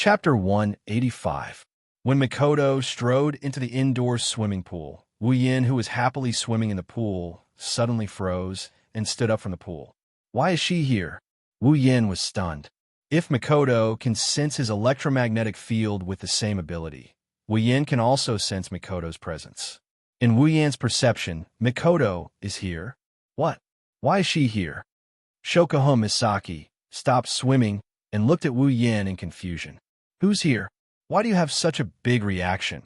Chapter 185. When Mikoto strode into the indoor swimming pool, Wu Yin, who was happily swimming in the pool, suddenly froze and stood up from the pool. Why is she here? Wu Yin was stunned. If Mikoto can sense his electromagnetic field with the same ability, Wu Yin can also sense Mikoto's presence. In Wu Yin's perception, Mikoto is here. What? Why is she here? Shokuho Misaki stopped swimming and looked at Wu Yin in confusion. Who's here? Why do you have such a big reaction?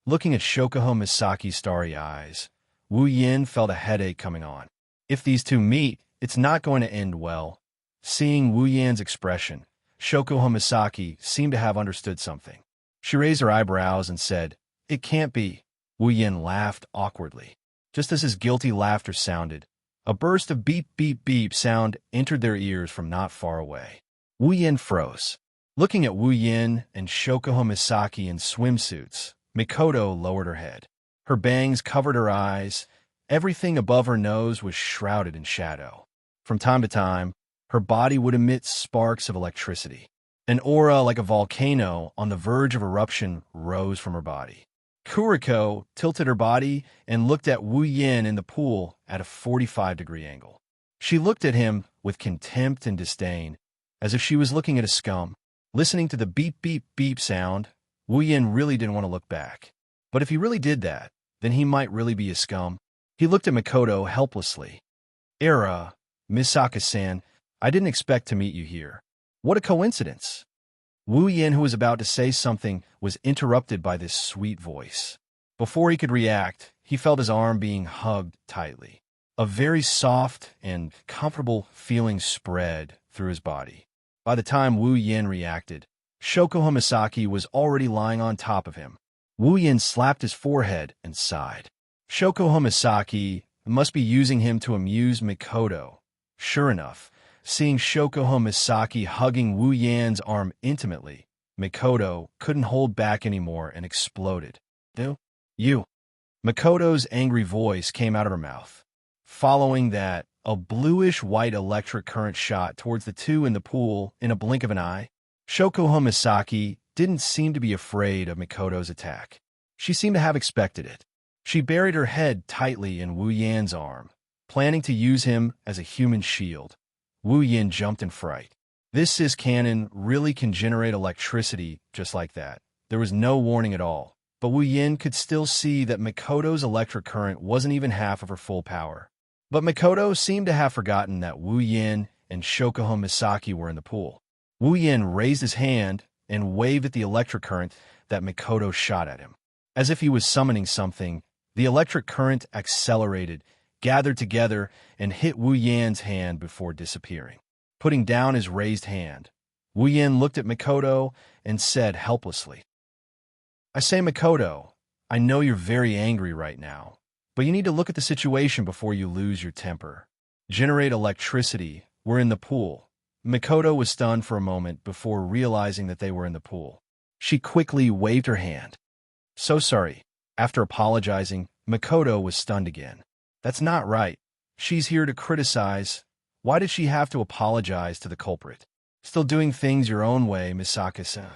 Looking at Shokuho Misaki's starry eyes, Wu Yin felt a headache coming on. If these two meet, it's not going to end well. Seeing Wu Yin's expression, Shokuho Misaki seemed to have understood something. She raised her eyebrows and said, "It can't be." Wu Yin laughed awkwardly. Just as his guilty laughter sounded, a burst of beep beep beep sound entered their ears from not far away. Wu Yin froze. Looking at Wu Yin and Shokuho Misaki in swimsuits, Mikoto lowered her head. Her bangs covered her eyes. Everything above her nose was shrouded in shadow. From time to time, her body would emit sparks of electricity. An aura like a volcano on the verge of eruption rose from her body. Kuriko tilted her body and looked at Wu Yin in the pool at a 45-degree angle. She looked at him with contempt and disdain, as if she was looking at a scum. Listening to the beep beep beep sound, Wu Yin really didn't want to look back. But if he really did that, then he might really be a scum. He looked at Mikoto helplessly. Misaka-san, I didn't expect to meet you here. What a coincidence. Wu Yin, who was about to say something, was interrupted by this sweet voice. Before he could react, he felt his arm being hugged tightly. A very soft and comfortable feeling spread through his body. By the time Wu Yin reacted, Shokuho Misaki was already lying on top of him. Wu Yin slapped his forehead and sighed. Shokuho Misaki must be using him to amuse Mikoto. Sure enough, seeing Shokuho Misaki hugging Wu Yin's arm intimately, Mikoto couldn't hold back anymore and exploded. You. Mikoto's angry voice came out of her mouth. Following that, a bluish-white electric current shot towards the two in the pool in a blink of an eye. Shokuho Misaki didn't seem to be afraid of Mikoto's attack. She seemed to have expected it. She buried her head tightly in Wu Yin's arm, planning to use him as a human shield. Wu Yin jumped in fright. This Sis cannon really can generate electricity just like that. There was no warning at all, but Wu Yin could still see that Mikoto's electric current wasn't even half of her full power. But Mikoto seemed to have forgotten that Wu Yin and Shokuho Misaki were in the pool. Wu Yin raised his hand and waved at the electric current that Mikoto shot at him. As if he was summoning something, the electric current accelerated, gathered together, and hit Wu Yin's hand before disappearing. Putting down his raised hand, Wu Yin looked at Mikoto and said helplessly, "I say, Mikoto, I know you're very angry right now, but you need to look at the situation before you lose your temper. Generate electricity. We're in the pool." Mikoto was stunned for a moment before realizing that they were in the pool. She quickly waved her hand. "So sorry." After apologizing, Mikoto was stunned again. "That's not right. She's here to criticize. Why did she have to apologize to the culprit? Still doing things your own way, Misaka-san."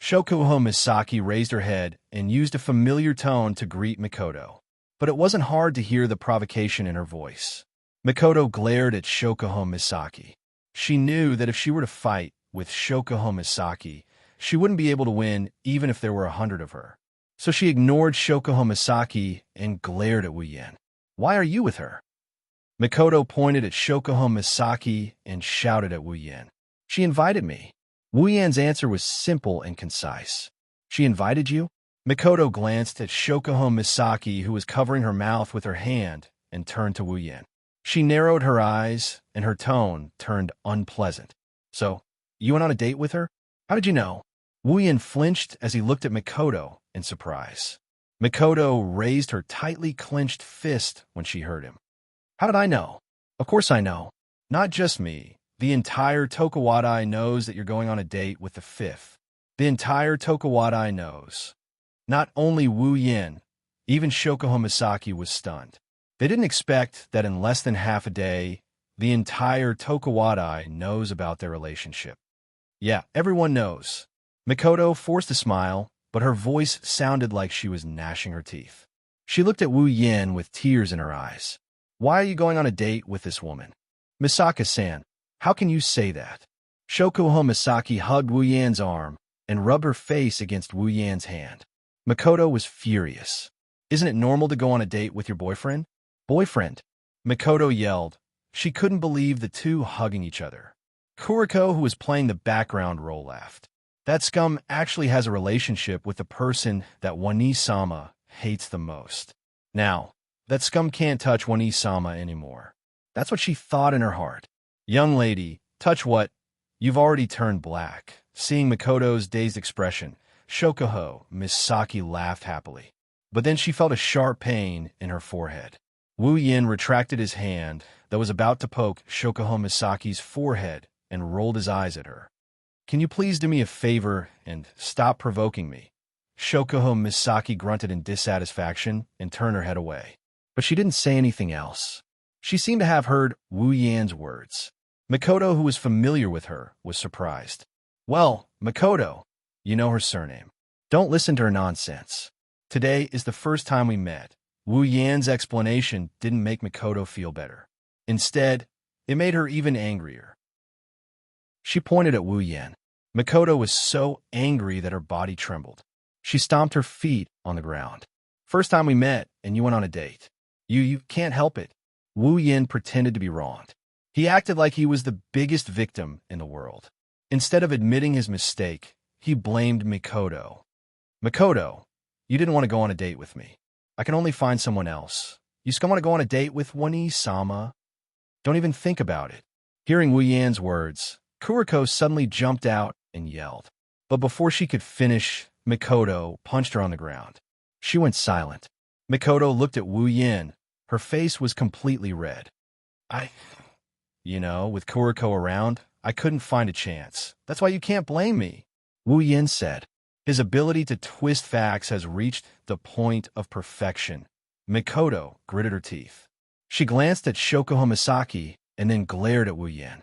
Shokuho Misaki raised her head and used a familiar tone to greet Mikoto. But it wasn't hard to hear the provocation in her voice. Mikoto glared at Shokuho Misaki. She knew that if she were to fight with Shokuho Misaki, she wouldn't be able to win even if there were 100 of her. So she ignored Shokuho Misaki and glared at Wu Yin. "Why are you with her?" Mikoto pointed at Shokuho Misaki and shouted at Wu Yin. "She invited me." Wu Yin's answer was simple and concise. "She invited you?" Mikoto glanced at Shokuho Misaki, who was covering her mouth with her hand, and turned to Wu Yin. She narrowed her eyes, and her tone turned unpleasant. "So, you went on a date with her? How did you know?" Wu Yin flinched as he looked at Mikoto in surprise. Mikoto raised her tightly clenched fist when she heard him. "How did I know?" "Of course I know. Not just me. The entire Tokuwadai knows that you're going on a date with the fifth. The entire Tokuwadai knows." Not only Wu Yin, even Shokuho Misaki was stunned. They didn't expect that in less than half a day, the entire Tokuwadai knows about their relationship. Yeah, everyone knows. Mikoto forced a smile, but her voice sounded like she was gnashing her teeth. She looked at Wu Yin with tears in her eyes. Why are you going on a date with this woman? Misaka-san, how can you say that? Shokuho Misaki hugged Wu Yan's arm and rubbed her face against Wu Yan's hand. Mikoto was furious. Isn't it normal to go on a date with your boyfriend? Boyfriend! Mikoto yelled. She couldn't believe the two hugging each other. Kuriko, who was playing the background role, laughed. That scum actually has a relationship with the person that Wani-sama hates the most. Now, that scum can't touch Wani-sama anymore. That's what she thought in her heart. Young lady, touch what? You've already turned black. Seeing Mikoto's dazed expression, Shokuho Misaki laughed happily. But then she felt a sharp pain in her forehead. Wu Yin retracted his hand that was about to poke Shokuho Misaki's forehead and rolled his eyes at her. Can you please do me a favor and stop provoking me? Shokuho Misaki grunted in dissatisfaction and turned her head away. But she didn't say anything else. She seemed to have heard Wu Yan's words. Mikoto, who was familiar with her, was surprised. Well, Mikoto, you know her surname. Don't listen to her nonsense. Today is the first time we met. Wu Yan's explanation didn't make Mikoto feel better. Instead, it made her even angrier. She pointed at Wu Yan. Mikoto was so angry that her body trembled. She stomped her feet on the ground. First time we met, and you went on a date. You can't help it. Wu Yin pretended to be wronged. He acted like he was the biggest victim in the world. Instead of admitting his mistake, he blamed Mikoto. Mikoto, you didn't want to go on a date with me. I can only find someone else. You still want to go on a date with Wani-sama? Don't even think about it. Hearing Wu Yan's words, Kuriko suddenly jumped out and yelled. But before she could finish, Mikoto punched her on the ground. She went silent. Mikoto looked at Wu Yin. Her face was completely red. With Kuriko around, I couldn't find a chance. That's why you can't blame me, Wu Yin said. His ability to twist facts has reached the point of perfection. Mikoto gritted her teeth. She glanced at Shokuho Misaki and then glared at Wu Yin.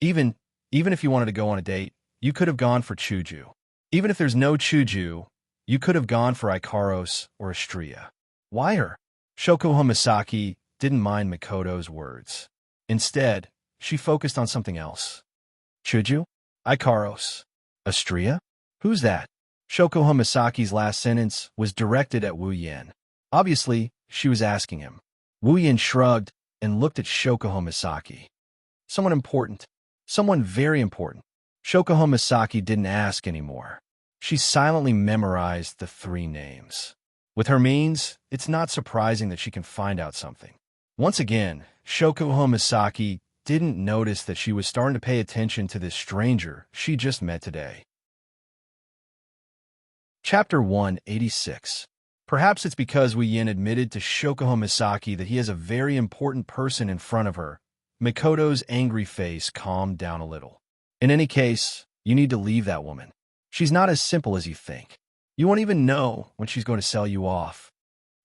Even if you wanted to go on a date, you could have gone for Chuju. Even if there's no Chuju, you could have gone for Ikaros or Astria. Why her? Shokuho Misaki didn't mind Mikoto's words. Instead, she focused on something else. Chuju? Ikaros? Astria? Who's that? Shokuho Misaki's last sentence was directed at Wu Yin. Obviously, she was asking him. Wu Yin shrugged and looked at Shokuho Misaki. Someone important. Someone very important. Shokuho Misaki didn't ask anymore. She silently memorized the three names. With her means, it's not surprising that she can find out something. Once again, Shokuho Misaki didn't notice that she was starting to pay attention to this stranger she just met today. Chapter 186. Perhaps it's because Wu Yin admitted to Shokuho Misaki that he has a very important person in front of her. Mikoto's angry face calmed down a little. In any case, you need to leave that woman. She's not as simple as you think. You won't even know when she's going to sell you off.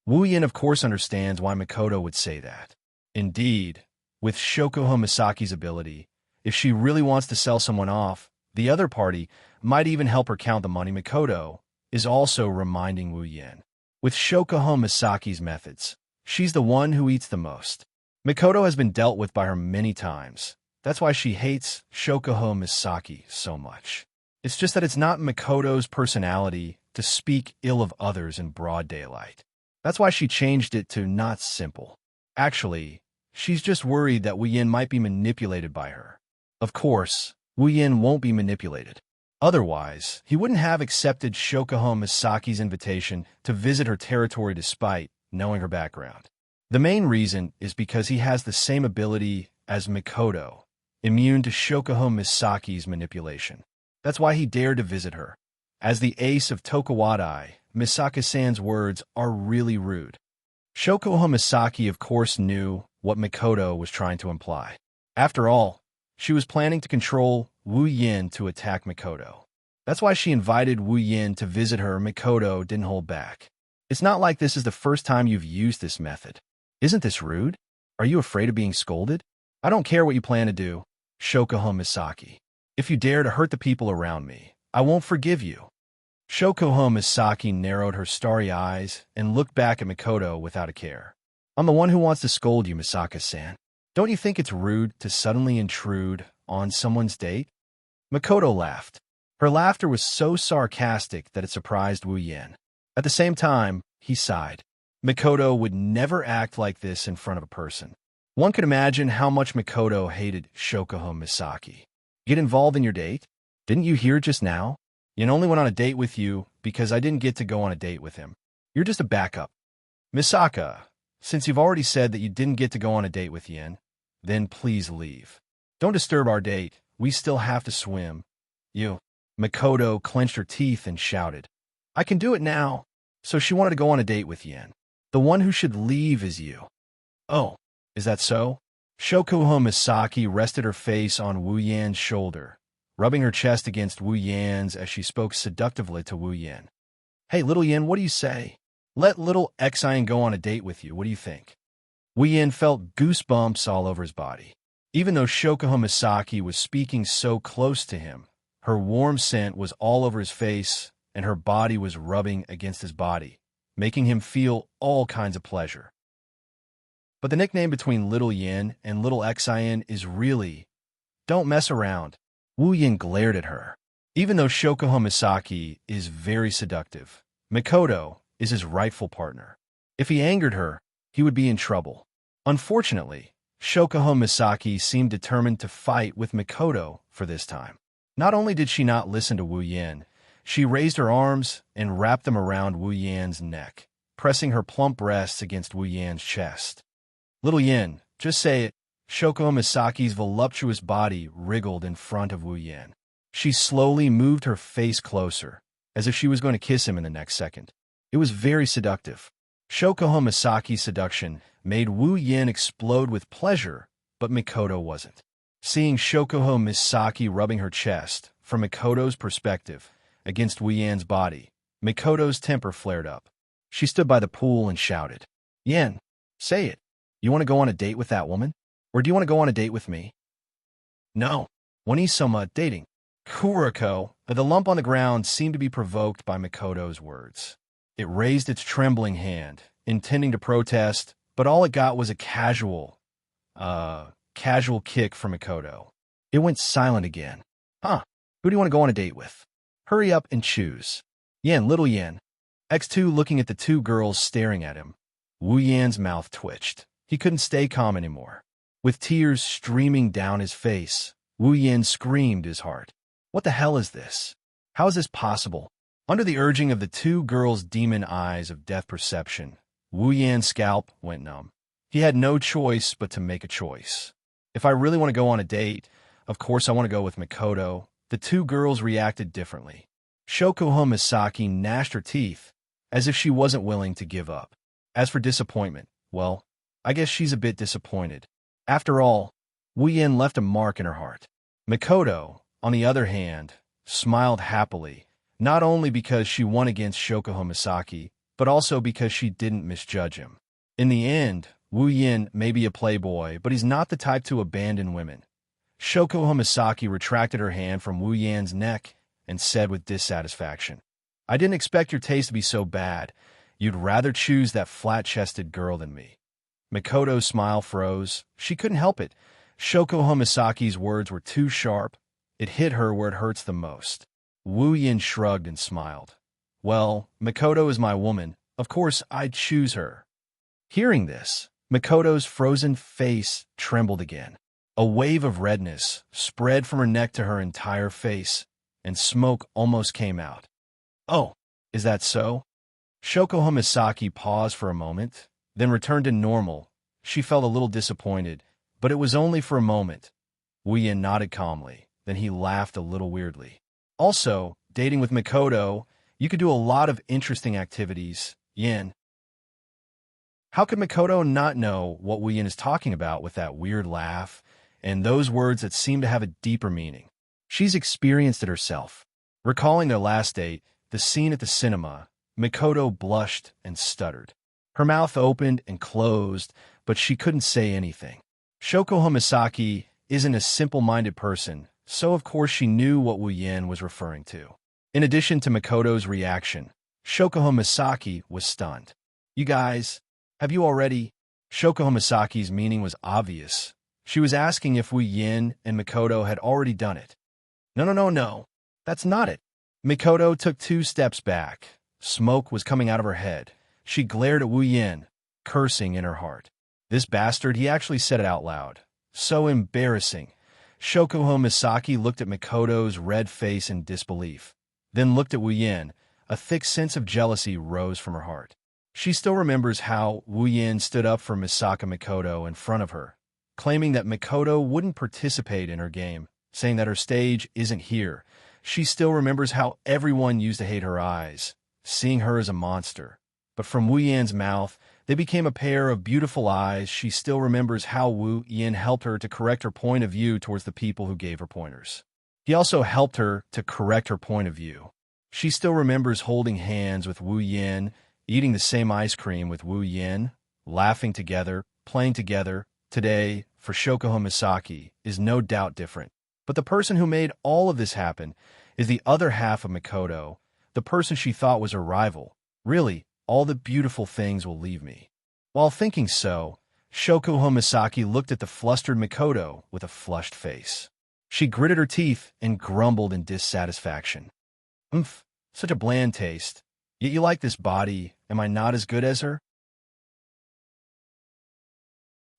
Wu Yin, of course, understands why Mikoto would say that. Indeed, with Shokuho Misaki's ability, if she really wants to sell someone off, the other party might even help her count the money. Mikoto is also reminding Wu Yin. With Shokuho Misaki's methods, she's the one who eats the most. Mikoto has been dealt with by her many times. That's why she hates Shokuho Misaki so much. It's just that it's not Mikoto's personality to speak ill of others in broad daylight. That's why she changed it to not simple. Actually, she's just worried that Wu Yin might be manipulated by her. Of course, Wu Yin won't be manipulated. Otherwise, he wouldn't have accepted Shokuho Misaki's invitation to visit her territory despite knowing her background. The main reason is because he has the same ability as Mikoto, immune to Shokuho Misaki's manipulation. That's why he dared to visit her. As the ace of Tokuwadai, Misaka-san's words are really rude. Shokuho Misaki, of course, knew what Mikoto was trying to imply. After all, she was planning to control Wu Yin to attack Mikoto. That's why she invited Wu Yin to visit her. Mikoto didn't hold back. It's not like this is the first time you've used this method. Isn't this rude? Are you afraid of being scolded? I don't care what you plan to do, Shokuho Misaki. If you dare to hurt the people around me, I won't forgive you. Shokoho Misaki narrowed her starry eyes and looked back at Mikoto without a care. I'm the one who wants to scold you, Misaka-san. Don't you think it's rude to suddenly intrude on someone's date? Mikoto laughed. Her laughter was so sarcastic that it surprised Wu Yan. At the same time, he sighed. Mikoto would never act like this in front of a person. One could imagine how much Mikoto hated Shokoho Misaki. Get involved in your date? Didn't you hear just now? Yin only went on a date with you because I didn't get to go on a date with him. You're just a backup. Misaka, since you've already said that you didn't get to go on a date with Yin, then please leave. Don't disturb our date. We still have to swim. You. Mikoto clenched her teeth and shouted. I can do it now. So she wanted to go on a date with Yin. The one who should leave is you. Oh, is that so? Shokoho Misaki rested her face on Wu Yan's shoulder, rubbing her chest against Wu Yan's as she spoke seductively to Wu Yan. Hey, little Yin, what do you say? Let little Xian go on a date with you. What do you think? Wu Yan felt goosebumps all over his body. Even though Shokoho Misaki was speaking so close to him, her warm scent was all over his face and her body was rubbing against his body, making him feel all kinds of pleasure. But the nickname between Little Yin and Little Xian is really, don't mess around. Wu Yan glared at her. Even though Shokoho Misaki is very seductive, Mikoto is his rightful partner. If he angered her, he would be in trouble. Unfortunately, Shokoho Misaki seemed determined to fight with Mikoto for this time. Not only did she not listen to Wu Yan, she raised her arms and wrapped them around Wu Yan's neck, pressing her plump breasts against Wu Yan's chest. Little Yin, just say it. Shokoho Misaki's voluptuous body wriggled in front of Wu Yan. She slowly moved her face closer, as if she was going to kiss him in the next second. It was very seductive. Shokoho Misaki's seduction made Wu Yan explode with pleasure, but Mikoto wasn't. Seeing Shokoho Misaki rubbing her chest, from Mikoto's perspective, against Wu Yan's body, Mikoto's temper flared up. She stood by the pool and shouted, Yan, say it. You want to go on a date with that woman? Or do you want to go on a date with me? No. Wanisoma dating. Kuriko, the lump on the ground seemed to be provoked by Mikoto's words. It raised its trembling hand, intending to protest, but all it got was a casual kick from Mikoto. It went silent again. Huh, who do you want to go on a date with? Hurry up and choose. Yan, little Yan. X2 looking at the two girls staring at him. Wu Yan's mouth twitched. He couldn't stay calm anymore. With tears streaming down his face, Wu Yan screamed his heart. What the hell is this? How is this possible? Under the urging of the two girls' demon eyes of death perception, Wu Yan's scalp went numb. He had no choice but to make a choice. If I really want to go on a date, of course I want to go with Mikoto. The two girls reacted differently. Shokoho Misaki gnashed her teeth, as if she wasn't willing to give up. As for disappointment, well, I guess she's a bit disappointed. After all, Wu Yan left a mark in her heart. Mikoto, on the other hand, smiled happily, not only because she won against Shokoho Misaki, but also because she didn't misjudge him. In the end, Wu Yan may be a playboy, but he's not the type to abandon women. Shokoho Misaki retracted her hand from Wu Yan's neck and said with dissatisfaction, I didn't expect your taste to be so bad. You'd rather choose that flat-chested girl than me. Mikoto's smile froze. She couldn't help it. Shokoho Misaki's words were too sharp. It hit her where it hurts the most. Wu Yan shrugged and smiled. Well, Mikoto is my woman. Of course, I'd choose her. Hearing this, Mikoto's frozen face trembled again. A wave of redness spread from her neck to her entire face, and smoke almost came out. Oh, is that so? Shokoho Misaki paused for a moment, then returned to normal. She felt a little disappointed, but it was only for a moment. Wu Yan nodded calmly, then he laughed a little weirdly. Also, dating with Mikoto, you could do a lot of interesting activities. Yin. How could Mikoto not know what Wu Yan is talking about with that weird laugh and those words that seem to have a deeper meaning? She's experienced it herself. Recalling their last date, the scene at the cinema, Mikoto blushed and stuttered. Her mouth opened and closed, but she couldn't say anything. Shokoho Misaki isn't a simple-minded person, so of course she knew what Wu Yan was referring to. In addition to Makoto's reaction, Shoko Misaki was stunned. You guys, have you already? Shoko Misaki's meaning was obvious. She was asking if Wu Yin and Makoto had already done it. No. That's not it. Makoto took 2 steps back. Smoke was coming out of her head. She glared at Wu Yin, cursing in her heart. This bastard, he actually said it out loud. So embarrassing. Shoko Misaki looked at Makoto's red face in disbelief, then looked at Wu Yin. A thick sense of jealousy rose from her heart. She still remembers how Wu Yin stood up for Misaka Makoto in front of her, claiming that Makoto wouldn't participate in her game, saying that her stage isn't here. She still remembers how everyone used to hate her eyes, seeing her as a monster. But from Wu Yin's mouth, they became a pair of beautiful eyes. She still remembers how Wu Yin helped her to correct her point of view towards the people who gave her pointers. He also helped her to correct her point of view. She still remembers holding hands with Wu Yin, eating the same ice cream with Wu Yin, laughing together, playing together. Today, for Shoko Misaki, is no doubt different. But the person who made all of this happen is the other half of Makoto, the person she thought was her rival. Really, all the beautiful things will leave me. While thinking so, Shoko Misaki looked at the flustered Makoto with a flushed face. She gritted her teeth and grumbled in dissatisfaction. Such a bland taste. Yet you like this body. Am I not as good as her?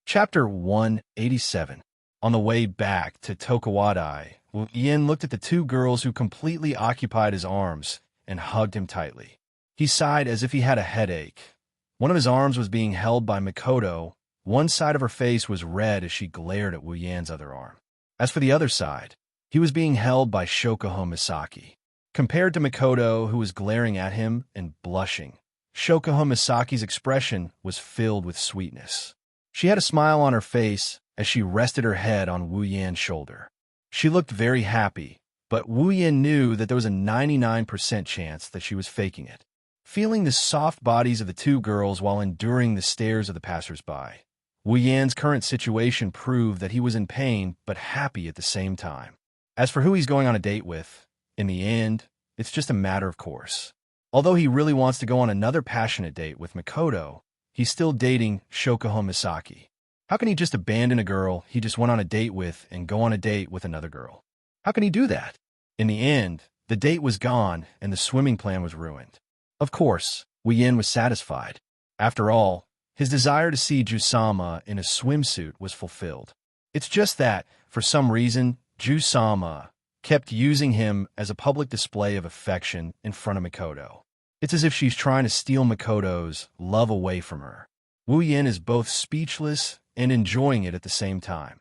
Chapter 187. On the way back to Tokawadai, Wu Yin looked at the 2 girls who completely occupied his arms and hugged him tightly. He sighed as if he had a headache. One of his arms was being held by Makoto. One side of her face was red as she glared at Wu Yin's other arm. As for the other side, he was being held by Shoko Misaki. Compared to Makoto, who was glaring at him and blushing, Shoko Misaki's expression was filled with sweetness. She had a smile on her face as she rested her head on Wu Yin's shoulder. She looked very happy, but Wu Yin knew that there was a 99% chance that she was faking it. Feeling the soft bodies of the 2 girls while enduring the stares of the passers-by, Wu Yin's current situation proved that he was in pain but happy at the same time. As for who he's going on a date with, in the end, it's just a matter of course. Although he really wants to go on another passionate date with Makoto, he's still dating Shoko Misaki. How can he just abandon a girl he just went on a date with and go on a date with another girl? How can he do that? In the end, the date was gone and the swimming plan was ruined. Of course, Wu Yin was satisfied. After all, his desire to see Jusama in a swimsuit was fulfilled. It's just that, for some reason, Jusama kept using him as a public display of affection in front of Makoto. It's as if she's trying to steal Makoto's love away from her. Wu Yin is both speechless and enjoying it at the same time.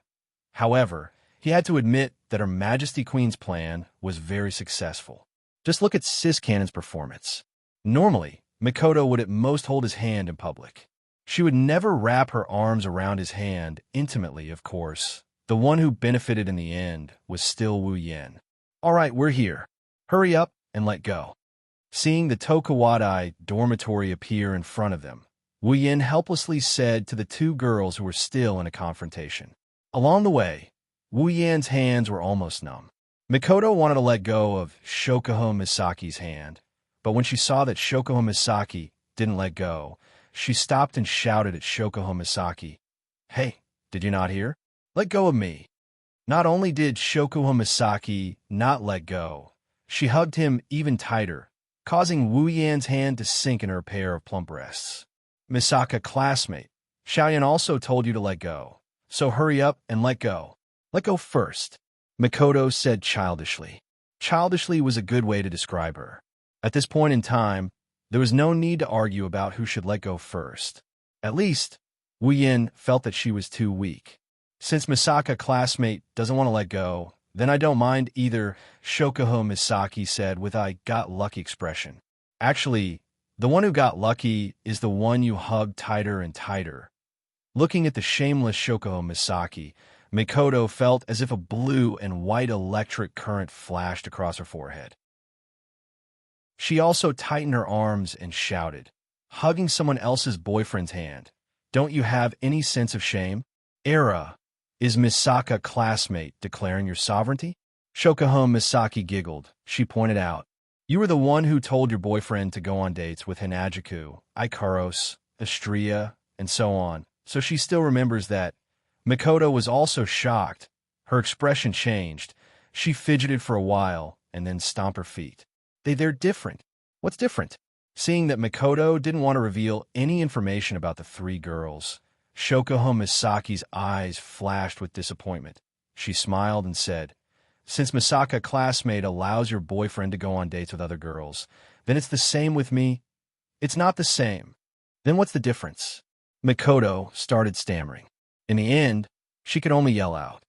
However, he had to admit that Her Majesty Queen's plan was very successful. Just look at Sis Cannon's performance. Normally, Makoto would at most hold his hand in public. She would never wrap her arms around his hand intimately, of course. The one who benefited in the end was still Wu Yin. All right, we're here. Hurry up and let go. Seeing the Tokawadai dormitory appear in front of them, Wu Yin helplessly said to the 2 girls who were still in a confrontation. Along the way, Wu Yin's hands were almost numb. Makoto wanted to let go of Shoko Misaki's hand, but when she saw that Shoko Misaki didn't let go, she stopped and shouted at Shoko Misaki, "Hey, did you not hear? Let go of me." Not only did Shoko Misaki not let go, she hugged him even tighter, causing Wu Yin's hand to sink in her pair of plump breasts. "Misaka, classmate, Xiaoyan also told you to let go, so hurry up and let go. Let go first," Makoto said childishly. Childishly was a good way to describe her. At this point in time, there was no need to argue about who should let go first. At least, Wu Yin felt that she was too weak. Since Misaka, classmate, doesn't want to let go, then I don't mind either, Shoko Misaki said with a got-lucky expression. Actually, the one who got lucky is the one you hugged tighter and tighter. Looking at the shameless Shoko Misaki, Makoto felt as if a blue and white electric current flashed across her forehead. She also tightened her arms and shouted, "Hugging someone else's boyfriend's hand. Don't you have any sense of shame? Era, is Misaka, classmate, declaring your sovereignty?" Shoko Misaki giggled. She pointed out, You were the one who told your boyfriend to go on dates with Hinajiku, Ikaros, Astria, and so on, so she still remembers that. Makoto was also shocked. Her expression changed. She fidgeted for a while and then stomped her feet. They're different. What's different? Seeing that Makoto didn't want to reveal any information about the three girls, Shokuho Misaki's eyes flashed with disappointment. She smiled and said, "Since Misaka classmate allows your boyfriend to go on dates with other girls, then it's the same with me." "It's not the same." "Then what's the difference?" Makoto started stammering. In the end, she could only yell out,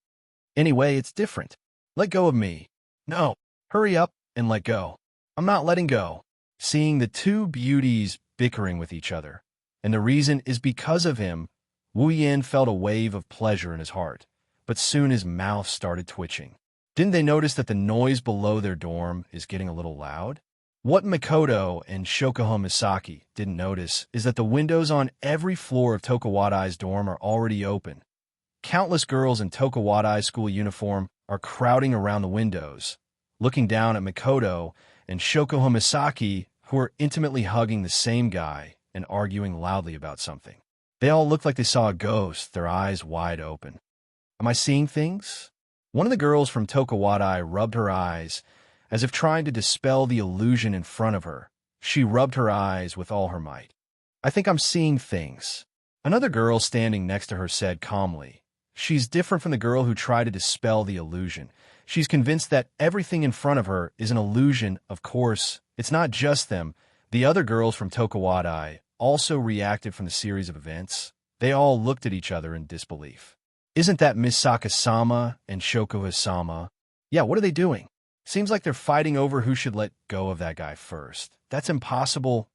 "Anyway, it's different. Let go of me." "No, hurry up and let go." "I'm not letting go." Seeing the two beauties bickering with each other, and the reason is because of him, Wu Yin felt a wave of pleasure in his heart, but soon his mouth started twitching. Didn't they notice that the noise below their dorm is getting a little loud? What Makoto and Shokuho Misaki didn't notice is that the windows on every floor of Tokuwadai's dorm are already open. Countless girls in Tokuwadai's school uniform are crowding around the windows, looking down at Makoto and Shokuho Misaki, who are intimately hugging the same guy and arguing loudly about something. They all looked like they saw a ghost, their eyes wide open. Am I seeing things? One of the girls from Tokuwadai rubbed her eyes, as if trying to dispel the illusion in front of her. She rubbed her eyes with all her might. "I think I'm seeing things." Another girl standing next to her said calmly. She's different from the girl who tried to dispel the illusion. She's convinced that everything in front of her is an illusion. Of course, it's not just them. The other girls from Tokuwadai also reacted from the series of events. They all looked at each other in disbelief. "Isn't that Misaka-sama and Shokuho-sama?" "Yeah, what are they doing?" "Seems like they're fighting over who should let go of that guy first." "That's impossible."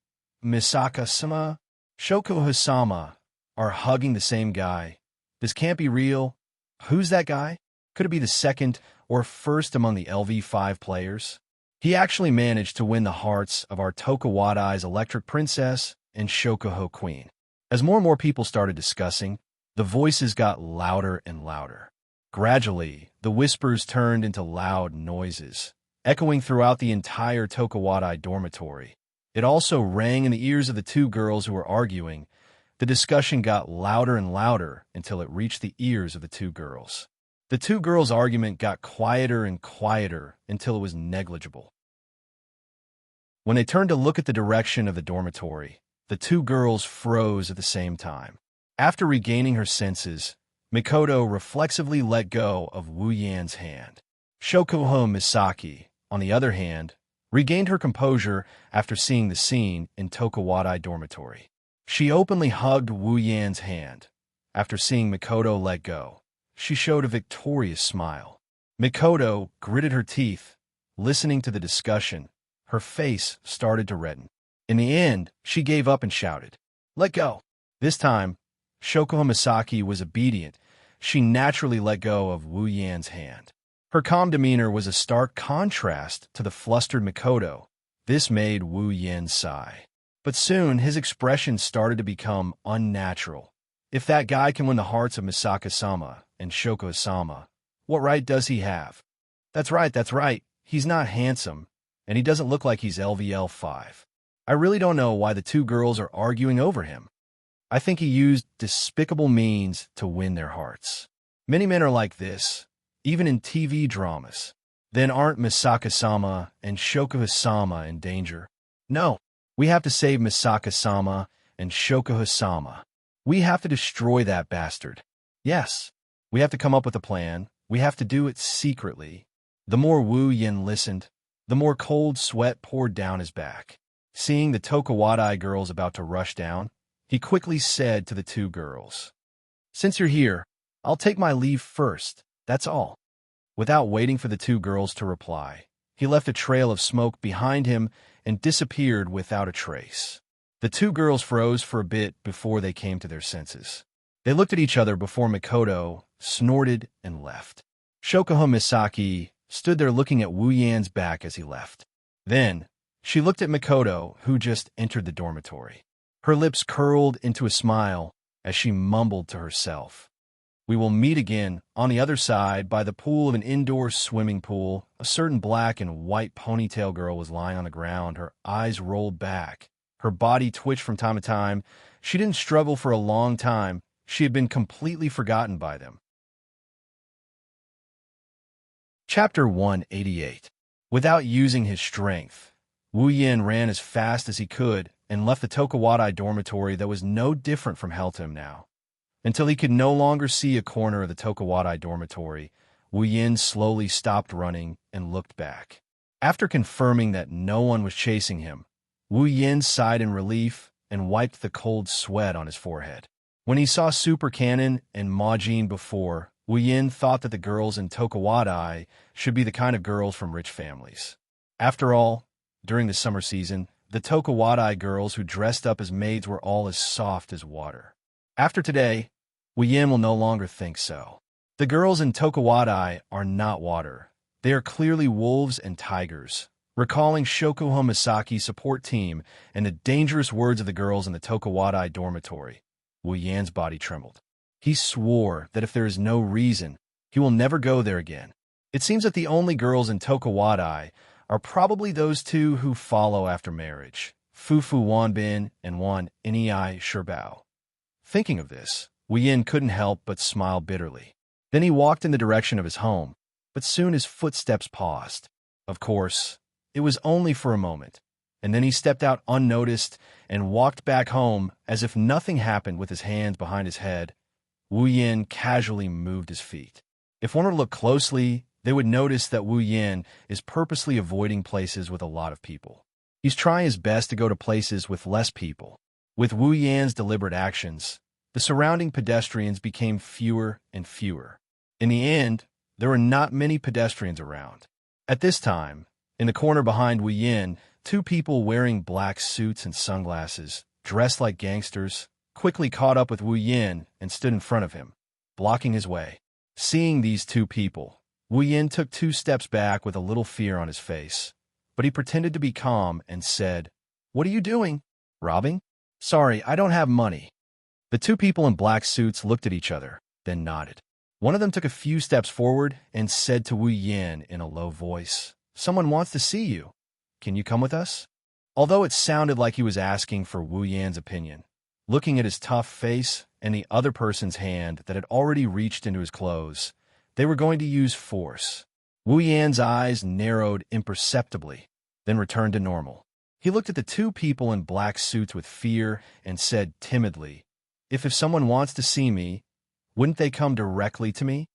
"Misaka-sama, Shokuho-sama are hugging the same guy. This can't be real." "Who's that guy? Could it be the second or first among the LV5 players? He actually managed to win the hearts of our Tokuwadai's Electric Princess and Shokuho Queen." As more and more people started discussing, the voices got louder and louder. Gradually, the whispers turned into loud noises, echoing throughout the entire Tokuwadai dormitory. It also rang in the ears of the two girls who were arguing. The discussion got louder and louder until it reached the ears of the two girls. The two girls' argument got quieter and quieter until it was negligible. When they turned to look at the direction of the dormitory, the two girls froze at the same time. After regaining her senses, Makoto reflexively let go of Wu Yan's hand. Shokuho Misaki, on the other hand, regained her composure after seeing the scene in Tokuwadai dormitory. She openly hugged Wu Yan's hand. After seeing Makoto let go, she showed a victorious smile. Makoto gritted her teeth, listening to the discussion. Her face started to redden. In the end, she gave up and shouted, "Let go!" This time, Shokuho Misaki was obedient. She naturally let go of Wu Yan's hand. Her calm demeanor was a stark contrast to the flustered Makoto. This made Wu Yan sigh. But soon, his expression started to become unnatural. If that guy can win the hearts of Misaka-sama and Shoko-sama, what right does he have? That's right. He's not handsome, and he doesn't look like he's LVL5. I really don't know why the two girls are arguing over him. I think he used despicable means to win their hearts. Many men are like this, even in TV dramas. Then aren't Misaka-sama and Shokuho-sama in danger? No, we have to save Misaka-sama and Shokuho-sama. We have to destroy that bastard. Yes, we have to come up with a plan. We have to do it secretly. The more Wu Yin listened, the more cold sweat poured down his back. Seeing the Tokuwadai girls about to rush down, he quickly said to the two girls, "Since you're here, I'll take my leave first, that's all." Without waiting for the two girls to reply, he left a trail of smoke behind him and disappeared without a trace. The two girls froze for a bit before they came to their senses. They looked at each other before Makoto snorted and left. Shokuho Misaki stood there looking at Wu Yan's back as he left. Then, she looked at Makoto, who just entered the dormitory. Her lips curled into a smile as she mumbled to herself, We will meet again on the other side by the pool of an indoor swimming pool. A certain black and white ponytail girl was lying on the ground, her eyes rolled back. Her body twitched from time to time. She didn't struggle for a long time. She had been completely forgotten by them. Chapter 188. Without using his strength, Wu Yin ran as fast as he could and left the Tokawadai dormitory that was no different from hell to him now. Until he could no longer see a corner of the Tokawadai dormitory, Wu Yin slowly stopped running and looked back. After confirming that no one was chasing him, Wu Yin sighed in relief and wiped the cold sweat on his forehead. When he saw Super Cannon and Majin before, Wu Yin thought that the girls in Tokawadai should be the kind of girls from rich families. After all, during the summer season, the Tokawadai girls who dressed up as maids were all as soft as water. After today, Wu Yin will no longer think so. The girls in Tokawadai are not water. They are clearly wolves and tigers. Recalling Shokuho Misaki's support team and the dangerous words of the girls in the Tokawadai dormitory, Wu Yan's body trembled. He swore that if there is no reason, he will never go there again. It seems that the only girls in Tokawadai are probably those two who follow after marriage, Fufu Wanbin and Wan Nei Shirbao. Thinking of this, Wu Yin couldn't help but smile bitterly. Then he walked in the direction of his home, but soon his footsteps paused. Of course, it was only for a moment, and then he stepped out unnoticed and walked back home as if nothing happened with his hands behind his head. Wu Yin casually moved his feet. If one were to look closely, they would notice that Wu Yin is purposely avoiding places with a lot of people. He's trying his best to go to places with less people. With Wu Yan's deliberate actions, the surrounding pedestrians became fewer and fewer. In the end, there were not many pedestrians around. At this time, in the corner behind Wu Yin, two people wearing black suits and sunglasses, dressed like gangsters, quickly caught up with Wu Yin and stood in front of him, blocking his way. Seeing these two people, Wu Yin took 2 steps back with a little fear on his face, but he pretended to be calm and said, "What are you doing? Robbing? Sorry, I don't have money." The two people in black suits looked at each other, then nodded. One of them took a few steps forward and said to Wu Yin in a low voice, "Someone wants to see you. Can you come with us?" Although it sounded like he was asking for Wu Yan's opinion, looking at his tough face and the other person's hand that had already reached into his clothes, they were going to use force. Wu Yan's eyes narrowed imperceptibly, then returned to normal. He looked at the two people in black suits with fear and said timidly, If someone wants to see me, wouldn't they come directly to me?"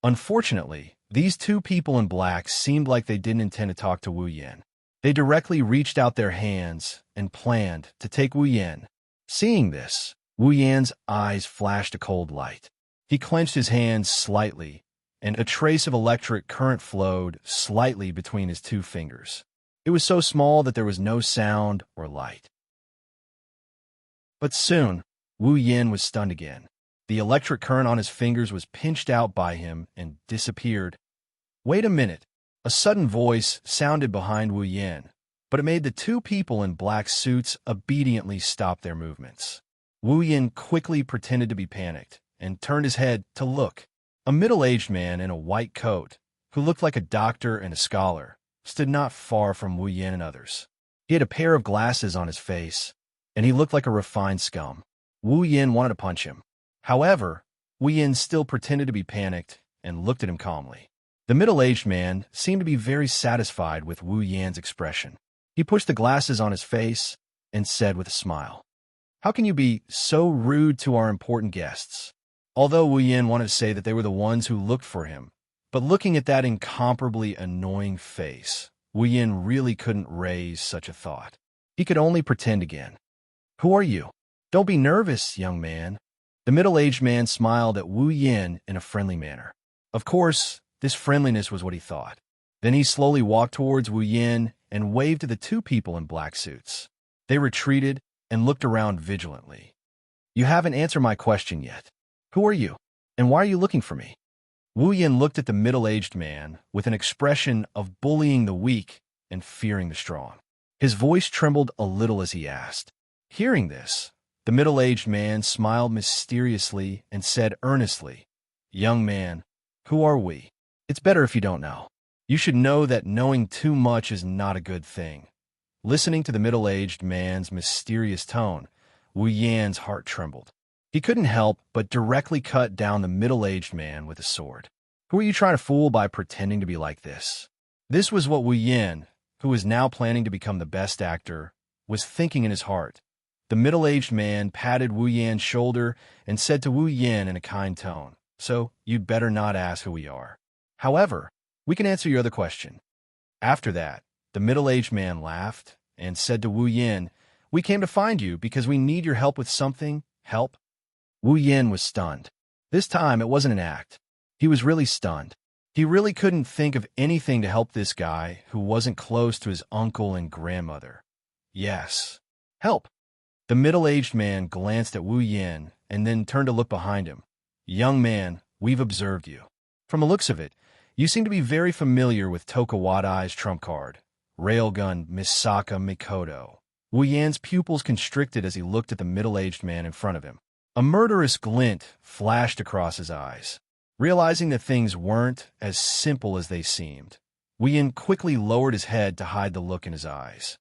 Unfortunately, these two people in black seemed like they didn't intend to talk to Wu Yin. They directly reached out their hands and planned to take Wu Yin. Seeing this, Wu Yan's eyes flashed a cold light. He clenched his hands slightly, and a trace of electric current flowed slightly between his 2 fingers. It was so small that there was no sound or light. But soon, Wu Yin was stunned again. The electric current on his fingers was pinched out by him and disappeared. "Wait a minute." A sudden voice sounded behind Wu Yin, but it made the two people in black suits obediently stop their movements. Wu Yin quickly pretended to be panicked and turned his head to look. A middle-aged man in a white coat, who looked like a doctor and a scholar, stood not far from Wu Yin and others. He had a pair of glasses on his face, and he looked like a refined scum. Wu Yin wanted to punch him. However, Wu Yin still pretended to be panicked and looked at him calmly. The middle-aged man seemed to be very satisfied with Wu Yan's expression. He pushed the glasses on his face and said with a smile, "How can you be so rude to our important guests?" Although Wu Yin wanted to say that they were the ones who looked for him, but looking at that incomparably annoying face, Wu Yin really couldn't raise such a thought. He could only pretend again. "Who are you? Don't be nervous, young man." The middle-aged man smiled at Wu Yin in a friendly manner. Of course, this friendliness was what he thought. Then he slowly walked towards Wu Yin and waved to the two people in black suits. They retreated and looked around vigilantly. "You haven't answered my question yet. Who are you, and why are you looking for me?" Wu Yin looked at the middle-aged man with an expression of bullying the weak and fearing the strong. His voice trembled a little as he asked. Hearing this, the middle-aged man smiled mysteriously and said earnestly, Young man, who are we? It's better if you don't know. You should know that knowing too much is not a good thing. Listening to the middle-aged man's mysterious tone, Wu Yan's heart trembled. He couldn't help but directly cut down the middle-aged man with a sword. Who are you trying to fool by pretending to be like this? This was what Wu Yan, who was now planning to become the best actor, was thinking in his heart. The middle-aged man patted Wu Yan's shoulder and said to Wu Yan in a kind tone, "So, you'd better not ask who we are. However, we can answer your other question." After that, the middle-aged man laughed and said to Wu Yan, "We came to find you because we need your help with something. Help?" Wu Yan was stunned. This time, it wasn't an act. He was really stunned. He really couldn't think of anything to help this guy who wasn't close to his uncle and grandmother. Yes. Help. The middle-aged man glanced at Wu Yan and then turned to look behind him. "Young man, we've observed you. From the looks of it, you seem to be very familiar with Tokuwadai's trump card, Railgun Misaka Mikoto." Wu Yan's pupils constricted as he looked at the middle-aged man in front of him. A murderous glint flashed across his eyes. Realizing that things weren't as simple as they seemed, Wu Yan quickly lowered his head to hide the look in his eyes.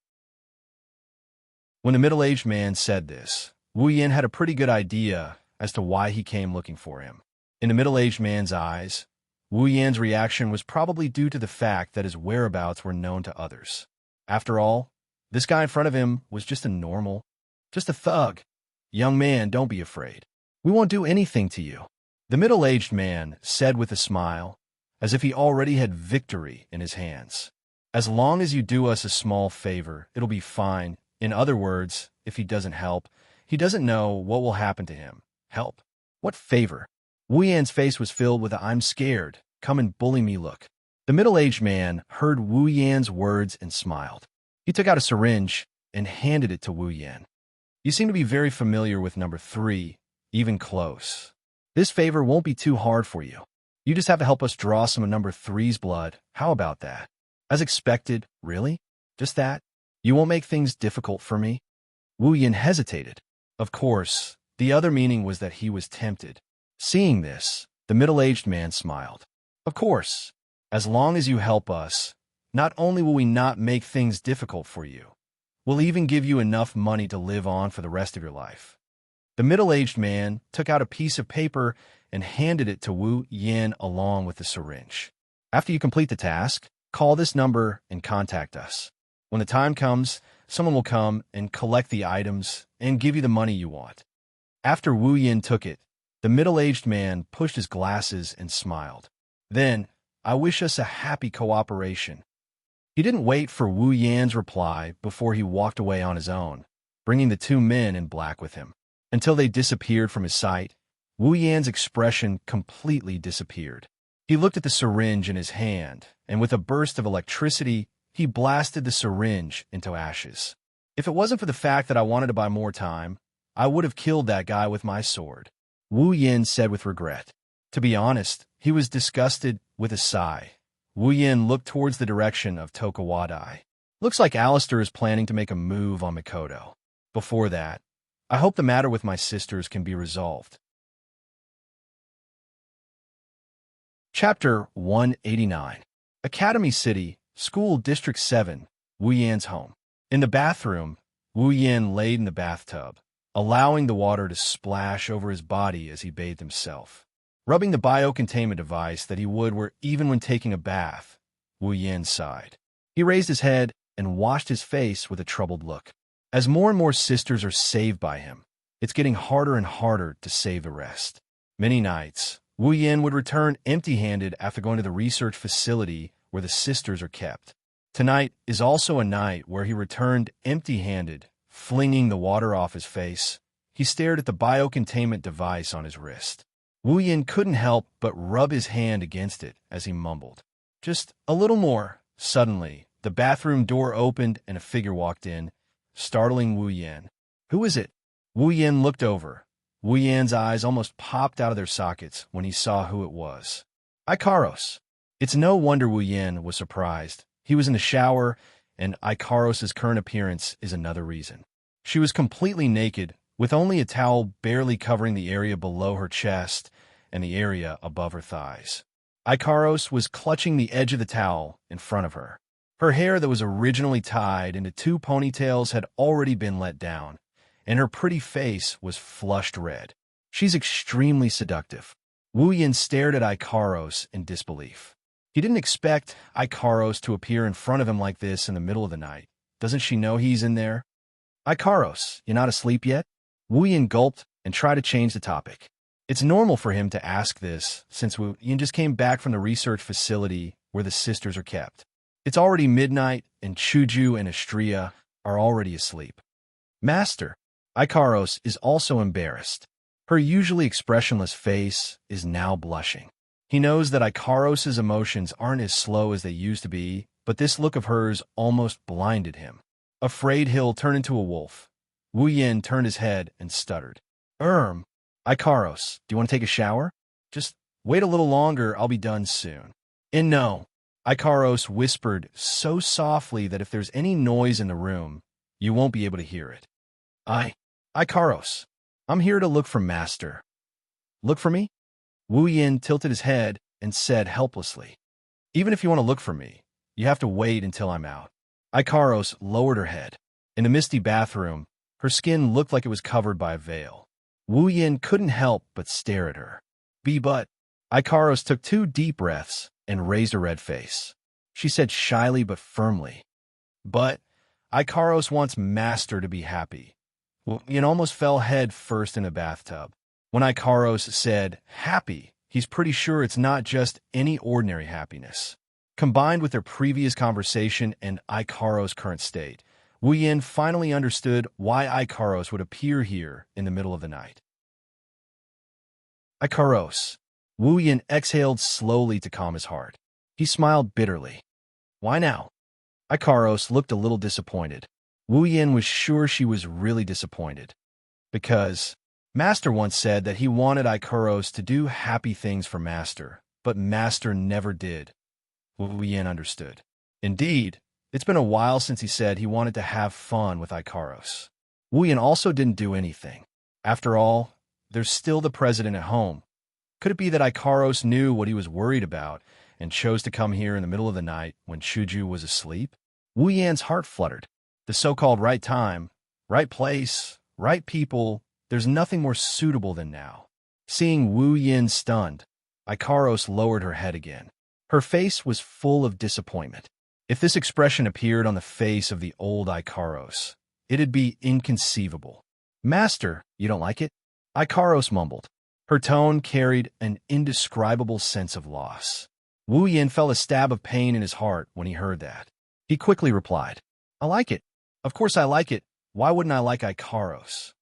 When the middle-aged man said this, Wu Yan had a pretty good idea as to why he came looking for him. In the middle-aged man's eyes, Wu Yan's reaction was probably due to the fact that his whereabouts were known to others. After all, this guy in front of him was just a thug. "Young man, don't be afraid. We won't do anything to you," the middle-aged man said with a smile, as if he already had victory in his hands. "As long as you do us a small favor, it'll be fine. In other words, if he doesn't help, he doesn't know what will happen to him." "Help? What favor?" Wu Yan's face was filled with a "I'm scared, come and bully me" look. The middle-aged man heard Wu Yan's words and smiled. He took out a syringe and handed it to Wu Yan. "You seem to be very familiar with number 3, even close. This favor won't be too hard for you. You just have to help us draw some of number 3's blood. How about that?" "As expected, really? Just that? You won't make things difficult for me?" Wu Yan hesitated. Of course, the other meaning was that he was tempted. Seeing this, the middle-aged man smiled. "Of course, as long as you help us, not only will we not make things difficult for you, we'll even give you enough money to live on for the rest of your life." The middle-aged man took out a piece of paper and handed it to Wu Yan along with the syringe. "After you complete the task, call this number and contact us. When the time comes, someone will come and collect the items and give you the money you want." After Wu Yan took it, the middle-aged man pushed his glasses and smiled. "Then, I wish us a happy cooperation." He didn't wait for Wu Yan's reply before he walked away on his own, bringing the 2 men in black with him. Until they disappeared from his sight, Wu Yan's expression completely disappeared. He looked at the syringe in his hand, and with a burst of electricity, he blasted the syringe into ashes. "If it wasn't for the fact that I wanted to buy more time, I would have killed that guy with my sword," Wu Yan said with regret. To be honest, he was disgusted. With a sigh, Wu Yan looked towards the direction of Tokuwadai. "Looks like Alistair is planning to make a move on Mikoto. Before that, I hope the matter with my sisters can be resolved." Chapter 189. Academy City, School District 7, Wu Yan's home. In the bathroom, Wu Yan laid in the bathtub, allowing the water to splash over his body as he bathed himself. Rubbing the biocontainment device that he would even when taking a bath, Wu Yan sighed. He raised his head and washed his face with a troubled look. As more and more sisters are saved by him, it's getting harder and harder to save the rest. Many nights, Wu Yan would return empty-handed after going to the research facility where the sisters are kept. Tonight is also a night where he returned empty-handed, flinging the water off his face. He stared at the biocontainment device on his wrist. Wu Yan couldn't help but rub his hand against it as he mumbled, "Just a little more." Suddenly, the bathroom door opened and a figure walked in, startling Wu Yan. "Who is it?" Wu Yan looked over. Wu Yan's eyes almost popped out of their sockets when he saw who it was. Ikaros. It's no wonder Wu Yan was surprised. He was in the shower, and Ikaros's current appearance is another reason. She was completely naked, with only a towel barely covering the area below her chest, and the area above her thighs. Ikaros was clutching the edge of the towel in front of her. Her hair that was originally tied into two ponytails had already been let down, and her pretty face was flushed red. She's extremely seductive. Wu Yin stared at Ikaros in disbelief. He didn't expect Ikaros to appear in front of him like this in the middle of the night. Doesn't she know he's in there? Ikaros, you not asleep yet? Wu Yin gulped and tried to change the topic. It's normal for him to ask this, since Wu Yin just came back from the research facility where the sisters are kept. It's already midnight, and Chuju and Astria are already asleep. Master, Ikaros is also embarrassed. Her usually expressionless face is now blushing. He knows that Ikaros' emotions aren't as slow as they used to be, but this look of hers almost blinded him. Afraid he'll turn into a wolf, Wu Yin turned his head and stuttered. Ikaros, do you want to take a shower? Just wait a little longer, I'll be done soon. And no, Ikaros whispered so softly that if there's any noise in the room, you won't be able to hear it. Ikaros, I'm here to look for Master. Look for me? Wu Yin tilted his head and said helplessly. Even if you want to look for me, you have to wait until I'm out. Ikaros lowered her head. In the misty bathroom, her skin looked like it was covered by a veil. Wu Yin couldn't help but stare at her. But Ikaros took 2 deep breaths and raised a red face. She said shyly but firmly, but Ikaros wants Master to be happy. Wu Yin almost fell head first in the bathtub. When Ikaros said happy, he's pretty sure it's not just any ordinary happiness. Combined with their previous conversation and Ikaros' current state, Wu Yin finally understood why Ikaros would appear here in the middle of the night. Ikaros. Wu Yin exhaled slowly to calm his heart. He smiled bitterly. Why now? Ikaros looked a little disappointed. Wu Yin was sure she was really disappointed. Because Master once said that he wanted Ikaros to do happy things for Master, but Master never did. Wu Yin understood. Indeed, it's been a while since he said he wanted to have fun with Ikaros. Wu Yin also didn't do anything. After all, there's still the president at home. Could it be that Ikaros knew what he was worried about and chose to come here in the middle of the night when Chuju was asleep? Wu Yan's heart fluttered. The so-called right time, right place, right people, there's nothing more suitable than now. Seeing Wu Yin stunned, Ikaros lowered her head again. Her face was full of disappointment. If this expression appeared on the face of the old Ikaros, it'd be inconceivable. Master, you don't like it? Ikaros mumbled. Her tone carried an indescribable sense of loss. Wu Yin felt a stab of pain in his heart when he heard that. He quickly replied, I like it. Of course I like it. Why wouldn't I like Ikaros?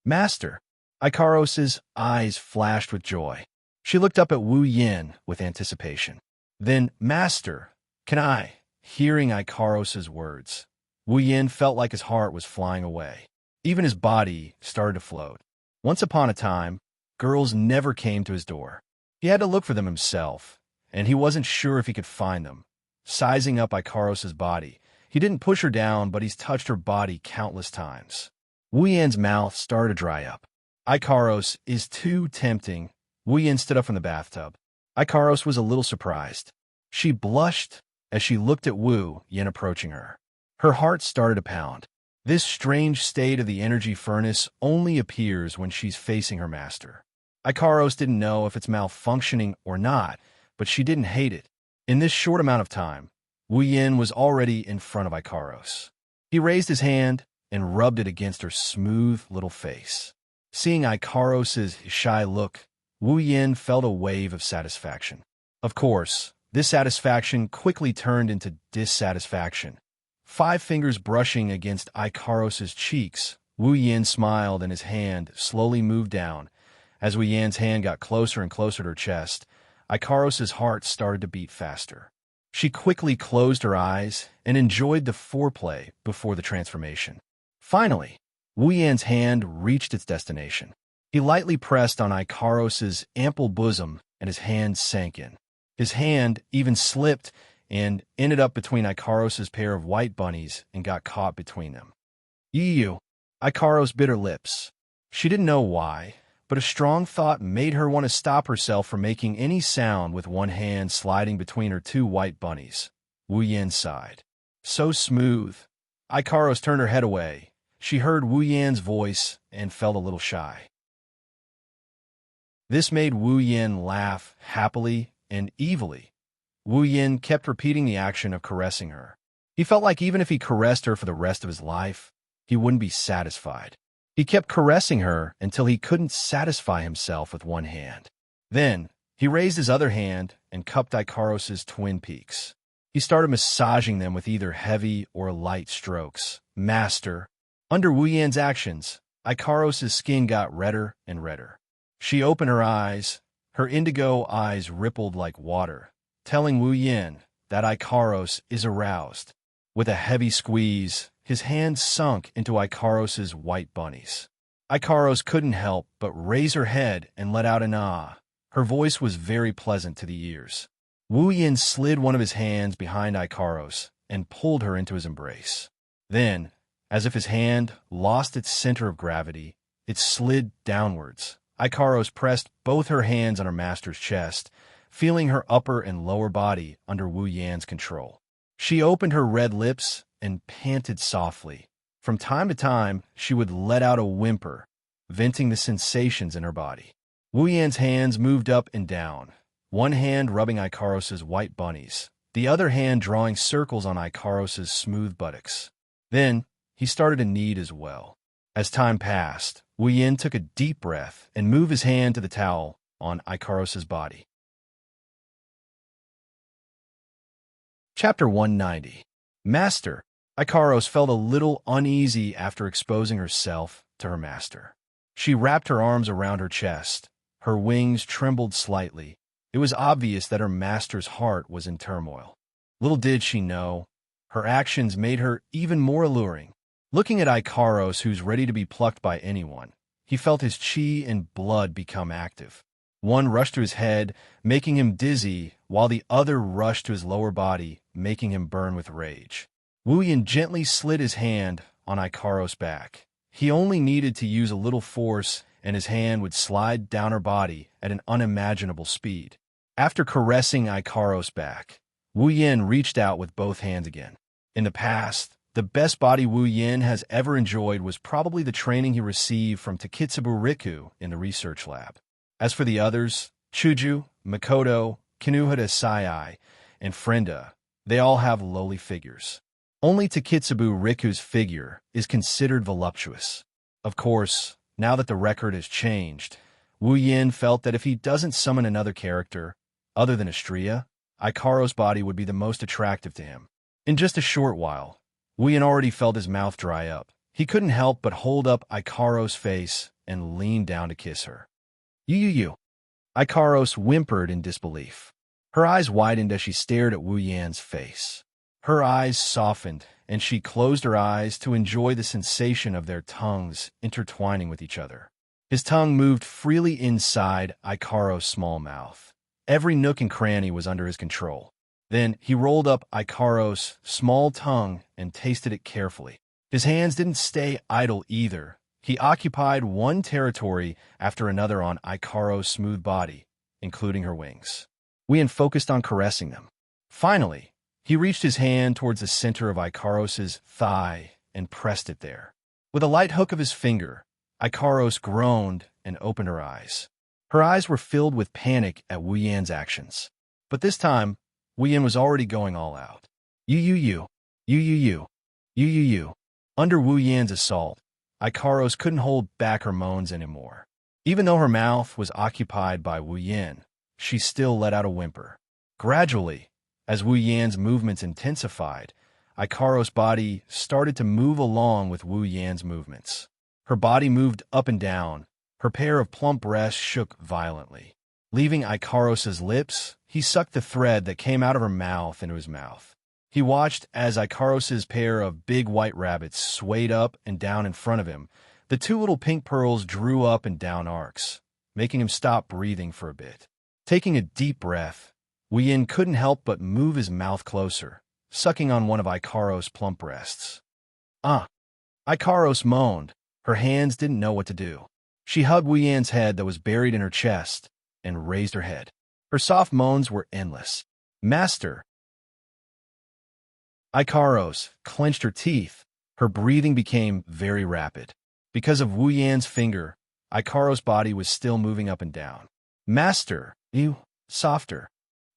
Master. Ikaros' eyes flashed with joy. She looked up at Wu Yin with anticipation. Then, Master, can I? Hearing Ikaros' words, Wu Yin felt like his heart was flying away. Even his body started to float. Once upon a time, girls never came to his door. He had to look for them himself, and he wasn't sure if he could find them. Sizing up Ikaros' body, he didn't push her down, but he's touched her body countless times. Wu Yan's mouth started to dry up. Ikaros is too tempting. Wu Yin stood up from the bathtub. Ikaros was a little surprised. She blushed as she looked at Wu Yin approaching her. Her heart started to pound. This strange state of the energy furnace only appears when she's facing her master. Ikaros didn't know if it's malfunctioning or not, but she didn't hate it. In this short amount of time, Wu Yin was already in front of Ikaros. He raised his hand and rubbed it against her smooth little face. Seeing Ikaros' shy look, Wu Yin felt a wave of satisfaction. Of course, this satisfaction quickly turned into dissatisfaction. 5 fingers brushing against Ikaros' cheeks, Wu Yin smiled and his hand slowly moved down. As Wu Yin's hand got closer and closer to her chest, Ikaros' heart started to beat faster. She quickly closed her eyes and enjoyed the foreplay before the transformation. Finally, Wu Yan's hand reached its destination. He lightly pressed on Ikaros' ample bosom and his hand sank in. His hand even slipped and ended up between Ikaros' pair of white bunnies and got caught between them. Ikaros bit her lips. She didn't know why, but a strong thought made her want to stop herself from making any sound with one hand sliding between her two white bunnies. Wu Yan sighed. So smooth. Ikaros turned her head away. She heard Wu Yan's voice and felt a little shy. This made Wu Yan laugh happily and evilly. Wu Yan kept repeating the action of caressing her. He felt like even if he caressed her for the rest of his life, he wouldn't be satisfied. He kept caressing her until he couldn't satisfy himself with one hand. Then, he raised his other hand and cupped Ikaros' twin peaks. He started massaging them with either heavy or light strokes. Master. Under Wu Yan's actions, Ikaros' skin got redder and redder. She opened her eyes. Her indigo eyes rippled like water, telling Wu Yan that Ikaros is aroused. With a heavy squeeze, his hand sunk into Ikaros' white bunnies. Ikaros couldn't help but raise her head and let out an ah. Her voice was very pleasant to the ears. Wu Yan slid one of his hands behind Ikaros and pulled her into his embrace. Then, as if his hand lost its center of gravity, it slid downwards. Ikaros pressed both her hands on her master's chest, feeling her upper and lower body under Wu Yan's control. She opened her red lips and panted softly. From time to time, she would let out a whimper, venting the sensations in her body. Wu Yan's hands moved up and down, one hand rubbing Ikaros' white bunnies, the other hand drawing circles on Ikaros' smooth buttocks. Then, he started to knead as well. As time passed, Wu Yan took a deep breath and moved his hand to the towel on Ikaros' body. Chapter 190. Master. Ikaros felt a little uneasy after exposing herself to her master. She wrapped her arms around her chest. Her wings trembled slightly. It was obvious that her master's heart was in turmoil. Little did she know, her actions made her even more alluring. Looking at Ikaros, who's ready to be plucked by anyone, he felt his chi and blood become active. One rushed to his head, making him dizzy, while the other rushed to his lower body, making him burn with rage. Wu Yan gently slid his hand on Ikaros' back. He only needed to use a little force, and his hand would slide down her body at an unimaginable speed. After caressing Ikaros' back, Wu Yan reached out with both hands again. In the past, the best body Wu Yan has ever enjoyed was probably the training he received from Takitsubo Riku in the research lab. As for the others, Chuju, Makoto, Kinuhata Sai, and Frenda, they all have lowly figures. Only Takitsubo Riku's figure is considered voluptuous. Of course, now that the record has changed, Wu Yan felt that if he doesn't summon another character, other than Estrella, Ikaros' body would be the most attractive to him. In just a short while, Wu Yan already felt his mouth dry up. He couldn't help but hold up Ikaros' face and lean down to kiss her. You. Ikaros whimpered in disbelief. Her eyes widened as she stared at Wu Yan's face. Her eyes softened, and she closed her eyes to enjoy the sensation of their tongues intertwining with each other. His tongue moved freely inside Ikaros' small mouth. Every nook and cranny was under his control. Then he rolled up Ikaros' small tongue and tasted it carefully. His hands didn't stay idle either. He occupied one territory after another on Ikaros' smooth body, including her wings. Wu Yan focused on caressing them. Finally, he reached his hand towards the center of Ikaros' thigh and pressed it there. With a light hook of his finger, Ikaros groaned and opened her eyes. Her eyes were filled with panic at Wu Yan's actions. But this time, Wu Yan was already going all out. You. Under Wu Yan's assault, Ikaros couldn't hold back her moans anymore. Even though her mouth was occupied by Wu Yan, she still let out a whimper. Gradually, as Wu Yan's movements intensified, Ikaros' body started to move along with Wu Yan's movements. Her body moved up and down. Her pair of plump breasts shook violently. Leaving Ikaros' lips, he sucked the thread that came out of her mouth into his mouth. He watched as Ikaros' pair of big white rabbits swayed up and down in front of him. The two little pink pearls drew up and down arcs, making him stop breathing for a bit. Taking a deep breath, Wu Yan couldn't help but move his mouth closer, sucking on one of Ikaros' plump breasts. Ikaros moaned. Her hands didn't know what to do. She hugged Wu Yan's head that was buried in her chest and raised her head. Her soft moans were endless. Master. Ikaros clenched her teeth. Her breathing became very rapid. Because of Wu Yan's finger, Ikaros' body was still moving up and down. Master, you, softer.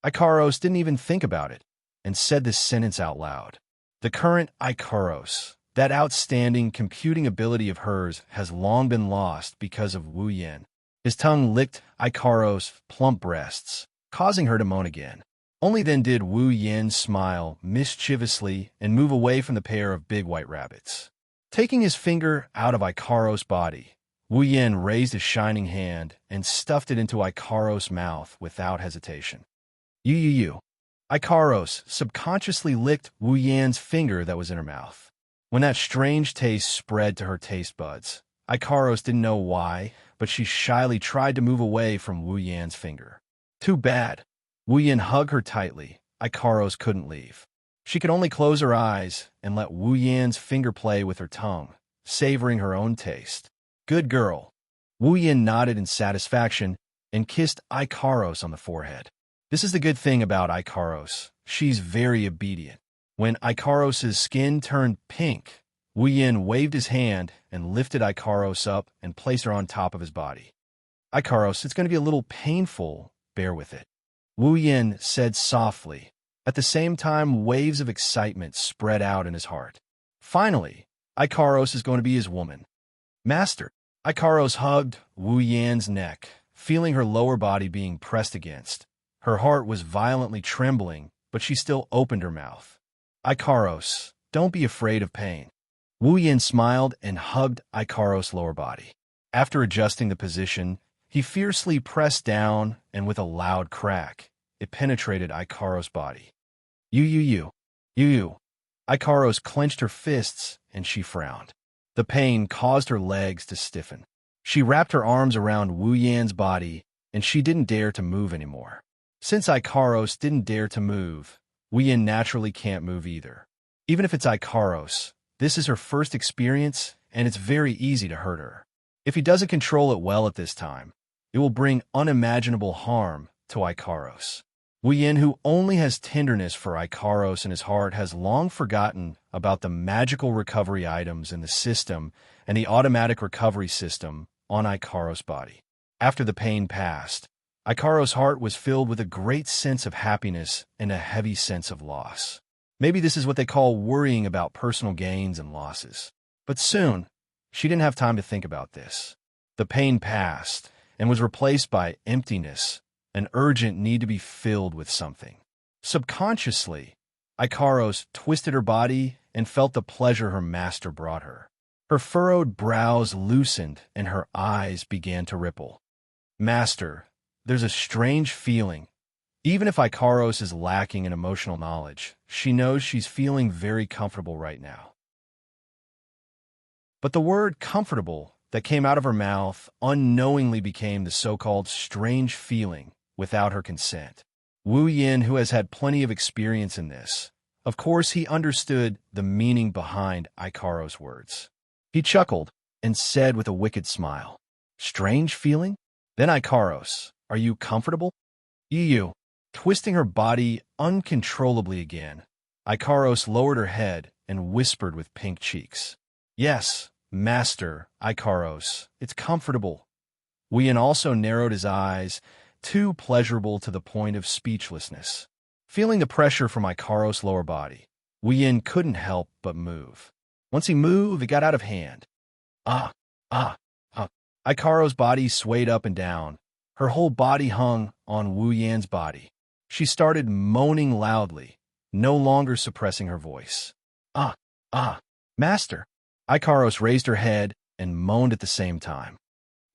Ikaros didn't even think about it and said this sentence out loud. The current Ikaros, that outstanding computing ability of hers, has long been lost because of Wu Yan. His tongue licked Ikaros' plump breasts, causing her to moan again. Only then did Wu Yan smile mischievously and move away from the pair of big white rabbits. Taking his finger out of Ikaros' body, Wu Yan raised his shining hand and stuffed it into Ikaros' mouth without hesitation. You. Ikaros subconsciously licked Wu Yan's finger that was in her mouth. When that strange taste spread to her taste buds, Ikaros didn't know why, but she shyly tried to move away from Wu Yan's finger. Too bad. Wu Yan hugged her tightly. Ikaros couldn't leave. She could only close her eyes and let Wu Yan's finger play with her tongue, savoring her own taste. Good girl. Wu Yan nodded in satisfaction and kissed Ikaros on the forehead. This is the good thing about Ikaros. She's very obedient. When Ikaros' skin turned pink, Wu Yan waved his hand and lifted Ikaros up and placed her on top of his body. Ikaros, it's going to be a little painful. Bear with it. Wu Yan said softly. At the same time, waves of excitement spread out in his heart. Finally, Ikaros is going to be his woman. Master. Ikaros hugged Wu Yan's neck, feeling her lower body being pressed against. Her heart was violently trembling, but she still opened her mouth. Ikaros, don't be afraid of pain. Wu Yan smiled and hugged Ikaros' lower body. After adjusting the position, he fiercely pressed down, and with a loud crack, it penetrated Ikaros' body. You. Ikaros clenched her fists, and she frowned. The pain caused her legs to stiffen. She wrapped her arms around Wu Yan's body, and she didn't dare to move anymore. Since Ikaros didn't dare to move, Wu Yan naturally can't move either. Even if it's Ikaros, this is her first experience, and it's very easy to hurt her. If he doesn't control it well at this time, it will bring unimaginable harm to Ikaros. Wu Yan, who only has tenderness for Ikaros in his heart, has long forgotten about the magical recovery items in the system and the automatic recovery system on Ikaros' body. After the pain passed, Ikaros' heart was filled with a great sense of happiness and a heavy sense of loss. Maybe this is what they call worrying about personal gains and losses. But soon, she didn't have time to think about this. The pain passed and was replaced by emptiness, an urgent need to be filled with something. Subconsciously, Ikaros twisted her body and felt the pleasure her master brought her. Her furrowed brows loosened and her eyes began to ripple. Master, there's a strange feeling. Even if Ikaros is lacking in emotional knowledge, she knows she's feeling very comfortable right now. But the word comfortable that came out of her mouth unknowingly became the so-called strange feeling without her consent. Wu Yan, who has had plenty of experience in this, of course he understood the meaning behind Ikaros' words. He chuckled and said with a wicked smile, "Strange feeling? Then Ikaros, are you comfortable?" You. Twisting her body uncontrollably again, Ikaros lowered her head and whispered with pink cheeks. "Yes, Master, Ikaros, it's comfortable." Wu Yan also narrowed his eyes, too pleasurable to the point of speechlessness. Feeling the pressure from Ikaros' lower body, Wu Yan couldn't help but move. Once he moved, it got out of hand. Ikaros' body swayed up and down. Her whole body hung on Wu Yan's body. She started moaning loudly, no longer suppressing her voice. Master. Ikaros raised her head and moaned at the same time.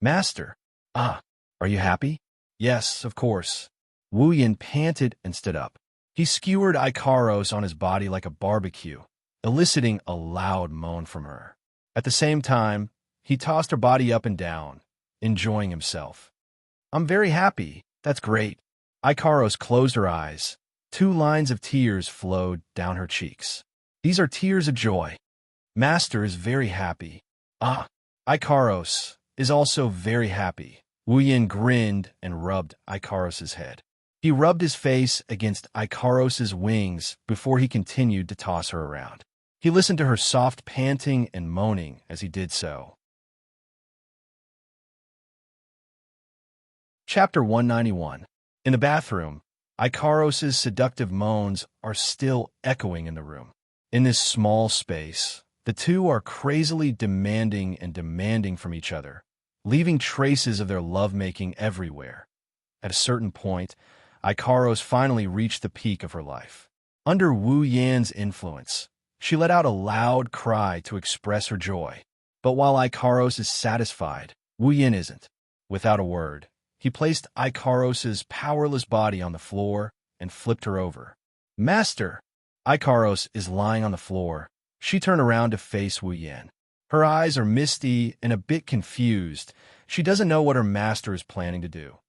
Master. Are you happy? Yes, of course. Wu Yan panted and stood up. He skewered Ikaros on his body like a barbecue, eliciting a loud moan from her. At the same time, he tossed her body up and down, enjoying himself. "I'm very happy. That's great." Ikaros closed her eyes. 2 lines of tears flowed down her cheeks. These are tears of joy. Master is very happy. Ikaros, is also very happy. Wu Yin grinned and rubbed Ikaros's head. He rubbed his face against Ikaros's wings before he continued to toss her around. He listened to her soft panting and moaning as he did so. Chapter 191. In the bathroom, Ikaros's seductive moans are still echoing in the room. In this small space, the two are crazily demanding from each other, leaving traces of their lovemaking everywhere. At a certain point, Ikaros finally reached the peak of her life. Under Wu Yan's influence, she let out a loud cry to express her joy. But while Ikaros is satisfied, Wu Yan isn't. Without a word, he placed Ikaros's powerless body on the floor and flipped her over. "Master!" Ikaros is lying on the floor. She turned around to face Wu Yan. Her eyes are misty and a bit confused. She doesn't know what her master is planning to do.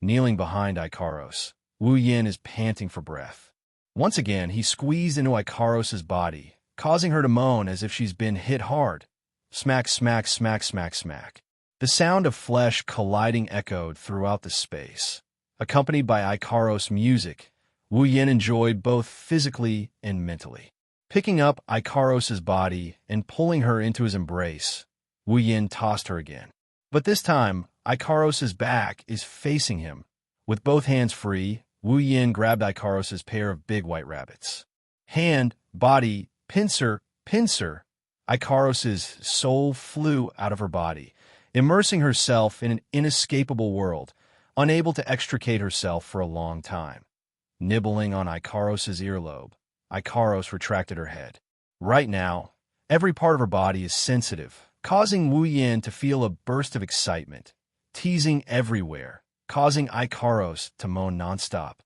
Kneeling behind Ikaros, Wu Yan is panting for breath. Once again, he squeezed into Ikaros's body, causing her to moan as if she's been hit hard. Smack, smack, smack, smack, smack. The sound of flesh colliding echoed throughout the space. Accompanied by Ikaros' music, Wu Yan enjoyed both physically and mentally. Picking up Ikaros's body and pulling her into his embrace, Wu Yan tossed her again. But this time, Ikaros's back is facing him. With both hands free, Wu Yan grabbed Ikaros's pair of big white rabbits. Hand, body, pincer, pincer. Ikaros's soul flew out of her body, immersing herself in an inescapable world, unable to extricate herself for a long time. Nibbling on Ikaros's earlobe, Ikaros retracted her head. Right now, every part of her body is sensitive, causing Wu Yan to feel a burst of excitement, teasing everywhere, causing Ikaros to moan nonstop.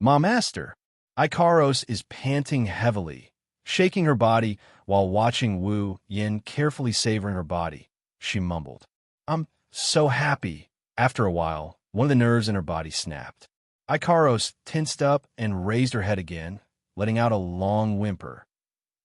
"Ma master!" Ikaros is panting heavily, shaking her body while watching Wu Yan carefully savoring her body. She mumbled, "I'm so happy." After a while, one of the nerves in her body snapped. Ikaros tensed up and raised her head again, letting out a long whimper.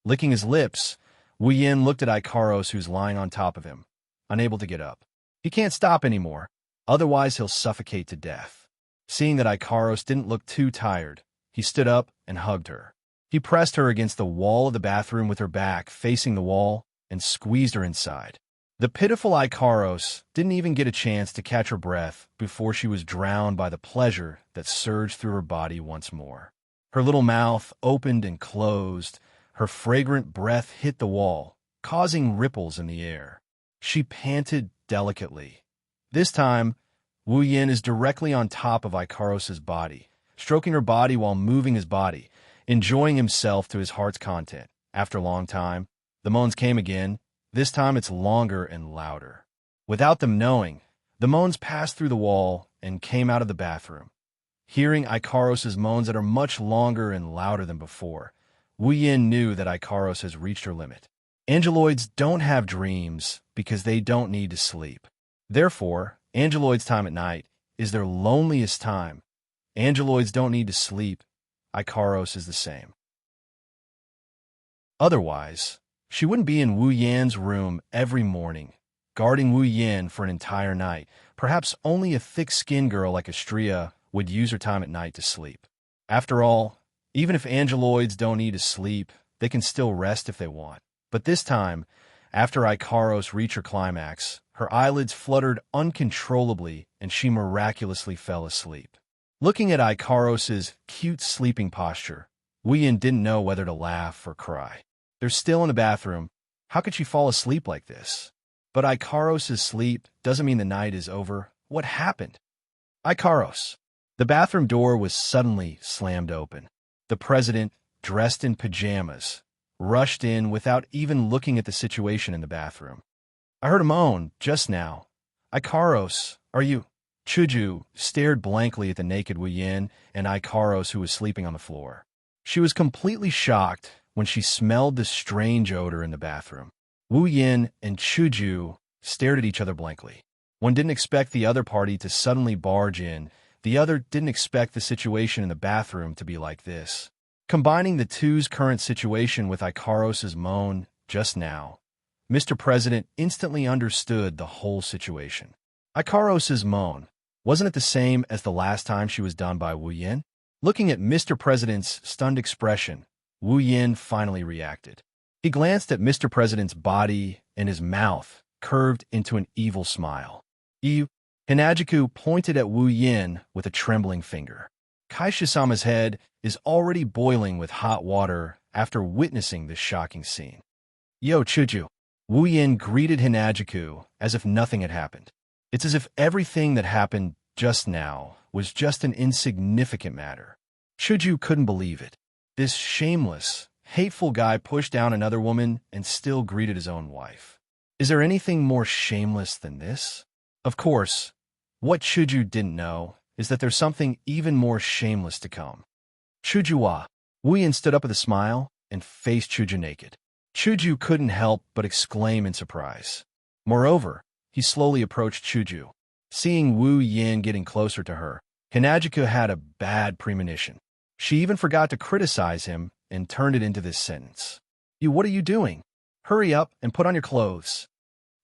Licking his lips, Wu Yan looked at Ikaros, who's lying on top of him, unable to get up. He can't stop anymore, otherwise he'll suffocate to death. Seeing that Ikaros didn't look too tired, he stood up and hugged her. He pressed her against the wall of the bathroom with her back facing the wall and squeezed her inside. The pitiful Ikaros didn't even get a chance to catch her breath before she was drowned by the pleasure that surged through her body once more. Her little mouth opened and closed. Her fragrant breath hit the wall, causing ripples in the air. She panted delicately. This time, Wu Yan is directly on top of Ikaros's body, stroking her body while moving his body, enjoying himself to his heart's content. After a long time, the moans came again. This time it's longer and louder. Without them knowing, the moans passed through the wall and came out of the bathroom. Hearing Ikaros's moans that are much longer and louder than before, Wu Yan knew that Ikaros has reached her limit. Angeloids don't have dreams because they don't need to sleep. Therefore, Angeloids' time at night is their loneliest time. Angeloids don't need to sleep. Ikaros is the same. Otherwise, she wouldn't be in Wu Yan's room every morning, guarding Wu Yan for an entire night. Perhaps only a thick-skinned girl like Astrea would use her time at night to sleep. After all, even if Angeloids don't need to sleep, they can still rest if they want. But this time, after Ikaros reached her climax, her eyelids fluttered uncontrollably and she miraculously fell asleep. Looking at Ikaros's cute sleeping posture, Wu Yan didn't know whether to laugh or cry. They're still in the bathroom. How could she fall asleep like this? But Ikaros's sleep doesn't mean the night is over. What happened? Ikaros. The bathroom door was suddenly slammed open. The president, dressed in pajamas, rushed in without even looking at the situation in the bathroom. "I heard a moan just now. Ikaros, are you?" Chuju stared blankly at the naked Wu Yan and Ikaros, who was sleeping on the floor. She was completely shocked when she smelled the strange odor in the bathroom. Wu Yan and Chuju stared at each other blankly. One didn't expect the other party to suddenly barge in. The other didn't expect the situation in the bathroom to be like this. Combining the two's current situation with Ikaros's moan just now, Mr. President instantly understood the whole situation. Ikaros's moan, wasn't it the same as the last time she was done by Wu Yin? Looking at Mr. President's stunned expression, Wu Yin finally reacted. He glanced at Mr. President's body, and his mouth curved into an evil smile. Hinajiku pointed at Wu Yin with a trembling finger. Kaishisama's head is already boiling with hot water after witnessing this shocking scene. Yo, Chuju. Wu Yin greeted Hinajiku as if nothing had happened. It's as if everything that happened just now was just an insignificant matter. Chuju couldn't believe it. This shameless, hateful guy pushed down another woman and still greeted his own wife. Is there anything more shameless than this? Of course, what Chuju didn't know is that there's something even more shameless to come. Chuju-wa. Wu Yin stood up with a smile and faced Chuju naked. Chuju couldn't help but exclaim in surprise. Moreover, he slowly approached Chuju. Seeing Wu Yin getting closer to her, Hinajiku had a bad premonition. She even forgot to criticize him and turned it into this sentence. What are you doing? Hurry up and put on your clothes.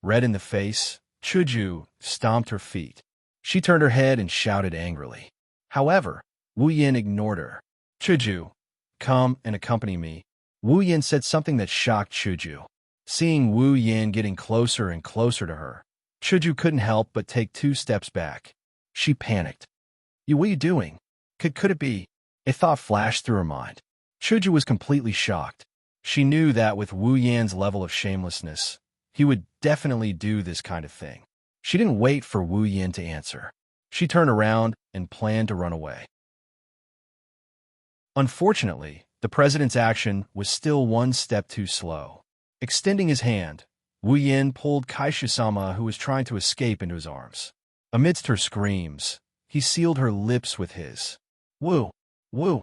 Red in the face, Chuju stomped her feet. She turned her head and shouted angrily. However, Wu Yin ignored her. Chuju, come and accompany me. Wu Yin said something that shocked Chuju. Seeing Wu Yin getting closer and closer to her, Chuju couldn't help but take 2 steps back. She panicked. What are you doing? Could it be? A thought flashed through her mind. Chuju was completely shocked. She knew that with Wu Yan's level of shamelessness, he would definitely do this kind of thing. She didn't wait for Wu Yin to answer. She turned around and planned to run away. Unfortunately, the president's action was still 1 step too slow. Extending his hand, Wu Yin pulled Kaishisama, who was trying to escape, into his arms. Amidst her screams, he sealed her lips with his. Wu! Wu!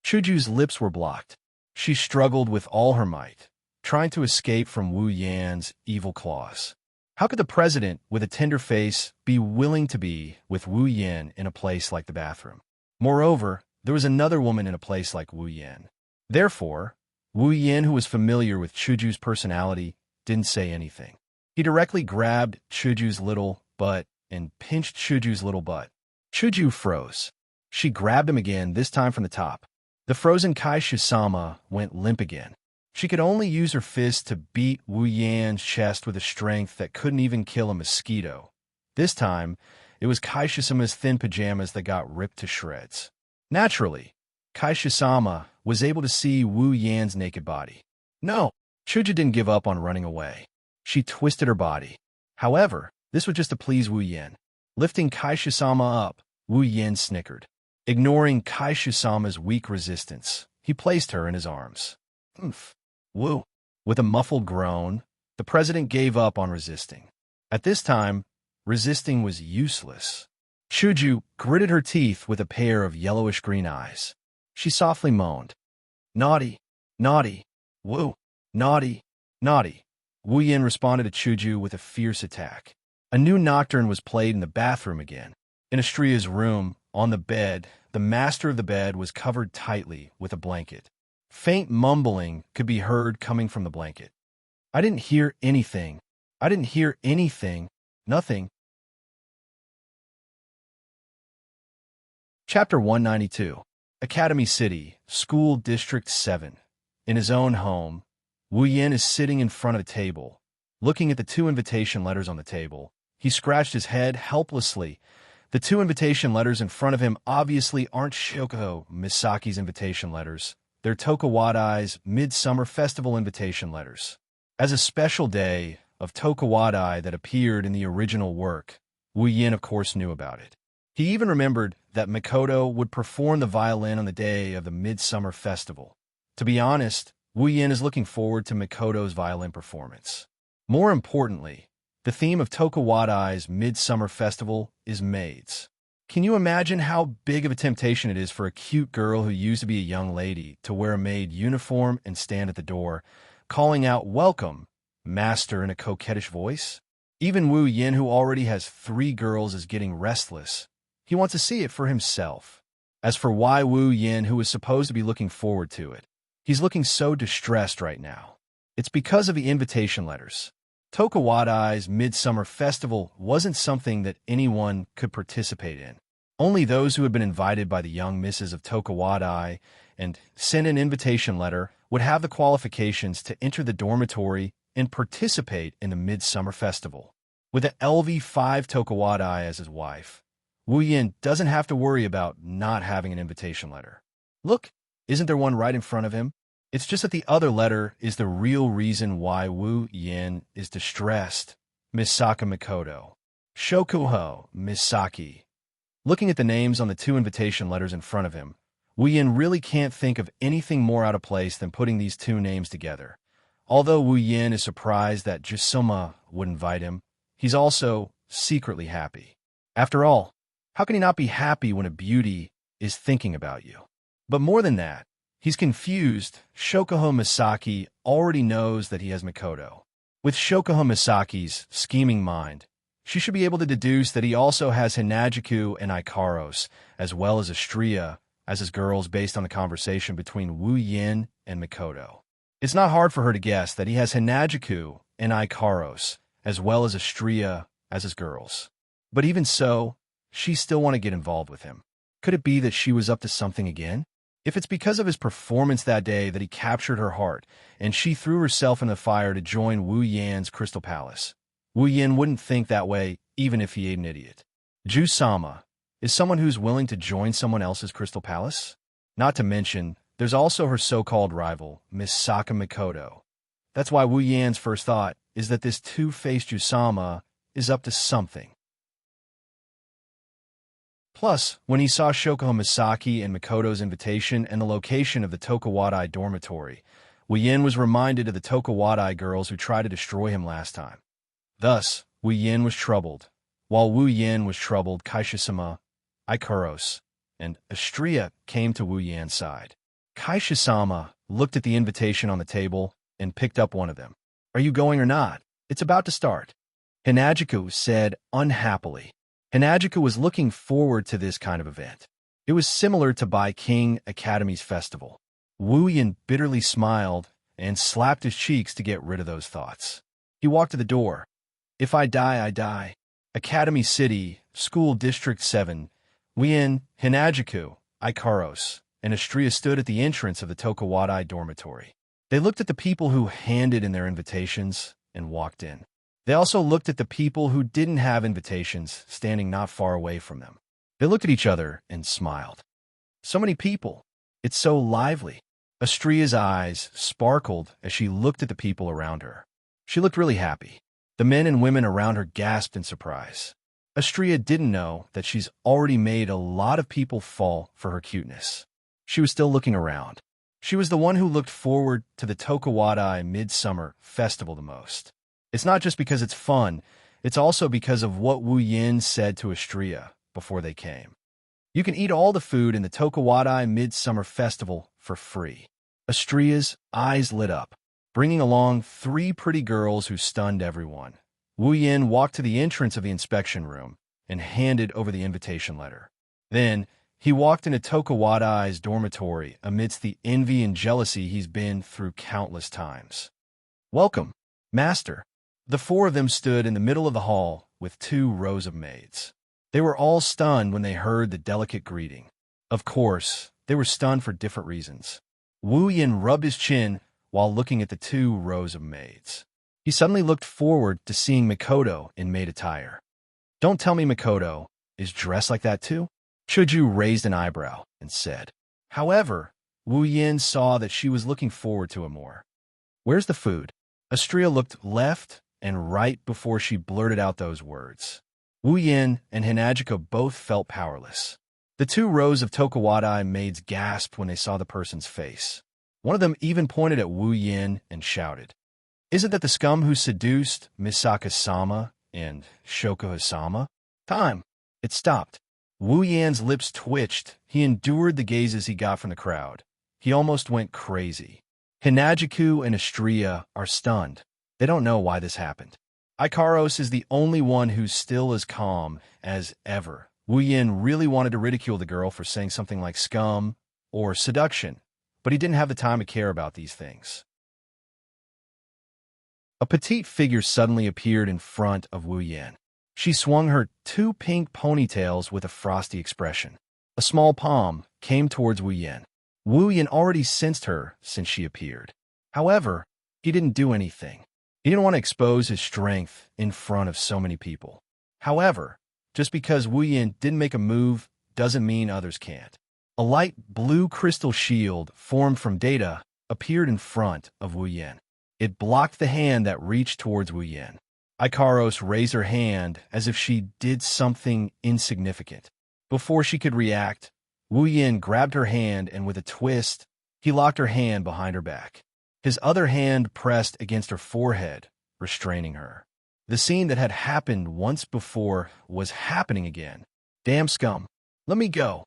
Chuju's lips were blocked. She struggled with all her might, trying to escape from Wu Yan's evil claws. How could the president, with a tender face, be willing to be with Wu Yin in a place like the bathroom? Moreover, there was another woman in a place like Wu Yin. Therefore, Wu Yin, who was familiar with Chuju's personality, didn't say anything. He directly grabbed Chuju's little butt and pinched Chuju's little butt. Chuju froze. She grabbed him again, this time from the top. The frozen Kaishisama went limp again. She could only use her fist to beat Wu Yan's chest with a strength that couldn't even kill a mosquito. This time, it was Kaishisama's thin pajamas that got ripped to shreds. Naturally, Kaishisama was able to see Wu Yan's naked body. No, Chuju didn't give up on running away. She twisted her body. However, this was just to please Wu Yin. Lifting Kaishisama up, Wu Yin snickered. Ignoring Kaishisama's weak resistance, he placed her in his arms. Oomph. Wu. With a muffled groan, the president gave up on resisting. At this time, resisting was useless. Chuju gritted her teeth with a pair of yellowish-green eyes. She softly moaned. Naughty, naughty, Wu, naughty, naughty. Wu Yin responded to Chuju with a fierce attack. A new nocturne was played in the bathroom again. In Astria's room, on the bed, the master of the bed was covered tightly with a blanket. Faint mumbling could be heard coming from the blanket. I didn't hear anything. I didn't hear anything. Nothing. Chapter 192. Academy City, School District 7. In his own home, Wu Yin is sitting in front of the table. Looking at the 2 invitation letters on the table, he scratched his head helplessly. The 2 invitation letters in front of him obviously aren't Shoko Misaki's invitation letters. They're Tokuwadai's Midsummer Festival invitation letters. As a special day of Tokuwadai that appeared in the original work, Wu Yin of course knew about it. He even remembered that Mikoto would perform the violin on the day of the Midsummer Festival. To be honest, Wu Yin is looking forward to Mikoto's violin performance. More importantly, the theme of Tokuwadai's Midsummer Festival is maids. Can you imagine how big of a temptation it is for a cute girl who used to be a young lady to wear a maid uniform and stand at the door, calling out, "Welcome, master," in a coquettish voice? Even Wu Yin, who already has 3 girls, is getting restless. He wants to see it for himself. As for why Wu Yin, who is supposed to be looking forward to it, he's looking so distressed right now. It's because of the invitation letters. Tokuwadai's Midsummer Festival wasn't something that anyone could participate in. Only those who had been invited by the young misses of Tokuwadai and sent an invitation letter would have the qualifications to enter the dormitory and participate in the Midsummer Festival. With an LV5 Tokuwadai as his wife, Wu Yin doesn't have to worry about not having an invitation letter. Look, isn't there one right in front of him? It's just that the other letter is the real reason why Wu Yin is distressed. Misaka Mikoto. Shokuho Misaki. Looking at the names on the two invitation letters in front of him, Wu Yin really can't think of anything more out of place than putting these two names together. Although Wu Yin is surprised that Jusuma would invite him, he's also secretly happy. After all, how can he not be happy when a beauty is thinking about you? But more than that, he's confused. Shokuho Misaki already knows that he has Mikoto. With Shokuho Misaki's scheming mind, she should be able to deduce that he also has Hinajuku and Ikaros, as well as Astria, as his girls based on the conversation between Wu Yin and Mikoto. It's not hard for her to guess that he has Hinajuku and Ikaros, as well as Astria, as his girls. But even so, she still want to get involved with him. Could it be that she was up to something again? If it's because of his performance that day that he captured her heart, and she threw herself in the fire to join Wu Yan's Crystal Palace, Wu Yin wouldn't think that way even if he ain't an idiot. Ju-sama is someone who's willing to join someone else's Crystal Palace? Not to mention, there's also her so-called rival, Misaka Mikoto. That's why Wu Yan's first thought is that this two-faced Ju-sama is up to something. Plus, when he saw Shokuho Misaki and Mikoto's invitation and the location of the Tokuwadai dormitory, Wu Yin was reminded of the Tokuwadai girls who tried to destroy him last time. Thus, Wu Yin was troubled. While Wu Yin was troubled, Kaishisama, Ikaros, and Astria came to Wu Yan's side. Kaishisama looked at the invitation on the table and picked up one of them. "Are you going or not? It's about to start," Hinajuku said unhappily. Hinajuku was looking forward to this kind of event. It was similar to Bai King Academy's festival. Wu Yin bitterly smiled and slapped his cheeks to get rid of those thoughts. He walked to the door. "If I die, I die." Academy City, School District 7, Wu Yin, Hinajuku, Ikaros, and Astria stood at the entrance of the Tokuwadai dormitory. They looked at the people who handed in their invitations and walked in. They also looked at the people who didn't have invitations, standing not far away from them. They looked at each other and smiled. So many people. It's so lively. Astria's eyes sparkled as she looked at the people around her. She looked really happy. The men and women around her gasped in surprise. Astria didn't know that she's already made a lot of people fall for her cuteness. She was still looking around. She was the one who looked forward to the Tokuwadai Midsummer Festival the most. It's not just because it's fun, it's also because of what Wu Yin said to Astria before they came. You can eat all the food in the Tokuwadai Midsummer Festival for free. Astria's eyes lit up, bringing along 3 pretty girls who stunned everyone. Wu Yin walked to the entrance of the inspection room and handed over the invitation letter. Then, he walked into Tokuwadai's dormitory amidst the envy and jealousy he's been through countless times. "Welcome, Master." The 4 of them stood in the middle of the hall with 2 rows of maids. They were all stunned when they heard the delicate greeting. Of course, they were stunned for different reasons. Wu Yin rubbed his chin while looking at the 2 rows of maids. He suddenly looked forward to seeing Mikoto in maid attire. "Don't tell me Mikoto is dressed like that too?" Chuju raised an eyebrow and said. However, Wu Yin saw that she was looking forward to it more. "Where's the food?" Astria looked left and right before she blurted out those words. Wu Yin and Hinajuku both felt powerless. The 2 rows of Tokuwadai maids gasped when they saw the person's face. One of them even pointed at Wu Yin and shouted, "Isn't that the scum who seduced Misaka-sama and Shokuho-sama?" Time! It stopped. Wu Yan's lips twitched. He endured the gazes he got from the crowd. He almost went crazy. Hinajuku and Astria are stunned. They don't know why this happened. Ikaros is the only one who's still as calm as ever. Wu Yin really wanted to ridicule the girl for saying something like scum or seduction, but he didn't have the time to care about these things. A petite figure suddenly appeared in front of Wu Yan. She swung her two pink ponytails with a frosty expression. A small palm came towards Wu Yan. Wu Yan already sensed her since she appeared. However, he didn't do anything. He didn't want to expose his strength in front of so many people. However, just because Wu Yan didn't make a move doesn't mean others can't. A light blue crystal shield formed from data appeared in front of Wu Yan. It blocked the hand that reached towards Wu Yan. Ikaros raised her hand as if she did something insignificant. Before she could react, Wu Yan grabbed her hand and with a twist, he locked her hand behind her back. His other hand pressed against her forehead, restraining her. The scene that had happened once before was happening again. Damn scum. Let me go.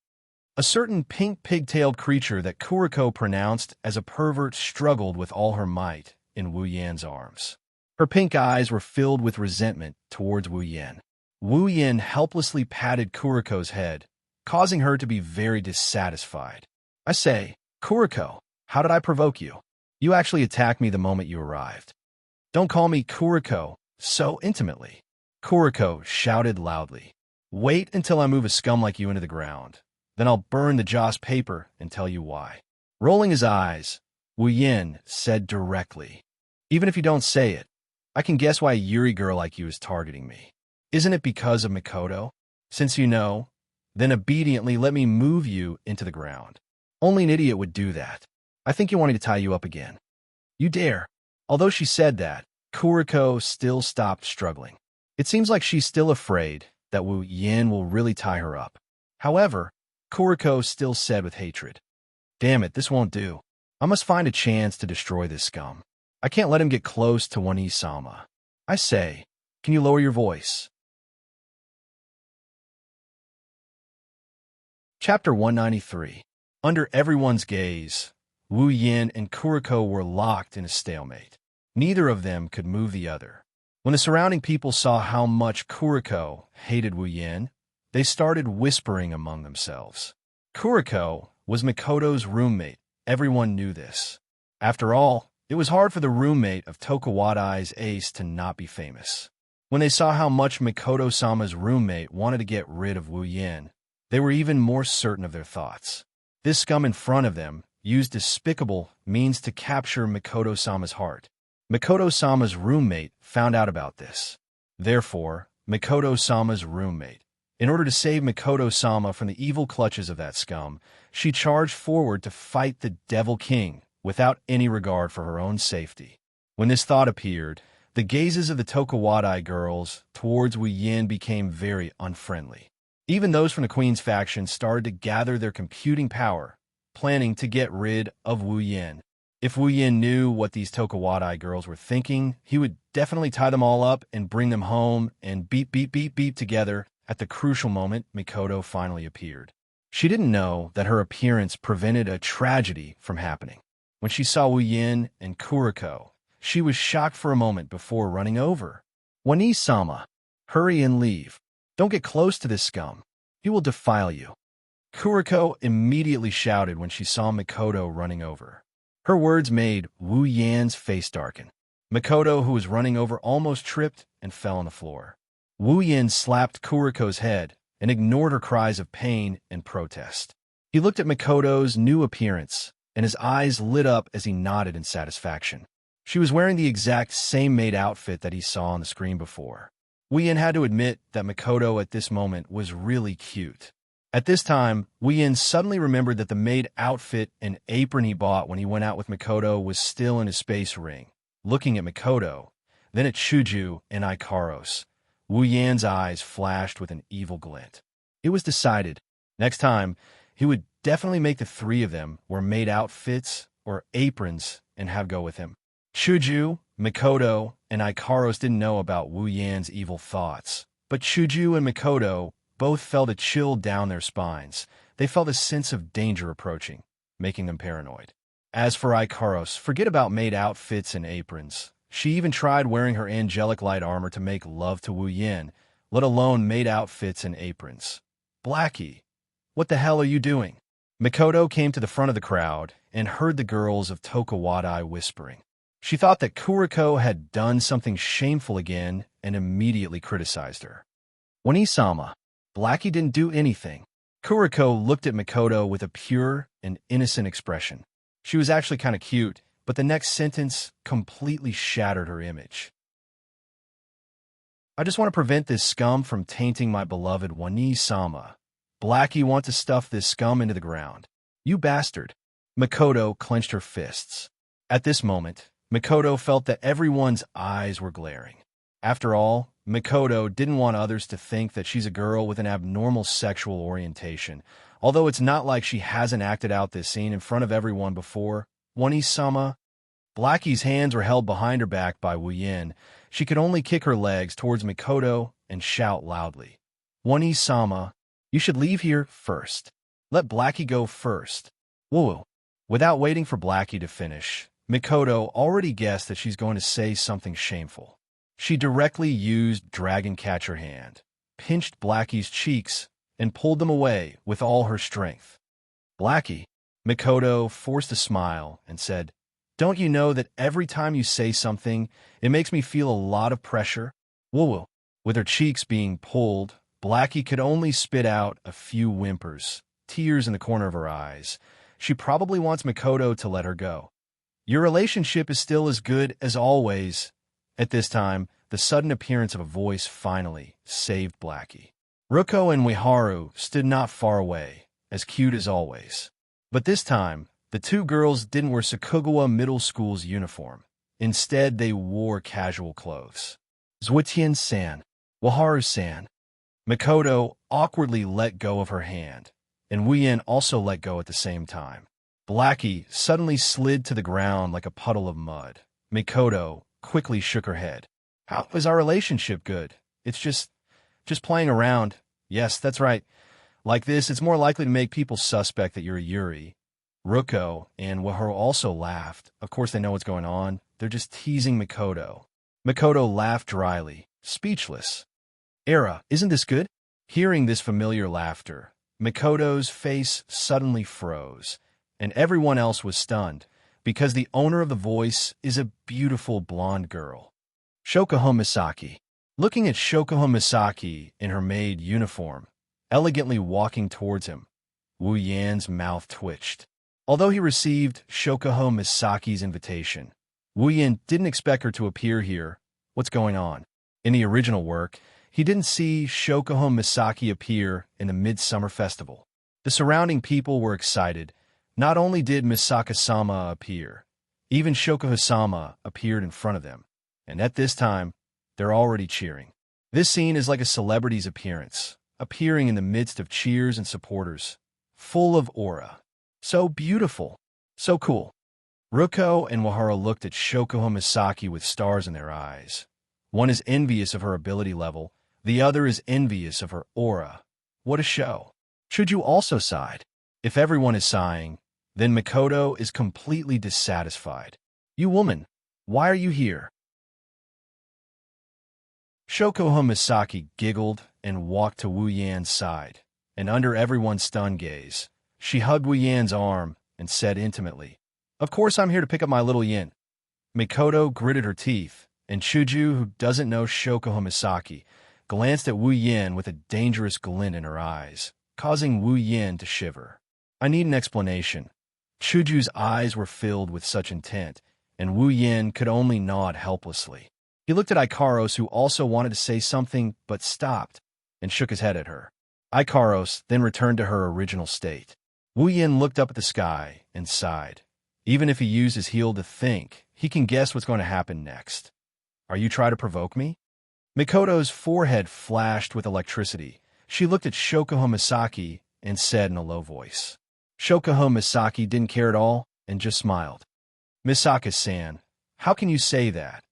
A certain pink pigtailed creature that Kuriko pronounced as a pervert struggled with all her might in Wu Yan's arms. Her pink eyes were filled with resentment towards Wu Yan. Wu Yan helplessly patted Kuriko's head, causing her to be very dissatisfied. I say, Kuriko, how did I provoke you? You actually attacked me the moment you arrived. Don't call me Kuriko so intimately. Kuriko shouted loudly. Wait until I move a scum like you into the ground. Then I'll burn the Joss paper and tell you why. Rolling his eyes, Wu Yan said directly. Even if you don't say it, I can guess why a Yuri girl like you is targeting me. Isn't it because of Mikoto? Since you know, then obediently let me move you into the ground. Only an idiot would do that. I think you want me to tie you up again. You dare. Although she said that, Kuriko still stopped struggling. It seems like she's still afraid that Wu Yan will really tie her up. However, Kuriko still said with hatred, Damn it, this won't do. I must find a chance to destroy this scum. I can't let him get close to One-sama. I say, can you lower your voice? Chapter 193. Under everyone's gaze, Wu Yan and Kuriko were locked in a stalemate. Neither of them could move the other. When the surrounding people saw how much Kuriko hated Wu Yan, they started whispering among themselves. Kuriko was Mikoto's roommate. Everyone knew this. After all, it was hard for the roommate of Tokuwadai's ace to not be famous. When they saw how much Mikoto-sama's roommate wanted to get rid of Wu Yan, they were even more certain of their thoughts. This scum in front of them used despicable means to capture Mikoto-sama's heart. Mikoto-sama's roommate found out about this. Therefore, Mikoto-sama's roommate, in order to save Mikoto-sama from the evil clutches of that scum, she charged forward to fight the Devil King without any regard for her own safety. When this thought appeared, the gazes of the Tokuwadai girls towards Wu Yan became very unfriendly. Even those from the Queen's faction started to gather their computing power, planning to get rid of Wu Yan. If Wu Yan knew what these Tokuwadai girls were thinking, he would definitely tie them all up and bring them home and beep together. At the crucial moment, Mikoto finally appeared. She didn't know that her appearance prevented a tragedy from happening. When she saw Wu Yan and Kuriko, she was shocked for a moment before running over. One-sama, hurry and leave. Don't get close to this scum. He will defile you. Kuriko immediately shouted when she saw Mikoto running over. Her words made Wu Yan's face darken. Mikoto, who was running over, almost tripped and fell on the floor. Wu Yan slapped Kuriko's head and ignored her cries of pain and protest. He looked at Mikoto's new appearance, and his eyes lit up as he nodded in satisfaction. She was wearing the exact same maid outfit that he saw on the screen before. Wu Yan had to admit that Mikoto at this moment was really cute. At this time, Wu Yan suddenly remembered that the maid outfit and apron he bought when he went out with Mikoto was still in his space ring. Looking at Mikoto, then at Shuju and Ikaros, Wu Yan's eyes flashed with an evil glint. It was decided, next time, he would definitely make the three of them wear maid outfits or aprons and have go with him. Shuju, Mikoto, and Ikaros didn't know about Wu Yan's evil thoughts, but Shuju and Mikoto both felt a chill down their spines. They felt a sense of danger approaching, making them paranoid. As for Ikaros, forget about maid outfits and aprons. She even tried wearing her angelic light armor to make love to Wu Yan, let alone maid outfits and aprons. Blackie, what the hell are you doing? Mikoto came to the front of the crowd and heard the girls of Tokuwadai whispering. She thought that Kuriko had done something shameful again and immediately criticized her. When Isama, Blackie didn't do anything. Kuriko looked at Mikoto with a pure and innocent expression. She was actually kind of cute, but the next sentence completely shattered her image. I just want to prevent this scum from tainting my beloved Wani-sama. Blackie want to stuff this scum into the ground. You bastard. Mikoto clenched her fists. At this moment, Mikoto felt that everyone's eyes were glaring. After all, Mikoto didn't want others to think that she's a girl with an abnormal sexual orientation, although it's not like she hasn't acted out this scene in front of everyone before. Wani-sama. Blackie's hands were held behind her back by Wu Yin. She could only kick her legs towards Mikoto and shout loudly. Wani-sama, you should leave here first. Let Blackie go first. Woo. Without waiting for Blackie to finish, Mikoto already guessed that she's going to say something shameful. She directly used Dragon Catcher Hand, pinched Blackie's cheeks, and pulled them away with all her strength. Blackie, Mikoto forced a smile and said, don't you know that every time you say something, it makes me feel a lot of pressure? Woo. With her cheeks being pulled, Blackie could only spit out a few whimpers, tears in the corner of her eyes. She probably wants Mikoto to let her go. Your relationship is still as good as always. At this time, the sudden appearance of a voice finally saved Blackie. Ruko and Miharu stood not far away, as cute as always. But this time, the two girls didn't wear Sakugawa Middle School's uniform. Instead, they wore casual clothes. Zuitian-san, Waharu-san. Mikoto awkwardly let go of her hand, and Wu-Yin also let go at the same time. Blackie suddenly slid to the ground like a puddle of mud. Mikoto quickly shook her head. How is our relationship good? It's just playing around. Yes, that's right. Like this, it's more likely to make people suspect that you're a Yuri. Ruko and Waharu also laughed. Of course they know what's going on. They're just teasing Mikoto. Mikoto laughed dryly, speechless. Era, isn't this good? Hearing this familiar laughter, Mikoto's face suddenly froze, and everyone else was stunned, because the owner of the voice is a beautiful blonde girl. Shokuho Misaki. Looking at Shokuho Misaki in her maid uniform, elegantly walking towards him, Wu Yan's mouth twitched. Although he received Shokuho Misaki's invitation, Wu Yan didn't expect her to appear here. What's going on? In the original work, he didn't see Shokuho Misaki appear in the Midsummer Festival. The surrounding people were excited. Not only did Misaka-sama appear, even Shokuho-sama appeared in front of them. And at this time, they're already cheering. This scene is like a celebrity's appearance, appearing in the midst of cheers and supporters, full of aura. So beautiful. So cool. Ruko and Waharu looked at Shokuho Misaki with stars in their eyes. One is envious of her ability level, the other is envious of her aura. What a show. Should you also sigh? If everyone is sighing, then Mikoto is completely dissatisfied. You woman, why are you here? Shokuho Misaki giggled and walked to Wu Yan's side, and under everyone's stunned gaze, she hugged Wu Yan's arm and said intimately, Of course I'm here to pick up my little yin. Mikoto gritted her teeth, and Chuju, who doesn't know Shokuho Misaki, glanced at Wu Yan with a dangerous glint in her eyes, causing Wu Yan to shiver. I need an explanation. Chuju's eyes were filled with such intent, and Wu Yan could only nod helplessly. He looked at Ikaros, who also wanted to say something but stopped, and shook his head at her. Ikaros then returned to her original state. Wu Yan looked up at the sky and sighed. Even if he used his heel to think, he can guess what's going to happen next. Are you trying to provoke me? Mikoto's forehead flashed with electricity. She looked at Shokuho Misaki and said in a low voice. Shokuho Misaki didn't care at all and just smiled. Misaka-san, how can you say that?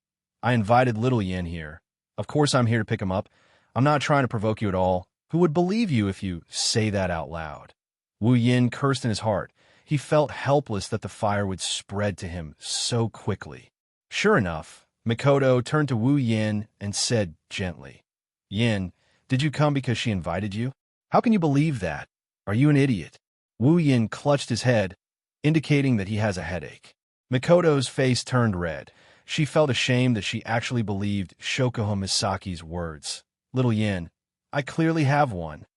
I invited little Yin here. Of course I'm here to pick him up. I'm not trying to provoke you at all. Who would believe you if you say that out loud? Wu Yin cursed in his heart. He felt helpless that the fire would spread to him so quickly. Sure enough, Mikoto turned to Wu Yin and said gently, Yin, did you come because she invited you? How can you believe that? Are you an idiot? Wu Yin clutched his head, indicating that he has a headache. Mikoto's face turned red. She felt ashamed that she actually believed Shokuho Misaki's words. Little Yin, I clearly have one.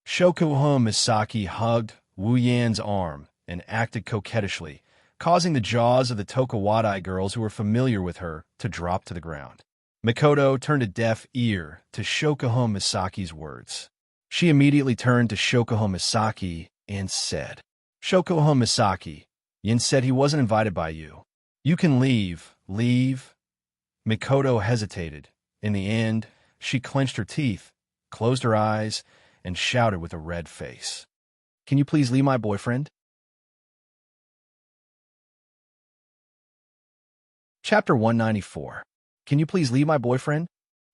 Shokuho Misaki hugged Wu Yan's arm and acted coquettishly, causing the jaws of the Tokuwadai girls who were familiar with her to drop to the ground. Mikoto turned a deaf ear to Shokuho Misaki's words. She immediately turned to Shokuho Misaki and said, Shokuho Misaki, Yin said he wasn't invited by you. You can leave. Leave? Mikoto hesitated. In the end, she clenched her teeth, closed her eyes, and shouted with a red face. Can you please leave my boyfriend? Chapter 194. Can you please leave my boyfriend?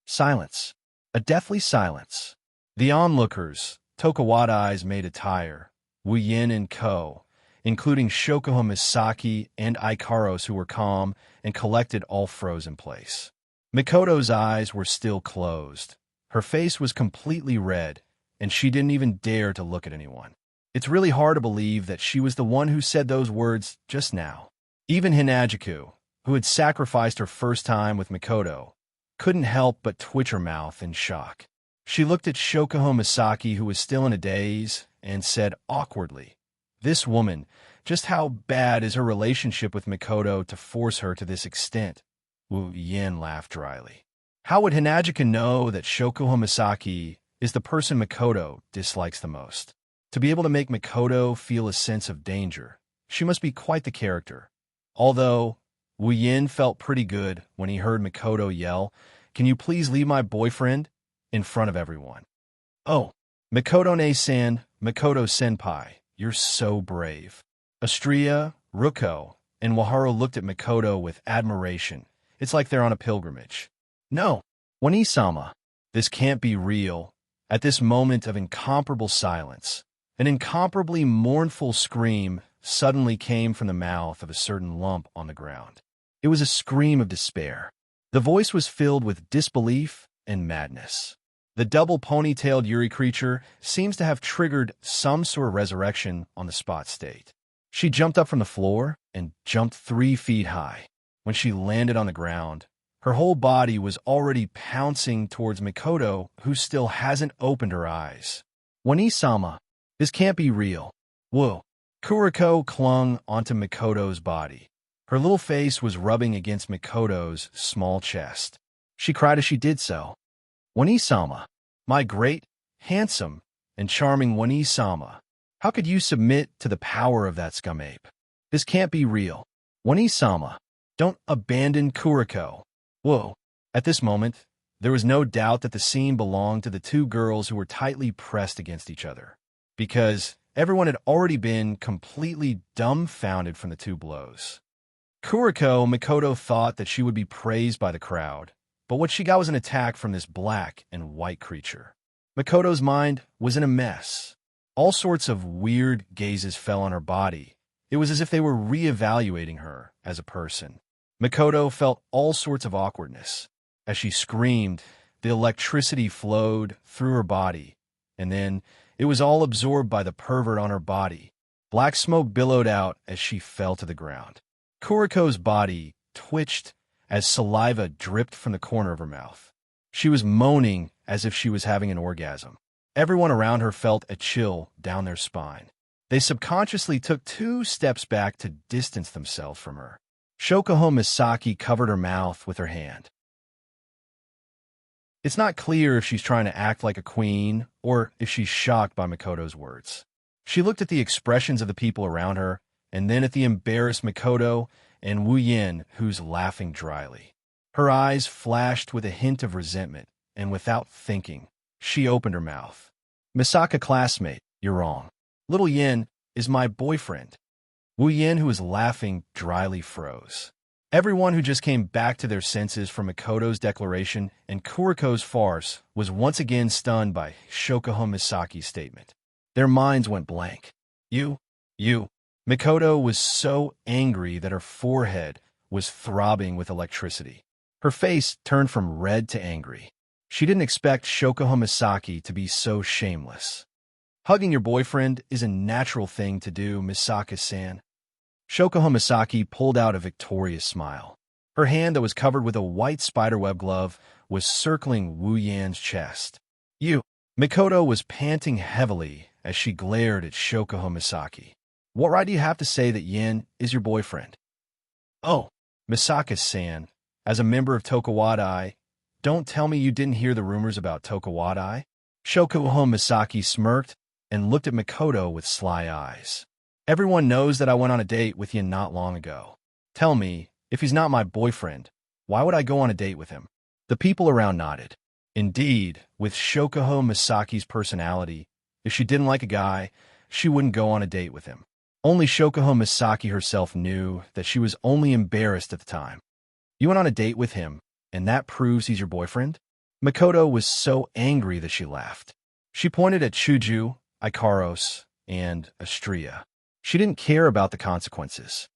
Silence. A deathly silence. The onlookers, Tokuwadai's maid attire, Wu Yin and Co., including Shokuho Misaki and Ikaros, who were calm and collected, all froze in place. Mikoto's eyes were still closed. Her face was completely red, and she didn't even dare to look at anyone. It's really hard to believe that she was the one who said those words just now. Even Hinajiku, who had sacrificed her first time with Mikoto, couldn't help but twitch her mouth in shock. She looked at Shokuho Misaki, who was still in a daze, and said awkwardly, This woman, just how bad is her relationship with Mikoto to force her to this extent? Wu Yin laughed dryly. How would Hinajiku know that Shokuho Misaki is the person Mikoto dislikes the most? To be able to make Mikoto feel a sense of danger, she must be quite the character. Although, Wu Yin felt pretty good when he heard Mikoto yell, Can you please leave my boyfriend? In front of everyone. Oh, Mikoto-ne-san, Mikoto-senpai, you're so brave. Astria, Ruko, and Waharu looked at Mikoto with admiration. It's like they're on a pilgrimage. No, Wani-sama, this can't be real. At this moment of incomparable silence, an incomparably mournful scream suddenly came from the mouth of a certain lump on the ground. It was a scream of despair. The voice was filled with disbelief and madness. The double ponytailed Yuri creature seems to have triggered some sort of resurrection on the spot state. She jumped up from the floor and jumped 3 feet high. When she landed on the ground, her whole body was already pouncing towards Mikoto, who still hasn't opened her eyes. Wani-sama, this can't be real. Whoa. Kuriko clung onto Mikoto's body. Her little face was rubbing against Mikoto's small chest. She cried as she did so. Wani-sama, my great, handsome, and charming Wani-sama, how could you submit to the power of that scum ape? This can't be real. Wani-sama, don't abandon Kuriko. Whoa. At this moment, there was no doubt that the scene belonged to the two girls who were tightly pressed against each other, because everyone had already been completely dumbfounded from the 2 blows. Kuriko, Mikoto thought that she would be praised by the crowd, but what she got was an attack from this black and white creature. Mikoto's mind was in a mess. All sorts of weird gazes fell on her body. It was as if they were re-evaluating her as a person. Mikoto felt all sorts of awkwardness. As she screamed, the electricity flowed through her body, and then it was all absorbed by the pervert on her body. Black smoke billowed out as she fell to the ground. Kuriko's body twitched as saliva dripped from the corner of her mouth. She was moaning as if she was having an orgasm. Everyone around her felt a chill down their spine. They subconsciously took 2 steps back to distance themselves from her. Shokuho Misaki covered her mouth with her hand. It's not clear if she's trying to act like a queen or if she's shocked by Mikoto's words. She looked at the expressions of the people around her and then at the embarrassed Mikoto and Wu Yin, who's laughing dryly. Her eyes flashed with a hint of resentment, and without thinking, she opened her mouth. Misaka classmate, you're wrong. Little Yin is my boyfriend. Wu Yin, who was laughing, dryly froze. Everyone who just came back to their senses from Mikoto's declaration and Kuriko's farce was once again stunned by Shokuho Misaki's statement. Their minds went blank. You. Mikoto was so angry that her forehead was throbbing with electricity. Her face turned from red to angry. She didn't expect Shokuho Misaki to be so shameless. Hugging your boyfriend is a natural thing to do, Misaka-san. Shokuho Misaki pulled out a victorious smile. Her hand that was covered with a white spiderweb glove was circling Wu Yan's chest. You! Mikoto was panting heavily as she glared at Shokuho Misaki. What right do you have to say that Yin is your boyfriend? Oh, Misaka-san, as a member of Tokuwadai, don't tell me you didn't hear the rumors about Tokuwadai? Shokuho Misaki smirked and looked at Mikoto with sly eyes. Everyone knows that I went on a date with Yin not long ago. Tell me, if he's not my boyfriend, why would I go on a date with him? The people around nodded. Indeed, with Shokuho Misaki's personality, if she didn't like a guy, she wouldn't go on a date with him. Only Shokuho Misaki herself knew that she was only embarrassed at the time. You went on a date with him, and that proves he's your boyfriend? Mikoto was so angry that she laughed. She pointed at Chuju, Ikaros, and Astria. She didn't care about the consequences.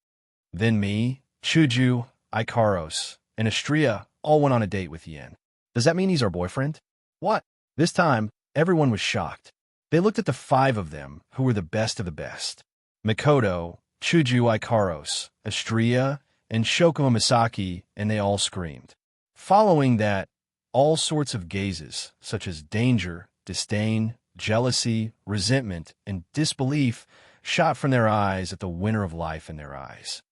Then me, Chuju, Ikaros, and Astria all went on a date with Yin. Does that mean he's our boyfriend? What? This time, everyone was shocked. They looked at the five of them, who were the best of the best. Mikoto, Chuju Ikaros, Astria, and Shokuho Misaki, and they all screamed. Following that, all sorts of gazes, such as danger, disdain, jealousy, resentment, and disbelief, shot from their eyes at the winner of life in their eyes.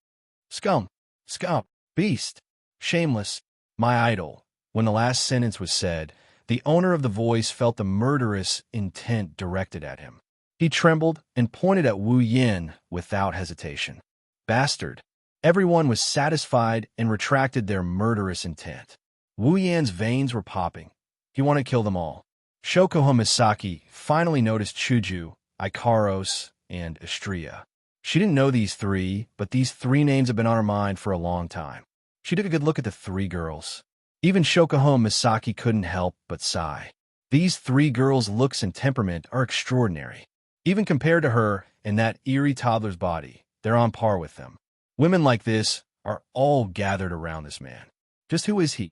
Scum, scum, beast, shameless, my idol. When the last sentence was said, the owner of the voice felt the murderous intent directed at him. He trembled and pointed at Wu Yin without hesitation. Bastard. Everyone was satisfied and retracted their murderous intent. Wu Yan's veins were popping. He wanted to kill them all. Shokuho Misaki finally noticed Chuju, Ikaros, and Astria. She didn't know these three, but these three names had been on her mind for a long time. She took a good look at the three girls. Even Shokuho Misaki couldn't help but sigh. These three girls' looks and temperament are extraordinary. Even compared to her and that eerie toddler's body, they're on par with them. Women like this are all gathered around this man. Just who is he?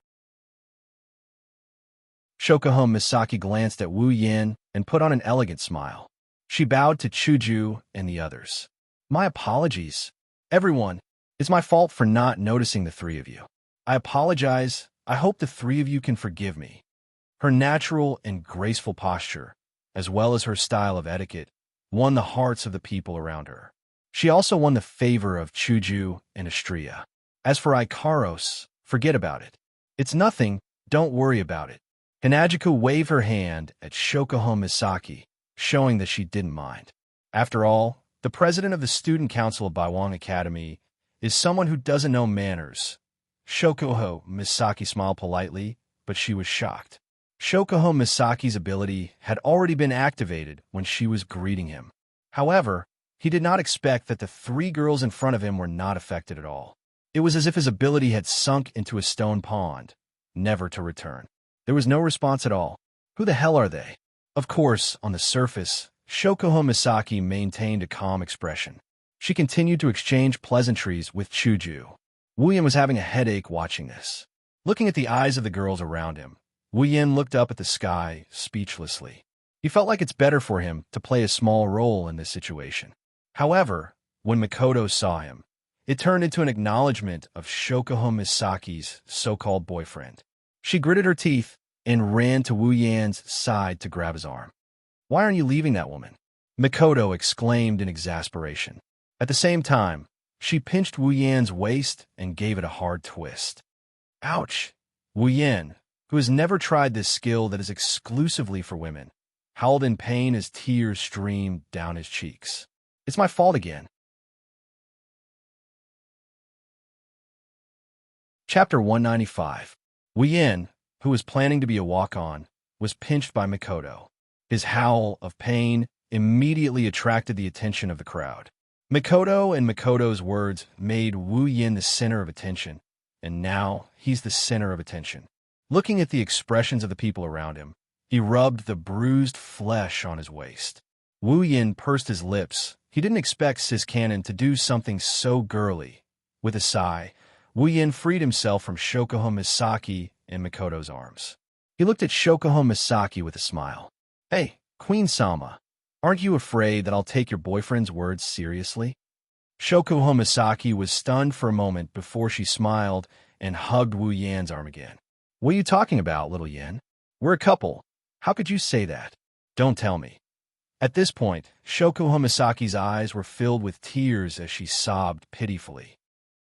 Shokuho Misaki glanced at Wu Yin and put on an elegant smile. She bowed to Chuju and the others. My apologies. Everyone, it's my fault for not noticing the three of you. I apologize. I hope the three of you can forgive me. Her natural and graceful posture, as well as her style of etiquette, won the hearts of the people around her. She also won the favor of Chuju and Astria. As for Ikaros, forget about it. It's nothing, don't worry about it. Hanajuku waved her hand at Shokuho Misaki, showing that she didn't mind. After all, the president of the student council of Baiwang Academy is someone who doesn't know manners. Shokuho Misaki smiled politely, but she was shocked. Shokuho Misaki's ability had already been activated when she was greeting him. However, he did not expect that the three girls in front of him were not affected at all. It was as if his ability had sunk into a stone pond, never to return. There was no response at all. Who the hell are they? Of course, on the surface, Shokuho Misaki maintained a calm expression. She continued to exchange pleasantries with Chuju. Wu Yin was having a headache watching this. Looking at the eyes of the girls around him, Wu Yin looked up at the sky speechlessly. He felt like it's better for him to play a small role in this situation. However, when Mikoto saw him, it turned into an acknowledgement of Shokuho Misaki's so-called boyfriend. She gritted her teeth and ran to Wu Yan's side to grab his arm. Why aren't you leaving that woman? Mikoto exclaimed in exasperation. At the same time, she pinched Wu Yan's waist and gave it a hard twist. Ouch! Wu Yan, who has never tried this skill that is exclusively for women, howled in pain as tears streamed down his cheeks. It's my fault again. Chapter 195. Wu Yan, who was planning to be a walk-on, was pinched by Mikoto. His howl of pain immediately attracted the attention of the crowd. Mikoto and Mikoto's words made Wu Yin the center of attention, and now he's the center of attention. Looking at the expressions of the people around him, he rubbed the bruised flesh on his waist. Wu Yin pursed his lips. He didn't expect Sis Cannon to do something so girly. With a sigh, Wu Yin freed himself from Shokuho Misaki in Mikoto's arms. He looked at Shokuho Misaki with a smile. Hey, Queen Sama, aren't you afraid that I'll take your boyfriend's words seriously? Shokuho Misaki was stunned for a moment before she smiled and hugged Wu Yan's arm again. What are you talking about, little Yan? We're a couple. How could you say that? Don't tell me. At this point, Shokuho Misaki's eyes were filled with tears as she sobbed pitifully.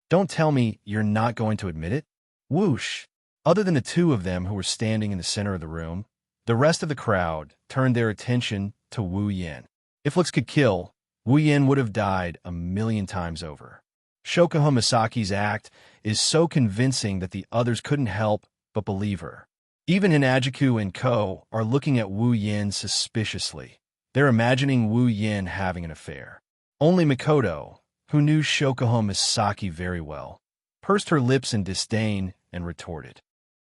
Don't tell me you're not going to admit it? Whoosh! Other than the two of them who were standing in the center of the room, the rest of the crowd turned their attention to Wu Yan. If looks could kill, Wu Yan would have died 1,000,000 times over. Shokuho Misaki's act is so convincing that the others couldn't help but believe her. Even Hinajiku and Ko are looking at Wu Yan suspiciously. They're imagining Wu Yan having an affair. Only Mikoto, who knew Shokuho Misaki very well, pursed her lips in disdain and retorted.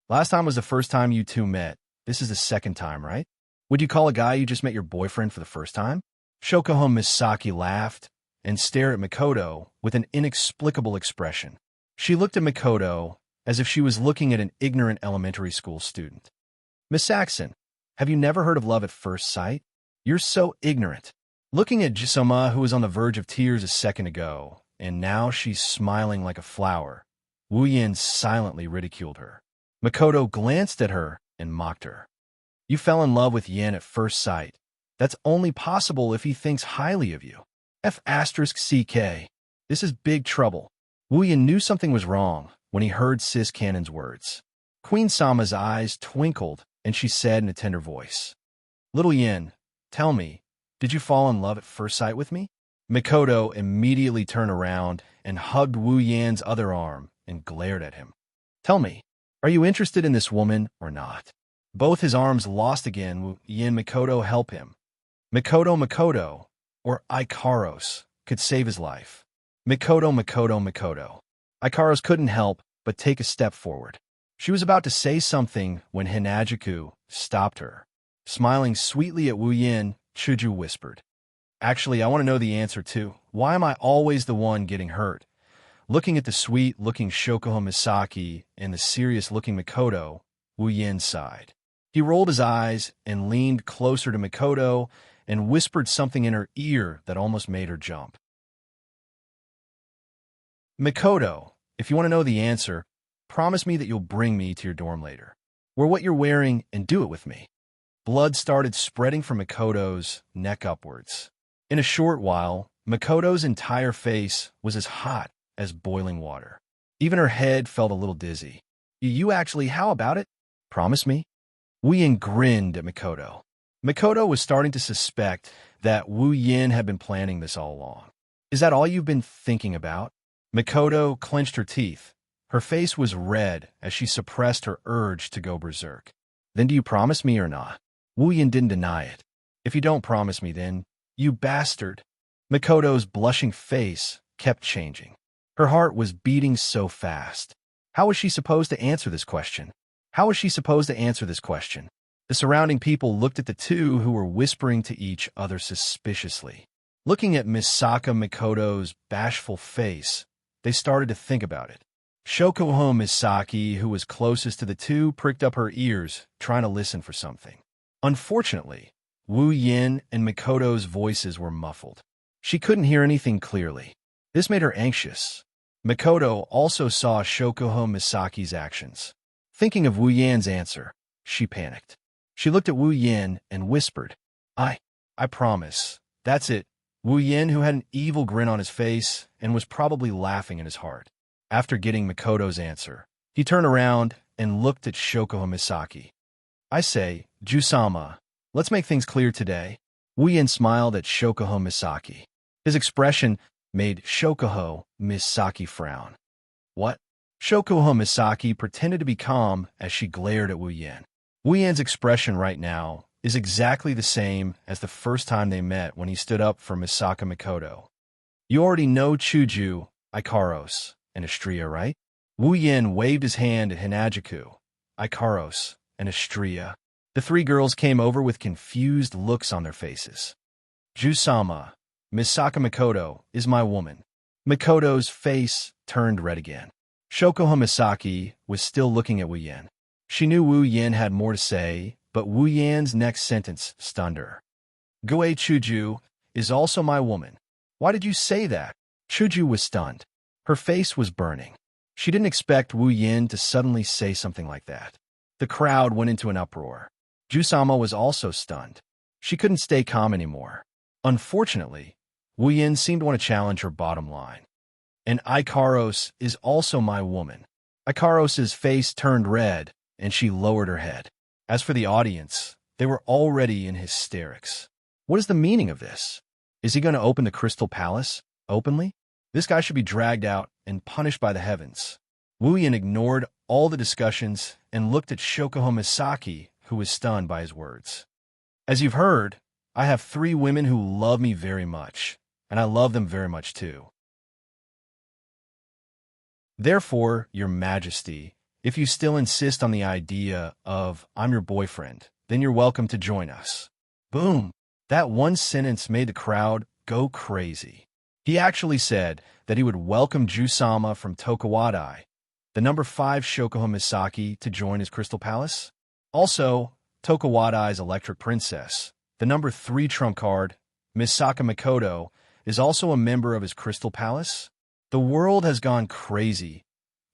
Last time was the first time you two met. This is the second time, right? Would you call a guy you just met your boyfriend for the first time? Shokuho Misaki laughed and stared at Mikoto with an inexplicable expression. She looked at Mikoto as if she was looking at an ignorant elementary school student. Miss Saxon, have you never heard of love at first sight? You're so ignorant. Looking at Jisoma, who was on the verge of tears a second ago, and now she's smiling like a flower, Wu Yan silently ridiculed her. Mikoto glanced at her and mocked her. You fell in love with Yan at first sight. That's only possible if he thinks highly of you. F***CK. This is big trouble. Wu Yan knew something was wrong when he heard Sis Cannon's words. Queen Sama's eyes twinkled, and she said in a tender voice, Little Yan, tell me, did you fall in love at first sight with me? Mikoto immediately turned around and hugged Wu Yan's other arm and glared at him. Tell me, are you interested in this woman or not? Both his arms lost again. Wu Yan Mikoto help him. Mikoto, or Ikaros, could save his life. Mikoto. Ikaros couldn't help but take a step forward. She was about to say something when Hinajiku stopped her. Smiling sweetly at Wu Yan, Chuju whispered, Actually, I want to know the answer too. Why am I always the one getting hurt? Looking at the sweet-looking Shokuho Misaki and the serious-looking Mikoto, Wu Yan sighed. He rolled his eyes and leaned closer to Mikoto and whispered something in her ear that almost made her jump. Mikoto, if you want to know the answer, promise me that you'll bring me to your dorm later. Wear what you're wearing and do it with me. Blood started spreading from Mikoto's neck upwards. In a short while, Mikoto's entire face was as hot as boiling water. Even her head felt a little dizzy. You actually, how about it? Promise me? Wu Yan grinned at Mikoto. Mikoto was starting to suspect that Wu Yan had been planning this all along. Is that all you've been thinking about? Mikoto clenched her teeth. Her face was red as she suppressed her urge to go berserk. Then do you promise me or not? Wu Yan didn't deny it. If you don't promise me then, you bastard. Mikoto's blushing face kept changing. Her heart was beating so fast. How was she supposed to answer this question? The surrounding people looked at the two who were whispering to each other suspiciously. Looking at Misaka Mikoto's bashful face, they started to think about it. Shokuho Misaki, who was closest to the two, pricked up her ears, trying to listen for something. Unfortunately, Wu Yan and Mikoto's voices were muffled. She couldn't hear anything clearly. This made her anxious. Mikoto also saw Shokuho Misaki's actions. Thinking of Wu Yan's answer, she panicked. She looked at Wu Yan and whispered, I promise. That's it. Wu Yan, who had an evil grin on his face and was probably laughing in his heart. After getting Mikoto's answer, he turned around and looked at Shokuho Misaki. I say, Jusama, let's make things clear today. Wu Yan smiled at Shokuho Misaki. His expression made Shokuho Misaki frown. What? Shokuho Misaki pretended to be calm as she glared at Wu Yan. Wu Yan's expression right now is exactly the same as the first time they met when he stood up for Misaka Mikoto. You already know Chuju, Ikaros, and Astria, right? Wu Yan waved his hand at Hinajiku, Ikaros, and Astria. The three girls came over with confused looks on their faces. Jusama, Misaka Mikoto is my woman. Mikoto's face turned red again. Shokuho Misaki was still looking at Wu Yan. She knew Wu Yan had more to say, but Wu Yan's next sentence stunned her. Goe Chuju is also my woman. Why did you say that? Chuju was stunned. Her face was burning. She didn't expect Wu Yin to suddenly say something like that. The crowd went into an uproar. Ju-sama was also stunned. She couldn't stay calm anymore. Unfortunately, Wu Yin seemed to want to challenge her bottom line. And Ikaros is also my woman. Ikaros's face turned red, and she lowered her head. As for the audience, they were already in hysterics. What is the meaning of this? Is he going to open the Crystal Palace openly? This guy should be dragged out and punished by the heavens. Wu Yin ignored all the discussions and looked at Shokuho Misaki, who was stunned by his words. As you've heard, I have 3 women who love me very much, and I love them very much too. Therefore, Your Majesty, if you still insist on the idea of I'm your boyfriend, then you're welcome to join us. Boom! That one sentence made the crowd go crazy. He actually said that he would welcome Ju-sama from Tokuwadai, the number 5 Shokuho Misaki, to join his Crystal Palace. Also, Tokuwadai's Electric Princess, the number 3 trump card, Misaka Mikoto, is also a member of his Crystal Palace. The world has gone crazy.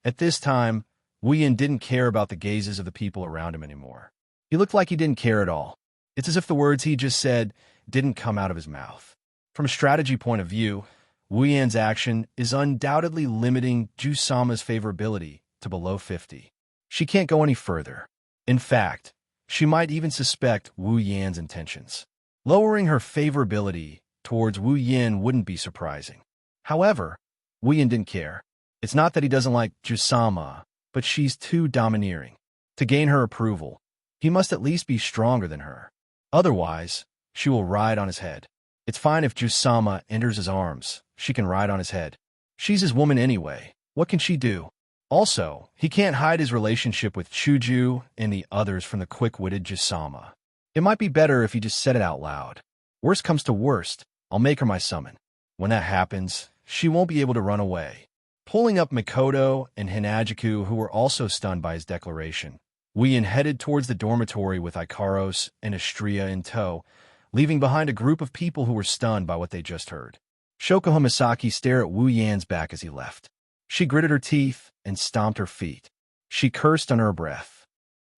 At this time, Wu Yin didn't care about the gazes of the people around him anymore. He looked like he didn't care at all. It's as if the words he just said didn't come out of his mouth. From a strategy point of view, Wu Yin's action is undoubtedly limiting Ju-sama's favorability to below 50. She can't go any further. In fact, she might even suspect Wu Yin's intentions. Lowering her favorability towards Wu Yin wouldn't be surprising. However, Wu Yin didn't care. It's not that he doesn't like Ju-sama, but she's too domineering. To gain her approval, he must at least be stronger than her. Otherwise, she will ride on his head. It's fine if Ju-sama enters his arms. She can ride on his head. She's his woman anyway. What can she do? Also, he can't hide his relationship with Chuju and the others from the quick-witted Ju-sama. It might be better if he just said it out loud. Worst comes to worst, I'll make her my summon. When that happens, she won't be able to run away. Pulling up Mikoto and Hinajiku, who were also stunned by his declaration, Wu Yin headed towards the dormitory with Ikaros and Astria in tow, leaving behind a group of people who were stunned by what they just heard. Shokuho Misaki stared at Wu Yan's back as he left. She gritted her teeth and stomped her feet. She cursed under her breath.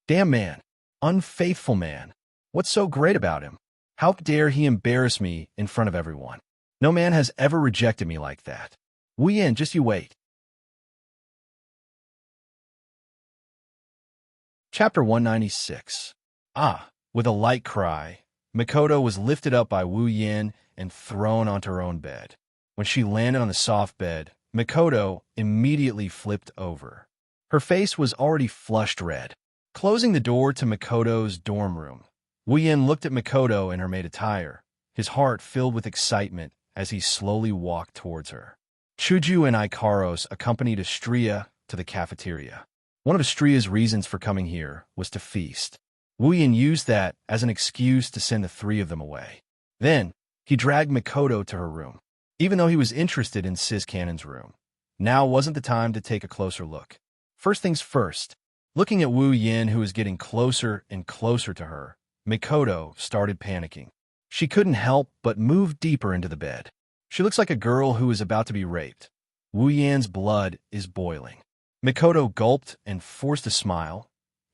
Damn man. Unfaithful man. What's so great about him? How dare he embarrass me in front of everyone? No man has ever rejected me like that. Wu Yin, just you wait. Chapter 196. With a light cry, Mikoto was lifted up by Wu Yin and thrown onto her own bed. When she landed on the soft bed, Mikoto immediately flipped over. Her face was already flushed red. Closing the door to Mikoto's dorm room, Wu Yin looked at Mikoto in her maid attire, his heart filled with excitement as he slowly walked towards her. Chuju and Ikaros accompanied Astria to the cafeteria. One of Astria's reasons for coming here was to feast. Wu Yin used that as an excuse to send the 3 of them away. Then, he dragged Mikoto to her room. Even though he was interested in Sis Cannon's room, now wasn't the time to take a closer look. First things first, looking at Wu Yin, who was getting closer and closer to her, Mikoto started panicking. She couldn't help but move deeper into the bed. She looks like a girl who is about to be raped. Wu Yan's blood is boiling. Mikoto gulped and forced a smile.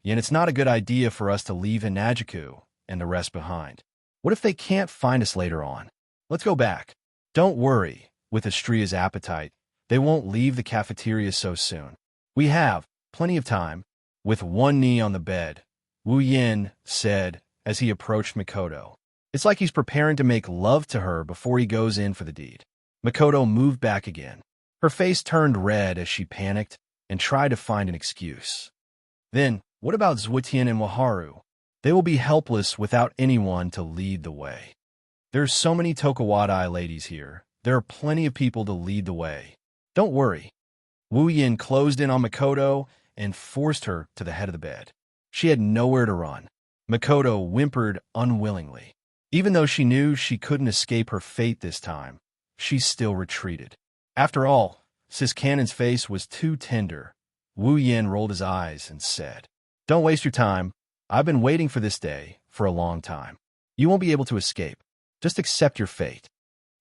Yin, it's not a good idea for us to leave Hinajiku and the rest behind. What if they can't find us later on? Let's go back. Don't worry, with Astria's appetite, they won't leave the cafeteria so soon. We have plenty of time. With one knee on the bed, Wu Yin said as he approached Mikoto. It's like he's preparing to make love to her before he goes in for the deed. Mikoto moved back again. Her face turned red as she panicked and tried to find an excuse. Then, what about Zuetian and Waharu? They will be helpless without anyone to lead the way. There are so many Tokuwadai ladies here. There are plenty of people to lead the way. Don't worry. Wu Yin closed in on Mikoto and forced her to the head of the bed. She had nowhere to run. Mikoto whimpered unwillingly. Even though she knew she couldn't escape her fate this time, she still retreated. After all, Sis Cannon's face was too tender. Wu Yin rolled his eyes and said, Don't waste your time. I've been waiting for this day for a long time. You won't be able to escape. Just accept your fate.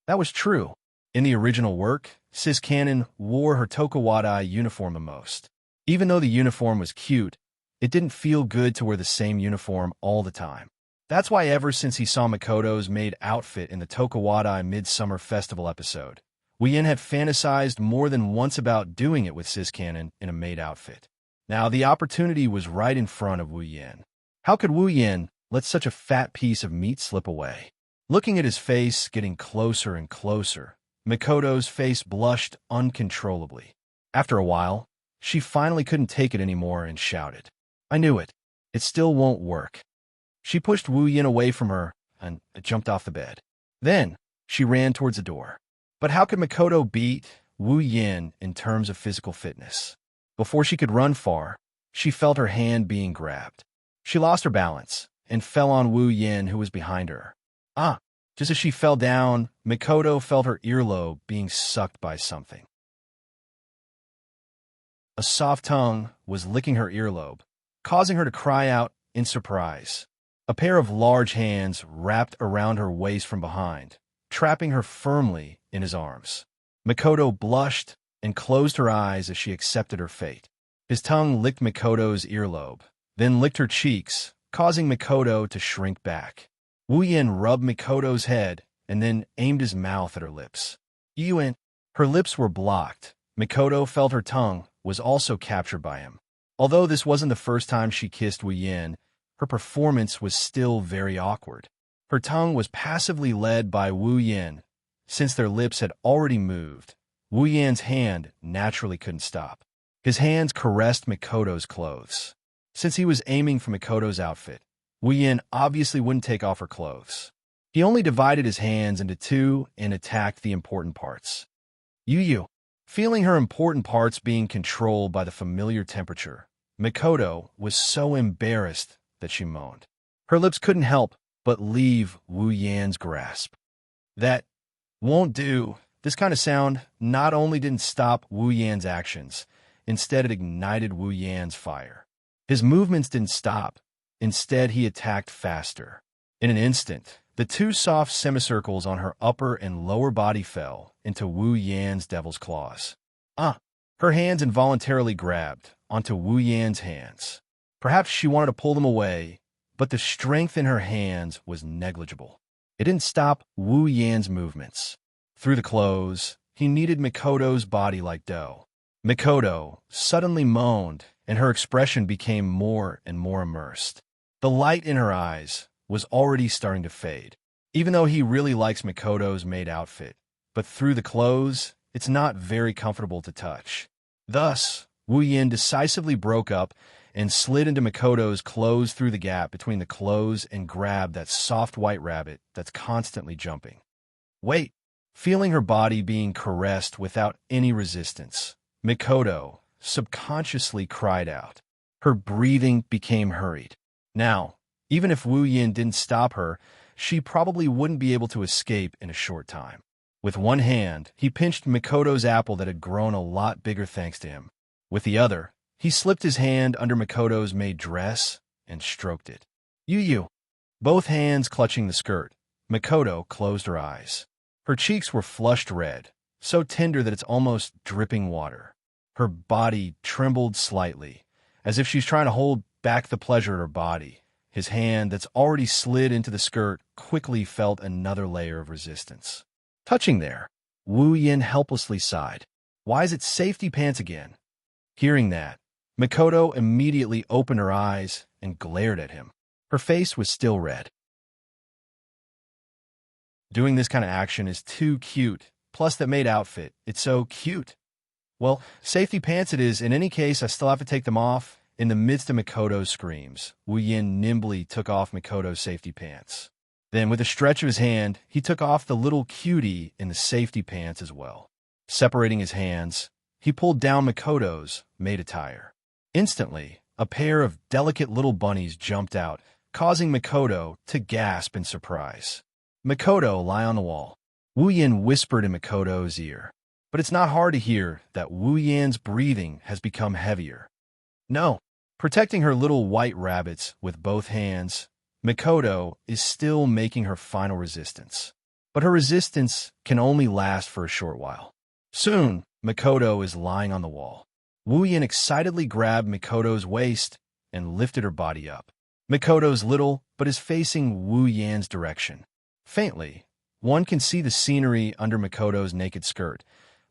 That was true. In the original work, Sis Cannon wore her Tokuwadai uniform the most. Even though the uniform was cute, it didn't feel good to wear the same uniform all the time. That's why ever since he saw Makoto's maid outfit in the Tokuwadai Midsummer Festival episode, Woo-yin had fantasized more than once about doing it with Sis Cannon in a maid outfit. Now, the opportunity was right in front of Woo-yin. How could Woo-yin let such a fat piece of meat slip away? Looking at his face getting closer and closer, Makoto's face blushed uncontrollably. After a while, she finally couldn't take it anymore and shouted, "I knew it. It still won't work." She pushed Woo-yin away from her and jumped off the bed. Then, she ran towards the door. But how could Makoto beat Woo-yin in terms of physical fitness? Before she could run far, she felt her hand being grabbed. She lost her balance and fell on Woo-yin, who was behind her. Just as she fell down, Makoto felt her earlobe being sucked by something. A soft tongue was licking her earlobe, causing her to cry out in surprise. A pair of large hands wrapped around her waist from behind, trapping her firmly in his arms. Makoto blushed and closed her eyes as she accepted her fate. His tongue licked Makoto's earlobe, then licked her cheeks, causing Makoto to shrink back. Woo-yin rubbed Makoto's head and then aimed his mouth at her lips. Yuen, her lips were blocked. Makoto felt her tongue was also captured by him. Although this wasn't the first time she kissed Woo-yin, her performance was still very awkward. Her tongue was passively led by Woo-yin. Since their lips had already moved, Woo-yin's hand naturally couldn't stop. His hands caressed Makoto's clothes. Since he was aiming for Makoto's outfit, Woo-yin obviously wouldn't take off her clothes. He only divided his hands into two and attacked the important parts. Yu, feeling her important parts being controlled by the familiar temperature, Makoto was so embarrassed that she moaned. Her lips couldn't help but leave Woo-yin's grasp. "That won't do." This kind of sound not only didn't stop Woo-yin's actions, instead it ignited Woo-yin's fire. His movements didn't stop. Instead, he attacked faster. In an instant, the two soft semicircles on her upper and lower body fell into Woo-yin's devil's claws. Her hands involuntarily grabbed onto Woo-yin's hands. Perhaps she wanted to pull them away, but the strength in her hands was negligible. It didn't stop Woo-yin's movements. Through the clothes, he kneaded Makoto's body like dough. Makoto suddenly moaned, and her expression became more and more immersed. The light in her eyes was already starting to fade. Even though he really likes Makoto's maid outfit, but through the clothes, it's not very comfortable to touch. Thus, Woo-yin decisively broke up and slid into Makoto's clothes through the gap between the clothes and grabbed that soft white rabbit that's constantly jumping. "Wait!" Feeling her body being caressed without any resistance, Makoto subconsciously cried out. Her breathing became hurried. Now, even if Woo-yin didn't stop her, she probably wouldn't be able to escape in a short time. With one hand, he pinched Makoto's apple that had grown a lot bigger thanks to him. With the other, he slipped his hand under Makoto's maid dress and stroked it. Yu. Both hands clutching the skirt, Makoto closed her eyes. Her cheeks were flushed red, so tender that it's almost dripping water. Her body trembled slightly, as if she's trying to hold back the pleasure in her body. His hand that's already slid into the skirt quickly felt another layer of resistance. Touching there, Woo-yin helplessly sighed. "Why is it safety pants again?" Hearing that, Makoto immediately opened her eyes and glared at him. Her face was still red. Doing this kind of action is too cute. Plus that maid outfit, it's so cute. Well, safety pants it is. In any case, I still have to take them off. In the midst of Makoto's screams, Woo-yin nimbly took off Makoto's safety pants. Then, with a stretch of his hand, he took off the little cutie in the safety pants as well. Separating his hands, he pulled down Makoto's maid attire. Instantly, a pair of delicate little bunnies jumped out, causing Makoto to gasp in surprise. "Makoto, lie on the wall." Woo-yin whispered in Makoto's ear. But it's not hard to hear that Woo-yin's breathing has become heavier. No. Protecting her little white rabbits with both hands, Makoto is still making her final resistance. but her resistance can only last for a short while. Soon, Mikoto is lying on the wall. Wu Yin excitedly grabbed Mikoto's waist and lifted her body up. Mikoto's little, but is facing Wu Yan's direction. Faintly, one can see the scenery under Mikoto's naked skirt.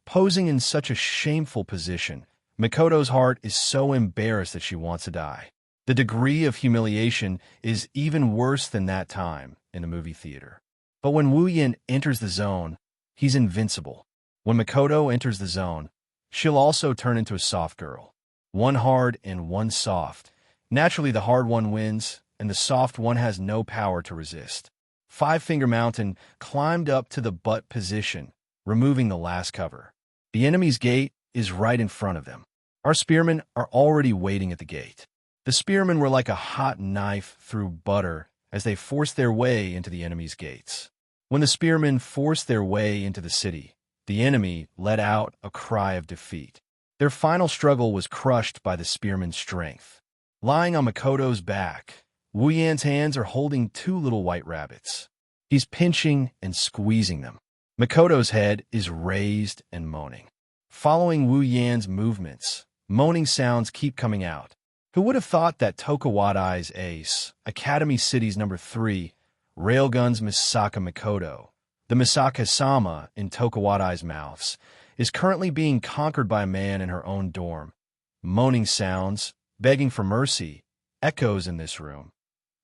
Posing in such a shameful position, Mikoto's heart is so embarrassed that she wants to die. The degree of humiliation is even worse than that time in the movie theater. But when Wu Yin enters the zone, he's invincible. When Mikoto enters the zone, she'll also turn into a soft girl. One hard and one soft. Naturally, the hard one wins, and the soft one has no power to resist. Five-Finger Mountain climbed up to the butt position, removing the last cover. The enemy's gate is right in front of them. Our spearmen are already waiting at the gate. The spearmen were like a hot knife through butter as they forced their way into the enemy's gates. When the spearmen forced their way into the city, the enemy let out a cry of defeat. Their final struggle was crushed by the spearmen's strength. Lying on Mikoto's back, Wu Yan's hands are holding two little white rabbits. He's pinching and squeezing them. Mikoto's head is raised and moaning. Following Wu Yan's movements, moaning sounds keep coming out. Who would have thought that Tokuwadai's ace, Academy City's number 3, Railgun's Misaka Mikoto, the Misaka-sama in Tokuwadai's mouths, is currently being conquered by a man in her own dorm. Moaning sounds, begging for mercy, echoes in this room.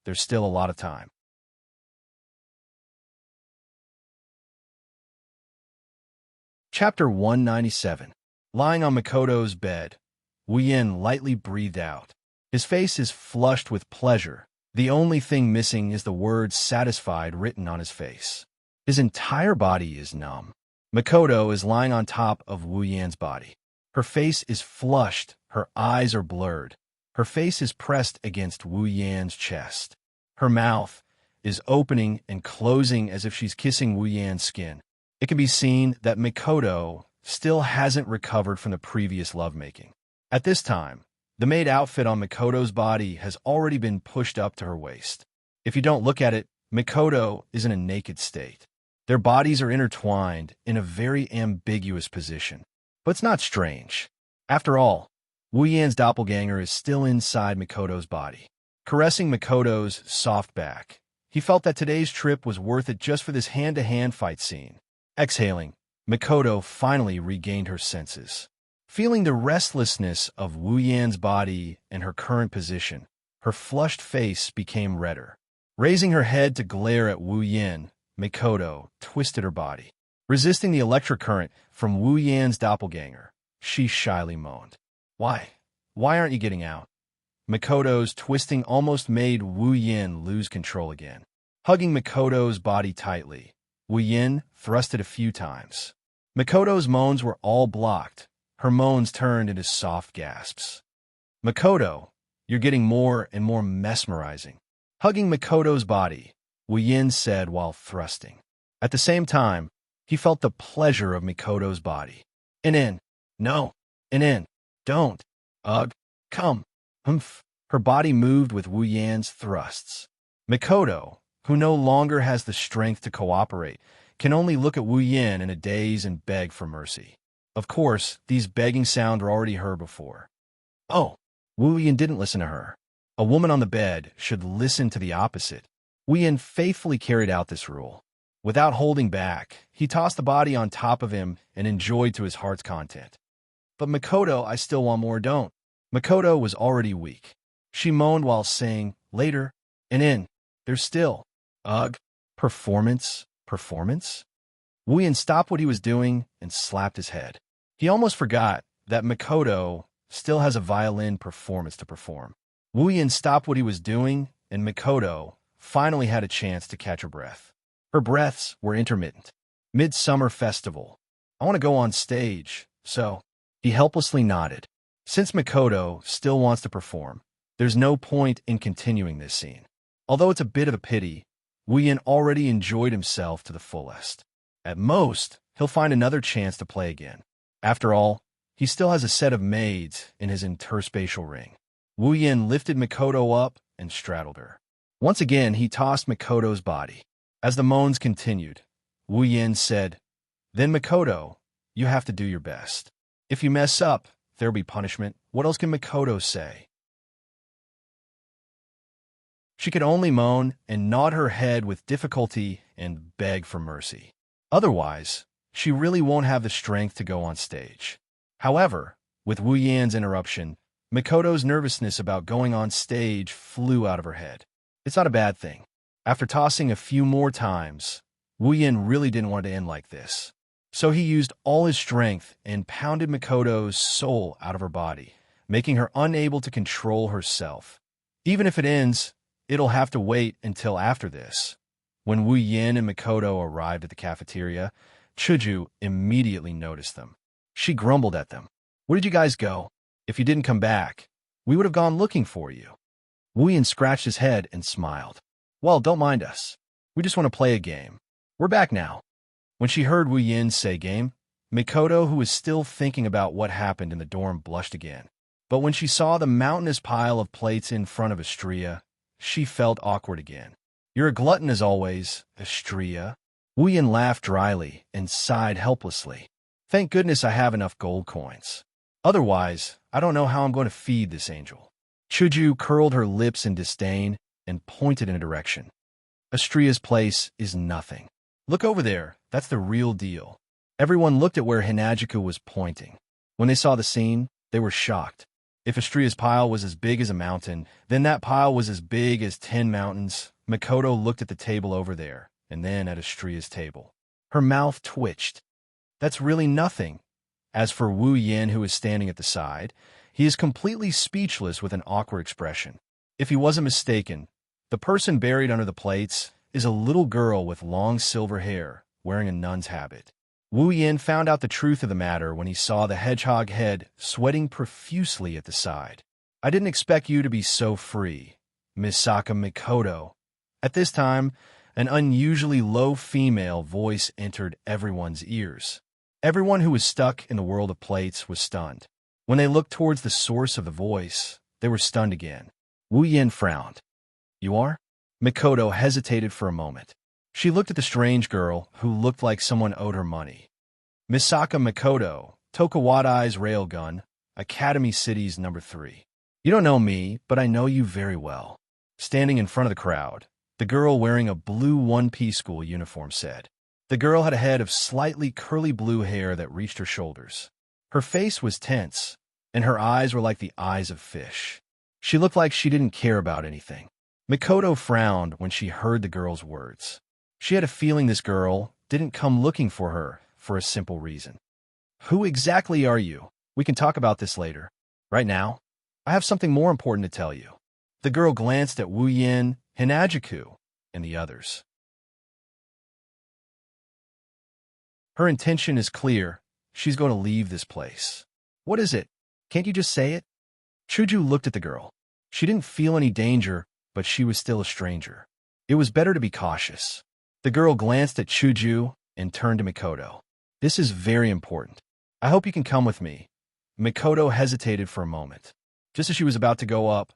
There's still a lot of time. Chapter 197. Lying on Mikoto's bed, Wu Yin lightly breathed out. His face is flushed with pleasure. The only thing missing is the word satisfied written on his face. His entire body is numb. Mikoto is lying on top of Wu Yan's body. Her face is flushed, her eyes are blurred. Her face is pressed against Wu Yan's chest. Her mouth is opening and closing as if she's kissing Wu Yan's skin. It can be seen that Mikoto still hasn't recovered from the previous lovemaking. At this time, the maid outfit on Mikoto's body has already been pushed up to her waist. If you don't look at it, Mikoto is in a naked state. Their bodies are intertwined in a very ambiguous position. But it's not strange. After all, Wu Yan's doppelganger is still inside Mikoto's body. Caressing Mikoto's soft back, he felt that today's trip was worth it just for this hand-to-hand fight scene. Exhaling, Mikoto finally regained her senses. Feeling the restlessness of Wu Yan's body and her current position, her flushed face became redder. Raising her head to glare at Wu Yan, Mikoto twisted her body. Resisting the electric current from Wu Yan's doppelganger, she shyly moaned. Why? Why aren't you getting out? Mikoto's twisting almost made Wu Yan lose control again. Hugging Mikoto's body tightly, Wu Yan thrusted a few times. Mikoto's moans were all blocked. Her moans turned into soft gasps. Mikoto, you're getting more and more mesmerizing. Hugging Mikoto's body, Wu Yan said while thrusting. At the same time, he felt the pleasure of Mikoto's body. In. No. In. Don't. Ugh. Come. Humph. Her body moved with Wu Yan's thrusts. Mikoto, who no longer has the strength to cooperate, can only look at Wu Yan in a daze and beg for mercy. Of course, these begging sounds were already heard before. Oh, Wu Yan didn't listen to her. A woman on the bed should listen to the opposite. Wu Yan faithfully carried out this rule. Without holding back, he tossed the body on top of him and enjoyed to his heart's content. But Mikoto, I still want more, don't. Mikoto was already weak. She moaned while saying, later, and there's still. Ugh. Performance? Wu Yan stopped what he was doing and slapped his head. He almost forgot that Mikoto still has a violin performance to perform. Wu Yan stopped what he was doing, and Mikoto finally had a chance to catch her breath. Her breaths were intermittent. Midsummer Festival. I want to go on stage, so. He helplessly nodded. Since Mikoto still wants to perform, there's no point in continuing this scene. Although it's a bit of a pity, Wu Yan already enjoyed himself to the fullest. At most, he'll find another chance to play again. After all, he still has a set of maids in his interspatial ring. Wu Yan lifted Mikoto up and straddled her. Once again, he tossed Mikoto's body. As the moans continued, Wu Yin said, "Then Makoto, you have to do your best. If you mess up, there'll be punishment." What else can Makoto say? She could only moan and nod her head with difficulty and beg for mercy. Otherwise, she really won't have the strength to go on stage. However, with Wu Yan's interruption, Makoto's nervousness about going on stage flew out of her head. It's not a bad thing. After tossing a few more times, Wu Yan really didn't want it to end like this. So he used all his strength and pounded Makoto's soul out of her body, making her unable to control herself. Even if it ends, it'll have to wait until after this. When Wu Yin and Makoto arrived at the cafeteria, Chuju immediately noticed them. She grumbled at them. "Where did you guys go? If you didn't come back, we would have gone looking for you." Wu Yin scratched his head and smiled. "Well, don't mind us. We just want to play a game. We're back now." When she heard Wu Yin say game, Makoto, who was still thinking about what happened in the dorm, blushed again. But when she saw the mountainous pile of plates in front of Astria, she felt awkward again. "You're a glutton as always, Astria." Wu Yin laughed dryly and sighed helplessly. "Thank goodness I have enough gold coins. Otherwise, I don't know how I'm going to feed this angel." Chuju curled her lips in disdain and pointed in a direction. "Astria's place is nothing. Look over there, that's the real deal." Everyone looked at where Hinajiku was pointing. When they saw the scene, they were shocked. If Astria's pile was as big as a mountain, then that pile was as big as 10 mountains. Makoto looked at the table over there, and then at Astria's table. Her mouth twitched. "That's really nothing." As for Wu Yin, who is standing at the side, he is completely speechless with an awkward expression. If he wasn't mistaken, the person buried under the plates is a little girl with long silver hair, wearing a nun's habit. Wu Yin found out the truth of the matter when he saw the hedgehog head sweating profusely at the side. "I didn't expect you to be so free, Misaka Makoto." At this time, an unusually low female voice entered everyone's ears. Everyone who was stuck in the world of plates was stunned. When they looked towards the source of the voice, they were stunned again. Wu Yin frowned. "You are?" Makoto hesitated for a moment. She looked at the strange girl, who looked like someone owed her money. "Misaka Makoto, Tokawadai's Railgun, Academy City's number 3. You don't know me, but I know you very well." Standing in front of the crowd, the girl wearing a blue one-piece school uniform said. The girl had a head of slightly curly blue hair that reached her shoulders. Her face was tense, and her eyes were like the eyes of fish. She looked like she didn't care about anything. Makoto frowned when she heard the girl's words. She had a feeling this girl didn't come looking for her for a simple reason. "Who exactly are you? We can talk about this later. Right now, I have something more important to tell you." The girl glanced at Wu Yin, Hinajiku, and the others. Her intention is clear. She's going to leave this place. "What is it? Can't you just say it?" Chuju looked at the girl. She didn't feel any danger, but she was still a stranger. It was better to be cautious. The girl glanced at Chuju and turned to Makoto. "This is very important. I hope you can come with me." Makoto hesitated for a moment. Just as she was about to go up,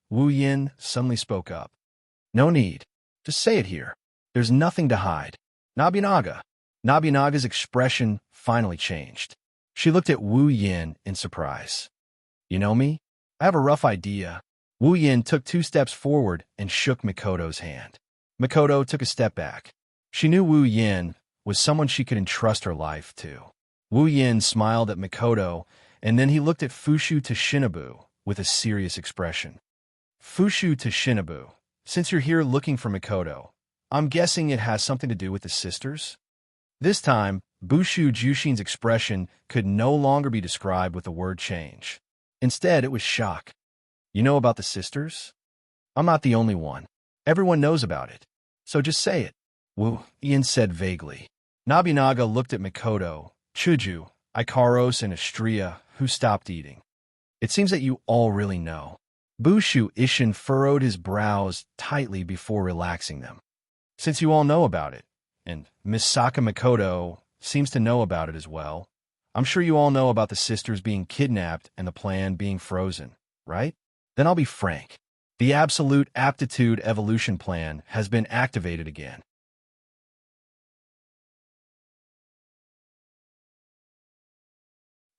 Wu Yin suddenly spoke up. "No need. Just say it here. There's nothing to hide." Nobinaga. Nobinaga's expression finally changed. She looked at Wu Yin in surprise. "You know me? I have a rough idea." Wu Yin took 2 steps forward and shook Makoto's hand. Makoto took a step back. She knew Wu Yin was someone she could entrust her life to. Wu Yin smiled at Makoto, and then he looked at Fushu to Shinobu with a serious expression. "Fushu to Shinobu, since you're here looking for Makoto, I'm guessing it has something to do with the sisters?" This time, Bushu Jushin's expression could no longer be described with the word change. Instead, it was shock. "You know about the sisters? I'm not the only one. Everyone knows about it. So just say it." Wu Yin said vaguely. Nobinaga looked at Makoto, Chuju, Ikaros, and Astria, who stopped eating. "It seems that you all really know." Bushu Ishin furrowed his brows tightly before relaxing them. "Since you all know about it, and Misaka Makoto seems to know about it as well, I'm sure you all know about the sisters being kidnapped and the plan being frozen, right? Then I'll be frank. The Absolute Aptitude Evolution Plan has been activated again.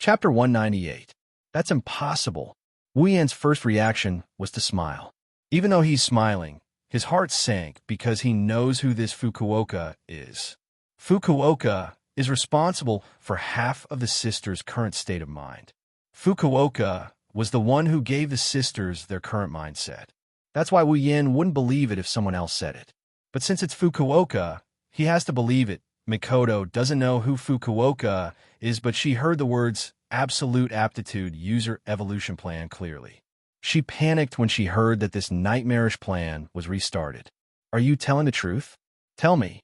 Chapter 198. That's impossible. Wu Yan's first reaction was to smile. Even though he's smiling, his heart sank because he knows who this Fukuoka is. Fukuoka is responsible for half of the sisters' current state of mind. Fukuoka was the one who gave the sisters their current mindset. That's why Wu Yan wouldn't believe it if someone else said it. But since it's Fukuoka, he has to believe it. Mikoto doesn't know who Fukuoka is, but she heard the words Absolute Aptitude User Evolution Plan clearly. She panicked when she heard that this nightmarish plan was restarted. Are you telling the truth? Tell me.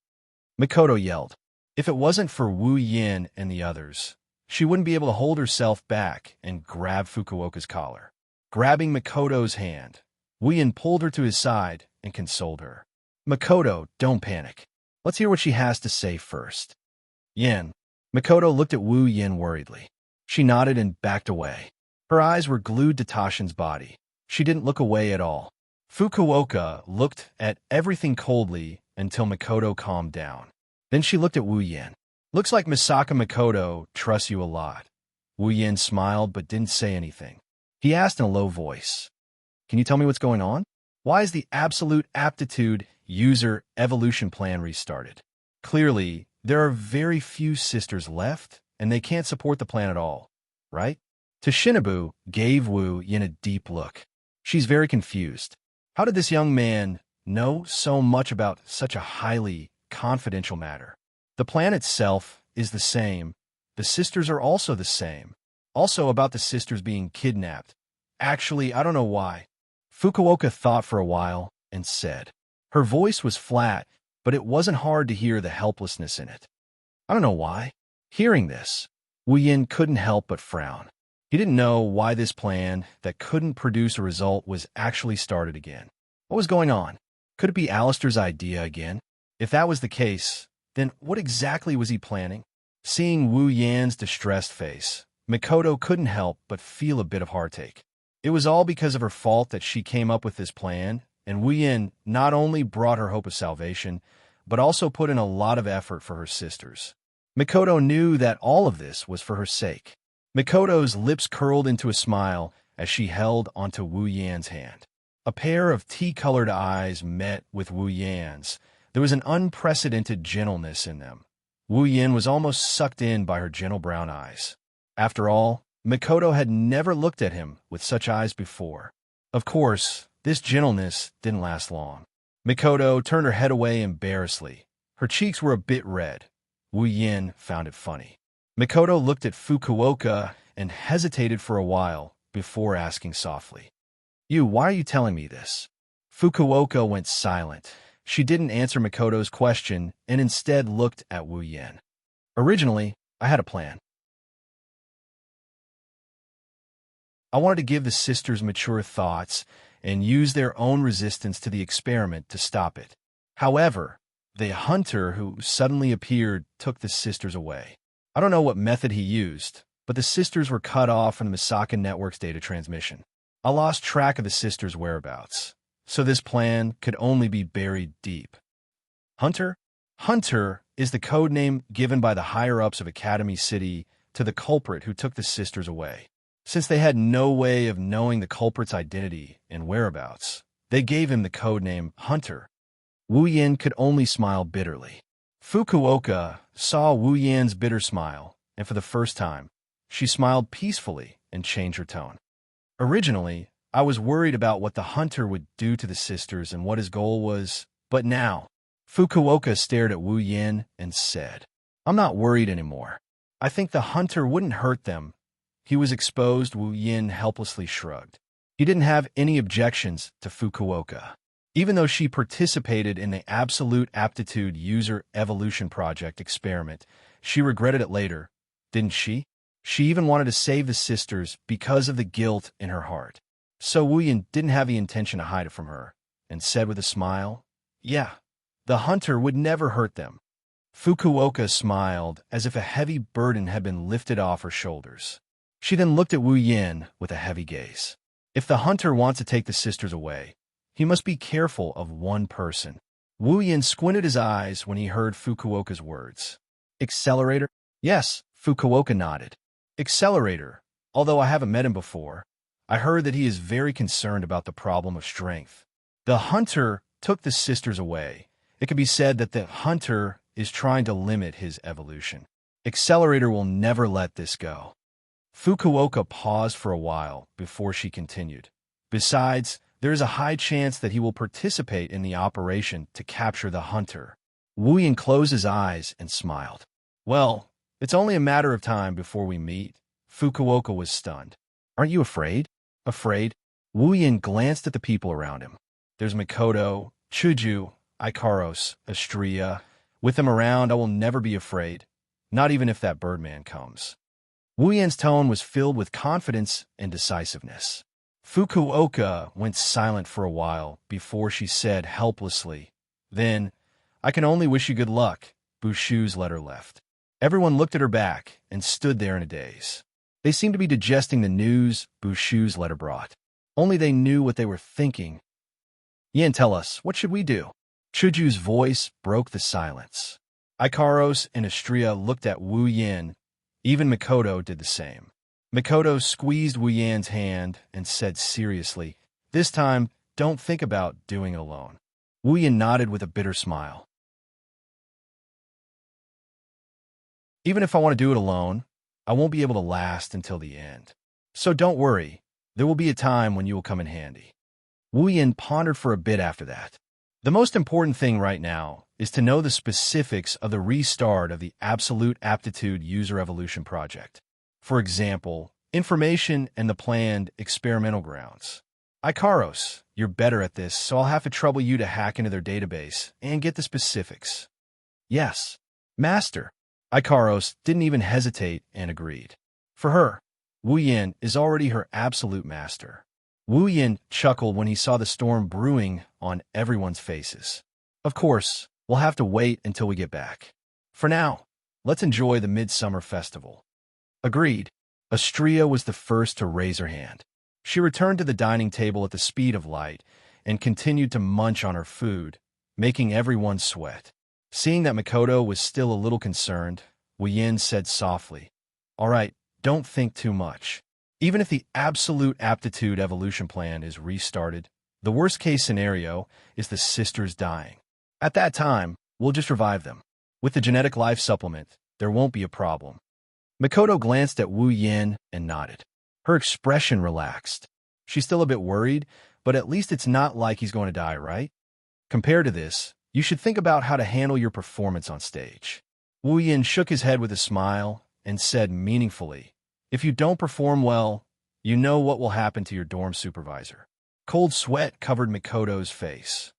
Mikoto yelled. If it wasn't for Wu Yan and the others, she wouldn't be able to hold herself back and grab Fukuoka's collar. Grabbing Mikoto's hand, Wu Yan pulled her to his side and consoled her. Mikoto, don't panic. Let's hear what she has to say first. Yan. Mikoto looked at Wu Yan worriedly. She nodded and backed away. Her eyes were glued to Taishin's body. She didn't look away at all. Fukuoka looked at everything coldly until Mikoto calmed down. Then she looked at Wu Yan. Looks like Misaka Mikoto trusts you a lot. Wu Yan smiled but didn't say anything. He asked in a low voice, Can you tell me what's going on? Why is the Absolute Aptitude User Evolution Plan restarted? Clearly, there are very few sisters left, and they can't support the plan at all, right? Shinobu gave Wu Yan a deep look. She's very confused. How did this young man know so much about such a highly confidential matter? The plan itself is the same. The sisters are also the same. Also about the sisters being kidnapped. Actually, I don't know why. Fukuoka thought for a while and said. Her voice was flat, but it wasn't hard to hear the helplessness in it. I don't know why. Hearing this, Wu Yan couldn't help but frown. He didn't know why this plan that couldn't produce a result was actually started again. What was going on? Could it be Alistair's idea again? If that was the case, then what exactly was he planning? Seeing Wu Yan's distressed face, Mikoto couldn't help but feel a bit of heartache. It was all because of her fault that she came up with this plan, and Wu Yan not only brought her hope of salvation, but also put in a lot of effort for her sisters. Mikoto knew that all of this was for her sake. Mikoto's lips curled into a smile as she held onto Wu Yan's hand. A pair of tea-colored eyes met with Wu Yan's. There was an unprecedented gentleness in them. Wu Yan was almost sucked in by her gentle brown eyes. After all, Mikoto had never looked at him with such eyes before. Of course, this gentleness didn't last long. Mikoto turned her head away embarrassedly. Her cheeks were a bit red. Wu Yan found it funny. Mikoto looked at Fukuoka and hesitated for a while before asking softly, Why are you telling me this? Fukuoka went silent. She didn't answer Mikoto's question and instead looked at Wu Yan. Originally, I had a plan. I wanted to give the sisters mature thoughts and use their own resistance to the experiment to stop it. However, the hunter who suddenly appeared took the sisters away. I don't know what method he used, but the sisters were cut off from the Misaka Network's data transmission. I lost track of the sisters' whereabouts, so this plan could only be buried deep. Hunter? Hunter is the code name given by the higher-ups of Academy City to the culprit who took the sisters away. Since they had no way of knowing the culprit's identity and whereabouts, they gave him the code name Hunter. Wu Yan could only smile bitterly. Fukuoka saw Wu Yan's bitter smile, and for the first time, she smiled peacefully and changed her tone. Originally, I was worried about what the hunter would do to the sisters and what his goal was, but now, Fukuoka stared at Wu Yan and said, I'm not worried anymore. I think the hunter wouldn't hurt them. He was exposed. Wu Yan helplessly shrugged. He didn't have any objections to Fukuoka. Even though she participated in the Absolute Aptitude User Evolution Project experiment, she regretted it later, didn't she? She even wanted to save the sisters because of the guilt in her heart. So Wu Yan didn't have the intention to hide it from her, and said with a smile, Yeah, the hunter would never hurt them. Fukuoka smiled as if a heavy burden had been lifted off her shoulders. She then looked at Wu Yan with a heavy gaze. If the hunter wants to take the sisters away, he must be careful of one person. Wu Yan squinted his eyes when he heard Fukuoka's words. Accelerator? Yes, Fukuoka nodded. Accelerator, although I haven't met him before, I heard that he is very concerned about the problem of strength. The hunter took the sisters away. It could be said that the hunter is trying to limit his evolution. Accelerator will never let this go. Fukuoka paused for a while before she continued. Besides, there is a high chance that he will participate in the operation to capture the hunter. Wu Yin closed his eyes and smiled. Well, it's only a matter of time before we meet. Fukuoka was stunned. Aren't you afraid? Afraid? Wu Yin glanced at the people around him. There's Mikoto, Chuju, Ikaros, Astria. With them around, I will never be afraid, not even if that Birdman comes. Wu Yin's tone was filled with confidence and decisiveness. Fukuoka went silent for a while before she said helplessly, "Then, I can only wish you good luck." Bushu's letter left. Everyone looked at her back and stood there in a daze. They seemed to be digesting the news Bushu's letter brought. Only they knew what they were thinking. "Yin, tell us, what should we do?" Chuju's voice broke the silence. Ikaros and Astria looked at Wu Yin. Even Mikoto did the same. Mikoto squeezed Wu Yin's hand and said seriously, "This time, don't think about doing it alone." Wu Yin nodded with a bitter smile. "Even if I want to do it alone, I won't be able to last until the end. So don't worry, there will be a time when you will come in handy." Wu Yin pondered for a bit after that. The most important thing right now is to know the specifics of the restart of the Absolute Aptitude User Evolution Project. For example, information and the planned experimental grounds. Ikaros, you're better at this, so I'll have to trouble you to hack into their database and get the specifics. Yes, Master. Ikaros didn't even hesitate and agreed. For her, Wu Yin is already her absolute master. Wu Yin chuckled when he saw the storm brewing on everyone's faces. Of course, we'll have to wait until we get back. For now, let's enjoy the Midsummer Festival. Agreed. Astria was the first to raise her hand. She returned to the dining table at the speed of light and continued to munch on her food, making everyone sweat. Seeing that Mikoto was still a little concerned, Wu Yin said softly, "All right, don't think too much. Even if the Absolute Aptitude Evolution Plan is restarted, the worst-case scenario is the sisters dying. At that time, we'll just revive them. With the genetic life supplement, there won't be a problem." Mikoto glanced at Wu Yin and nodded. Her expression relaxed. She's still a bit worried, but at least it's not like he's going to die, right? Compared to this, you should think about how to handle your performance on stage. Wu Yin shook his head with a smile and said meaningfully, "If you don't perform well, you know what will happen to your dorm supervisor." Cold sweat covered Mikoto's face.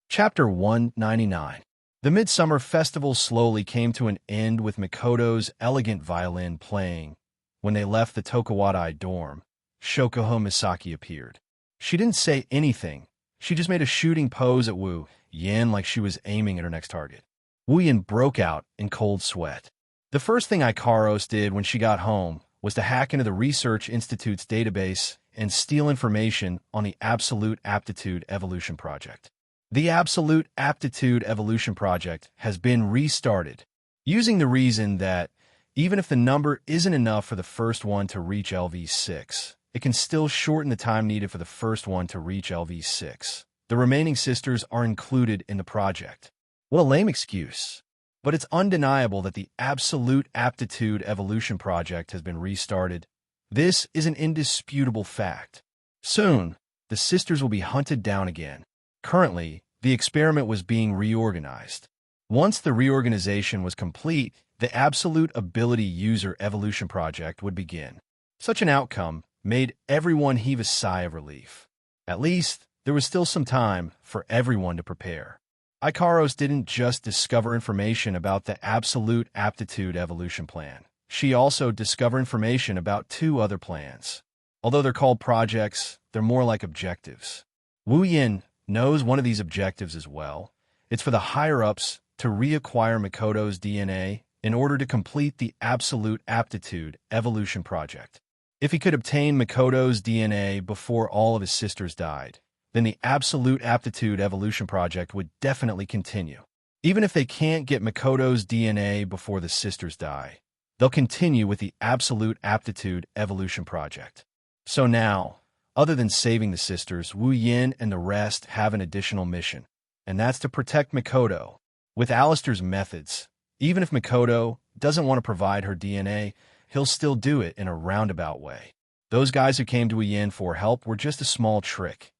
Chapter 199. The Midsummer Festival slowly came to an end with Mikoto's elegant violin playing. When they left the Tokuwadai dorm, Shokuho Misaki appeared. She didn't say anything. She just made a shooting pose at Wu Yin like she was aiming at her next target. Wu Yin broke out in cold sweat. The first thing Ikaros did when she got home was to hack into the Research Institute's database and steal information on the Absolute Aptitude Evolution Project. The Absolute Aptitude Evolution Project has been restarted, using the reason that even if the number isn't enough for the first one to reach LV6, it can still shorten the time needed for the first one to reach LV6. The remaining sisters are included in the project. What a lame excuse. But it's undeniable that the Absolute Aptitude Evolution Project has been restarted. This is an indisputable fact. Soon, the sisters will be hunted down again. Currently, the experiment was being reorganized. Once the reorganization was complete, the Absolute Ability User Evolution Project would begin. Such an outcome made everyone heave a sigh of relief. At least, there was still some time for everyone to prepare. Ikaros didn't just discover information about the Absolute Aptitude Evolution Plan. She also discovered information about 2 other plans. Although they're called projects, they're more like objectives. Wu Yin knows one of these objectives as well. It's for the higher-ups to reacquire Mikoto's DNA in order to complete the Absolute Aptitude Evolution Project. If he could obtain Mikoto's DNA before all of his sisters died, then the Absolute Aptitude Evolution Project would definitely continue. Even if they can't get Makoto's DNA before the sisters die, they'll continue with the Absolute Aptitude Evolution Project. So now, other than saving the sisters, Wu Yin and the rest have an additional mission, and that's to protect Makoto. With Alistair's methods, even if Makoto doesn't want to provide her DNA, he'll still do it in a roundabout way. Those guys who came to Wu Yin for help were just a small trick.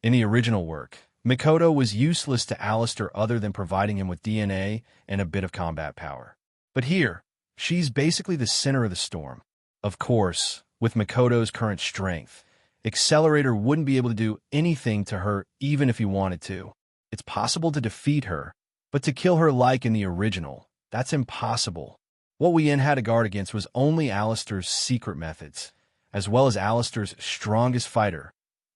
In the original work, Makoto was useless to Alistair other than providing him with DNA and a bit of combat power. But here, she's basically the center of the storm. Of course, with Makoto's current strength, Accelerator wouldn't be able to do anything to her even if he wanted to. It's possible to defeat her, but to kill her like in the original, that's impossible. What Wu Yin had to guard against was only Alistair's secret methods, as well as Alistair's strongest fighter,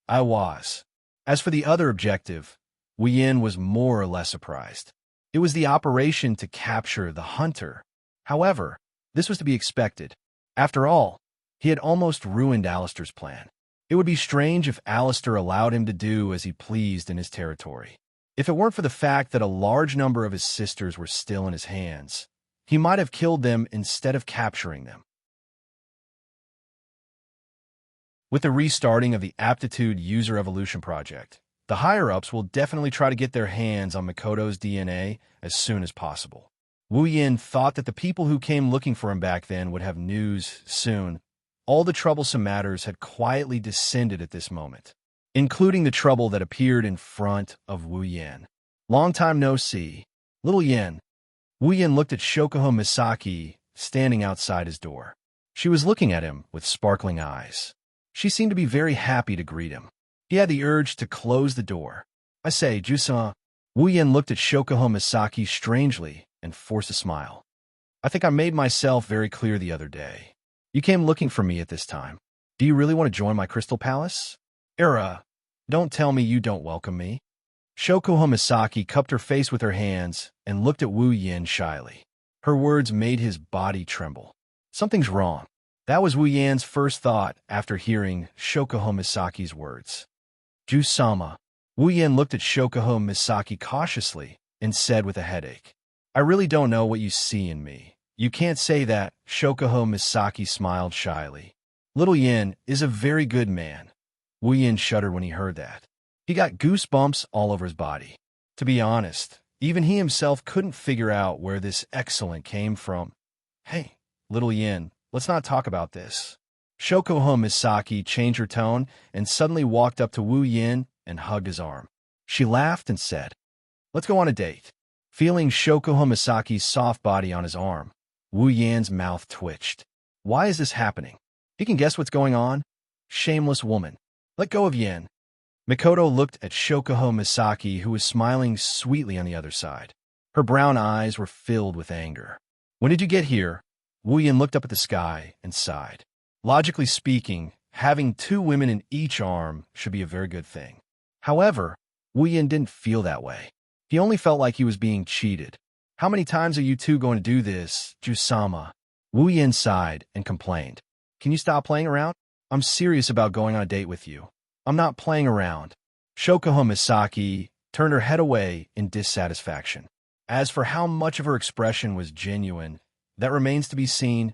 Iwaz. As for the other objective, Wu Yin was more or less surprised. It was the operation to capture the hunter. However, this was to be expected. After all, he had almost ruined Alistair's plan. It would be strange if Alistair allowed him to do as he pleased in his territory. If it weren't for the fact that a large number of his sisters were still in his hands, he might have killed them instead of capturing them. With the restarting of the Aptitude User Evolution Project, the higher-ups will definitely try to get their hands on Makoto's DNA as soon as possible. Wu Yin thought that the people who came looking for him back then would have news soon. All the troublesome matters had quietly descended at this moment, including the trouble that appeared in front of Wu Yin. Long time no see. Little Yin. Wu Yin looked at Shokuho Misaki standing outside his door. She was looking at him with sparkling eyes. She seemed to be very happy to greet him. He had the urge to close the door. I say, Jusama. Wu Yin looked at Shokuho Misaki strangely and forced a smile. I think I made myself very clear the other day. You came looking for me at this time. Do you really want to join my Crystal Palace? Don't tell me you don't welcome me. Shokuho Misaki cupped her face with her hands and looked at Wu Yin shyly. Her words made his body tremble. Something's wrong. That was Wu Yin's first thought after hearing Shokuho Misaki's words. Ju-sama. Wu Yin looked at Shokuho Misaki cautiously and said with a headache, I really don't know what you see in me. You can't say that. Shokuho Misaki smiled shyly. Little Yin is a very good man. Wu Yin shuddered when he heard that. He got goosebumps all over his body. To be honest, even he himself couldn't figure out where this excellent came from. Hey, Little Yin, let's not talk about this. Shokuho Misaki changed her tone and suddenly walked up to Wu Yin and hugged his arm. She laughed and said, Let's go on a date. Feeling Shokuho Misaki's soft body on his arm, Wu Yin's mouth twitched. Why is this happening? He can guess what's going on. Shameless woman. Let go of Yin. Makoto looked at Shokuho Misaki, who was smiling sweetly on the other side. Her brown eyes were filled with anger. When did you get here? Wu Yin looked up at the sky and sighed. Logically speaking, having two women in each arm should be a very good thing. However, Wu Yin didn't feel that way. He only felt like he was being cheated. How many times are you two going to do this, Ju-sama? Wu Yin sighed and complained. Can you stop playing around? I'm serious about going on a date with you. I'm not playing around. Shokuho Misaki turned her head away in dissatisfaction. As for how much of her expression was genuine, that remains to be seen.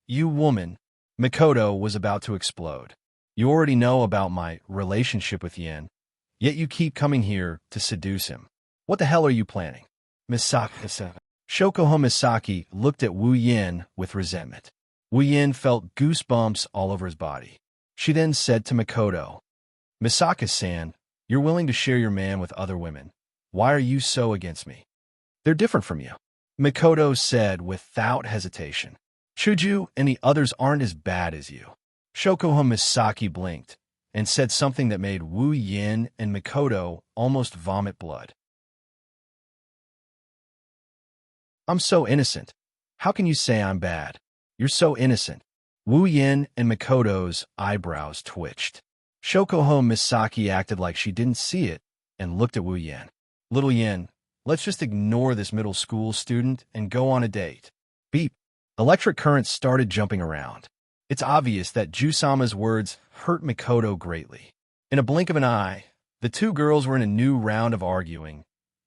You woman, Makoto was about to explode. You already know about my relationship with Yin, yet you keep coming here to seduce him. What the hell are you planning? Misaki. Shokuho Misaki looked at Wu Yin with resentment. Wu Yin felt goosebumps all over his body. She then said to Makoto, Misaka-san, you're willing to share your man with other women. Why are you so against me? They're different from you. Makoto said without hesitation. Chuju and the others aren't as bad as you. Shokuho Misaki blinked and said something that made Wu Yin and Makoto almost vomit blood. I'm so innocent. How can you say I'm bad? You're so innocent. Wu Yin and Makoto's eyebrows twitched. Shokuho Misaki acted like she didn't see it and looked at Wu Yin. Little Yin, let's just ignore this middle school student and go on a date. Beep. Electric currents started jumping around. It's obvious that Ju-sama's words hurt Makoto greatly. In a blink of an eye, the two girls were in a new round of arguing,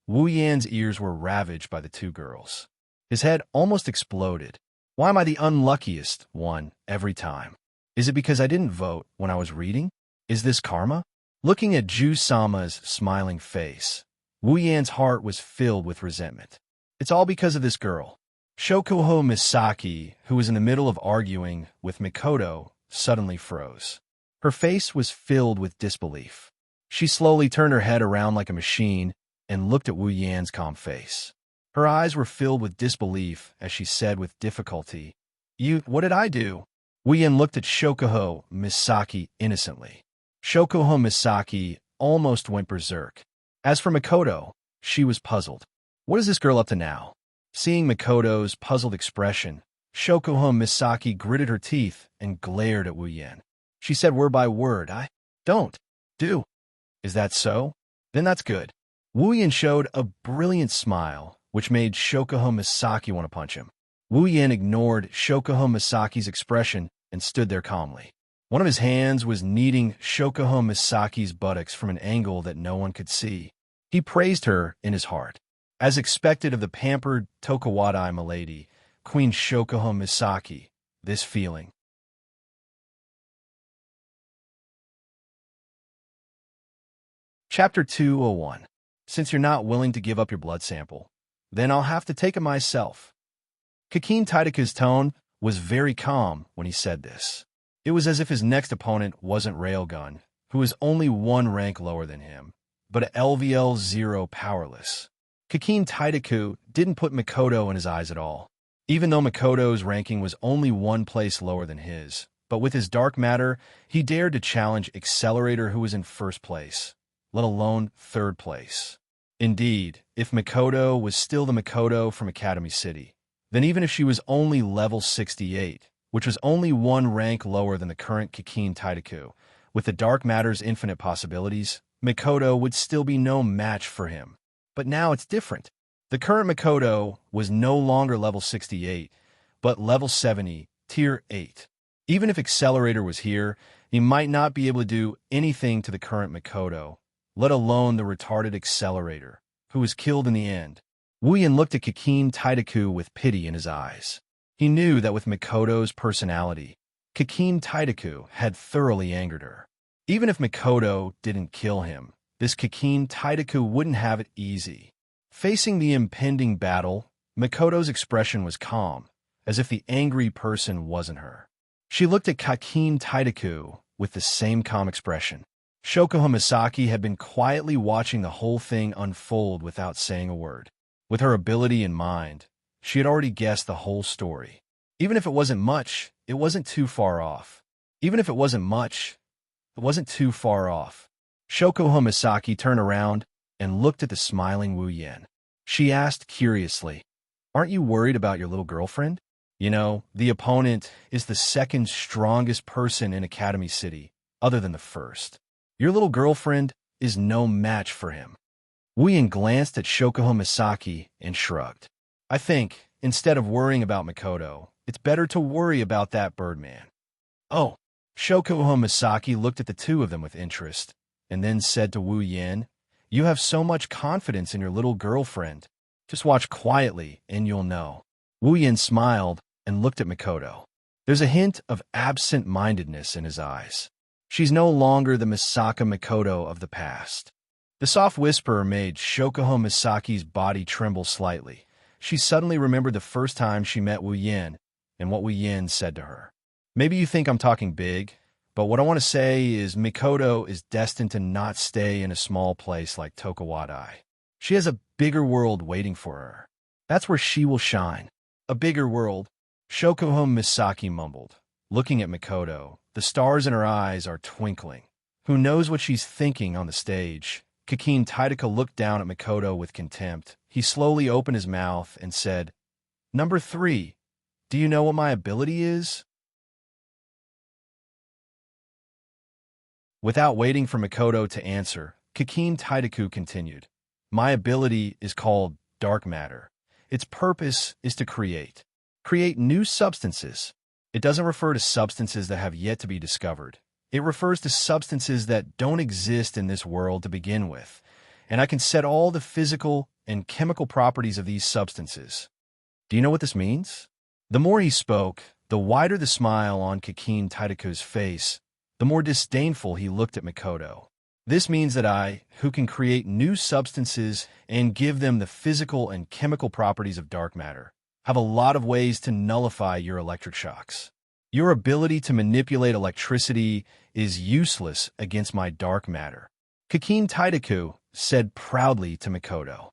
Wu Yan's ears were ravaged by the two girls. His head almost exploded. Why am I the unluckiest one every time? Is it because I didn't vote when I was reading? Is this karma? Looking at Ju-sama's smiling face, Wu Yan's heart was filled with resentment. It's all because of this girl. Shokuho Misaki, who was in the middle of arguing with Mikoto, suddenly froze. Her face was filled with disbelief. She slowly turned her head around like a machine and looked at Wu Yan's calm face. Her eyes were filled with disbelief as she said with difficulty, What did I do?" Wu Yan looked at Shokuho Misaki innocently. Shokuho Misaki almost went berserk. As for Mikoto, she was puzzled. What is this girl up to now? Seeing Mikoto's puzzled expression, Shokuho Misaki gritted her teeth and glared at Wu Yan. She said word by word, "I don't do." Is that so? Then that's good. Wu Yan showed a brilliant smile, which made Shokuho Misaki want to punch him. Wu Yan ignored Shokuho Misaki's expression and stood there calmly. One of his hands was kneading Shokuho Misaki's buttocks from an angle that no one could see. He praised her in his heart. As expected of the pampered Tokuwadai milady, Queen Shokuho Misaki, this feeling. Chapter 201. Since you're not willing to give up your blood sample, then I'll have to take it myself. Kakin Taidaku's tone was very calm when he said this. It was as if his next opponent wasn't Railgun, who was only one rank lower than him, but LVL 0 powerless. Kakin Taidaku didn't put Mikoto in his eyes at all, even though Mikoto's ranking was only one place lower than his. But with his dark matter, he dared to challenge Accelerator, who was in first place, let alone third place. Indeed, if Mikoto was still the Mikoto from Academy City, then even if she was only level 68, which was only one rank lower than the current Kakin Taidaku, with the dark matter's infinite possibilities, Mikoto would still be no match for him. But now it's different. The current Mikoto was no longer level 68, but level 70, tier 8. Even if Accelerator was here, he might not be able to do anything to the current Mikoto, let alone the retarded Accelerator, who was killed in the end. Wu Yan looked at Kakin Taidaku with pity in his eyes. He knew that with Mikoto's personality, Kakin Taidaku had thoroughly angered her. Even if Mikoto didn't kill him, this Kakin Taidaku wouldn't have it easy. Facing the impending battle, Mikoto's expression was calm, as if the angry person wasn't her. She looked at Kakin Taidaku with the same calm expression. Shokuho Misaki had been quietly watching the whole thing unfold without saying a word. With her ability in mind, she had already guessed the whole story. Even if it wasn't much, it wasn't too far off. Even if it wasn't much, it wasn't too far off. Shokuho Misaki turned around and looked at the smiling Wu Yan. She asked curiously, "Aren't you worried about your little girlfriend? You know, the opponent is the second strongest person in Academy City, other than the first. Your little girlfriend is no match for him." Wu Yan glanced at Shokuho Misaki and shrugged. "I think, instead of worrying about Mikoto, it's better to worry about that Birdman." "Oh." Shokuho Misaki looked at the two of them with interest, and then said to Wu Yan, "You have so much confidence in your little girlfriend. Just watch quietly and you'll know." Wu Yan smiled and looked at Mikoto. There's a hint of absent-mindedness in his eyes. She's no longer the Misaka Mikoto of the past. The soft whisper made Shokuho Misaki's body tremble slightly. She suddenly remembered the first time she met Wu Yan and what Wu Yan said to her. "Maybe you think I'm talking big, but what I want to say is Mikoto is destined to not stay in a small place like Tokuwadai. She has a bigger world waiting for her. That's where she will shine." "A bigger world?" Shokuho Misaki mumbled. Looking at Mikoto, the stars in her eyes are twinkling. Who knows what she's thinking on the stage? Kakin Taidaku looked down at Mikoto with contempt. He slowly opened his mouth and said, "Number 3, do you know what my ability is?" Without waiting for Mikoto to answer, Kakin Taidaku continued, "My ability is called dark matter. Its purpose is to create new substances. It doesn't refer to substances that have yet to be discovered. It refers to substances that don't exist in this world to begin with, and I can set all the physical and chemical properties of these substances. Do you know what this means? The more he spoke, the wider the smile on Kakin Taitaku's face, the more disdainful he looked at Mikoto. This means that I, who can create new substances and give them the physical and chemical properties of dark matter, have a lot of ways to nullify your electric shocks. Your ability to manipulate electricity is useless against my dark matter. Kakin Taitaku said proudly to Mikoto.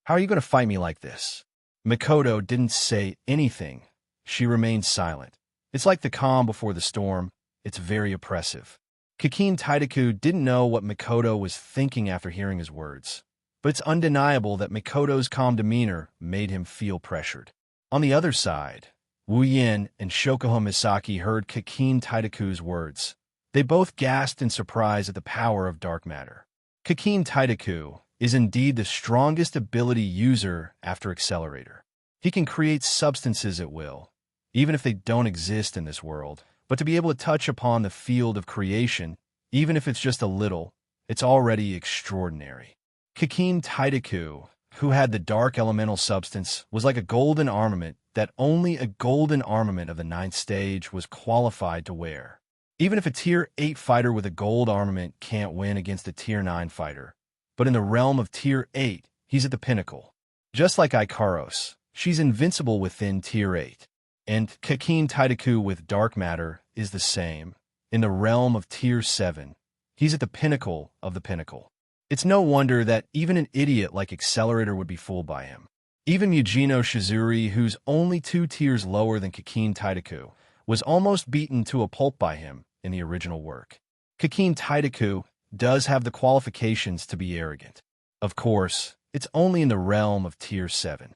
How are you going to fight me like this? Mikoto didn't say anything. She remained silent. It's like the calm before the storm. It's very oppressive. Kakin Taitaku didn't know what Mikoto was thinking after hearing his words, but it's undeniable that Mikoto's calm demeanor made him feel pressured. On the other side, Wu Yin and Shokuha Misaki heard Kakin Taitaku's words. They both gasped in surprise at the power of dark matter. Kakin Taitaku is indeed the strongest ability user after Accelerator. He can create substances at will, even if they don't exist in this world. But to be able to touch upon the field of creation, even if it's just a little, it's already extraordinary. Kakin Taitaku, who had the dark elemental substance, was like a golden armament that only a golden armament of the 9th stage was qualified to wear. Even if a Tier 8 fighter with a gold armament can't win against a Tier 9 fighter, but in the realm of Tier 8, he's at the pinnacle. Just like Ikaros, she's invincible within Tier 8. And Kakin Taitaku with dark matter is the same. In the realm of Tier 7, he's at the pinnacle of the pinnacle. It's no wonder that even an idiot like Accelerator would be fooled by him. Even Mujino Shizuri, who's only 2 tiers lower than Kakin Taitaku, was almost beaten to a pulp by him in the original work. Kakin Taitaku does have the qualifications to be arrogant. Of course, it's only in the realm of Tier 7.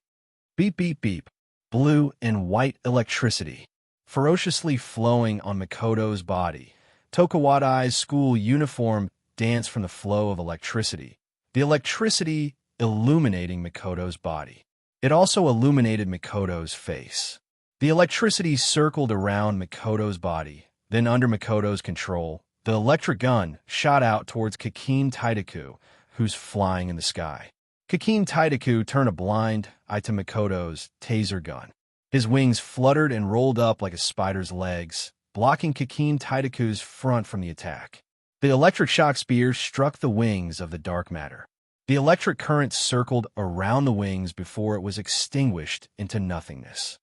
Beep beep beep. Blue and white electricity, ferociously flowing on Mikoto's body. Tokuwadai's school uniform danced from the flow of electricity, the electricity illuminating Mikoto's body. It also illuminated Mikoto's face. The electricity circled around Mikoto's body, then under Mikoto's control, the electric gun shot out towards Kakin Taitaku, who's flying in the sky. Kakin Taitaku turned a blind eye to Mikoto's taser gun. His wings fluttered and rolled up like a spider's legs, blocking Kakin Taitaku's front from the attack. The electric shock spear struck the wings of the dark matter. The electric current circled around the wings before it was extinguished into nothingness.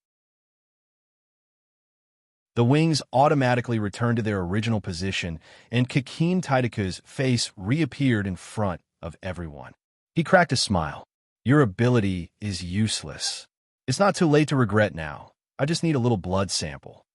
The wings automatically returned to their original position, and Kakin Taitaku's face reappeared in front of everyone. He cracked a smile. Your ability is useless. It's not too late to regret now. I just need a little blood sample.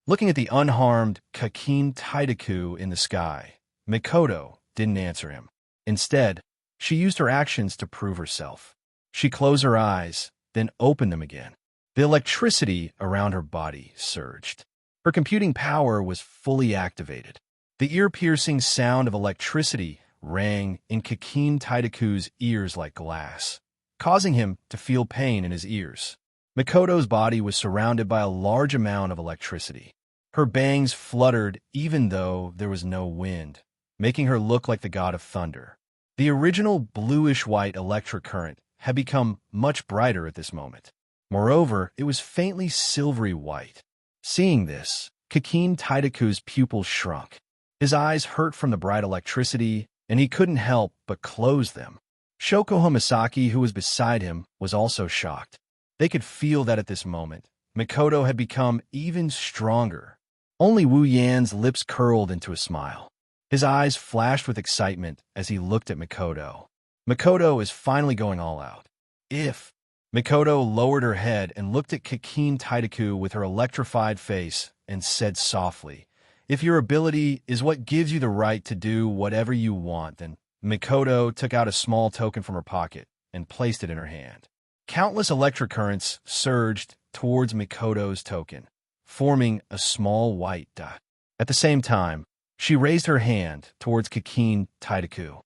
Looking at the unharmed Kakin Taitaku in the sky, Mikoto didn't answer him. Instead, she used her actions to prove herself. She closed her eyes, then opened them again. The electricity around her body surged. Her computing power was fully activated. The ear-piercing sound of electricity rang in Kakin Taitaku's ears like glass, causing him to feel pain in his ears. Mikoto's body was surrounded by a large amount of electricity. Her bangs fluttered even though there was no wind, making her look like the god of thunder. The original bluish-white electric current had become much brighter at this moment. Moreover, it was faintly silvery white. Seeing this, Kakin Taitaku's pupils shrunk. His eyes hurt from the bright electricity, and he couldn't help but close them. Shokuha Misaki, who was beside him, was also shocked. They could feel that at this moment, Mikoto had become even stronger. Only Wu Yan's lips curled into a smile. His eyes flashed with excitement as he looked at Mikoto. Mikoto is finally going all out. If Mikoto lowered her head and looked at Kakin Taitaku with her electrified face and said softly, if your ability is what gives you the right to do whatever you want, then Mikoto took out a small token from her pocket and placed it in her hand. Countless electric currents surged towards Mikoto's token, forming a small white dot. At the same time, she raised her hand towards Kakin Taitaku.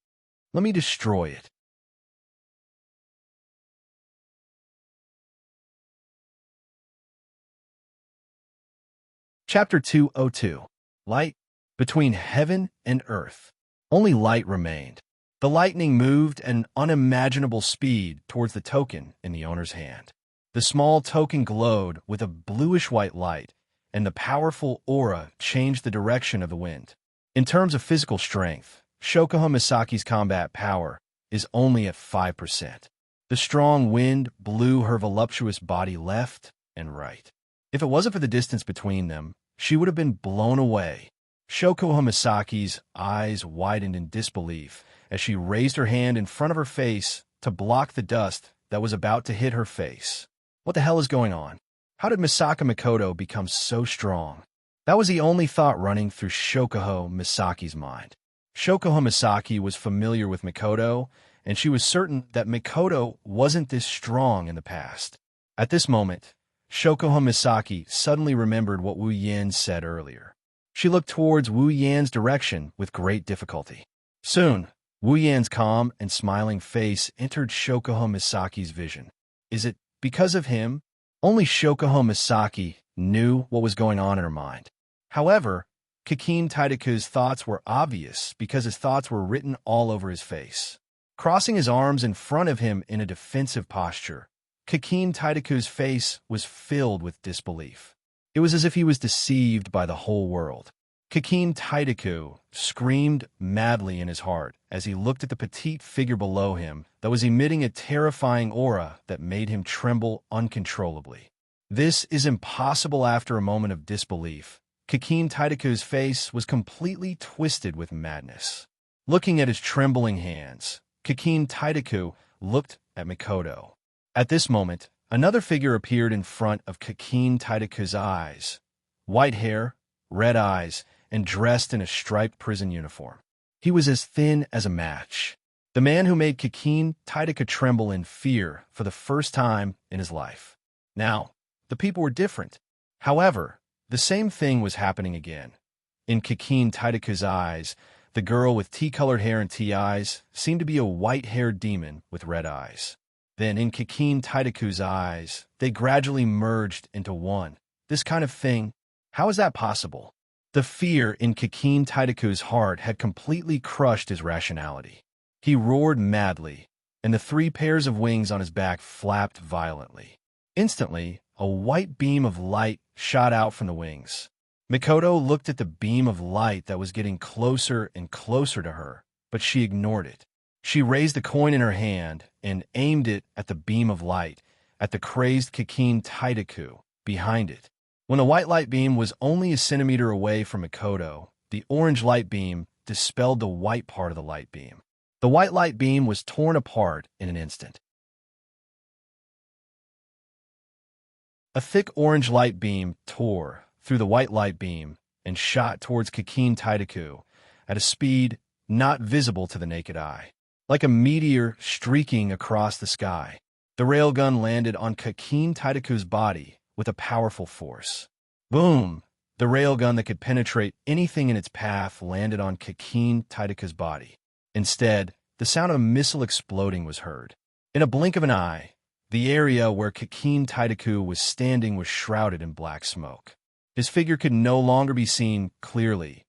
Let me destroy it. Chapter 202. Light. Between heaven and earth, only light remained. The lightning moved at an unimaginable speed towards the token in the owner's hand. The small token glowed with a bluish-white light, and the powerful aura changed the direction of the wind. In terms of physical strength, Shokuho Misaki's combat power is only at 5%. The strong wind blew her voluptuous body left and right. If it wasn't for the distance between them, she would have been blown away. Shokuho Misaki's eyes widened in disbelief as she raised her hand in front of her face to block the dust that was about to hit her face. What the hell is going on? How did Misaka Mikoto become so strong? That was the only thought running through Shokuho Misaki's mind. Shokuho Misaki was familiar with Mikoto, and she was certain that Mikoto wasn't this strong in the past. At this moment, Shokuho Misaki suddenly remembered what Wu Yan said earlier. She looked towards Wu Yan's direction with great difficulty. Soon, Wu Yan's calm and smiling face entered Shokuho Misaki's vision. Is it because of him? Only Shokuho Misaki knew what was going on in her mind. However, Kikin Taidaku's thoughts were obvious because his thoughts were written all over his face. Crossing his arms in front of him in a defensive posture, Kikin Taidaku's face was filled with disbelief. It was as if he was deceived by the whole world. Kikin Taidaku screamed madly in his heart as he looked at the petite figure below him that was emitting a terrifying aura that made him tremble uncontrollably. This is impossible. After a moment of disbelief, Kikin Taidaku's face was completely twisted with madness. Looking at his trembling hands, Kikin Taidaku looked at Mikoto. At this moment, another figure appeared in front of Kikin Taidaku's eyes. White hair, red eyes, and dressed in a striped prison uniform. He was as thin as a match. The man who made Kikin Taidaku tremble in fear for the first time in his life. Now, the people were different. However, the same thing was happening again. In Kikin Taidaku's eyes, the girl with tea-colored hair and tea eyes seemed to be a white-haired demon with red eyes. Then in Kikin Taidaku's eyes, they gradually merged into one. This kind of thing, how is that possible? The fear in Kikin Taidaku's heart had completely crushed his rationality. He roared madly, and the 3 pairs of wings on his back flapped violently. Instantly, a white beam of light shot out from the wings. Mikoto looked at the beam of light that was getting closer and closer to her, but she ignored it. She raised the coin in her hand and aimed it at the beam of light, at the crazed Kikin Taidaku behind it. When the white light beam was only a centimeter away from Mikoto, the orange light beam dispelled the white part of the light beam. The white light beam was torn apart in an instant. A thick orange light beam tore through the white light beam and shot towards Kikin Taidaku at a speed not visible to the naked eye. Like a meteor streaking across the sky, the railgun landed on Kikin Taidaku's body with a powerful force. Boom! The railgun that could penetrate anything in its path landed on Kikin Taidaku's body. Instead, the sound of a missile exploding was heard. In a blink of an eye, the area where Kikin Taidaku was standing was shrouded in black smoke. His figure could no longer be seen clearly.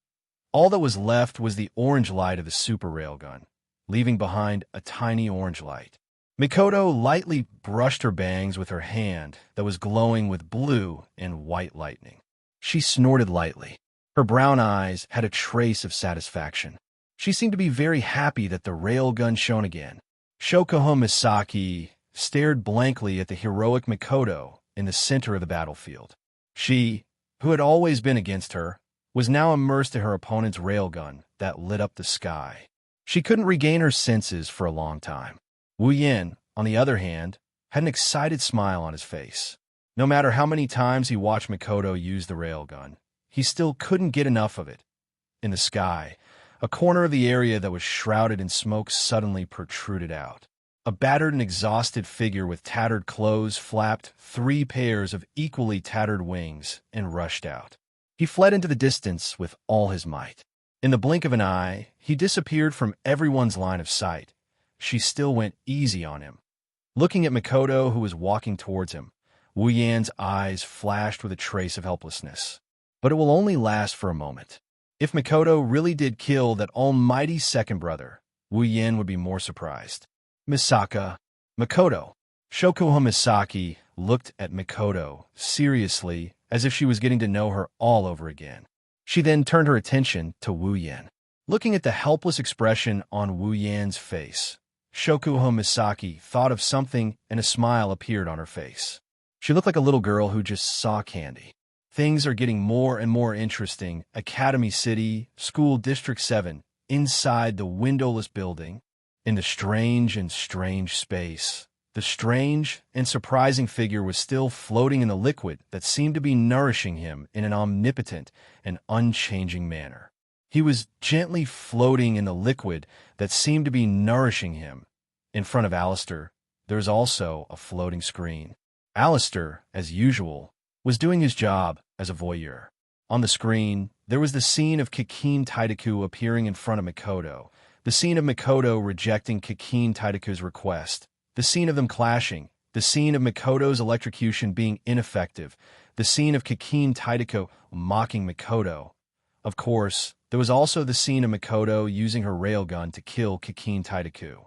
All that was left was the orange light of the super railgun, leaving behind a tiny orange light. Mikoto lightly brushed her bangs with her hand that was glowing with blue and white lightning. She snorted lightly. Her brown eyes had a trace of satisfaction. She seemed to be very happy that the railgun shone again. Shokuho Misaki stared blankly at the heroic Mikoto in the center of the battlefield. She, who had always been against her, was now immersed in her opponent's railgun that lit up the sky. She couldn't regain her senses for a long time. Wu Yan, on the other hand, had an excited smile on his face. No matter how many times he watched Mikoto use the railgun, he still couldn't get enough of it. In the sky, a corner of the area that was shrouded in smoke suddenly protruded out. A battered and exhausted figure with tattered clothes flapped 3 pairs of equally tattered wings and rushed out. He fled into the distance with all his might. In the blink of an eye, he disappeared from everyone's line of sight. She still went easy on him. Looking at Mikoto, who was walking towards him, Wu Yan's eyes flashed with a trace of helplessness. But it will only last for a moment. If Mikoto really did kill that almighty second brother, Wu Yin would be more surprised. Misaka, Makoto. Shokuha Misaki looked at Makoto seriously, as if she was getting to know her all over again. She then turned her attention to Wu Yin. Looking at the helpless expression on Wu Yan's face, Shokuha Misaki thought of something and a smile appeared on her face. She looked like a little girl who just saw candy. Things are getting more and more interesting. Academy City, School District 7, inside the windowless building, in the strange space. The strange and surprising figure was still floating in the liquid that seemed to be nourishing him in an omnipotent and unchanging manner. He was gently floating in the liquid that seemed to be nourishing him. In front of Alistair, there was also a floating screen. Alistair, as usual, was doing his job as a voyeur. On the screen, there was the scene of Kikin Taidaku appearing in front of Makoto, the scene of Makoto rejecting Kikin Taidaku's request, the scene of them clashing, the scene of Makoto's electrocution being ineffective, the scene of Kikin Taidaku mocking Makoto. Of course, there was also the scene of Makoto using her railgun to kill Kikin Taidaku.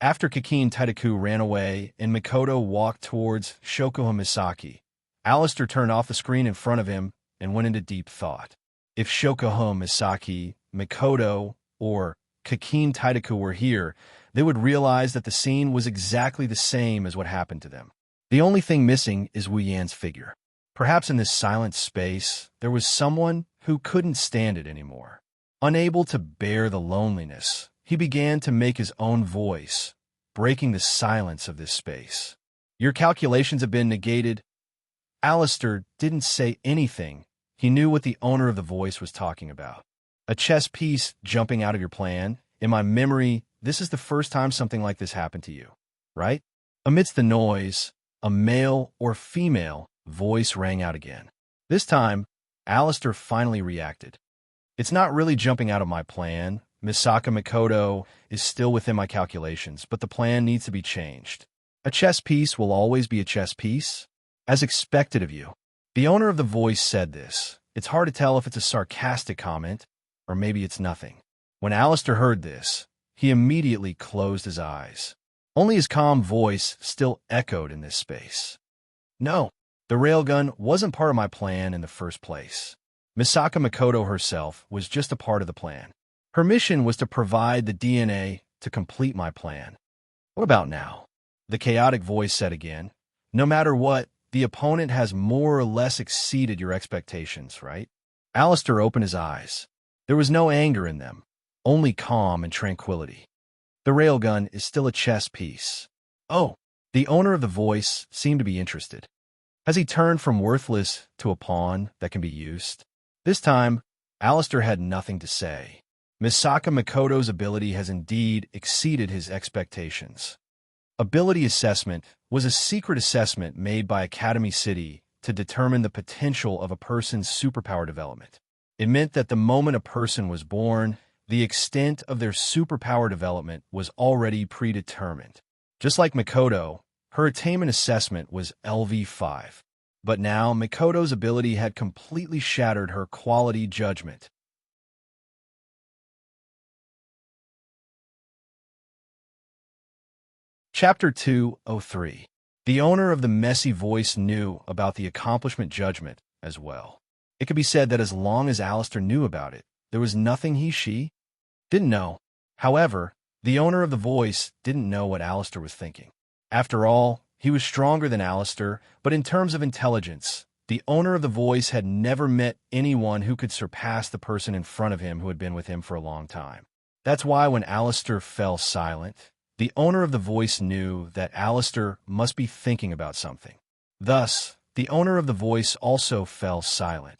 After Kikin Taidaku ran away and Makoto walked towards Shokuha Misaki, Alistair turned off the screen in front of him and went into deep thought. If Shokuha Misaki, Makoto, or Kikin Taidaku were here, they would realize that the scene was exactly the same as what happened to them. The only thing missing is Wu Yan's figure. Perhaps in this silent space, there was someone who couldn't stand it anymore. Unable to bear the loneliness, he began to make his own voice, breaking the silence of this space. Your calculations have been negated. Alistair didn't say anything. He knew what the owner of the voice was talking about. A chess piece jumping out of your plan. In my memory, this is the first time something like this happened to you, right? Amidst the noise, a male or female voice rang out again. This time, Alistair finally reacted. It's not really jumping out of my plan. Misaka Makoto is still within my calculations, but the plan needs to be changed. A chess piece will always be a chess piece, as expected of you. The owner of the voice said this. It's hard to tell if it's a sarcastic comment, or maybe it's nothing. When Alistair heard this, he immediately closed his eyes. Only his calm voice still echoed in this space. No, the railgun wasn't part of my plan in the first place. Misaka Makoto herself was just a part of the plan. Her mission was to provide the DNA to complete my plan. What about now? The chaotic voice said again. No matter what, the opponent has more or less exceeded your expectations, right? Alistair opened his eyes. There was no anger in them, only calm and tranquility. The railgun is still a chess piece. Oh, the owner of the voice seemed to be interested. Has he turned from worthless to a pawn that can be used? This time, Alistair had nothing to say. Misaka Makoto's ability has indeed exceeded his expectations. Ability assessment was a secret assessment made by Academy City to determine the potential of a person's superpower development. It meant that the moment a person was born, the extent of their superpower development was already predetermined. Just like Makoto, her attainment assessment was LV5. But now, Makoto's ability had completely shattered her quality judgment. Chapter 203. The owner of the messy voice knew about the accomplishment judgment as well. It could be said that as long as Alistair knew about it, there was nothing she didn't know. However, the owner of the voice didn't know what Alistair was thinking. After all, he was stronger than Alistair, but in terms of intelligence, the owner of the voice had never met anyone who could surpass the person in front of him who had been with him for a long time. That's why when Alistair fell silent, the owner of the voice knew that Alistair must be thinking about something. Thus, the owner of the voice also fell silent.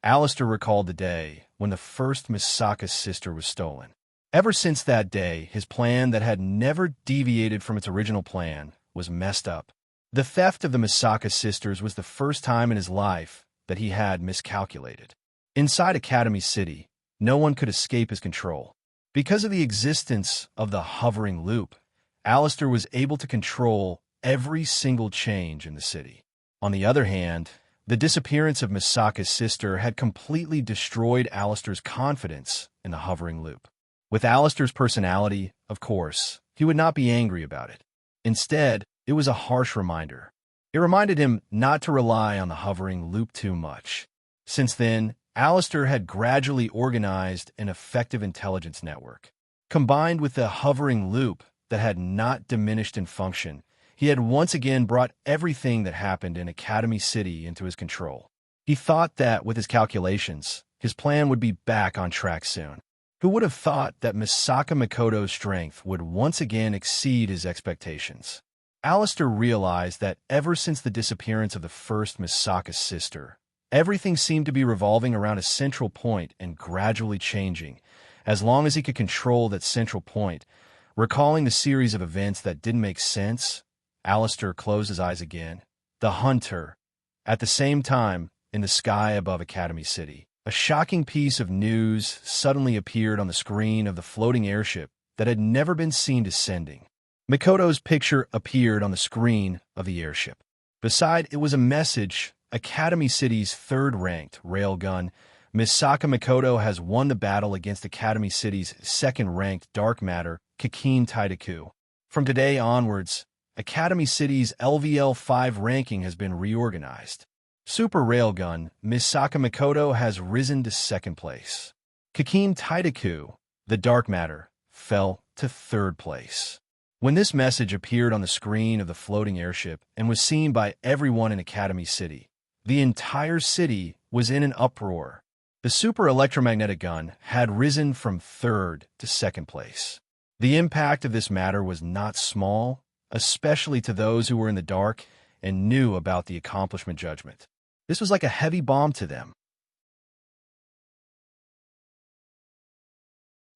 Alistair recalled the day when the first Misaka's sister was stolen. Ever since that day, his plan that had never deviated from its original plan was messed up. The theft of the Misaka sisters was the first time in his life that he had miscalculated. Inside Academy City, no one could escape his control. Because of the existence of the hovering loop, Alistair was able to control every single change in the city. On the other hand, The disappearance of Misaka's sister had completely destroyed Alistair's confidence in the hovering loop. With Alistair's personality, of course, he would not be angry about it. Instead, it was a harsh reminder. It reminded him not to rely on the hovering loop too much. Since then, Alistair had gradually organized an effective intelligence network. Combined with the hovering loop that had not diminished in function, he had once again brought everything that happened in Academy City into his control. He thought that, with his calculations, his plan would be back on track soon. Who would have thought that Misaka Makoto's strength would once again exceed his expectations? Alistair realized that ever since the disappearance of the first Misaka's sister, everything seemed to be revolving around a central point and gradually changing, as long as he could control that central point. Recalling the series of events that didn't make sense, Alistair closed his eyes again. The hunter. At the same time, in the sky above Academy City, a shocking piece of news suddenly appeared on the screen of the floating airship that had never been seen descending. Makoto's picture appeared on the screen of the airship. Beside it was a message: Academy City's third-ranked railgun, Misaka Makoto has won the battle against Academy City's second-ranked dark matter, Kikine Taidaku. From today onwards, Academy City's LVL5 ranking has been reorganized. Super Railgun, Misaka Makoto has risen to second place. Kikine Taidaku, the dark matter, fell to third place. When this message appeared on the screen of the floating airship and was seen by everyone in Academy City, the entire city was in an uproar. The super electromagnetic gun had risen from third to second place. The impact of this matter was not small, especially to those who were in the dark and knew about the accomplishment judgment. This was like a heavy bomb to them.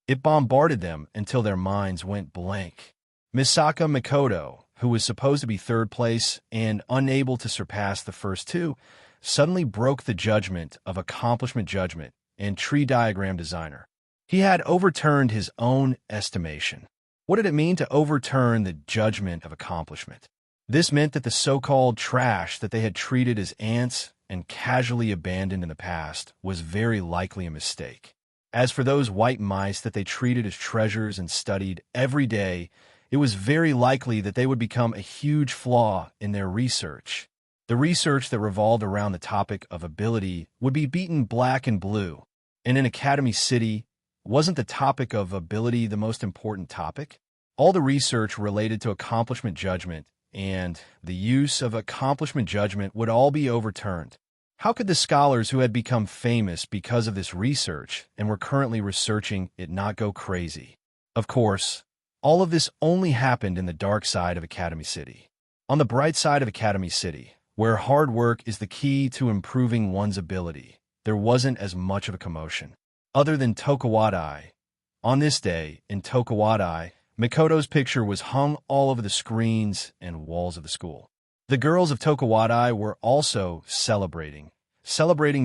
It bombarded them until their minds went blank. Misaka Makoto, who was supposed to be third place and unable to surpass the first two, suddenly broke the judgment of accomplishment judgment and tree diagram designer. He had overturned his own estimation. What did it mean to overturn the judgment of accomplishment? This meant that the so-called trash that they had treated as ants and casually abandoned in the past was very likely a mistake. As for those white mice that they treated as treasures and studied every day, it was very likely that they would become a huge flaw in their research. The research that revolved around the topic of ability would be beaten black and blue. And in Academy City, wasn't the topic of ability the most important topic? All the research related to accomplishment judgment and the use of accomplishment judgment would all be overturned. How could the scholars who had become famous because of this research and were currently researching it not go crazy? Of course, all of this only happened in the dark side of Academy City. On the bright side of Academy City, where hard work is the key to improving one's ability, there wasn't as much of a commotion. Other than Tokawadai. On this day, in Tokawadai, Makoto's picture was hung all over the screens and walls of the school. The girls of Tokawadai were also celebrating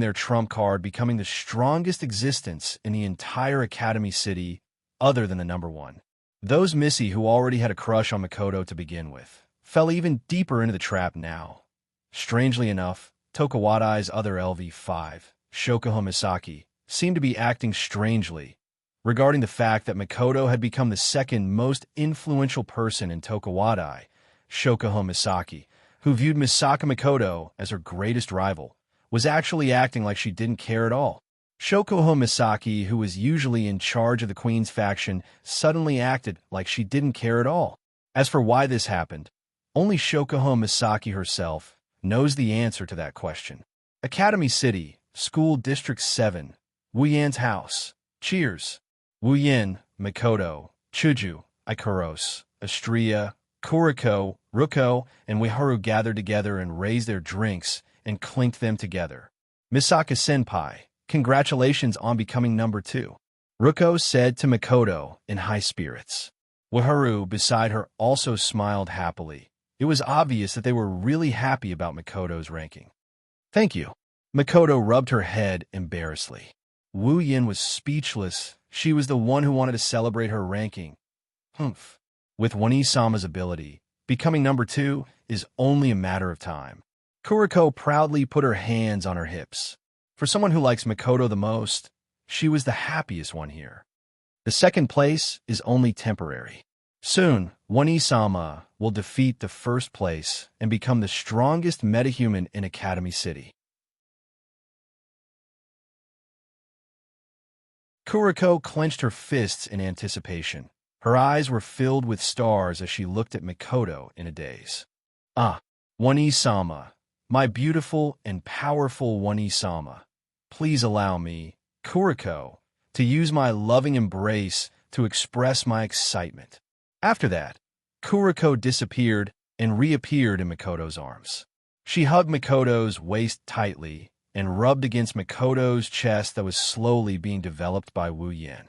their trump card becoming the strongest existence in the entire Academy City other than the number one. Those Missy who already had a crush on Makoto to begin with fell even deeper into the trap now. Strangely enough, Tokawadai's other LV5, Shokuho Misaki, seemed to be acting strangely regarding the fact that Makoto had become the second most influential person in Tokawadai. Shokuho Misaki, who viewed Misaka Makoto as her greatest rival, was actually acting like she didn't care at all. Shokuho Misaki, who was usually in charge of the Queen's faction, suddenly acted like she didn't care at all. As for why this happened, only Shokuho Misaki herself knows the answer to that question. Academy City, School District 7, Wuyan's house. Cheers. Wuyan, Makoto, Chuju, Ikaros, Astria, Kuriko, Ruko, and Ueharu gathered together and raised their drinks and clinked them together. Misaka-senpai, congratulations on becoming number 2. Ruko said to Makoto in high spirits. Ueharu, beside her, also smiled happily. It was obvious that they were really happy about Makoto's ranking. Thank you. Makoto rubbed her head embarrassedly. Wu Yin was speechless. She was the one who wanted to celebrate her ranking. Humph. With Wani-sama's ability, becoming number 2 is only a matter of time. Kuriko proudly put her hands on her hips. For someone who likes Makoto the most, she was the happiest one here. The second place is only temporary. Soon, One-sama will defeat the first place and become the strongest metahuman in Academy City. Kuriko clenched her fists in anticipation. Her eyes were filled with stars as she looked at Makoto in a daze. Ah, One-sama, my beautiful and powerful One-sama. Please allow me, Kuriko, to use my loving embrace to express my excitement. After that, Kuriko disappeared and reappeared in Makoto's arms. She hugged Makoto's waist tightly and rubbed against Makoto's chest that was slowly being developed by Wu Yin.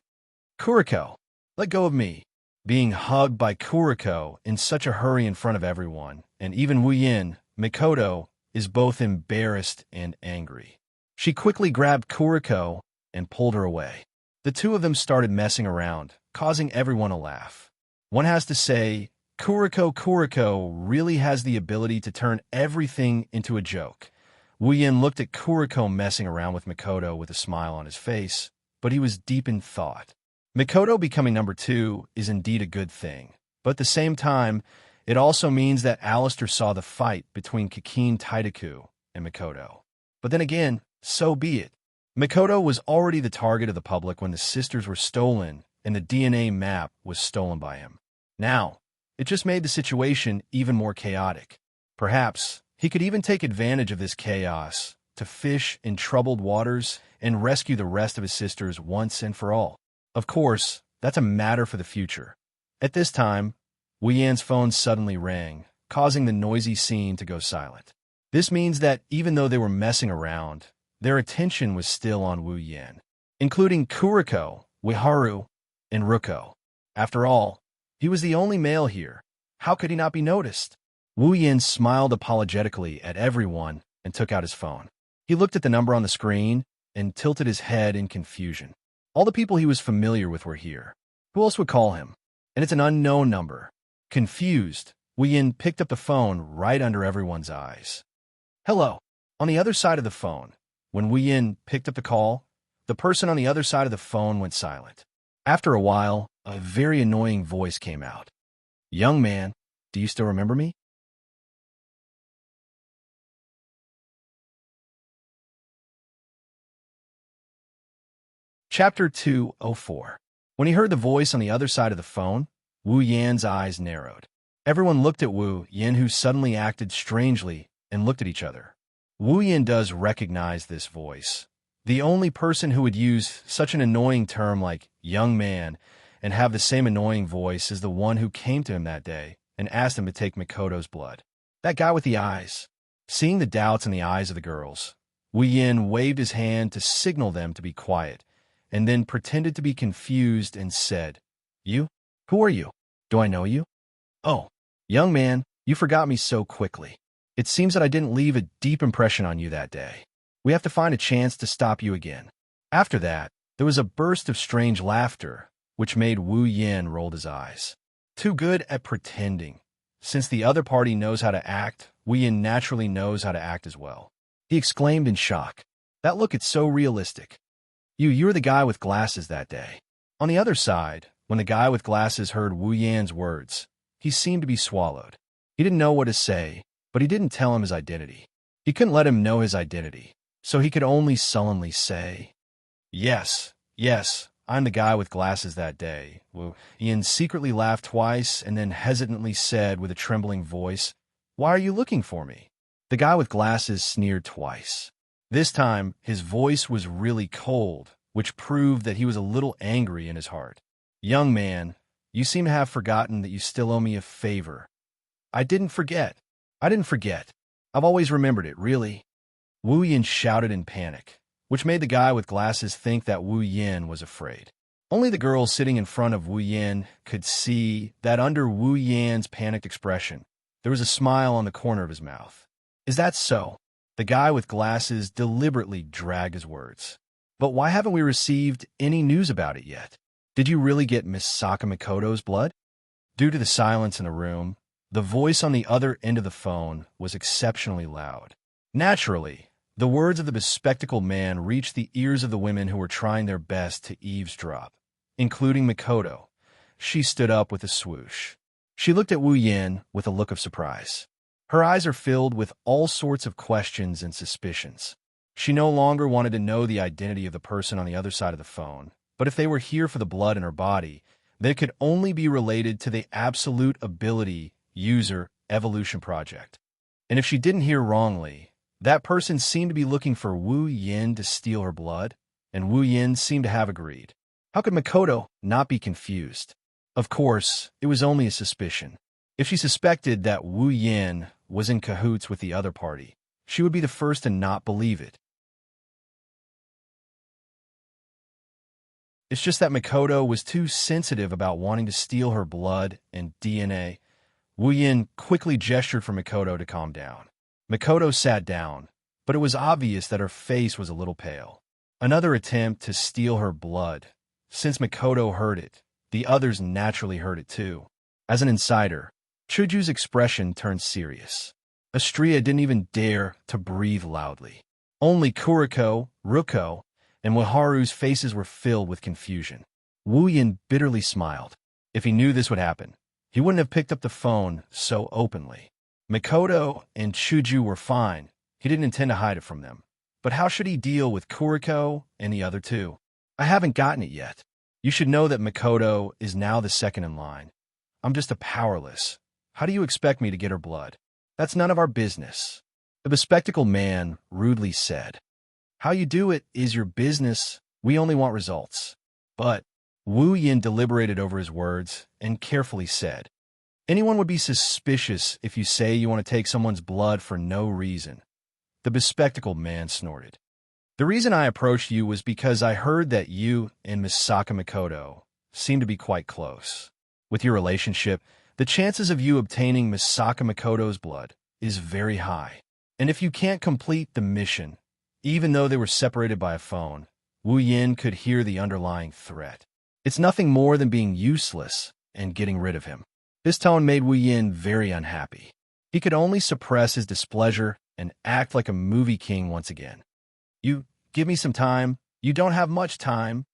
Kuriko, let go of me. Being hugged by Kuriko in such a hurry in front of everyone, and even Wu Yin, Makoto is both embarrassed and angry. She quickly grabbed Kuriko and pulled her away. The two of them started messing around, causing everyone to laugh. One has to say, Kuriko really has the ability to turn everything into a joke. Wu Yin looked at Kuriko messing around with Makoto with a smile on his face, but he was deep in thought. Makoto becoming number 2 is indeed a good thing, but at the same time, it also means that Alistair saw the fight between Kikin Taidaku and Makoto. But then again, so be it. Makoto was already the target of the public when the sisters were stolen and the DNA map was stolen by him. Now, it just made the situation even more chaotic. Perhaps he could even take advantage of this chaos to fish in troubled waters and rescue the rest of his sisters once and for all. Of course, that's a matter for the future. At this time, Wu Yan's phone suddenly rang, causing the noisy scene to go silent. This means that even though they were messing around, their attention was still on Wu Yan, including Kuriko, Ueharu, and Ruko. After all, he was the only male here. How could he not be noticed? Wu Yan smiled apologetically at everyone and took out his phone. He looked at the number on the screen and tilted his head in confusion. All the people he was familiar with were here. Who else would call him? And it's an unknown number. Confused, Wu Yan picked up the phone right under everyone's eyes. Hello. On the other side of the phone, when Wu Yan picked up the call, the person on the other side of the phone went silent. After a while, a very annoying voice came out. Young man, do you still remember me? Chapter 204. When he heard the voice on the other side of the phone, Wu Yan's eyes narrowed. Everyone looked at Wu Yan, who suddenly acted strangely, and looked at each other. Wu Yan does recognize this voice. The only person who would use such an annoying term like young man and have the same annoying voice is the one who came to him that day and asked him to take Makoto's blood. That guy with the eyes. Seeing the doubts in the eyes of the girls, Wu Yan waved his hand to signal them to be quiet, and then pretended to be confused and said, You? Who are you? Do I know you? Oh, young man, you forgot me so quickly. It seems that I didn't leave a deep impression on you that day. We have to find a chance to stop you again. After that, there was a burst of strange laughter, which made Wu Yan roll his eyes. Too good at pretending. Since the other party knows how to act, Wu Yan naturally knows how to act as well. He exclaimed in shock. That look is so realistic. You were the guy with glasses that day. On the other side, when the guy with glasses heard Wu Yan's words, he seemed to be swallowed. He didn't know what to say, but he didn't tell him his identity. He couldn't let him know his identity, so he could only sullenly say, Yes, I'm the guy with glasses that day. Wu Yan secretly laughed twice and then hesitantly said with a trembling voice, Why are you looking for me? The guy with glasses sneered twice. This time, his voice was really cold, which proved that he was a little angry in his heart. Young man, you seem to have forgotten that you still owe me a favor. I didn't forget. I've always remembered it, really. Wu Yan shouted in panic, which made the guy with glasses think that Wu Yan was afraid. Only the girl sitting in front of Wu Yan could see that under Wu Yan's panicked expression, there was a smile on the corner of his mouth. Is that so? The guy with glasses deliberately dragged his words. But why haven't we received any news about it yet? Did you really get Miss Sakamakoto's blood? Due to the silence in the room, the voice on the other end of the phone was exceptionally loud. Naturally, the words of the bespectacled man reached the ears of the women who were trying their best to eavesdrop, including Makoto. She stood up with a swoosh. She looked at Wu Yin with a look of surprise. Her eyes are filled with all sorts of questions and suspicions. She no longer wanted to know the identity of the person on the other side of the phone, but if they were here for the blood in her body, they could only be related to the Absolute Ability User Evolution Project. And if she didn't hear wrongly, that person seemed to be looking for Wu Yin to steal her blood, and Wu Yin seemed to have agreed. How could Makoto not be confused? Of course, it was only a suspicion. If she suspected that Wu Yin was in cahoots with the other party, she would be the first to not believe it. It's just that Makoto was too sensitive about wanting to steal her blood and DNA. Wu Yin quickly gestured for Makoto to calm down. Makoto sat down, but it was obvious that her face was a little pale. Another attempt to steal her blood. Since Makoto heard it, the others naturally heard it too. As an insider, Chuju's expression turned serious. Astria didn't even dare to breathe loudly. Only Kuriko, Ruko, and Waharu's faces were filled with confusion. Wu Yin bitterly smiled. If he knew this would happen, he wouldn't have picked up the phone so openly. Makoto and Chuju were fine. He didn't intend to hide it from them. But how should he deal with Kuriko and the other two? I haven't gotten it yet. You should know that Makoto is now the second in line. I'm just a powerless. How do you expect me to get her blood? That's none of our business. The bespectacled man rudely said. How you do it is your business. We only want results. But Wu Yin deliberated over his words and carefully said, anyone would be suspicious if you say you want to take someone's blood for no reason. The bespectacled man snorted. The reason I approached you was because I heard that you and Misaka Makoto seem to be quite close. With your relationship, the chances of you obtaining Misaka Makoto's blood is very high. And if you can't complete the mission, even though they were separated by a phone, Wu Yin could hear the underlying threat. It's nothing more than being useless and getting rid of him. This tone made Wu Yin very unhappy. He could only suppress his displeasure and act like a movie king once again. You give me some time. You don't have much time.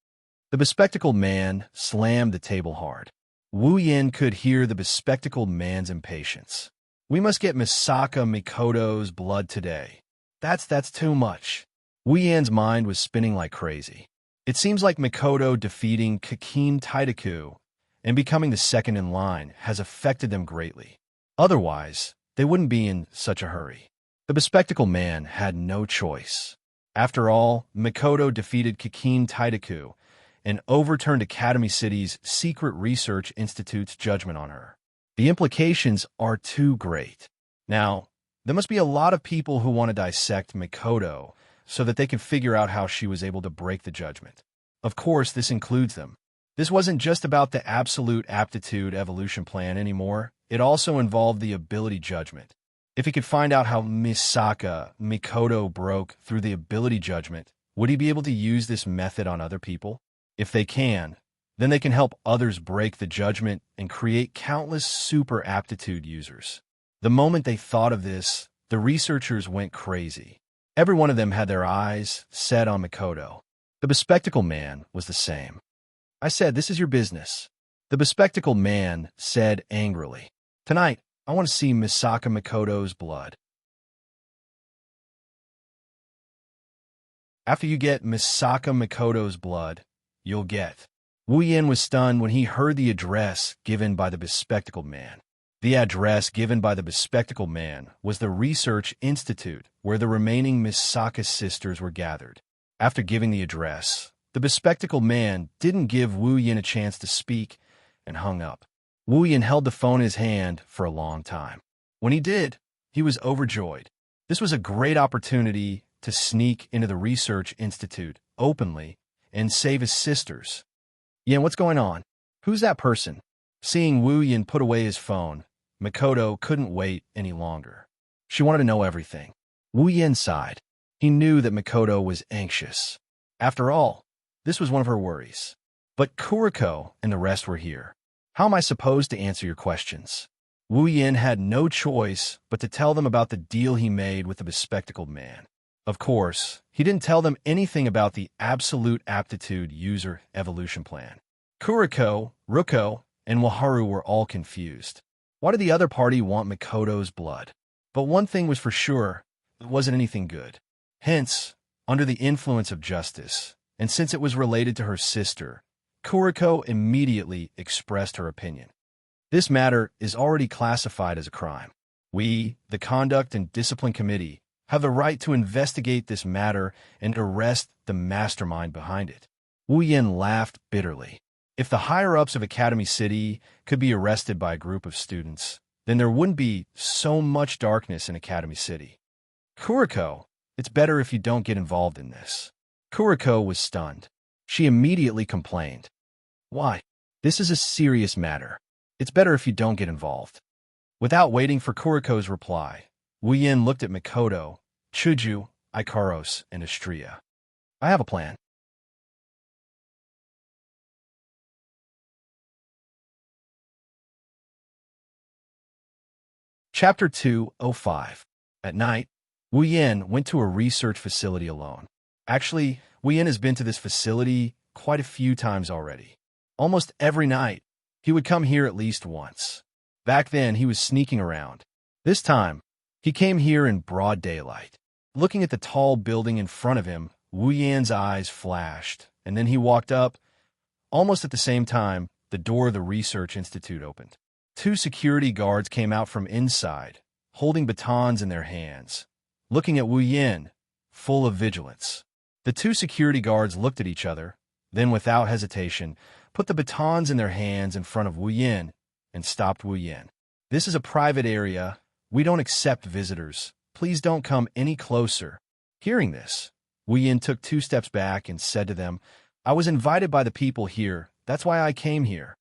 The bespectacled man slammed the table hard. Wu Yin could hear the bespectacled man's impatience. We must get Misaka Makoto's blood today. That's too much. Wu Yan's mind was spinning like crazy. It seems like Makoto defeating Kakin Taidaku and becoming the second in line has affected them greatly. Otherwise, they wouldn't be in such a hurry. The bespectacled man had no choice. After all, Makoto defeated Kakin Taidaku and overturned Academy City's Secret Research Institute's judgment on her. The implications are too great. Now, there must be a lot of people who want to dissect Makoto so that they can figure out how she was able to break the judgment. Of course, this includes them. This wasn't just about the Absolute Aptitude Evolution Plan anymore. It also involved the Ability Judgment. If he could find out how Misaka Makoto broke through the Ability Judgment, would he be able to use this method on other people? If they can, then they can help others break the judgment and create countless super aptitude users. The moment they thought of this, the researchers went crazy. Every one of them had their eyes set on Makoto. The bespectacled man was the same. I said, this is your business. The bespectacled man said angrily. Tonight, I want to see Misaka Makoto's blood. After you get Misaka Makoto's blood, you'll get. Wu Yin was stunned when he heard the address given by the bespectacled man. The address given by the bespectacled man was the Research Institute where the remaining Misaka sisters were gathered. After giving the address, the bespectacled man didn't give Wu Yin a chance to speak and hung up. Wu Yin held the phone in his hand for a long time. When he did, he was overjoyed. This was a great opportunity to sneak into the Research Institute openly and save his sisters. Yin, what's going on? Who's that person? Seeing Wu Yin put away his phone, Makoto couldn't wait any longer. She wanted to know everything. Wu Yin sighed. He knew that Makoto was anxious. After all, this was one of her worries. But Kuriko and the rest were here. How am I supposed to answer your questions? Wu Yin had no choice but to tell them about the deal he made with the bespectacled man. Of course, he didn't tell them anything about the absolute aptitude user evolution plan. Kuriko, Ruko, and Waharu were all confused. Why did the other party want Mikoto's blood? But one thing was for sure, it wasn't anything good. Hence, under the influence of justice, and since it was related to her sister, Kuriko immediately expressed her opinion. This matter is already classified as a crime. We, the Conduct and Discipline Committee, have the right to investigate this matter and arrest the mastermind behind it. Wu Yin laughed bitterly. If the higher-ups of Academy City could be arrested by a group of students, then there wouldn't be so much darkness in Academy City. Kuriko, it's better if you don't get involved in this. Kuriko was stunned. She immediately complained. Why? This is a serious matter. It's better if you don't get involved. Without waiting for Kuriko's reply, Wu Yin looked at Mikoto, Chuju, Ikaros, and Astria. I have a plan. Chapter 205. At night, Wu Yin went to a research facility alone. Actually, Wu Yin has been to this facility quite a few times already. Almost every night, he would come here at least once. Back then, he was sneaking around. This time, he came here in broad daylight. Looking at the tall building in front of him, Wu Yin's eyes flashed, and then he walked up. Almost at the same time, the door of the Research Institute opened. Two security guards came out from inside, holding batons in their hands, looking at Wu Yin, full of vigilance. The two security guards looked at each other, then without hesitation, put the batons in their hands in front of Wu Yin and stopped Wu Yin. This is a private area. We don't accept visitors. Please don't come any closer. Hearing this, Wu Yin took 2 steps back and said to them, I was invited by the people here. That's why I came here.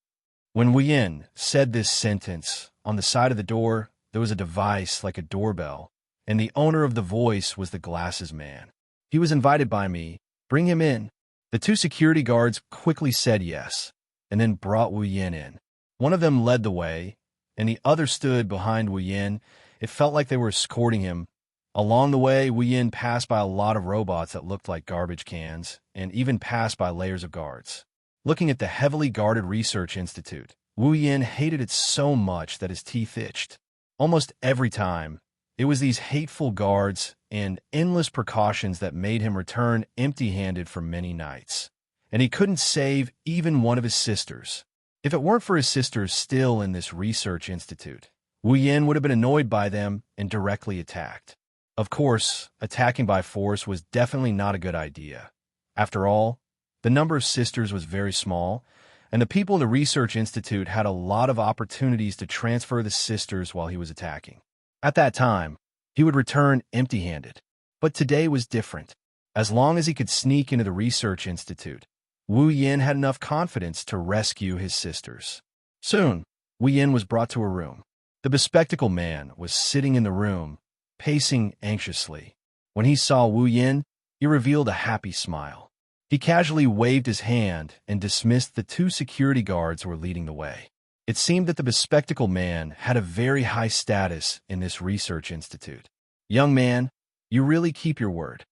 When Wu Yin said this sentence, on the side of the door, there was a device like a doorbell, and the owner of the voice was the glasses man. He was invited by me. Bring him in. The 2 security guards quickly said yes, and then brought Wu Yin in. One of them led the way, and the other stood behind Wu Yin. It felt like they were escorting him. Along the way, Wu Yin passed by a lot of robots that looked like garbage cans, and even passed by layers of guards. Looking at the heavily guarded Research Institute, Wu Yin hated it so much that his teeth itched. Almost every time, it was these hateful guards and endless precautions that made him return empty-handed for many nights. And he couldn't save even one of his sisters. If it weren't for his sisters still in this Research Institute, Wu Yin would have been annoyed by them and directly attacked. Of course, attacking by force was definitely not a good idea. After all, the number of sisters was very small, and the people in the Research Institute had a lot of opportunities to transfer the sisters while he was attacking. At that time, he would return empty-handed. But today was different. As long as he could sneak into the Research Institute, Wu Yin had enough confidence to rescue his sisters. Soon, Wu Yin was brought to a room. The bespectacled man was sitting in the room, pacing anxiously. When he saw Wu Yin, he revealed a happy smile. He casually waved his hand and dismissed the 2 security guards who were leading the way. It seemed that the bespectacled man had a very high status in this Research Institute. Young man, you really keep your word.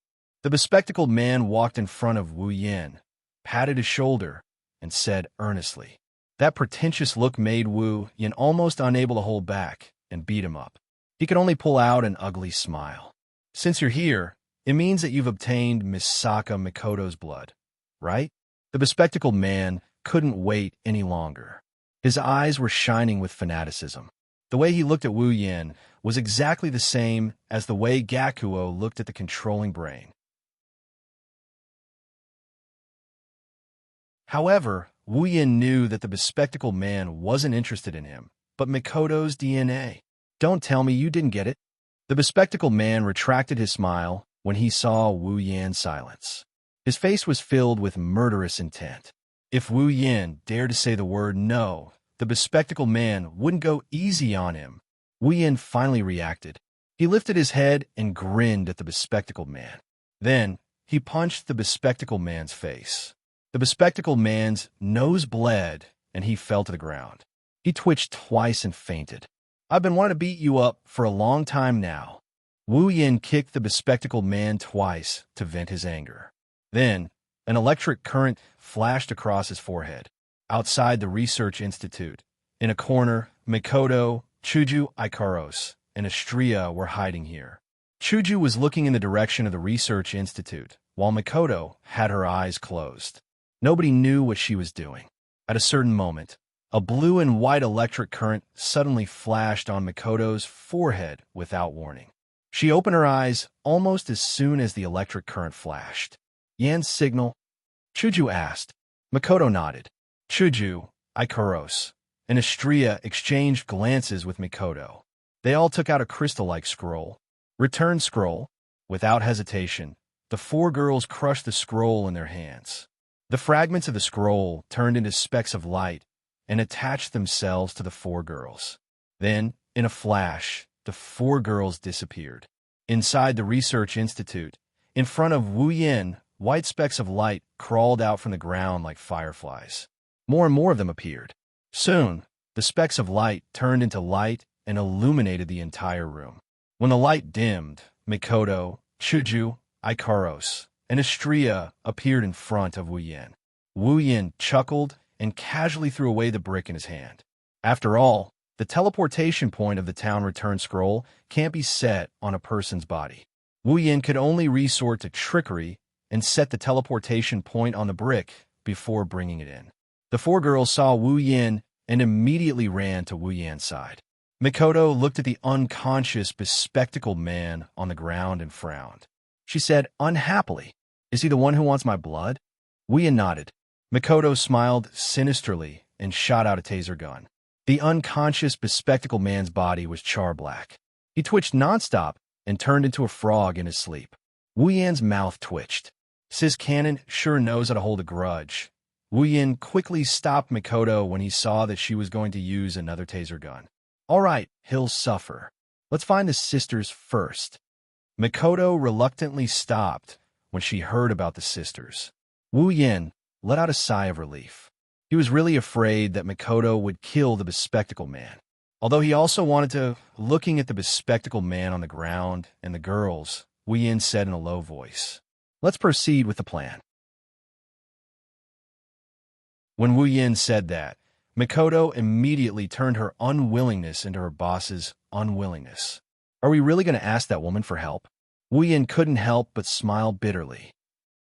The bespectacled man walked in front of Wu Yin, patted his shoulder, and said earnestly. That pretentious look made Wu Yin almost unable to hold back and beat him up. He could only pull out an ugly smile. Since you're here, it means that you've obtained Miss Saka Mikoto's blood, right? The bespectacled man couldn't wait any longer. His eyes were shining with fanaticism. The way he looked at Wu Yin was exactly the same as the way Gakuo looked at the controlling brain. However, Wu Yin knew that the bespectacled man wasn't interested in him, but Mikoto's DNA. Don't tell me you didn't get it. The bespectacled man retracted his smile when he saw Wu Yin's silence. His face was filled with murderous intent. If Wu Yin dared to say the word no, the bespectacled man wouldn't go easy on him. Wu Yin finally reacted. He lifted his head and grinned at the bespectacled man. Then, he punched the bespectacled man's face. The bespectacled man's nose bled, and he fell to the ground. He twitched twice and fainted. I've been wanting to beat you up for a long time now. Wu Yin kicked the bespectacled man twice to vent his anger. Then, an electric current flashed across his forehead. Outside the research institute, in a corner, Mikoto, Chuju, Ikaros, and Astria were hiding here. Chuju was looking in the direction of the research institute, while Mikoto had her eyes closed. Nobody knew what she was doing. At a certain moment, a blue and white electric current suddenly flashed on Mikoto's forehead without warning. She opened her eyes almost as soon as the electric current flashed. Yan's signal? Chuju asked. Mikoto nodded. Chuju, Ikaros, and Astria exchanged glances with Mikoto. They all took out a crystal-like scroll. Return scroll. Without hesitation, the four girls crushed the scroll in their hands. The fragments of the scroll turned into specks of light and attached themselves to the four girls. Then, in a flash, the four girls disappeared. Inside the research institute, in front of Wu Yin, white specks of light crawled out from the ground like fireflies. More and more of them appeared. Soon, the specks of light turned into light and illuminated the entire room. When the light dimmed, Mikoto, Chuju, Ikaros, and Astria appeared in front of Wu Yin. Wu Yin chuckled and casually threw away the brick in his hand. After all, the teleportation point of the town return scroll can't be set on a person's body. Wu Yin could only resort to trickery and set the teleportation point on the brick before bringing it in. The four girls saw Wu Yin and immediately ran to Wu Yan's side. Mikoto looked at the unconscious, bespectacled man on the ground and frowned. She said unhappily, "Is he the one who wants my blood?" Wu Yin nodded. Mikoto smiled sinisterly and shot out a taser gun. The unconscious, bespectacled man's body was char-black. He twitched nonstop and turned into a frog in his sleep. Wu Yan's mouth twitched. Sis Cannon sure knows how to hold a grudge. Wu Yin quickly stopped Mikoto when he saw that she was going to use another taser gun. All right, he'll suffer. Let's find the sisters first. Mikoto reluctantly stopped when she heard about the sisters. Wu Yin let out a sigh of relief. He was really afraid that Mikoto would kill the bespectacled man. Although he also wanted to, looking at the bespectacled man on the ground and the girls, Wu Yin said in a low voice, "Let's proceed with the plan." When Wu Yin said that, Mikoto immediately turned her unwillingness into her boss's unwillingness. Are we really going to ask that woman for help? Wu Yin couldn't help but smile bitterly.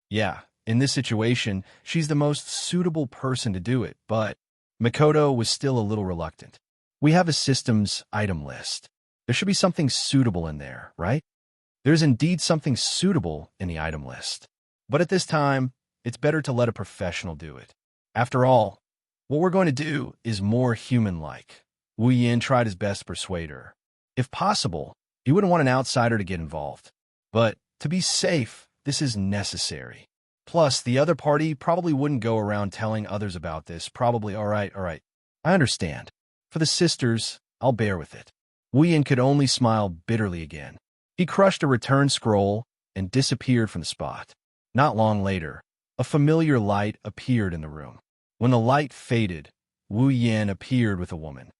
Yeah, in this situation, she's the most suitable person to do it, but Mikoto was still a little reluctant. We have a systems item list. There should be something suitable in there, right? There's indeed something suitable in the item list. But at this time, it's better to let a professional do it. After all, what we're going to do is more human-like. Wu Yin tried his best to persuade her. If possible, he wouldn't want an outsider to get involved. But to be safe, this is necessary. Plus, the other party probably wouldn't go around telling others about this. Probably, all right. I understand. For the sisters, I'll bear with it. Wu Yin could only smile bitterly again. He crushed a return scroll and disappeared from the spot. Not long later, a familiar light appeared in the room. When the light faded, Wu Yin appeared with a woman.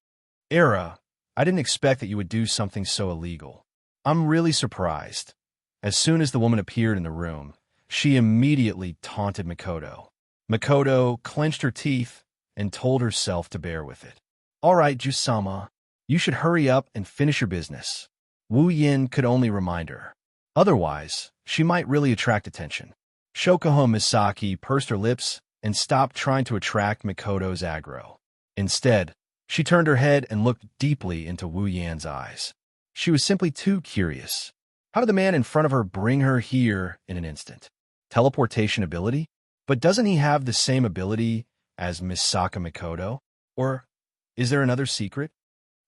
"Era, I didn't expect that you would do something so illegal. I'm really surprised." As soon as the woman appeared in the room, she immediately taunted Mikoto. Mikoto clenched her teeth and told herself to bear with it. "All right, Jusama, you should hurry up and finish your business." Wu Yin could only remind her. Otherwise, she might really attract attention. Shokuho Misaki pursed her lips and stopped trying to attract Mikoto's aggro. Instead, she turned her head and looked deeply into Wu Yan's eyes. She was simply too curious. How did the man in front of her bring her here in an instant? Teleportation ability? But doesn't he have the same ability as Misaka Mikoto? Or is there another secret?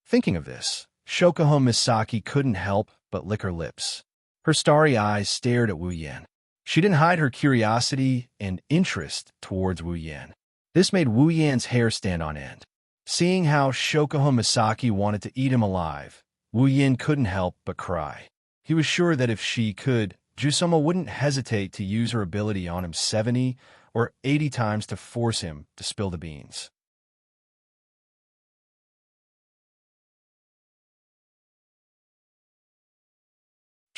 Thinking of this, Shokuho Misaki couldn't help but lick her lips. Her starry eyes stared at Wu Yin. She didn't hide her curiosity and interest towards Wu Yin. This made Wu Yan's hair stand on end. Seeing how Shokuho Misaki wanted to eat him alive, Wu Yin couldn't help but cry. He was sure that if she could, Jusama wouldn't hesitate to use her ability on him 70 or 80 times to force him to spill the beans.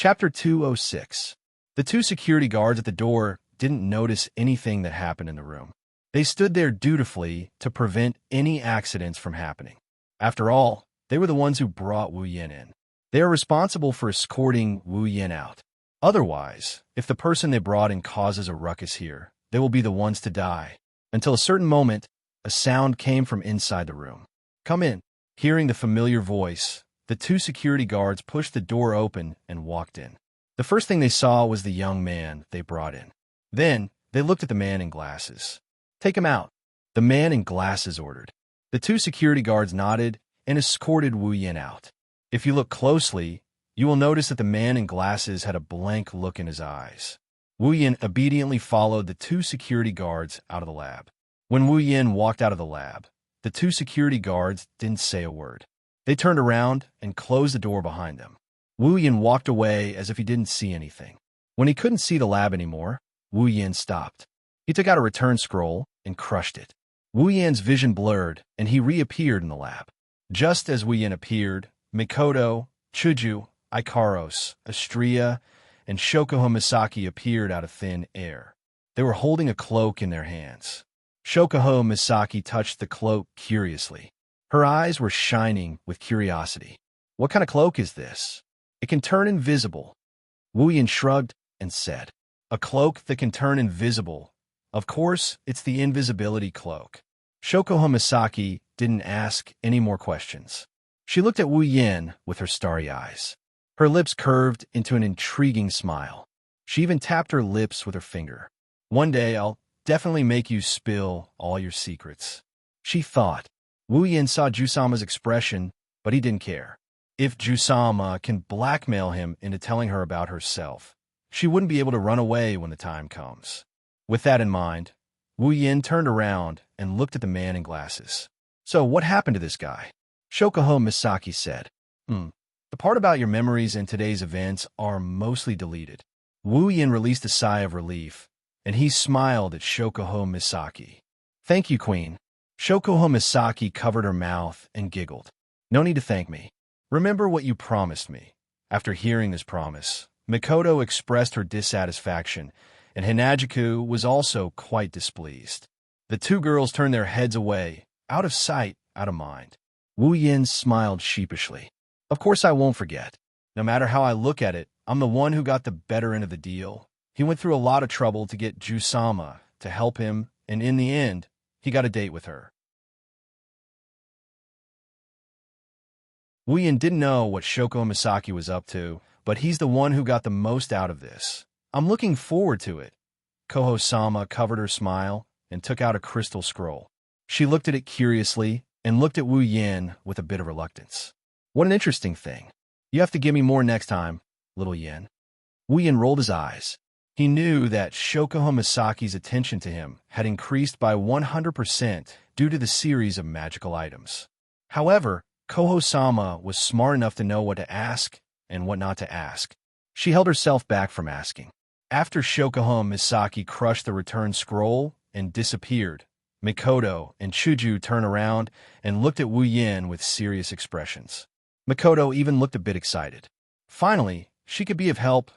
Chapter 206. The two security guards at the door didn't notice anything that happened in the room. They stood there dutifully to prevent any accidents from happening. After all, they were the ones who brought Wu Yin in. They are responsible for escorting Wu Yin out. Otherwise, if the person they brought in causes a ruckus here, they will be the ones to die. Until a certain moment, a sound came from inside the room. "Come in." Hearing the familiar voice, the two security guards pushed the door open and walked in. The first thing they saw was the young man they brought in. Then, they looked at the man in glasses. "Take him out," the man in glasses ordered. The two security guards nodded and escorted Wu Yin out. If you look closely, you will notice that the man in glasses had a blank look in his eyes. Wu Yin obediently followed the two security guards out of the lab. When Wu Yin walked out of the lab, the two security guards didn't say a word. They turned around and closed the door behind them. Wu Yin walked away as if he didn't see anything. When he couldn't see the lab anymore, Wu Yin stopped. He took out a return scroll and crushed it. Wu Yin's vision blurred, and he reappeared in the lab. Just as Wu Yin appeared, Mikoto, Chuju, Ikaros, Astria, and Shokuho Misaki appeared out of thin air. They were holding a cloak in their hands. Shokuho Misaki touched the cloak curiously. Her eyes were shining with curiosity. "What kind of cloak is this? It can turn invisible." Wu Yin shrugged and said, "A cloak that can turn invisible. Of course, it's the invisibility cloak." Shokuho Misaki didn't ask any more questions. She looked at Wu Yin with her starry eyes. Her lips curved into an intriguing smile. She even tapped her lips with her finger. "One day I'll definitely make you spill all your secrets," she thought. Wu Yin saw Jusama's expression, but he didn't care. If Jusama can blackmail him into telling her about herself, she wouldn't be able to run away when the time comes. With that in mind, Wu Yin turned around and looked at the man in glasses. "So what happened to this guy?" Shokuho Misaki said. The part about your memories and today's events are mostly deleted." Wu Yin released a sigh of relief, and he smiled at Shokuho Misaki. "Thank you, Queen." Shokuho Misaki covered her mouth and giggled. "No need to thank me. Remember what you promised me." After hearing this promise, Mikoto expressed her dissatisfaction, and Hinajiku was also quite displeased. The two girls turned their heads away, out of sight, out of mind. Wu Yin smiled sheepishly. "Of course I won't forget. No matter how I look at it, I'm the one who got the better end of the deal. He went through a lot of trouble to get Jusama to help him, and in the end, he got a date with her." Wu Yin didn't know what Shoko Misaki was up to, but he's the one who got the most out of this. "I'm looking forward to it." Koho-sama covered her smile and took out a crystal scroll. She looked at it curiously and looked at Wu Yin with a bit of reluctance. "What an interesting thing. You have to give me more next time, little Yin." Wu Yin rolled his eyes. He knew that Shokuho Misaki's attention to him had increased by 100% due to the series of magical items. However, Koho-sama was smart enough to know what to ask and what not to ask. She held herself back from asking. After Shokuho Misaki crushed the return scroll and disappeared, Mikoto and Chuju turned around and looked at Wu Yin with serious expressions. Mikoto even looked a bit excited. Finally, she could be of help.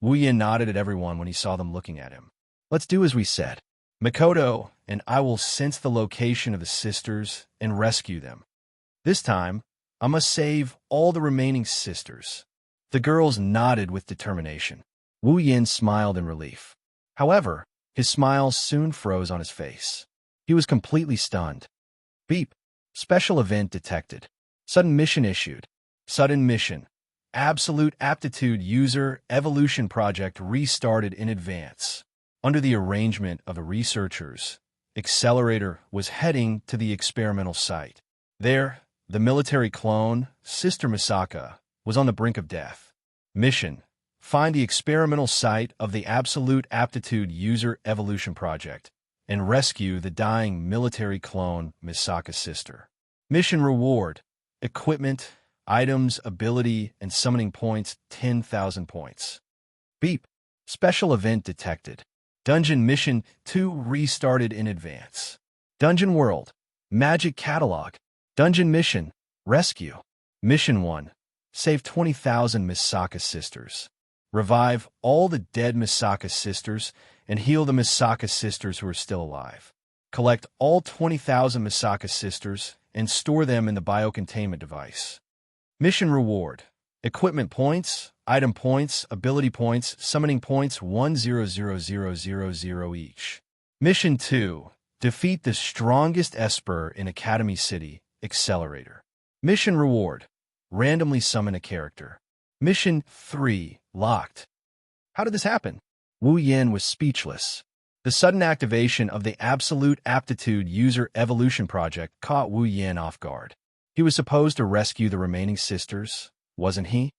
Wu Yin nodded at everyone when he saw them looking at him. "Let's do as we said. Mikoto and I will sense the location of the sisters and rescue them. This time, I must save all the remaining sisters." The girls nodded with determination. Wu Yin smiled in relief. However, his smile soon froze on his face. He was completely stunned. Beep. Special event detected. Sudden mission issued. Sudden mission. Absolute Aptitude User Evolution Project restarted in advance. Under the arrangement of the researchers, Accelerator was heading to the experimental site. There, the military clone, Sister Misaka, was on the brink of death. Mission: find the experimental site of the Absolute Aptitude User Evolution Project and rescue the dying military clone Misaka's sister. Mission reward: equipment, items, ability, and summoning points 10,000 points. Beep. Special event detected. Dungeon Mission 2 restarted in advance. Dungeon World. Magic Catalog. Dungeon Mission. Rescue. Mission 1. Save 20,000 Misaka sisters. Revive all the dead Misaka sisters and heal the Misaka sisters who are still alive. Collect all 20,000 Misaka sisters and store them in the biocontainment device. Mission reward: equipment points, item points, ability points, summoning points 100,000 each. Mission 2: defeat the strongest Esper in Academy City, Accelerator. Mission reward: randomly summon a character. Mission 3 locked. How did this happen? Wu Yin was speechless. The sudden activation of the Absolute Aptitude User Evolution Project caught Wu Yin off guard. He was supposed to rescue the remaining sisters, wasn't he?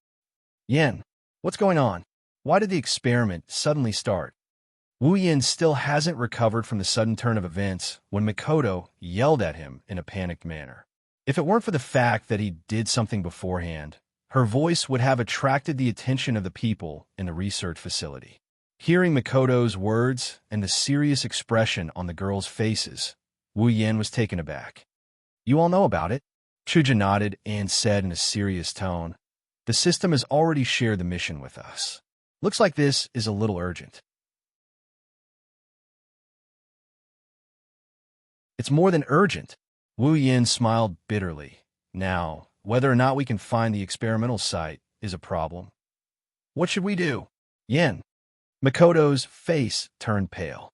Yin, what's going on? Why did the experiment suddenly start? Wu Yin still hasn't recovered from the sudden turn of events when Mikoto yelled at him in a panicked manner. If it weren't for the fact that he did something beforehand, her voice would have attracted the attention of the people in the research facility. Hearing Mikoto's words and the serious expression on the girls' faces, Wu Yin was taken aback. You all know about it? Chuja nodded and said in a serious tone, the system has already shared the mission with us. Looks like this is a little urgent. It's more than urgent. Wu Yin smiled bitterly. Now, whether or not we can find the experimental site is a problem. What should we do? Yin. Mikoto's face turned pale.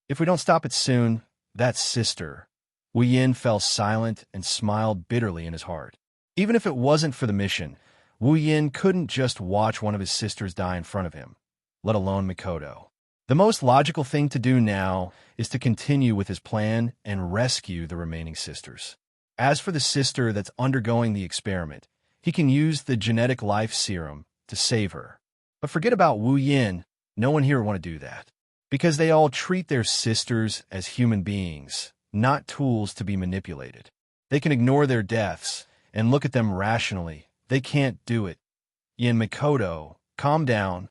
If we don't stop it soon, that sister. Wu Yin fell silent and smiled bitterly in his heart. Even if it wasn't for the mission, Wu Yin couldn't just watch one of his sisters die in front of him, let alone Mikoto. The most logical thing to do now is to continue with his plan and rescue the remaining sisters. As for the sister that's undergoing the experiment, he can use the genetic life serum to save her. But forget about Wu Yin. No one here would want to do that, because they all treat their sisters as human beings, not tools to be manipulated. They can ignore their deaths and look at them rationally. They can't do it. Yin, Mikoto, calm down.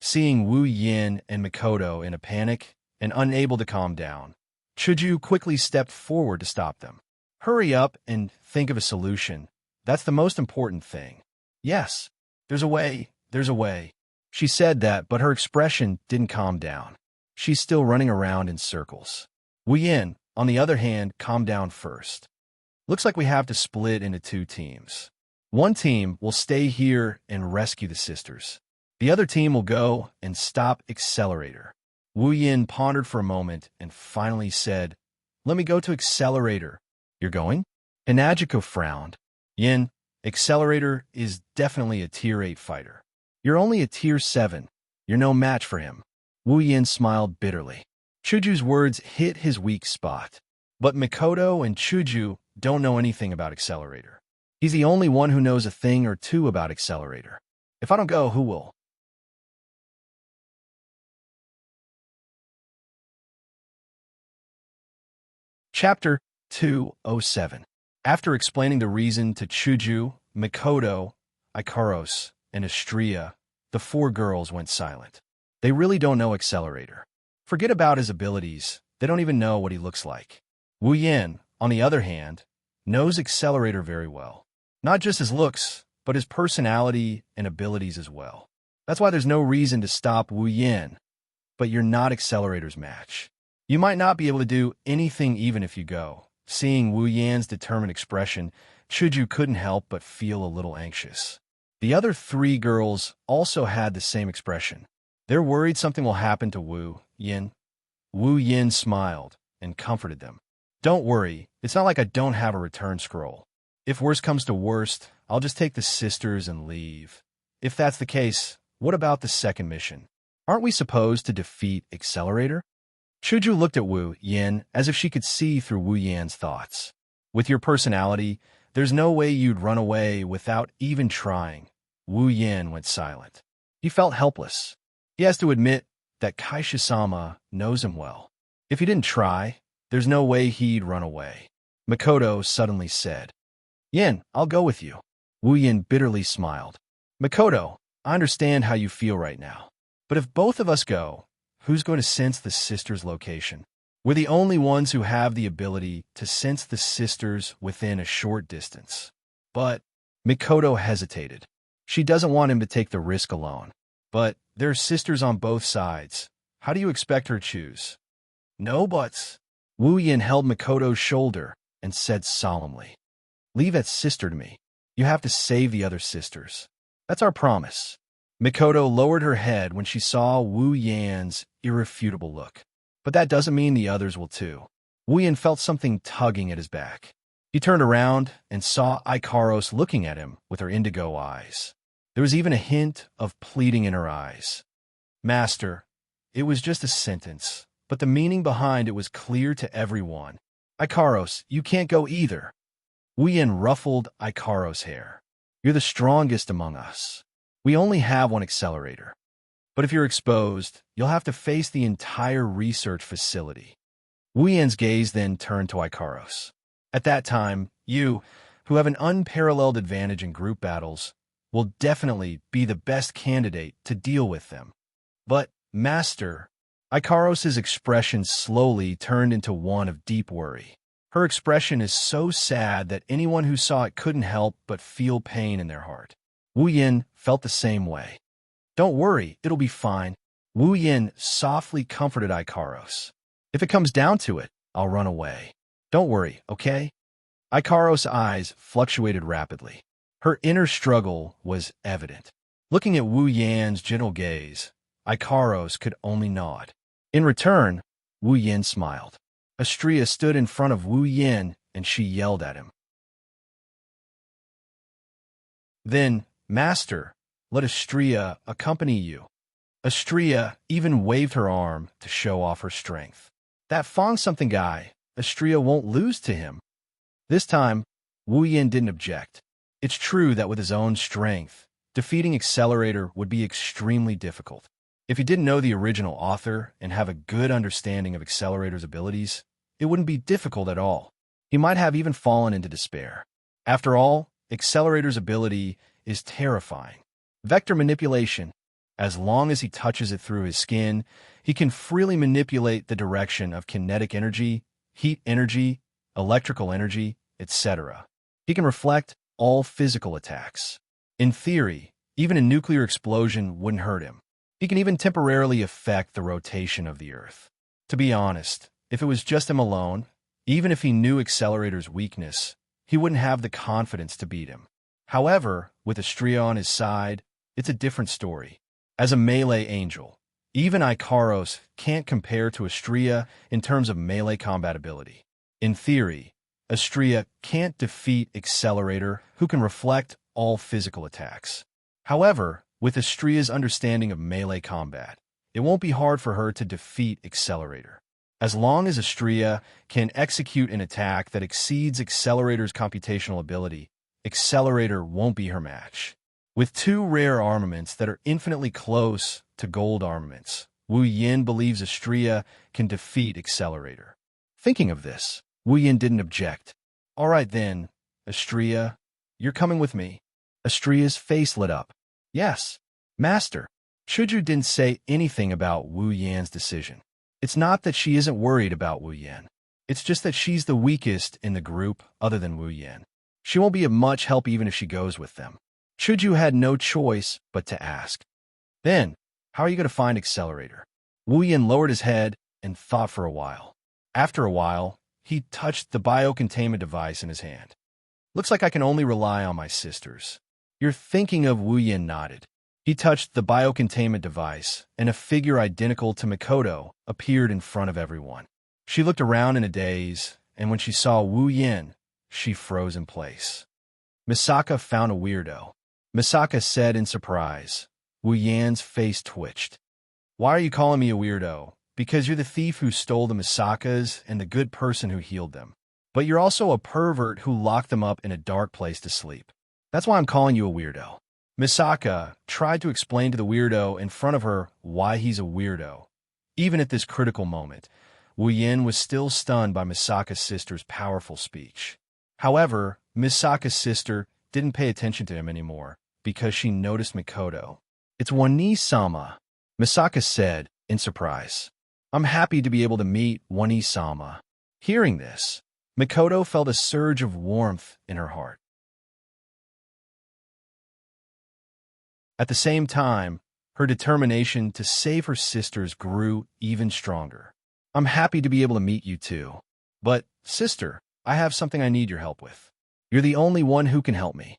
Seeing Wu Yin and Mikoto in a panic and unable to calm down, Chuju quickly stepped forward to stop them. Hurry up and think of a solution. That's the most important thing. Yes, there's a way, there's a way. She said that, but her expression didn't calm down. She's still running around in circles. Wu Yin, on the other hand, calmed down first. Looks like we have to split into two teams. One team will stay here and rescue the sisters. The other team will go and stop Accelerator. Wu Yin pondered for a moment and finally said, let me go to Accelerator. You're going? Hinagiko frowned. Yin, Accelerator is definitely a Tier 8 fighter. You're only a Tier 7. You're no match for him. Wu Yin smiled bitterly. Chuju's words hit his weak spot. But Mikoto and Chuju don't know anything about Accelerator. He's the only one who knows a thing or two about Accelerator. If I don't go, who will? Chapter 207. After explaining the reason to Chuju, Mikoto, Ikaros, and Astria, the four girls went silent. They really don't know Accelerator. Forget about his abilities. They don't even know what he looks like. Wu Yin, on the other hand, knows Accelerator very well. Not just his looks, but his personality and abilities as well. That's why there's no reason to stop Wu Yin. But you're not Accelerator's match. You might not be able to do anything even if you go. Seeing Wu Yin's determined expression, Chuju couldn't help but feel a little anxious. The other three girls also had the same expression. They're worried something will happen to Wu Yin. Wu Yin smiled and comforted them. Don't worry, it's not like I don't have a return scroll. If worst comes to worst, I'll just take the sisters and leave. If that's the case, what about the second mission? Aren't we supposed to defeat Accelerator? Chuju looked at Wu Yin as if she could see through Wu Yin's thoughts. With your personality, there's no way you'd run away without even trying. Wu Yin went silent. He felt helpless. He has to admit that Kaisha-sama knows him well. If he didn't try, there's no way he'd run away. Mikoto suddenly said, Yin, I'll go with you. Wu Yin bitterly smiled. Mikoto, I understand how you feel right now. But if both of us go, who's going to sense the sister's location? We're the only ones who have the ability to sense the sisters within a short distance. But Mikoto hesitated. She doesn't want him to take the risk alone. But there are sisters on both sides. How do you expect her to choose? No buts. Wu Yin held Makoto's shoulder and said solemnly, "Leave that sister to me. You have to save the other sisters. That's our promise." Makoto lowered her head when she saw Wu Yan's irrefutable look. But that doesn't mean the others will too. Wu Yan felt something tugging at his back. He turned around and saw Ikaros looking at him with her indigo eyes. There was even a hint of pleading in her eyes. "Master," it was just a sentence, but the meaning behind it was clear to everyone. "Ikaros, you can't go either." Wu Yan ruffled Ikaros' hair. "You're the strongest among us. We only have one accelerator. But if you're exposed, you'll have to face the entire research facility." Wu Yan's gaze then turned to Ikaros. "At that time, you, who have an unparalleled advantage in group battles, will definitely be the best candidate to deal with them." "But, Master," Ikaros' expression slowly turned into one of deep worry. Her expression is so sad that anyone who saw it couldn't help but feel pain in their heart. Wu Yan felt the same way. "Don't worry, it'll be fine." Wu Yan softly comforted Ikaros. "If it comes down to it, I'll run away. Don't worry, okay?" Ikaros' eyes fluctuated rapidly. Her inner struggle was evident. Looking at Wu Yan's gentle gaze, Ikaros could only nod. In return, Wu Yan smiled. Astrea stood in front of Wu Yan and she yelled at him. "Then, Master, let Astrea accompany you." Astrea even waved her arm to show off her strength. "That Fong-something guy, Astrea won't lose to him." This time, Wu Yan didn't object. It's true that with his own strength, defeating Accelerator would be extremely difficult. If he didn't know the original author and have a good understanding of Accelerator's abilities, it wouldn't be difficult at all. He might have even fallen into despair. After all, Accelerator's ability is terrifying. Vector manipulation. As long as he touches it through his skin, he can freely manipulate the direction of kinetic energy, heat energy, electrical energy, etc. He can reflect all physical attacks. In theory, even a nuclear explosion wouldn't hurt him. He can even temporarily affect the rotation of the Earth. To be honest, if it was just him alone, even if he knew Accelerator's weakness, he wouldn't have the confidence to beat him. However, with Astrea on his side, it's a different story. As a melee angel, even Ikaros can't compare to Astrea in terms of melee combat ability. In theory, Astrea can't defeat Accelerator, who can reflect all physical attacks. However, with Astrea's understanding of melee combat, it won't be hard for her to defeat Accelerator. As long as Astrea can execute an attack that exceeds Accelerator's computational ability, Accelerator won't be her match. With two rare armaments that are infinitely close to gold armaments, Wu Yan believes Astrea can defeat Accelerator. Thinking of this, Wu Yan didn't object. "All right then, Astrea, you're coming with me." Astrea's face lit up. "Yes, Master." Chuju didn't say anything about Wu Yan's decision. It's not that she isn't worried about Wu Yan. It's just that she's the weakest in the group other than Wu Yan. She won't be of much help even if she goes with them. Chuju had no choice but to ask. "Then, how are you going to find Accelerator?" Wu Yan lowered his head and thought for a while. After a while, he touched the biocontainment device in his hand. "Looks like I can only rely on my sisters." "You're thinking of," Wu Yan nodded. He touched the biocontainment device, and a figure identical to Makoto appeared in front of everyone. She looked around in a daze, and when she saw Wu Yan, she froze in place. "Misaka found a weirdo," Misaka said in surprise. Wu Yan's face twitched. "Why are you calling me a weirdo?" "Because you're the thief who stole the Misakas and the good person who healed them. But you're also a pervert who locked them up in a dark place to sleep. That's why I'm calling you a weirdo." Misaka tried to explain to the weirdo in front of her why he's a weirdo. Even at this critical moment, Wu Yan was still stunned by Misaka's sister's powerful speech. However, Misaka's sister didn't pay attention to him anymore because she noticed Mikoto. "It's Wani-sama," Misaka said in surprise. "I'm happy to be able to meet Wani-sama." Hearing this, Mikoto felt a surge of warmth in her heart. At the same time, Her determination to save her sisters grew even stronger. I'm happy to be able to meet you too. But, sister, I have something I need your help with. You're the only one who can help me.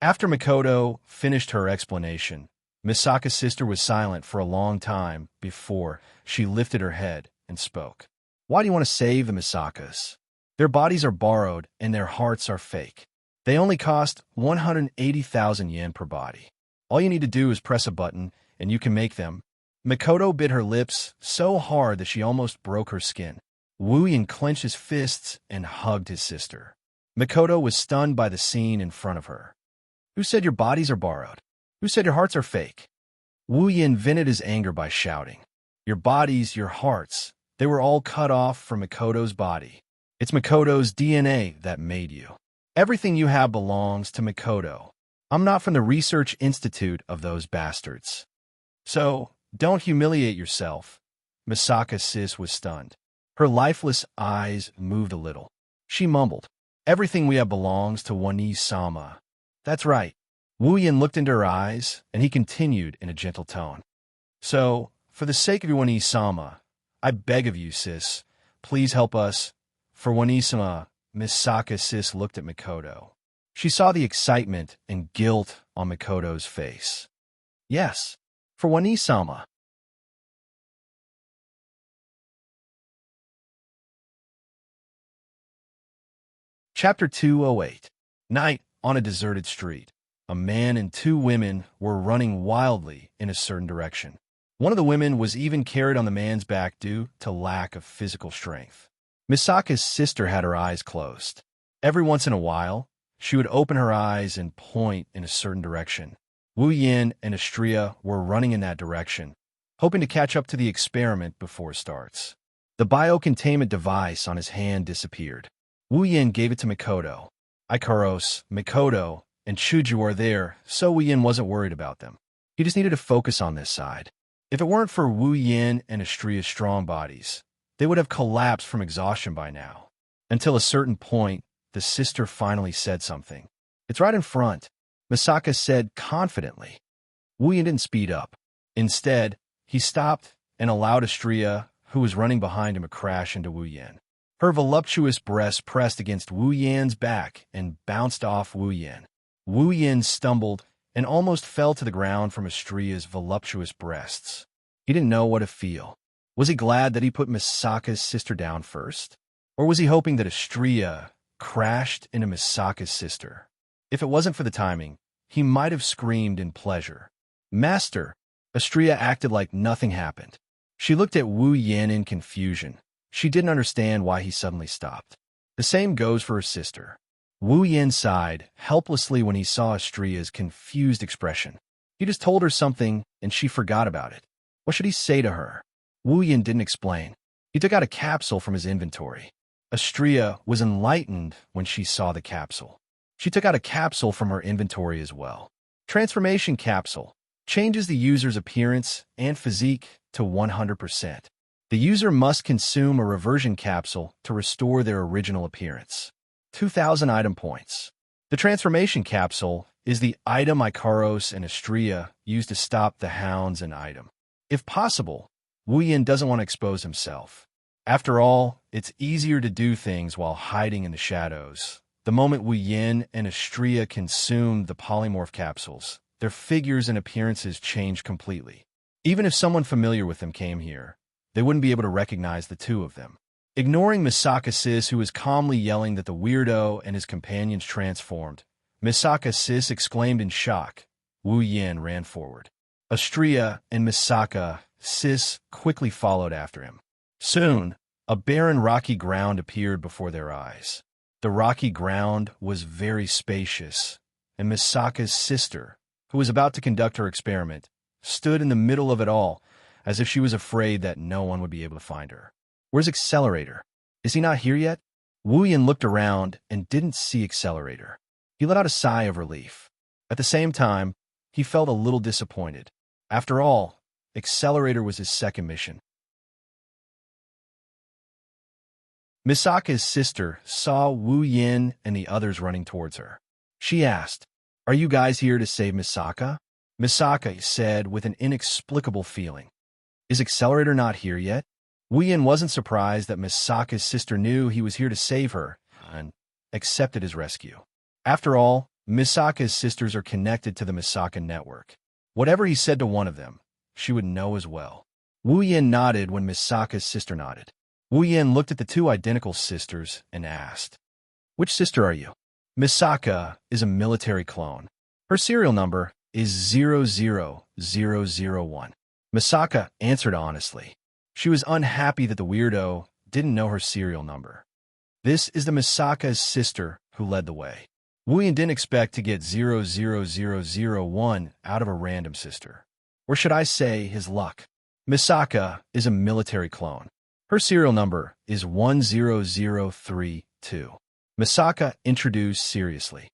After Makoto finished her explanation, Misaka's sister was silent for a long time before she lifted her head and spoke. Why do you want to save the Misakas? Their bodies are borrowed and their hearts are fake. They only cost 180,000 yen per body. All you need to do is press a button and you can make them. Makoto bit her lips so hard that she almost broke her skin. Wu Yin clenched his fists and hugged his sister. Makoto was stunned by the scene in front of her. Who said your bodies are borrowed? Who said your hearts are fake? Wu Yin vented his anger by shouting. Your bodies, your hearts, they were all cut off from Makoto's body. It's Makoto's DNA that made you. Everything you have belongs to Makoto. I'm not from the research institute of those bastards. So, don't humiliate yourself. Misaka's sis was stunned. Her lifeless eyes moved a little. She mumbled, everything we have belongs to Wani-sama. That's right. Wu Yin looked into her eyes, and he continued in a gentle tone. So, for the sake of your Wani-sama, I beg of you, sis, please help us. For Wani-sama, Misaka's sis looked at Makoto. She saw the excitement and guilt on Makoto's face. Yes, for Wani-sama. Chapter 208. Night on a deserted street. A man and two women were running wildly in a certain direction. One of the women was even carried on the man's back due to lack of physical strength. Misaka's sister had her eyes closed. Every once in a while, she would open her eyes and point in a certain direction. Wu Yin and Astria were running in that direction, hoping to catch up to the experiment before it starts. The biocontainment device on his hand disappeared. Wu Yin gave it to Makoto. Ikaros, Makoto, and Chuju are there, so Wu Yin wasn't worried about them. He just needed to focus on this side. If it weren't for Wu Yin and Astria's strong bodies, they would have collapsed from exhaustion by now. Until a certain point, the sister finally said something. It's right in front, Misaka said confidently. Wu Yin didn't speed up. Instead, he stopped and allowed Astria, who was running behind him, to crash into Wu Yin. Her voluptuous breast pressed against Wu Yin's back and bounced off Wu Yin. Wu Yin stumbled and almost fell to the ground from Astria's voluptuous breasts. He didn't know what to feel. Was he glad that he put Misaka's sister down first? Or was he hoping that Astria crashed into Misaka's sister? If it wasn't for the timing, he might have screamed in pleasure. Master! Astria acted like nothing happened. She looked at Wu Yin in confusion. She didn't understand why he suddenly stopped. The same goes for her sister. Wu Yin sighed helplessly when he saw Astria's confused expression. He just told her something, and she forgot about it. What should he say to her? Wu Yin didn't explain. He took out a capsule from his inventory. Astria was enlightened when she saw the capsule. She took out a capsule from her inventory as well. Transformation capsule changes the user's appearance and physique to 100%. The user must consume a reversion capsule to restore their original appearance. 2,000 item points. The transformation capsule is the item Ikaros and Astria use to stop the hounds and item. If possible, Wu Yin doesn't want to expose himself. After all, it's easier to do things while hiding in the shadows. The moment Wu Yin and Astria consumed the polymorph capsules, their figures and appearances changed completely. Even if someone familiar with them came here, they wouldn't be able to recognize the two of them. Ignoring Misaka's sis, who was calmly yelling that the weirdo and his companions transformed, Misaka's sis exclaimed in shock. Wu Yin ran forward. Astria and Misaka sis quickly followed after him. Soon, a barren rocky ground appeared before their eyes. The rocky ground was very spacious, and Misaka's sister, who was about to conduct her experiment, stood in the middle of it all, as if she was afraid that no one would be able to find her. Where's Accelerator? Is he not here yet? Wu Yin looked around and didn't see Accelerator. He let out a sigh of relief. At the same time, he felt a little disappointed. After all, Accelerator was his second mission. Misaka's sister saw Wu Yin and the others running towards her. She asked, "Are you guys here to save Misaka?" Misaka said with an inexplicable feeling. Is Accelerator not here yet? Wu Yin wasn't surprised that Misaka's sister knew he was here to save her and accepted his rescue. After all, Misaka's sisters are connected to the Misaka network. Whatever he said to one of them, she would know as well. Wu Yin nodded when Misaka's sister nodded. Wu Yin looked at the two identical sisters and asked, "Which sister are you?" Misaka is a military clone. Her serial number is 00001. Misaka answered honestly. She was unhappy that the weirdo didn't know her serial number. This is the Misaka's sister who led the way. Wu Yin didn't expect to get 00001 out of a random sister. Or should I say his luck. Misaka is a military clone. Her serial number is 10032. Misaka introduced seriously.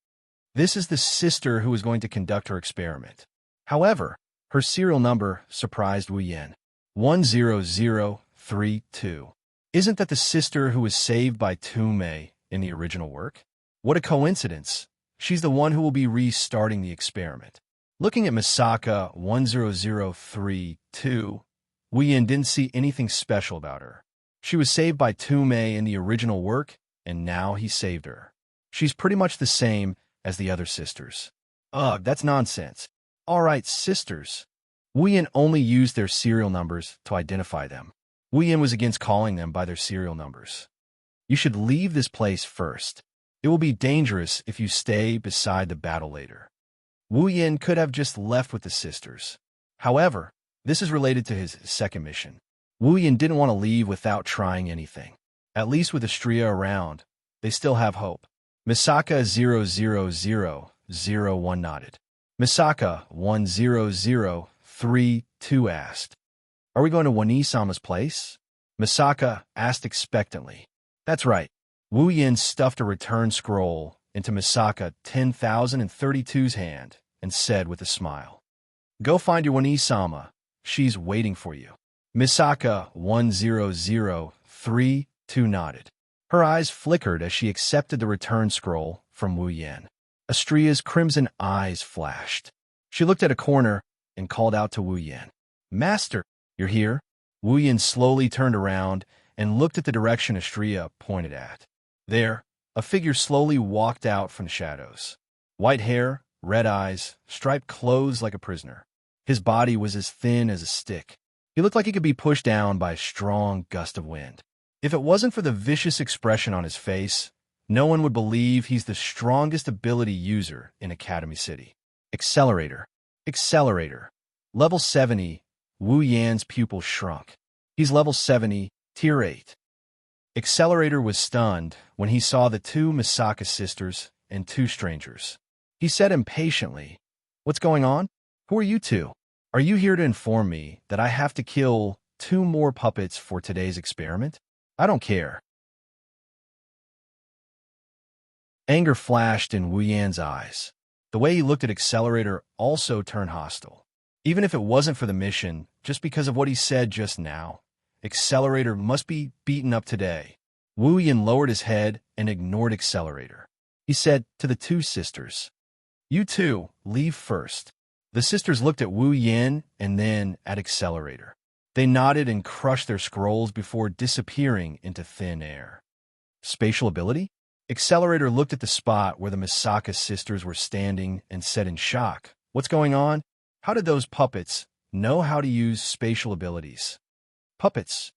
This is the sister who is going to conduct her experiment. However, her serial number surprised Wu Yin. 10032. Isn't that the sister who was saved by Tumei in the original work? What a coincidence. She's the one who will be restarting the experiment. Looking at Misaka 10032, Wu Yin didn't see anything special about her. She was saved by Tumei in the original work, and now he saved her. She's pretty much the same as the other sisters. Ugh, that's nonsense. All right, sisters. Wu Yin only used their serial numbers to identify them. Wu Yin was against calling them by their serial numbers. You should leave this place first. It will be dangerous if you stay beside the battle later. Wu Yin could have just left with the sisters. However, this is related to his second mission. Wu Yin didn't want to leave without trying anything. At least with Astria around, they still have hope. Misaka 00001 nodded. Misaka 10032 asked, "Are we going to Wani-sama's place?" Misaka asked expectantly. That's right. Wu Yin stuffed a return scroll into Misaka 10,032's hand and said with a smile, "Go find your Wani-sama. She's waiting for you." Misaka 10032 nodded. Her eyes flickered as she accepted the return scroll from Wu Yin. Astria's crimson eyes flashed. She looked at a corner and called out to Wu Yin. "Master, you're here?" Wu Yin slowly turned around and looked at the direction Astria pointed at. There, a figure slowly walked out from the shadows. White hair, red eyes, striped clothes like a prisoner. His body was as thin as a stick. He looked like he could be pushed down by a strong gust of wind. If it wasn't for the vicious expression on his face, no one would believe he's the strongest ability user in Academy City. Accelerator. Accelerator. Level 70, Wu Yan's pupil shrunk. He's level 70, Tier 8. Accelerator was stunned when he saw the two Misaka sisters and two strangers. He said impatiently, "What's going on? Who are you two? Are you here to inform me that I have to kill 2 more puppets for today's experiment? I don't care." Anger flashed in Wu Yan's eyes. The way he looked at Accelerator also turned hostile. Even if it wasn't for the mission, just because of what he said just now, Accelerator must be beaten up today. Wu Yin lowered his head and ignored Accelerator. He said to the two sisters, "You two, leave first." The sisters looked at Wu Yin and then at Accelerator. They nodded and crushed their scrolls before disappearing into thin air. Spatial ability? Accelerator looked at the spot where the Misaka sisters were standing and said in shock, "What's going on? How did those puppets know how to use spatial abilities?" Puppets.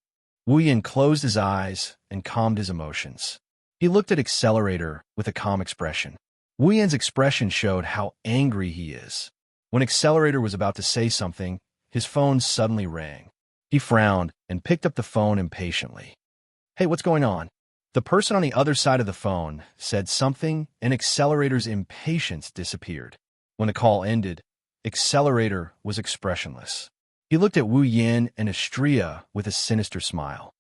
Wu Yin closed his eyes and calmed his emotions. He looked at Accelerator with a calm expression. Wu Yin's expression showed how angry he is. When Accelerator was about to say something, his phone suddenly rang. He frowned and picked up the phone impatiently. "Hey, what's going on?" The person on the other side of the phone said something, and Accelerator's impatience disappeared. When the call ended, Accelerator was expressionless. He looked at Wu Yin and Astria with a sinister smile.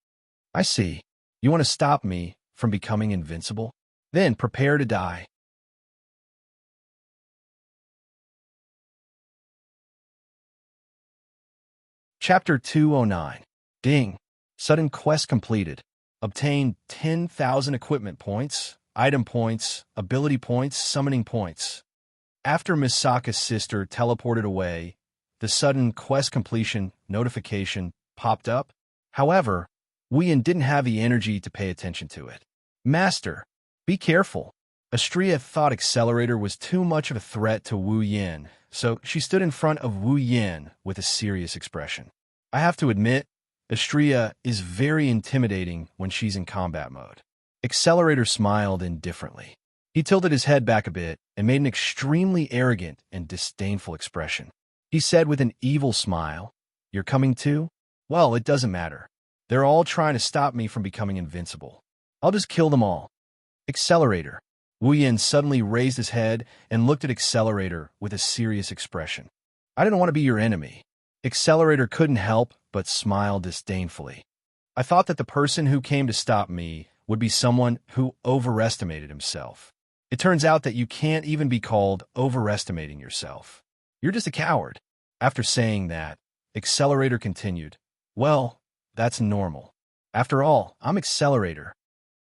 "I see. You want to stop me from becoming invincible? Then prepare to die." Chapter 209. Ding. Sudden quest completed. Obtain 10,000 equipment points, item points, ability points, summoning points. After Misaka's sister teleported away, the sudden quest completion notification popped up. However, Wuyin didn't have the energy to pay attention to it. Master, be careful. Astria thought Accelerator was too much of a threat to Wu Yin, so she stood in front of Wu Yin with a serious expression. I have to admit, Astria is very intimidating when she's in combat mode. Accelerator smiled indifferently. He tilted his head back a bit and made an extremely arrogant and disdainful expression. He said with an evil smile, "You're coming too? Well, it doesn't matter. They're all trying to stop me from becoming invincible. I'll just kill them all." Accelerator. Wu Yin suddenly raised his head and looked at Accelerator with a serious expression. "I didn't want to be your enemy." Accelerator couldn't help but smile disdainfully. "I thought that the person who came to stop me would be someone who overestimated himself. It turns out that you can't even be called overestimating yourself. You're just a coward." After saying that, Accelerator continued, "Well, that's normal. After all, I'm Accelerator."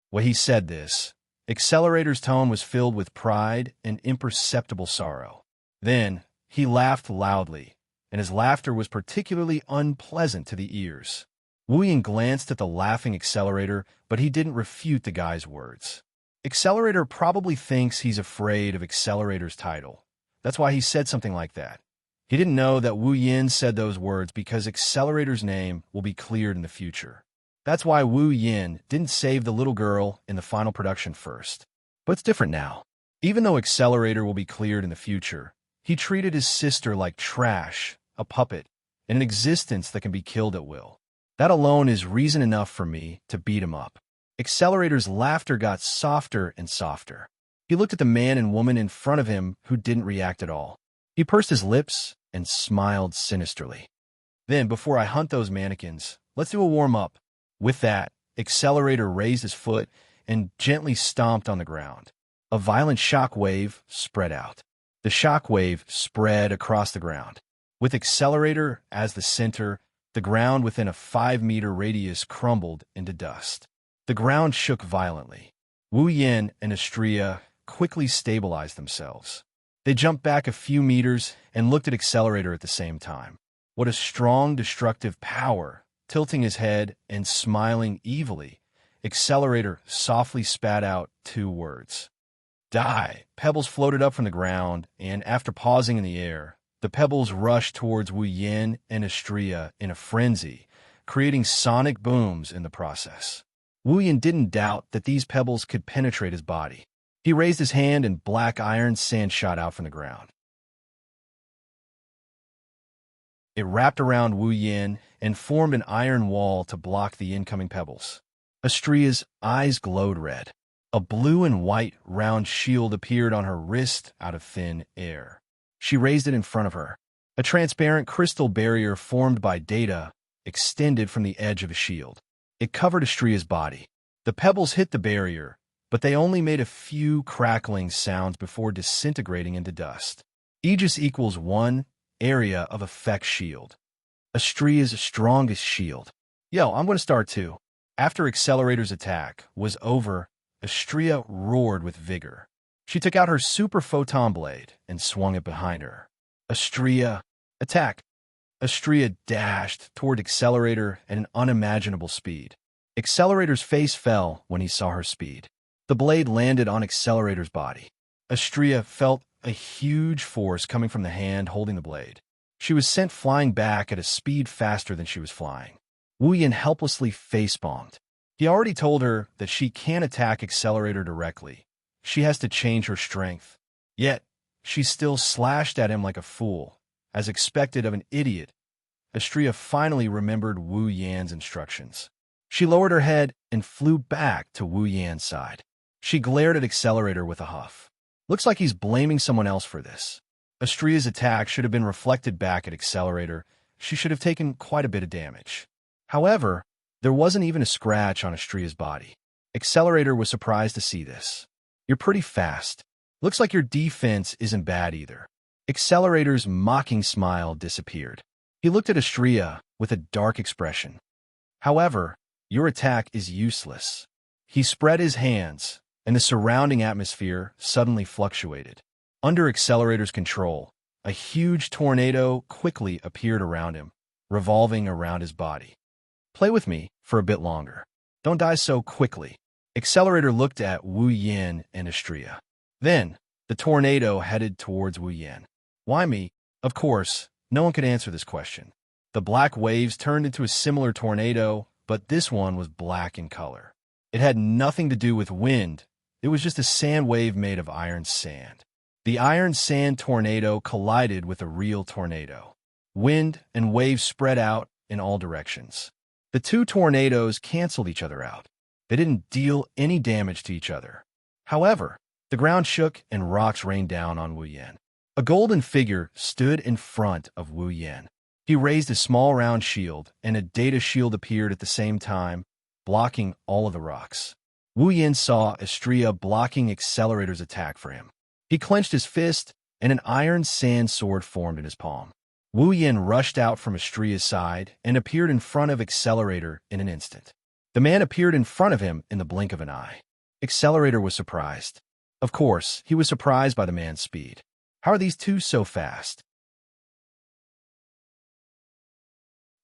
When he said this, Accelerator's tone was filled with pride and imperceptible sorrow. Then, he laughed loudly, and his laughter was particularly unpleasant to the ears. Wu Yin glanced at the laughing Accelerator, but he didn't refute the guy's words. Accelerator probably thinks he's afraid of Accelerator's title. That's why he said something like that. He didn't know that Wu Yin said those words because Accelerator's name will be cleared in the future. That's why Wu Yin didn't save the little girl in the final production first. But it's different now. Even though Accelerator will be cleared in the future, he treated his sister like trash, a puppet, and an existence that can be killed at will. That alone is reason enough for me to beat him up. Accelerator's laughter got softer and softer. He looked at the man and woman in front of him who didn't react at all. He pursed his lips and smiled sinisterly. "Then, before I hunt those mannequins, let's do a warm-up." With that, Accelerator raised his foot and gently stomped on the ground. A violent shock wave spread out. The shock wave spread across the ground. With Accelerator as the center, the ground within a 5-meter radius crumbled into dust. The ground shook violently. Wu Yin and Astria quickly stabilized themselves. They jumped back a few meters and looked at Accelerator at the same time. What a strong, destructive power! Tilting his head and smiling evilly, Accelerator softly spat out 2 words. "Die!" Pebbles floated up from the ground, and after pausing in the air, the pebbles rushed towards Wu Yin and Astria in a frenzy, creating sonic booms in the process. Wu Yin didn't doubt that these pebbles could penetrate his body. He raised his hand and black iron sand shot out from the ground. It wrapped around Wu Yin and formed an iron wall to block the incoming pebbles. Astria's eyes glowed red. A blue and white round shield appeared on her wrist out of thin air. She raised it in front of her. A transparent crystal barrier formed by data extended from the edge of the shield. It covered Astria's body. The pebbles hit the barrier, but they only made a few crackling sounds before disintegrating into dust. Aegis equals 1 area of effect shield. Astria's strongest shield. Yo, I'm going to start too. After Accelerator's attack was over, Astria roared with vigor. She took out her super photon blade and swung it behind her. Astria, attack! Astria dashed toward Accelerator at an unimaginable speed. Accelerator's face fell when he saw her speed. The blade landed on Accelerator's body. Astria felt a huge force coming from the hand holding the blade. She was sent flying back at a speed faster than she was flying. Wu Yin helplessly facepalmed. He already told her that she can't attack Accelerator directly. She has to change her strength. Yet, she still slashed at him like a fool, as expected of an idiot. Astria finally remembered Wu Yan's instructions. She lowered her head and flew back to Wu Yan's side. She glared at Accelerator with a huff. Looks like he's blaming someone else for this. Astria's attack should have been reflected back at Accelerator. She should have taken quite a bit of damage. However, there wasn't even a scratch on Astria's body. Accelerator was surprised to see this. You're pretty fast. Looks like your defense isn't bad either. Accelerator's mocking smile disappeared. He looked at Astria with a dark expression. However, your attack is useless. He spread his hands, and the surrounding atmosphere suddenly fluctuated. Under Accelerator's control, a huge tornado quickly appeared around him, revolving around his body. Play with me for a bit longer. Don't die so quickly. Accelerator looked at Wu Yin and Astria. Then, the tornado headed towards Wu Yin. Why me? Of course, no one could answer this question. The black waves turned into a similar tornado, but this one was black in color. It had nothing to do with wind. It was just a sand wave made of iron sand. The iron sand tornado collided with a real tornado. Wind and waves spread out in all directions. The two tornadoes canceled each other out. They didn't deal any damage to each other. However, the ground shook and rocks rained down on Wu Yin. A golden figure stood in front of Wu Yin. He raised a small round shield, and a data shield appeared at the same time, blocking all of the rocks. Wu Yin saw Astria blocking Accelerator's attack for him. He clenched his fist, and an iron sand sword formed in his palm. Wu Yin rushed out from Astria's side and appeared in front of Accelerator in an instant. The man appeared in front of him in the blink of an eye. Accelerator was surprised. Of course, he was surprised by the man's speed. How are these two so fast?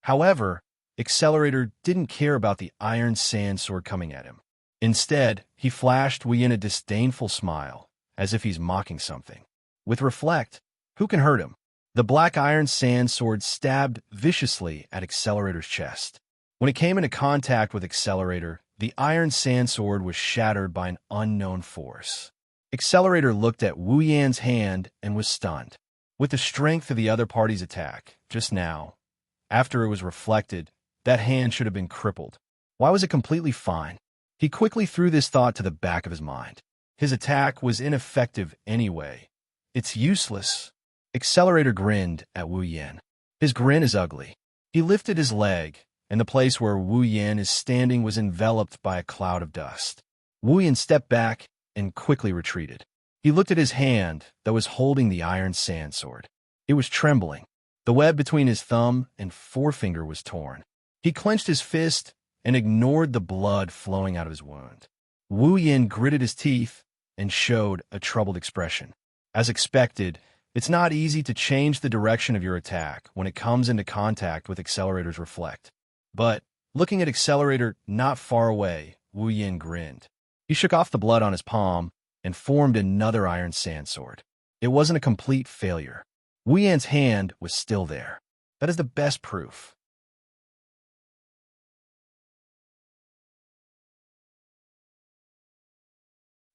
However, Accelerator didn't care about the iron sand sword coming at him. Instead, he flashed Wu Yin a disdainful smile, as if he's mocking something. With Reflect, who can hurt him? The black iron sand sword stabbed viciously at Accelerator's chest. When it came into contact with Accelerator, the iron sand sword was shattered by an unknown force. Accelerator looked at Wu Yan's hand and was stunned. With the strength of the other party's attack, just now, after it was reflected, that hand should have been crippled. Why was it completely fine? He quickly threw this thought to the back of his mind. His attack was ineffective anyway. It's useless. Accelerator grinned at Wu Yin. His grin is ugly. He lifted his leg, and the place where Wu Yin is standing was enveloped by a cloud of dust. Wu Yin stepped back and quickly retreated. He looked at his hand that was holding the iron sand sword. It was trembling. The web between his thumb and forefinger was torn. He clenched his fist and ignored the blood flowing out of his wound. Wu Yin gritted his teeth and showed a troubled expression. As expected, it's not easy to change the direction of your attack when it comes into contact with Accelerator's Reflect. But, looking at Accelerator not far away, Wu Yin grinned. He shook off the blood on his palm and formed another iron sand sword. It wasn't a complete failure. Wu Yan's hand was still there. That is the best proof.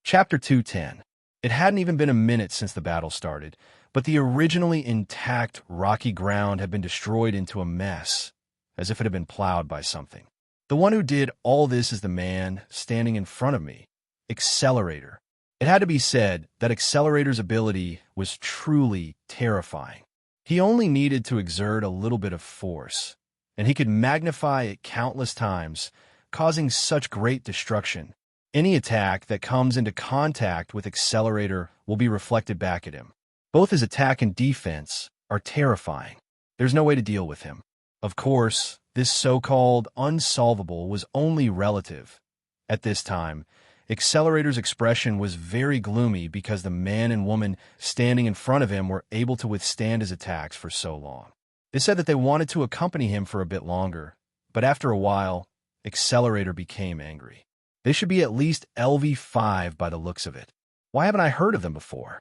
Chapter 210. It hadn't even been a minute since the battle started, but the originally intact rocky ground had been destroyed into a mess, as if it had been plowed by something. The one who did all this is the man standing in front of me, Accelerator. It had to be said that Accelerator's ability was truly terrifying. He only needed to exert a little bit of force, and he could magnify it countless times, causing such great destruction. Any attack that comes into contact with Accelerator will be reflected back at him. Both his attack and defense are terrifying. There's no way to deal with him. Of course, this so-called unsolvable was only relative. At this time, Accelerator's expression was very gloomy because the man and woman standing in front of him were able to withstand his attacks for so long. They said that they wanted to accompany him for a bit longer, but after a while, Accelerator became angry. They should be at least LV5 by the looks of it. Why haven't I heard of them before?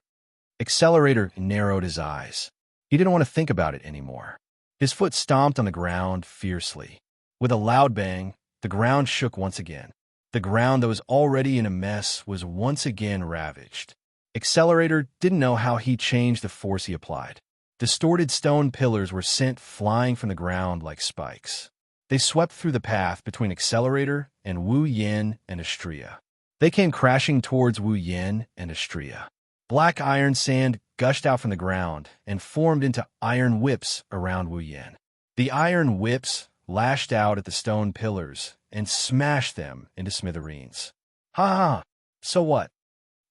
Accelerator narrowed his eyes. He didn't want to think about it anymore. His foot stomped on the ground fiercely. With a loud bang, the ground shook once again. The ground that was already in a mess was once again ravaged. Accelerator didn't know how he changed the force he applied. Distorted stone pillars were sent flying from the ground like spikes. They swept through the path between Accelerator and Wu Yin and Astria. They came crashing towards Wu Yin and Astria. Black iron sand gushed out from the ground and formed into iron whips around Wu Yin. The iron whips lashed out at the stone pillars and smashed them into smithereens. Ha ha! So what?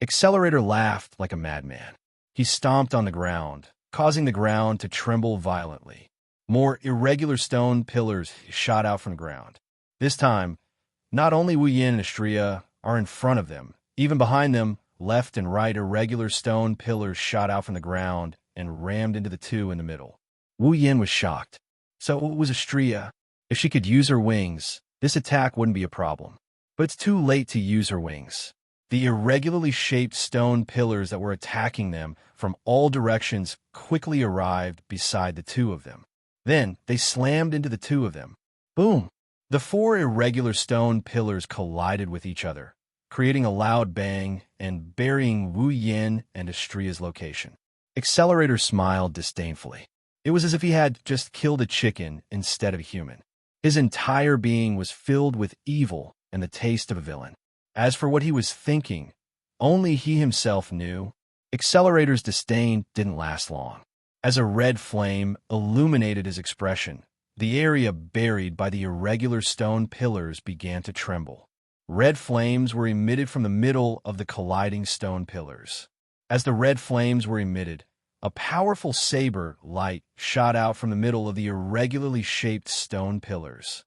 Accelerator laughed like a madman. He stomped on the ground, causing the ground to tremble violently. More irregular stone pillars shot out from the ground. This time, not only Wu Yin and Astria are in front of them, even behind them, left and right irregular stone pillars shot out from the ground and rammed into the two in the middle. Wu Yin was shocked. So it was Astrea. If she could use her wings, this attack wouldn't be a problem. But it's too late to use her wings. The irregularly shaped stone pillars that were attacking them from all directions quickly arrived beside the two of them. Then they slammed into the two of them. Boom! The four irregular stone pillars collided with each other, creating a loud bang and burying Wu Yin and Astrea's location. Accelerator smiled disdainfully. It was as if he had just killed a chicken instead of a human. His entire being was filled with evil and the taste of a villain. As for what he was thinking, only he himself knew. Accelerator's disdain didn't last long. As a red flame illuminated his expression, the area buried by the irregular stone pillars began to tremble. Red flames were emitted from the middle of the colliding stone pillars. As the red flames were emitted, a powerful saber light shot out from the middle of the irregularly shaped stone pillars.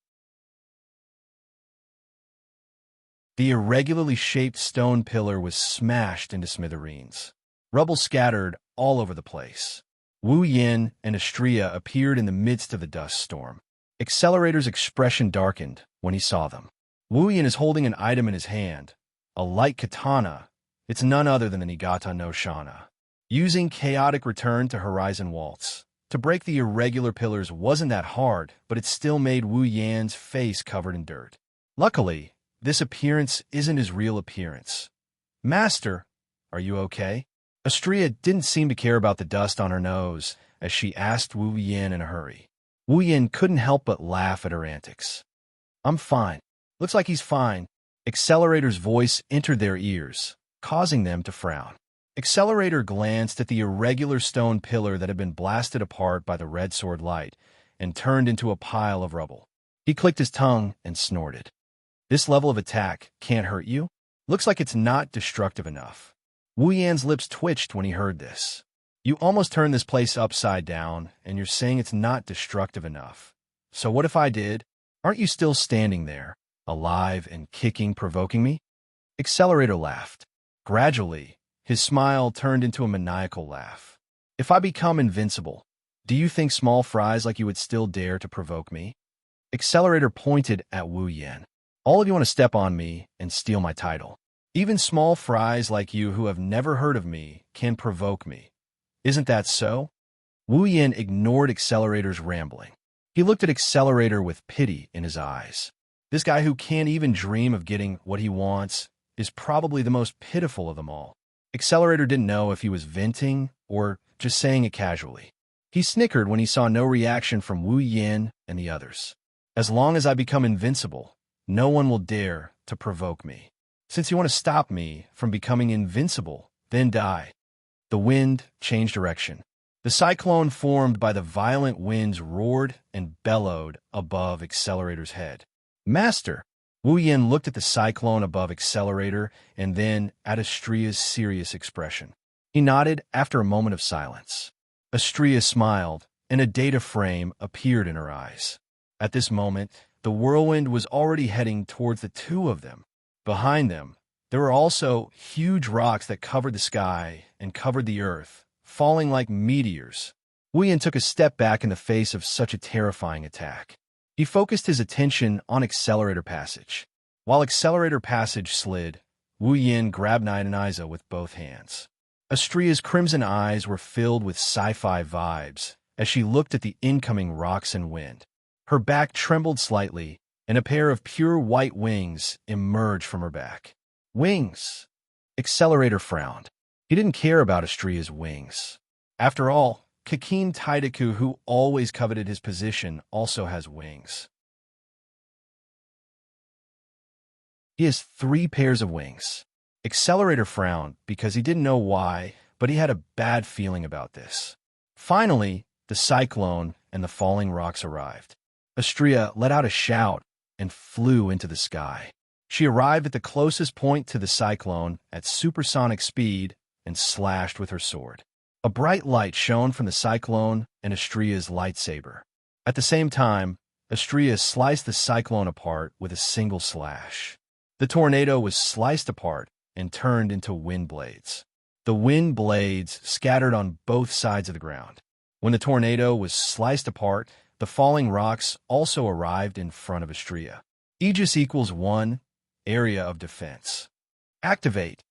The irregularly shaped stone pillar was smashed into smithereens. Rubble scattered all over the place. Wu Yin and Astrea appeared in the midst of the dust storm. Accelerator's expression darkened when he saw them. Wu Yin is holding an item in his hand, a light katana. It's none other than the Nigata no Shana. Using chaotic return to Horizon Waltz. To break the irregular pillars wasn't that hard, but it still made Wu Yan's face covered in dirt. Luckily, this appearance isn't his real appearance. Master, are you okay? Astrea didn't seem to care about the dust on her nose as she asked Wu Yin in a hurry. Wu Yin couldn't help but laugh at her antics. I'm fine. Looks like he's fine. Accelerator's voice entered their ears, causing them to frown. Accelerator glanced at the irregular stone pillar that had been blasted apart by the red sword light and turned into a pile of rubble. He clicked his tongue and snorted. This level of attack can't hurt you? Looks like it's not destructive enough. Wu Yan's lips twitched when he heard this. You almost turned this place upside down, and you're saying it's not destructive enough. So what if I did? Aren't you still standing there, alive and kicking, provoking me? Accelerator laughed. Gradually, his smile turned into a maniacal laugh. If I become invincible, do you think small fries like you would still dare to provoke me? Accelerator pointed at Wu Yan. All of you want to step on me and steal my title. Even small fries like you who have never heard of me can provoke me. Isn't that so? Wu Yan ignored Accelerator's rambling. He looked at Accelerator with pity in his eyes. This guy who can't even dream of getting what he wants is probably the most pitiful of them all. Accelerator didn't know if he was venting or just saying it casually. He snickered when he saw no reaction from Wu Yan and the others. As long as I become invincible, no one will dare to provoke me. Since you want to stop me from becoming invincible, then die. The wind changed direction. The cyclone formed by the violent winds roared and bellowed above Accelerator's head. Master! Wu Yan looked at the cyclone above Accelerator and then at Astrea's serious expression. He nodded after a moment of silence. Astrea smiled, and a data frame appeared in her eyes. At this moment, the whirlwind was already heading towards the two of them. Behind them, there were also huge rocks that covered the sky and covered the earth, falling like meteors. Wu Yan took a step back in the face of such a terrifying attack. He focused his attention on Accelerator Passage. While Accelerator Passage slid, Wu Yan grabbed Niza with both hands. Astrea's crimson eyes were filled with sci-fi vibes as she looked at the incoming rocks and wind. Her back trembled slightly, and a pair of pure white wings emerged from her back. Wings! Accelerator frowned. He didn't care about Astrea's wings. After all, Kakin Taidaku, who always coveted his position, also has wings. He has 3 pairs of wings. Accelerator frowned because he didn't know why, but he had a bad feeling about this. Finally, the cyclone and the falling rocks arrived. Astrea let out a shout and flew into the sky. She arrived at the closest point to the cyclone at supersonic speed and slashed with her sword. A bright light shone from the cyclone and Astrea's lightsaber. At the same time, Astrea sliced the cyclone apart with a single slash. The tornado was sliced apart, and turned into wind blades. The wind blades scattered on both sides of the ground. When the tornado was sliced apart, the falling rocks also arrived in front of Astrea. Aegis equals 1, area of defense. Activate.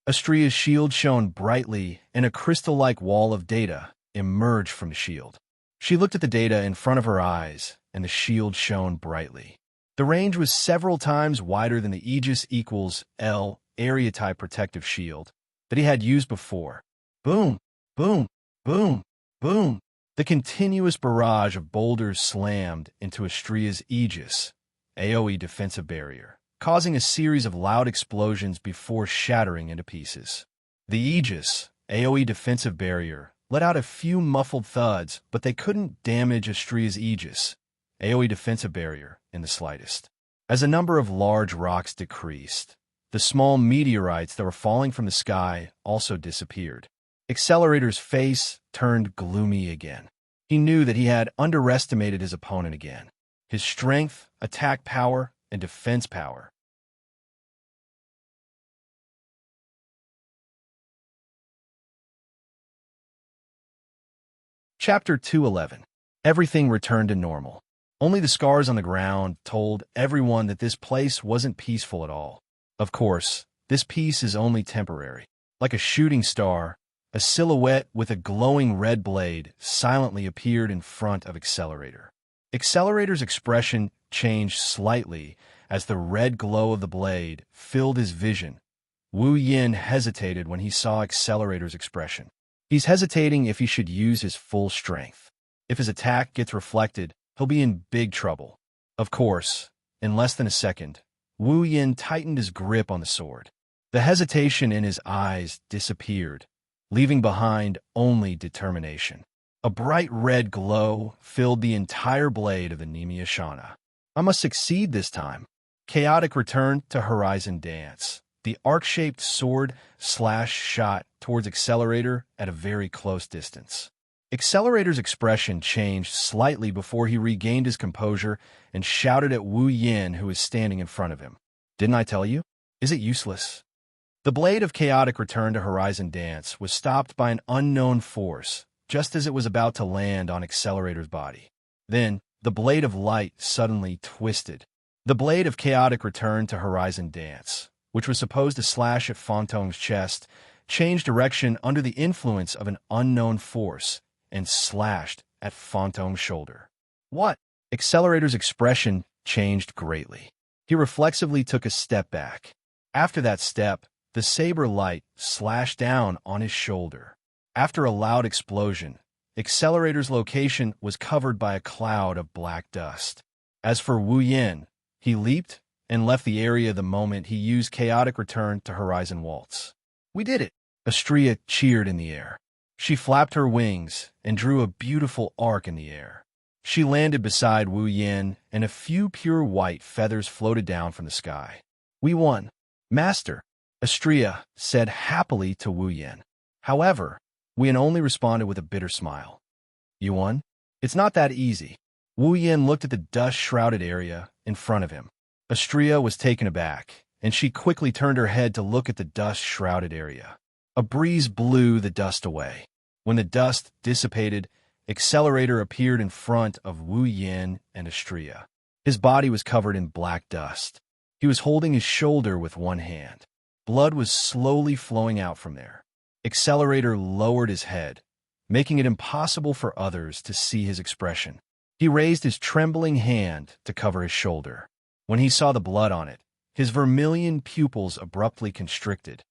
Astrea's shield shone brightly, and a crystal-like wall of data emerged from the shield. She looked at the data in front of her eyes, and the shield shone brightly. The range was several times wider than the Aegis equals L area-type protective shield that he had used before. Boom, boom, boom, boom. The continuous barrage of boulders slammed into Astrea's Aegis, AoE defensive barrier, causing a series of loud explosions before shattering into pieces. The Aegis, AoE defensive barrier, let out a few muffled thuds, but they couldn't damage Astrea's Aegis, AoE defensive barrier, in the slightest. As a number of large rocks decreased, the small meteorites that were falling from the sky also disappeared. Accelerator's face turned gloomy again. He knew that he had underestimated his opponent again. His strength, attack power, and defense power. Chapter 211. Everything returned to normal. Only the scars on the ground told everyone that this place wasn't peaceful at all. Of course, this peace is only temporary. Like a shooting star, a silhouette with a glowing red blade silently appeared in front of Accelerator. Accelerator's expression changed slightly as the red glow of the blade filled his vision. Wu Yin hesitated when he saw Accelerator's expression. He's hesitating if he should use his full strength. If his attack gets reflected, he'll be in big trouble. Of course, in less than a second, Wu Yin tightened his grip on the sword. The hesitation in his eyes disappeared, leaving behind only determination. A bright red glow filled the entire blade of the Nemia Shana. I must succeed this time. Chaotic returned to Horizon Dance. The arc-shaped sword shot towards Accelerator at a very close distance. Accelerator's expression changed slightly before he regained his composure and shouted at Wu Yin, who was standing in front of him. Didn't I tell you? Is it useless? The blade of Chaotic Return to Horizon Dance was stopped by an unknown force, just as it was about to land on Accelerator's body. Then, the blade of light suddenly twisted. The blade of Chaotic Return to Horizon Dance, which was supposed to slash at Phantom's chest, changed direction under the influence of an unknown force and slashed at Phantom's shoulder. What? Accelerator's expression changed greatly. He reflexively took a step back. After that step, the saber light slashed down on his shoulder. After a loud explosion, Accelerator's location was covered by a cloud of black dust. As for Wu Yin, he leaped and left the area the moment he used Chaotic Return to Horizon Waltz. We did it! Astrea cheered in the air. She flapped her wings and drew a beautiful arc in the air. She landed beside Wu Yin, and a few pure white feathers floated down from the sky. We won. Master, Astrea said happily to Wu Yin. However, Wu Yin only responded with a bitter smile. You won? It's not that easy. Wu Yin looked at the dust-shrouded area in front of him. Astrea was taken aback, and she quickly turned her head to look at the dust-shrouded area. A breeze blew the dust away. When the dust dissipated, Accelerator appeared in front of Wu Yin and Astrea. His body was covered in black dust. He was holding his shoulder with one hand. Blood was slowly flowing out from there. Accelerator lowered his head, making it impossible for others to see his expression. He raised his trembling hand to cover his shoulder. When he saw the blood on it, his vermilion pupils abruptly constricted.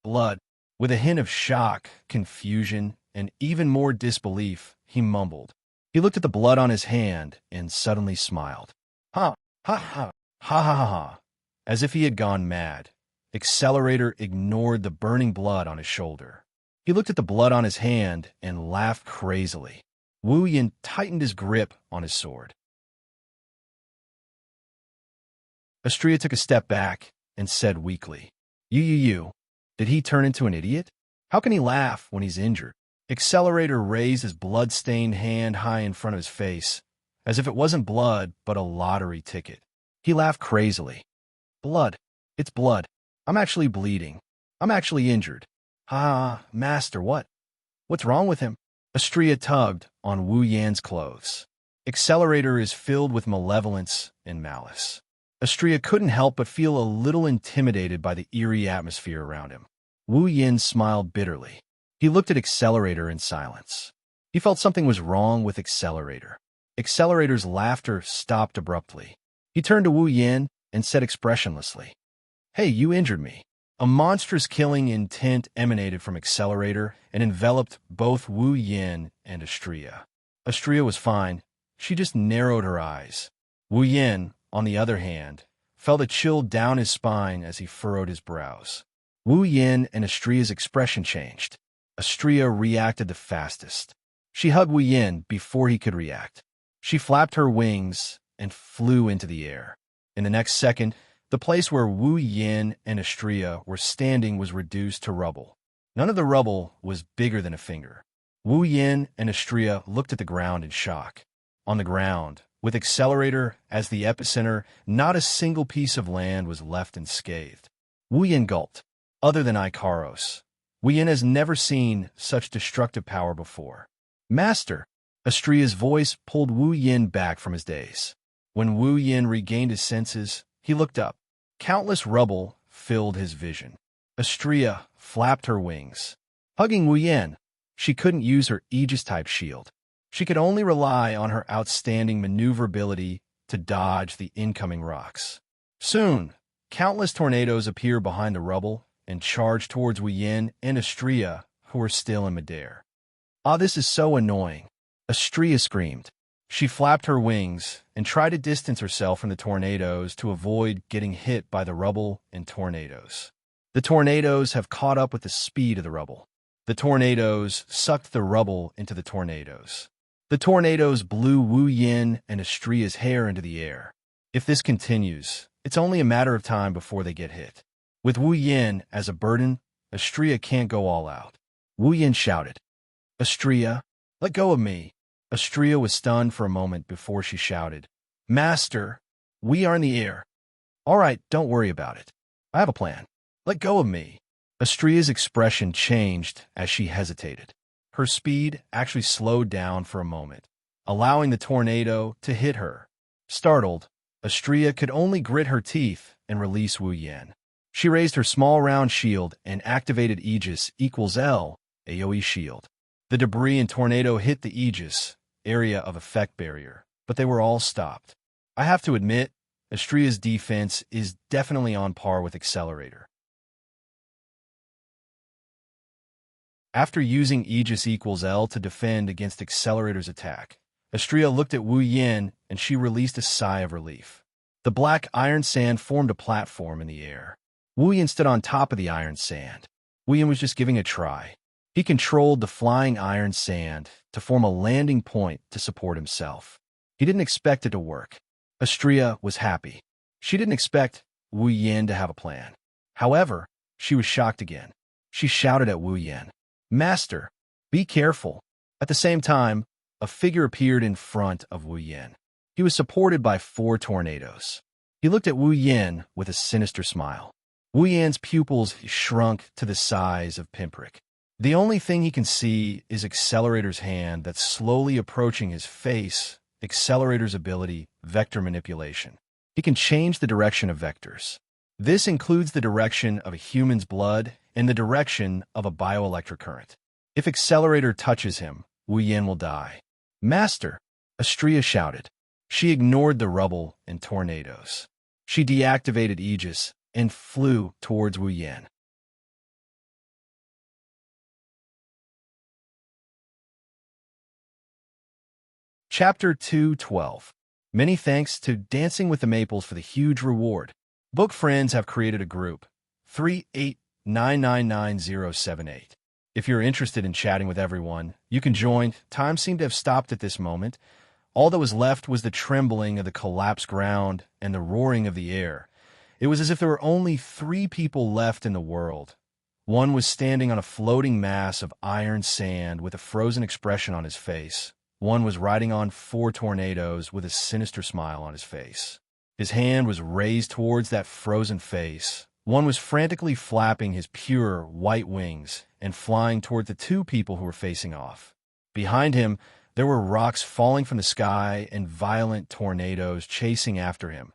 Blood. With a hint of shock, confusion, and even more disbelief, he mumbled. He looked at the blood on his hand and suddenly smiled. Ha, ha, ha, ha, ha, ha, ha. As if he had gone mad, Accelerator ignored the burning blood on his shoulder. He looked at the blood on his hand and laughed crazily. Wu Yin tightened his grip on his sword. Astrea took a step back and said weakly, You. Did he turn into an idiot? How can he laugh when he's injured? Accelerator raised his blood-stained hand high in front of his face, as if it wasn't blood but a lottery ticket. He laughed crazily. Blood. It's blood. I'm actually bleeding. I'm actually injured. Ah, master, what? What's wrong with him? Astrea tugged on Wu Yan's clothes. Accelerator is filled with malevolence and malice. Astrea couldn't help but feel a little intimidated by the eerie atmosphere around him. Wu Yin smiled bitterly. He looked at Accelerator in silence. He felt something was wrong with Accelerator. Accelerator's laughter stopped abruptly. He turned to Wu Yin and said expressionlessly, "Hey, you injured me." A monstrous killing intent emanated from Accelerator and enveloped both Wu Yin and Astrea. Astrea was fine. She just narrowed her eyes. Wu Yin, on the other hand, felt a chill down his spine as he furrowed his brows. Wu Yin and Astrea's expression changed. Astrea reacted the fastest. She hugged Wu Yin before he could react. She flapped her wings and flew into the air. In the next second, the place where Wu Yin and Astrea were standing was reduced to rubble. None of the rubble was bigger than a finger. Wu Yin and Astrea looked at the ground in shock. On the ground, with Accelerator as the epicenter, not a single piece of land was left unscathed. Wu Yin gulped. Other than Ikaros, Wu Yin has never seen such destructive power before. Master! Astrea's voice pulled Wu Yin back from his daze. When Wu Yin regained his senses, he looked up. Countless rubble filled his vision. Astrea flapped her wings. Hugging Wu Yin, she couldn't use her Aegis-type shield. She could only rely on her outstanding maneuverability to dodge the incoming rocks. Soon, countless tornadoes appeared behind the rubble and charged towards Wu Yin and Astrea, who were still in midair. "Ah, this is so annoying," Astrea screamed. She flapped her wings and tried to distance herself from the tornadoes to avoid getting hit by the rubble and tornadoes. The tornadoes have caught up with the speed of the rubble. The tornadoes sucked the rubble into the tornadoes. The tornadoes blew Wu Yin and Astrea's hair into the air. If this continues, it's only a matter of time before they get hit. With Wu Yin as a burden, Astrea can't go all out. Wu Yin shouted, "Astrea, let go of me." Astrea was stunned for a moment before she shouted, "Master, we are in the air." "All right, don't worry about it. I have a plan. Let go of me." Astrea's expression changed as she hesitated. Her speed actually slowed down for a moment, allowing the tornado to hit her. Startled, Astrea could only grit her teeth and release Wu Yin. She raised her small round shield and activated Aegis equals L, AoE shield. The debris and tornado hit the Aegis, area of effect barrier, but they were all stopped. I have to admit, Astrea's defense is definitely on par with Accelerator. After using Aegis equals L to defend against Accelerator's attack, Astrea looked at Wu Yin and she released a sigh of relief. The black iron sand formed a platform in the air. Wu Yin stood on top of the iron sand. Wu Yin was just giving a try. He controlled the flying iron sand to form a landing point to support himself. He didn't expect it to work. Astrea was happy. She didn't expect Wu Yin to have a plan. However, she was shocked again. She shouted at Wu Yin, "Master, be careful." At the same time, a figure appeared in front of Wu Yin. He was supported by 4 tornadoes. He looked at Wu Yin with a sinister smile. Wu Yin's pupils shrunk to the size of pinprick. The only thing he can see is Accelerator's hand that's slowly approaching his face. Accelerator's ability, vector manipulation. He can change the direction of vectors. This includes the direction of a human's blood and the direction of a bioelectric current. If Accelerator touches him, Wu Yin will die. "Master!" Astrea shouted. She ignored the rubble and tornadoes. She deactivated Aegis and flew towards Wu Yin. Chapter 2:12. Many thanks to Dancing with the Maples for the huge reward. Book friends have created a group, 389999078. If you're interested in chatting with everyone, you can join. Time seemed to have stopped at this moment. All that was left was the trembling of the collapsed ground and the roaring of the air. It was as if there were only 3 people left in the world. One was standing on a floating mass of iron sand with a frozen expression on his face. One was riding on 4 tornadoes with a sinister smile on his face. His hand was raised towards that frozen face, One was frantically flapping his pure white wings and flying toward the two people who were facing off. Behind him, there were rocks falling from the sky and violent tornadoes chasing after him.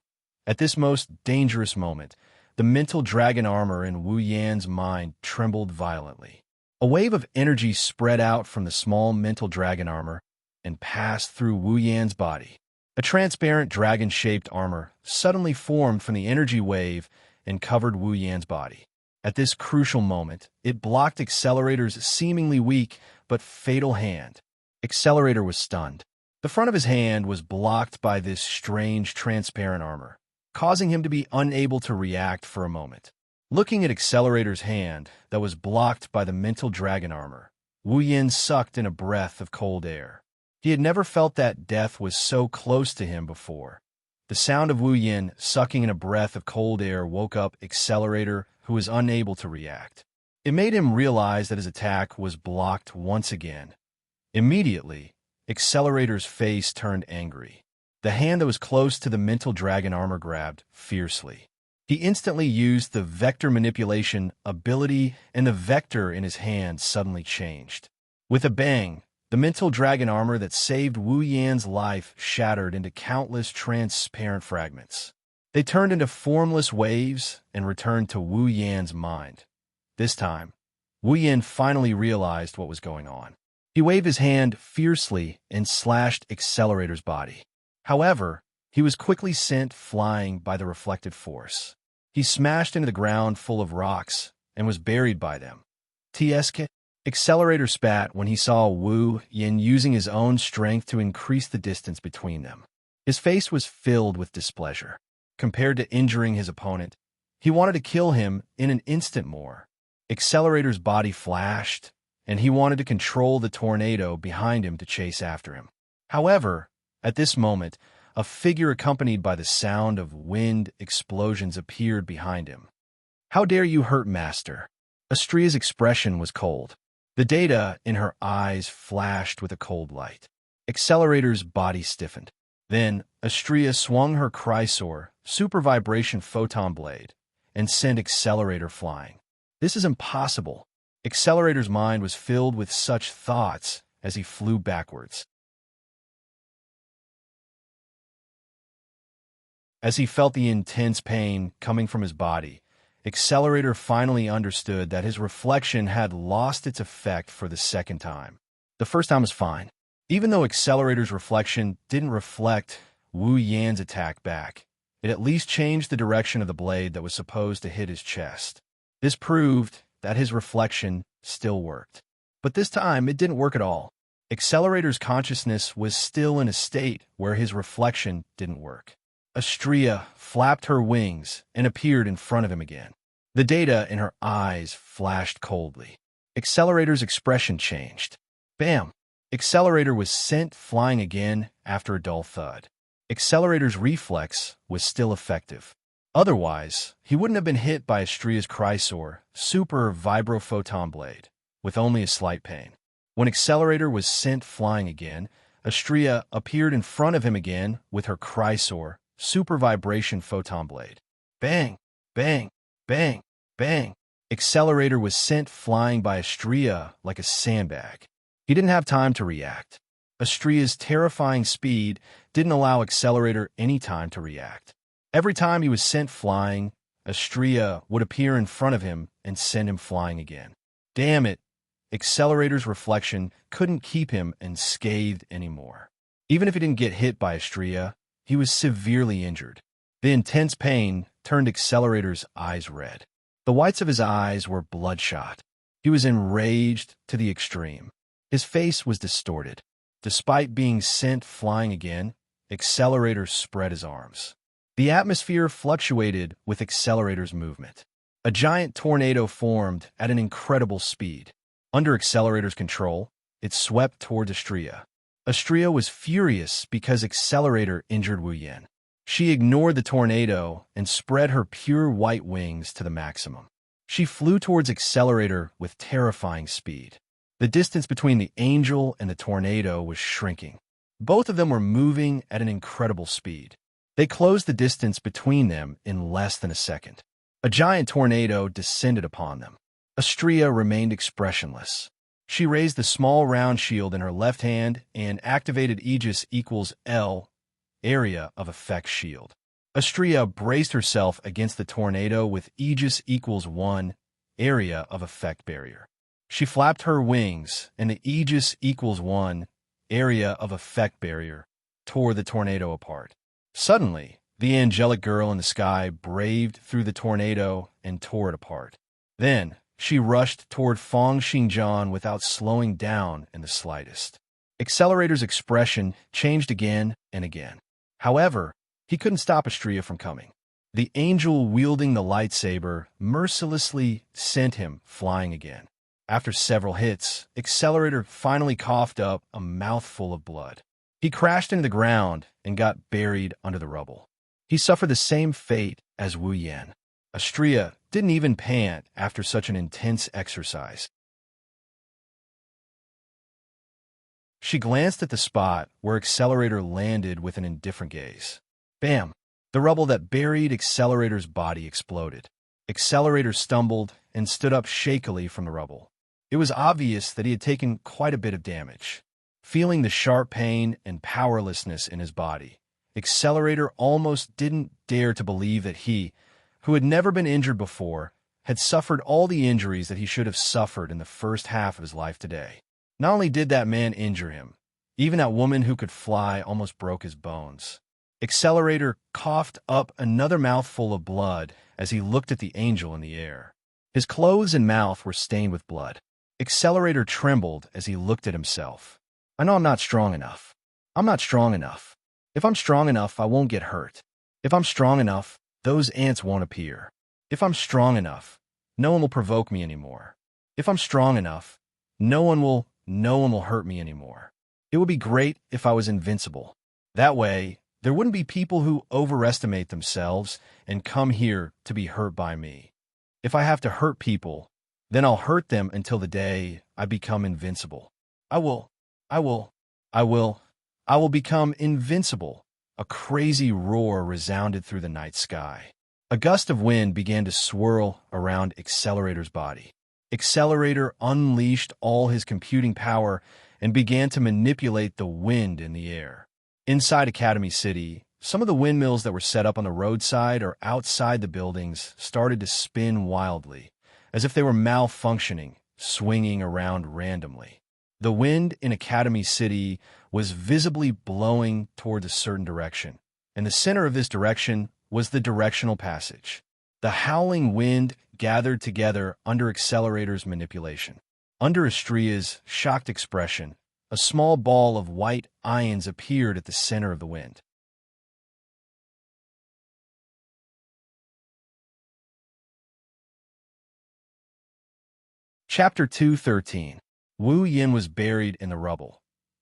At this most dangerous moment, the mental dragon armor in Wu Yan's mind trembled violently. A wave of energy spread out from the small mental dragon armor and passed through Wu Yan's body. A transparent dragon-shaped armor suddenly formed from the energy wave and covered Wu Yan's body. At this crucial moment, it blocked Accelerator's seemingly weak but fatal hand. Accelerator was stunned. The front of his hand was blocked by this strange transparent armor, causing him to be unable to react for a moment. Looking at Accelerator's hand that was blocked by the mental dragon armor, Wu Yan sucked in a breath of cold air. He had never felt that death was so close to him before. The sound of Wu Yan sucking in a breath of cold air woke up Accelerator, who was unable to react. It made him realize that his attack was blocked once again. Immediately, Accelerator's face turned angry. The hand that was close to the mental dragon armor grabbed fiercely. He instantly used the vector manipulation ability, and the vector in his hand suddenly changed. With a bang, the mental dragon armor that saved Wu Yan's life shattered into countless transparent fragments. They turned into formless waves and returned to Wu Yan's mind. This time, Wu Yan finally realized what was going on. He waved his hand fiercely and slashed Accelerator's body. However, he was quickly sent flying by the reflected force. He smashed into the ground full of rocks and was buried by them. TSK Accelerator spat when he saw Wu Yan using his own strength to increase the distance between them. His face was filled with displeasure. Compared to injuring his opponent, he wanted to kill him in an instant more. Accelerator's body flashed, and he wanted to control the tornado behind him to chase after him. However, at this moment, a figure accompanied by the sound of wind explosions appeared behind him. "How dare you hurt Master?" Astria's expression was cold. The data in her eyes flashed with a cold light. Accelerator's body stiffened. Then, Astria swung her Chrysor, super vibration photon blade, and sent Accelerator flying. This is impossible. Accelerator's mind was filled with such thoughts as he flew backwards. As he felt the intense pain coming from his body, Accelerator finally understood that his reflection had lost its effect for the second time. The first time was fine. Even though Accelerator's reflection didn't reflect Wu Yan's attack back, it at least changed the direction of the blade that was supposed to hit his chest. This proved that his reflection still worked. But this time, it didn't work at all. Accelerator's consciousness was still in a state where his reflection didn't work. Astria flapped her wings and appeared in front of him again. The data in her eyes flashed coldly. Accelerator's expression changed. Bam! Accelerator was sent flying again after a dull thud. Accelerator's reflex was still effective. Otherwise, he wouldn't have been hit by Astria's Chrysor, super vibrophoton blade, with only a slight pain. When Accelerator was sent flying again, Astria appeared in front of him again with her Chrysor, super vibration photon blade. Bang! Bang! Bang! Bang! Accelerator was sent flying by Astria like a sandbag. He didn't have time to react. Astria's terrifying speed didn't allow Accelerator any time to react. Every time he was sent flying, Astria would appear in front of him and send him flying again. Damn it! Accelerator's reflection couldn't keep him unscathed anymore. Even if he didn't get hit by Astria, he was severely injured. The intense pain turned Accelerator's eyes red. The whites of his eyes were bloodshot. He was enraged to the extreme. His face was distorted. Despite being sent flying again, Accelerator spread his arms. The atmosphere fluctuated with Accelerator's movement. A giant tornado formed at an incredible speed. Under Accelerator's control, it swept toward Astria. Astria was furious because Accelerator injured Wu Yan. She ignored the tornado and spread her pure white wings to the maximum. She flew towards Accelerator with terrifying speed. The distance between the angel and the tornado was shrinking. Both of them were moving at an incredible speed. They closed the distance between them in less than a second. A giant tornado descended upon them. Astrea remained expressionless. She raised the small round shield in her left hand and activated Aegis equals L, area of effect shield. Astrea braced herself against the tornado with Aegis equals 1, area of effect barrier. She flapped her wings, and the Aegis equals 1, area of effect barrier, tore the tornado apart. Suddenly, the angelic girl in the sky braved through the tornado and tore it apart. Then, she rushed toward Feng Xingjian without slowing down in the slightest. Accelerator's expression changed again and again. However, he couldn't stop Astrea from coming. The angel wielding the lightsaber mercilessly sent him flying again. After several hits, Accelerator finally coughed up a mouthful of blood. He crashed into the ground and got buried under the rubble. He suffered the same fate as Wu Yan. Astrea didn't even pant after such an intense exercise. She glanced at the spot where Accelerator landed with an indifferent gaze. Bam! The rubble that buried Accelerator's body exploded. Accelerator stumbled and stood up shakily from the rubble. It was obvious that he had taken quite a bit of damage. Feeling the sharp pain and powerlessness in his body, Accelerator almost didn't dare to believe that he, who had never been injured before, had suffered all the injuries that he should have suffered in the first half of his life today. Not only did that man injure him, even that woman who could fly almost broke his bones. Accelerator coughed up another mouthful of blood as he looked at the angel in the air. His clothes and mouth were stained with blood. Accelerator trembled as he looked at himself. I know I'm not strong enough. I'm not strong enough. If I'm strong enough, I won't get hurt. If I'm strong enough, those ants won't appear. If I'm strong enough, no one will provoke me anymore. If I'm strong enough, no one will hurt me anymore. It would be great if I was invincible. That way, there wouldn't be people who overestimate themselves and come here to be hurt by me. If I have to hurt people, then I'll hurt them until the day I become invincible. I will become invincible. A crazy roar resounded through the night sky. A gust of wind began to swirl around Accelerator's body. Accelerator unleashed all his computing power and began to manipulate the wind in the air. Inside Academy City, some of the windmills that were set up on the roadside or outside the buildings started to spin wildly, as if they were malfunctioning, swinging around randomly. The wind in Academy City was visibly blowing towards a certain direction, and the center of this direction was the directional passage. The howling wind gathered together under Accelerator's manipulation. Under Astrea's shocked expression, a small ball of white ions appeared at the center of the wind. Chapter 213. Wu Yin was buried in the rubble.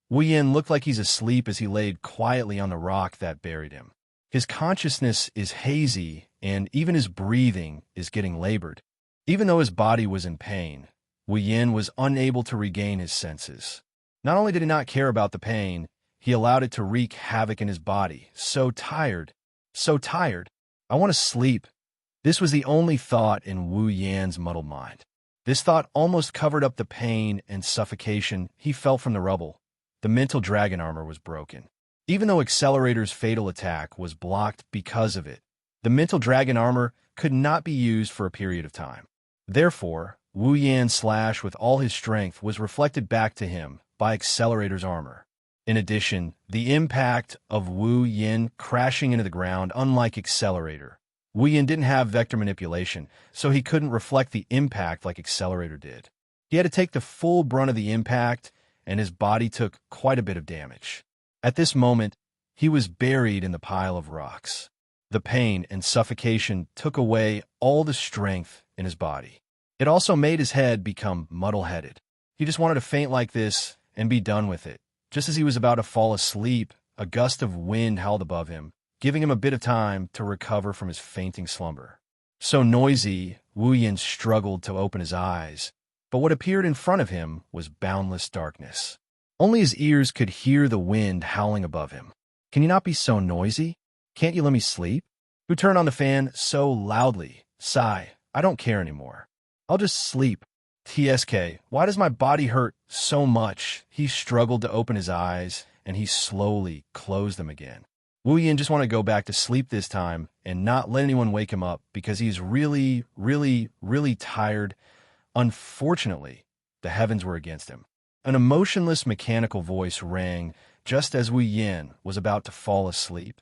Wu Yin looked like he's asleep as he laid quietly on the rock that buried him. His consciousness is hazy, and even his breathing is getting labored. Even though his body was in pain, Wu Yin was unable to regain his senses. Not only did he not care about the pain, he allowed it to wreak havoc in his body. So tired. I want to sleep. This was the only thought in Wu Yan's muddled mind. This thought almost covered up the pain and suffocation he felt from the rubble. The mental dragon armor was broken. Even though Accelerator's fatal attack was blocked because of it, the mental dragon armor could not be used for a period of time. Therefore, Wu Yan's slash with all his strength was reflected back to him by Accelerator's armor. In addition, the impact of Wu Yan crashing into the ground, unlike Accelerator, Wu Yan didn't have vector manipulation, so he couldn't reflect the impact like Accelerator did. He had to take the full brunt of the impact, and his body took quite a bit of damage. At this moment, he was buried in the pile of rocks. The pain and suffocation took away all the strength in his body. It also made his head become muddle-headed. He just wanted to faint like this and be done with it. Just as he was about to fall asleep, a gust of wind howled above him, giving him a bit of time to recover from his fainting slumber. So noisy, Wu Yin struggled to open his eyes, but what appeared in front of him was boundless darkness. Only his ears could hear the wind howling above him. Can you not be so noisy? Can't you let me sleep? Who turned on the fan so loudly Sigh. I don't care anymore. I'll just sleep. TSK. Why does my body hurt so much? He struggled to open his eyes, and he slowly closed them again. Wu Yin just wanted to go back to sleep this time and not let anyone wake him up because he's really, really, really tired. Unfortunately, the heavens were against him. An emotionless mechanical voice rang just as Wu Yin was about to fall asleep.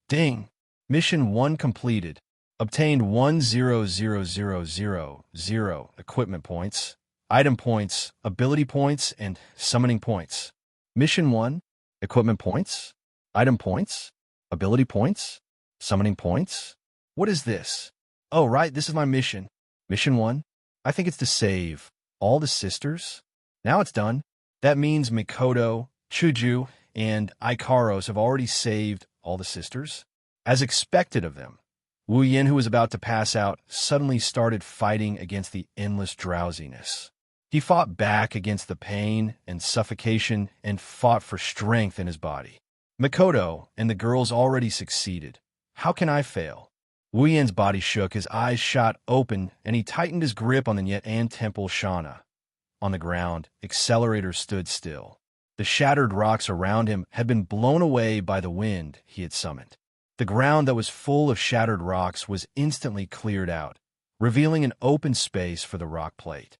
Ding! Mission 1 completed. Obtained 100,000 equipment points, item points, ability points, and summoning points. Mission 1, equipment points, item points, ability points, summoning points. What is this? Oh, right, this is my mission. Mission 1, I think it's to save all the sisters. Now it's done. That means Mikoto, Chuju, and Ikaros have already saved all the sisters. As expected of them, Wu Yin, who was about to pass out, suddenly started fighting against the endless drowsiness. He fought back against the pain and suffocation and fought for strength in his body. Mikoto and the girls already succeeded. How can I fail? Wu Yin's body shook, his eyes shot open, and he tightened his grip on the Nyet An Temple Shana. On the ground, Accelerator stood still. The shattered rocks around him had been blown away by the wind he had summoned. The ground that was full of shattered rocks was instantly cleared out, revealing an open space for the rock plate.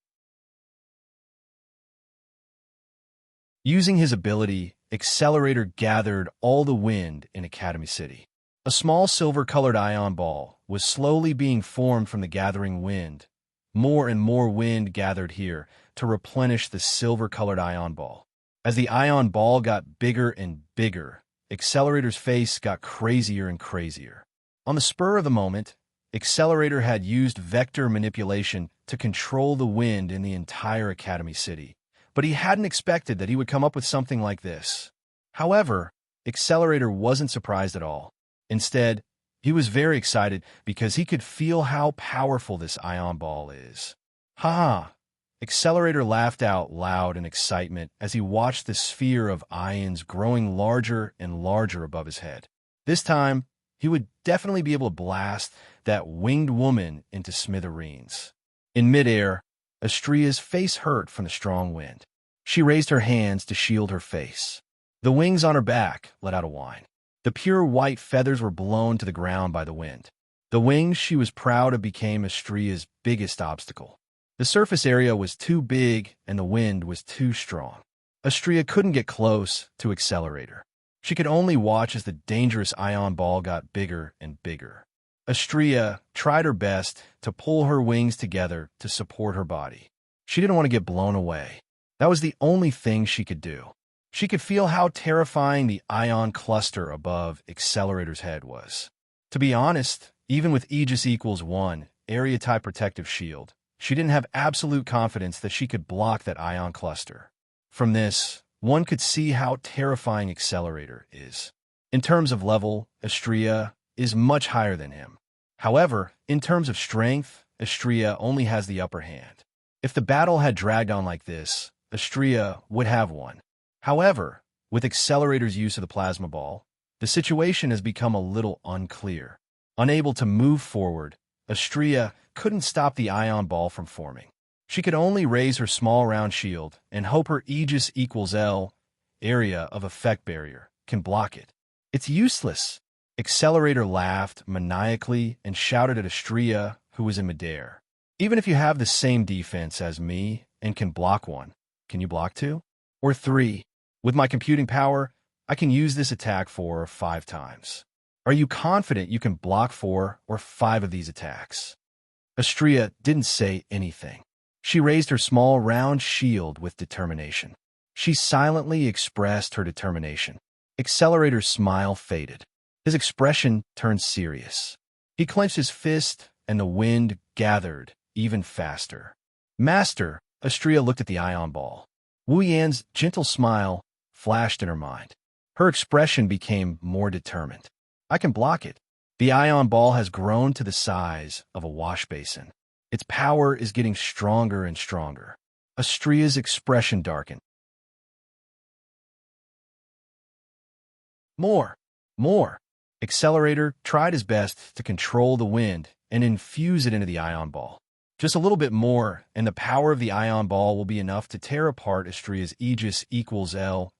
Using his ability, Accelerator gathered all the wind in Academy City. A small silver-colored ion ball was slowly being formed from the gathering wind. More and more wind gathered here to replenish the silver-colored ion ball. As the ion ball got bigger and bigger, Accelerator's face got crazier and crazier. On the spur of the moment, Accelerator had used vector manipulation to control the wind in the entire Academy City, but he hadn't expected that he would come up with something like this. However, Accelerator wasn't surprised at all. Instead, he was very excited because he could feel how powerful this ion ball is. Ha! Accelerator laughed out loud in excitement as he watched the sphere of ions growing larger and larger above his head. This time, he would definitely be able to blast that winged woman into smithereens. In midair, Astria's face hurt from the strong wind. She raised her hands to shield her face. The wings on her back let out a whine. The pure white feathers were blown to the ground by the wind. The wings she was proud of became Astria's biggest obstacle. The surface area was too big and the wind was too strong. Astria couldn't get close to Accelerator. She could only watch as the dangerous ion ball got bigger and bigger. Astria tried her best to pull her wings together to support her body. She didn't want to get blown away. That was the only thing she could do. She could feel how terrifying the ion cluster above Accelerator's head was. To be honest, even with Aegis equals 1, area-type protective shield, she didn't have absolute confidence that she could block that ion cluster. From this, one could see how terrifying Accelerator is. In terms of level, Astria is much higher than him. However, in terms of strength, Astria only has the upper hand. If the battle had dragged on like this, Astria would have won. However, with Accelerator's use of the plasma ball, the situation has become a little unclear. Unable to move forward, Astria couldn't stop the ion ball from forming. She could only raise her small round shield and hope her Aegis equals L area of effect barrier can block it. It's useless. Accelerator laughed maniacally and shouted at Astria, who was in midair. Even if you have the same defense as me and can block one, can you block 2? Or 3? With my computing power, I can use this attack 4 or 5 times. Are you confident you can block 4 or 5 of these attacks? Astria didn't say anything. She raised her small round shield with determination. She silently expressed her determination. Accelerator's smile faded. His expression turned serious. He clenched his fist, and the wind gathered even faster. Master, Astria looked at the ion ball. Wu Yan's gentle smile flashed in her mind. Her expression became more determined. I can block it. The ion ball has grown to the size of a wash basin. Its power is getting stronger and stronger. Astria's expression darkened. More. Accelerator tried his best to control the wind and infuse it into the ion ball. Just a little bit more, and the power of the ion ball will be enough to tear apart Astria's Aegis equals L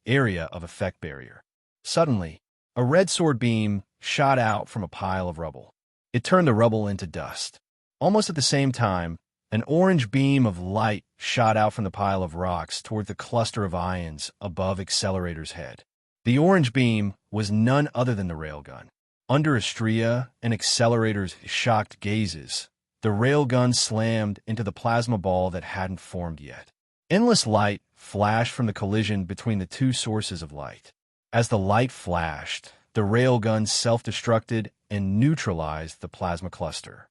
area of effect barrier. Suddenly, a red sword beam shot out from a pile of rubble. It turned the rubble into dust. Almost at the same time, an orange beam of light shot out from the pile of rocks toward the cluster of ions above Accelerator's head. The orange beam was none other than the railgun. Under Astria and Accelerator's shocked gazes, the railgun slammed into the plasma ball that hadn't formed yet. Endless light flashed from the collision between the two sources of light. As the light flashed, the railgun self-destructed and neutralized the plasma cluster.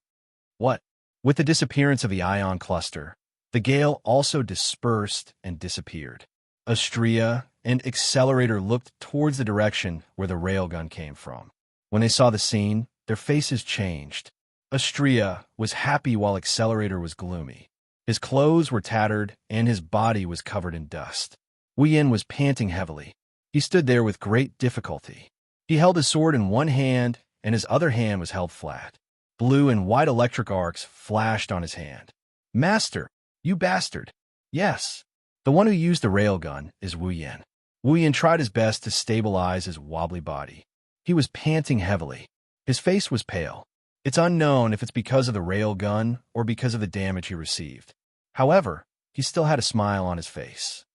What? With the disappearance of the ion cluster, the gale also dispersed and disappeared. Astria and Accelerator looked towards the direction where the railgun came from. When they saw the scene, their faces changed. Astria was happy while Accelerator was gloomy. His clothes were tattered and his body was covered in dust. Wu Yin was panting heavily. He stood there with great difficulty. He held his sword in one hand and his other hand was held flat. Blue and white electric arcs flashed on his hand. Master, you bastard. Yes. The one who used the railgun is Wu Yin. Wu Yin tried his best to stabilize his wobbly body. He was panting heavily. His face was pale. It's unknown if it's because of the railgun or because of the damage he received. However, he still had a smile on his face.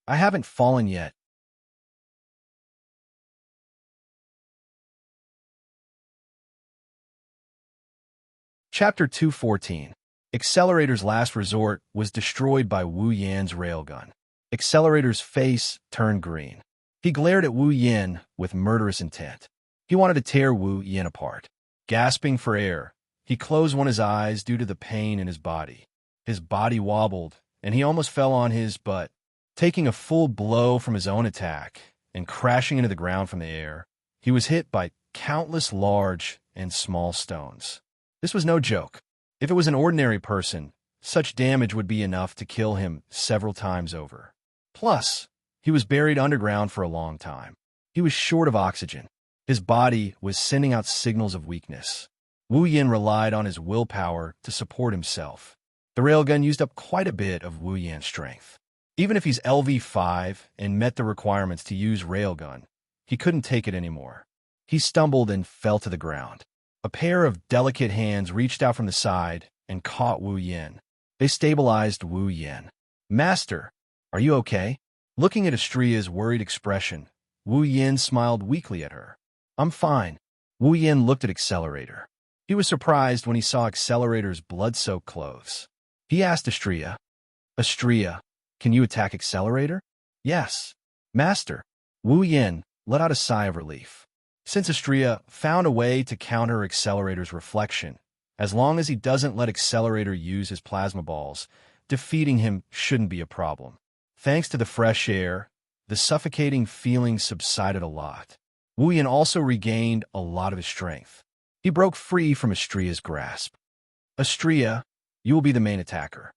I haven't fallen yet. Chapter 214. Accelerator's last resort was destroyed by Wu Yan's railgun. Accelerator's face turned green. He glared at Wu Yin with murderous intent. He wanted to tear Wu Yin apart. Gasping for air, he closed one of his eyes due to the pain in his body. His body wobbled, and he almost fell on his butt. Taking a full blow from his own attack and crashing into the ground from the air, he was hit by countless large and small stones. This was no joke. If it was an ordinary person, such damage would be enough to kill him several times over. Plus, he was buried underground for a long time. He was short of oxygen. His body was sending out signals of weakness. Wu Yin relied on his willpower to support himself. The railgun used up quite a bit of Wu Yin's strength. Even if he's LV5 and met the requirements to use railgun, he couldn't take it anymore. He stumbled and fell to the ground. A pair of delicate hands reached out from the side and caught Wu Yin. They stabilized Wu Yin. Master, are you okay? Looking at Astria's worried expression, Wu Yin smiled weakly at her. I'm fine. Wu Yin looked at Accelerator. He was surprised when he saw Accelerator's blood-soaked clothes. He asked Astria, Astria, can you attack Accelerator? Yes. Master. Wu Yin let out a sigh of relief. Since Astria found a way to counter Accelerator's reflection, as long as he doesn't let Accelerator use his plasma balls, defeating him shouldn't be a problem. Thanks to the fresh air, the suffocating feeling subsided a lot. Wu Yin also regained a lot of his strength. He broke free from Astria's grasp. Astria, you will be the main attacker.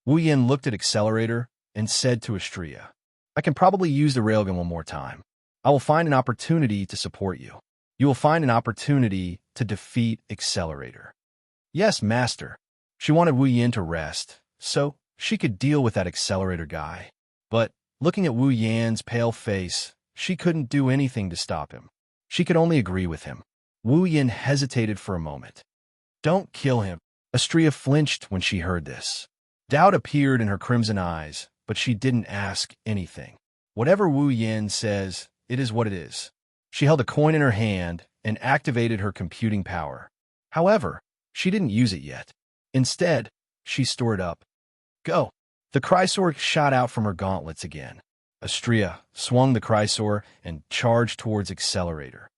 Wu Yin looked at Accelerator and said to Astria, I can probably use the railgun one more time. I will find an opportunity to support you. You will find an opportunity to defeat Accelerator. Yes, Master. She wanted Wu Yin to rest, so she could deal with that Accelerator guy. But, looking at Wu Yan's pale face, she couldn't do anything to stop him. She could only agree with him. Wu Yin hesitated for a moment. Don't kill him. Astria flinched when she heard this. Doubt appeared in her crimson eyes, but she didn't ask anything. Whatever Wu Yin says, it is what it is. She held a coin in her hand and activated her computing power. However, she didn't use it yet. Instead, she stored up. Go. The Chrysor shot out from her gauntlets again. Astria swung the Chrysor and charged towards Accelerator.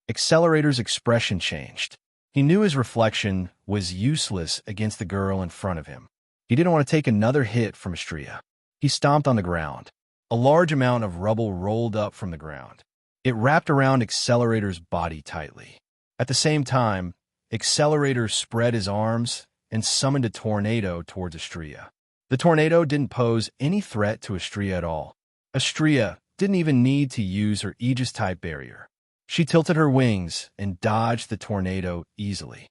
Accelerator's expression changed. He knew his reflection was useless against the girl in front of him. He didn't want to take another hit from Astria. He stomped on the ground. A large amount of rubble rolled up from the ground. It wrapped around Accelerator's body tightly. At the same time, Accelerator spread his arms and summoned a tornado towards Astria. The tornado didn't pose any threat to Astria at all. Astria didn't even need to use her Aegis-type barrier. She tilted her wings and dodged the tornado easily.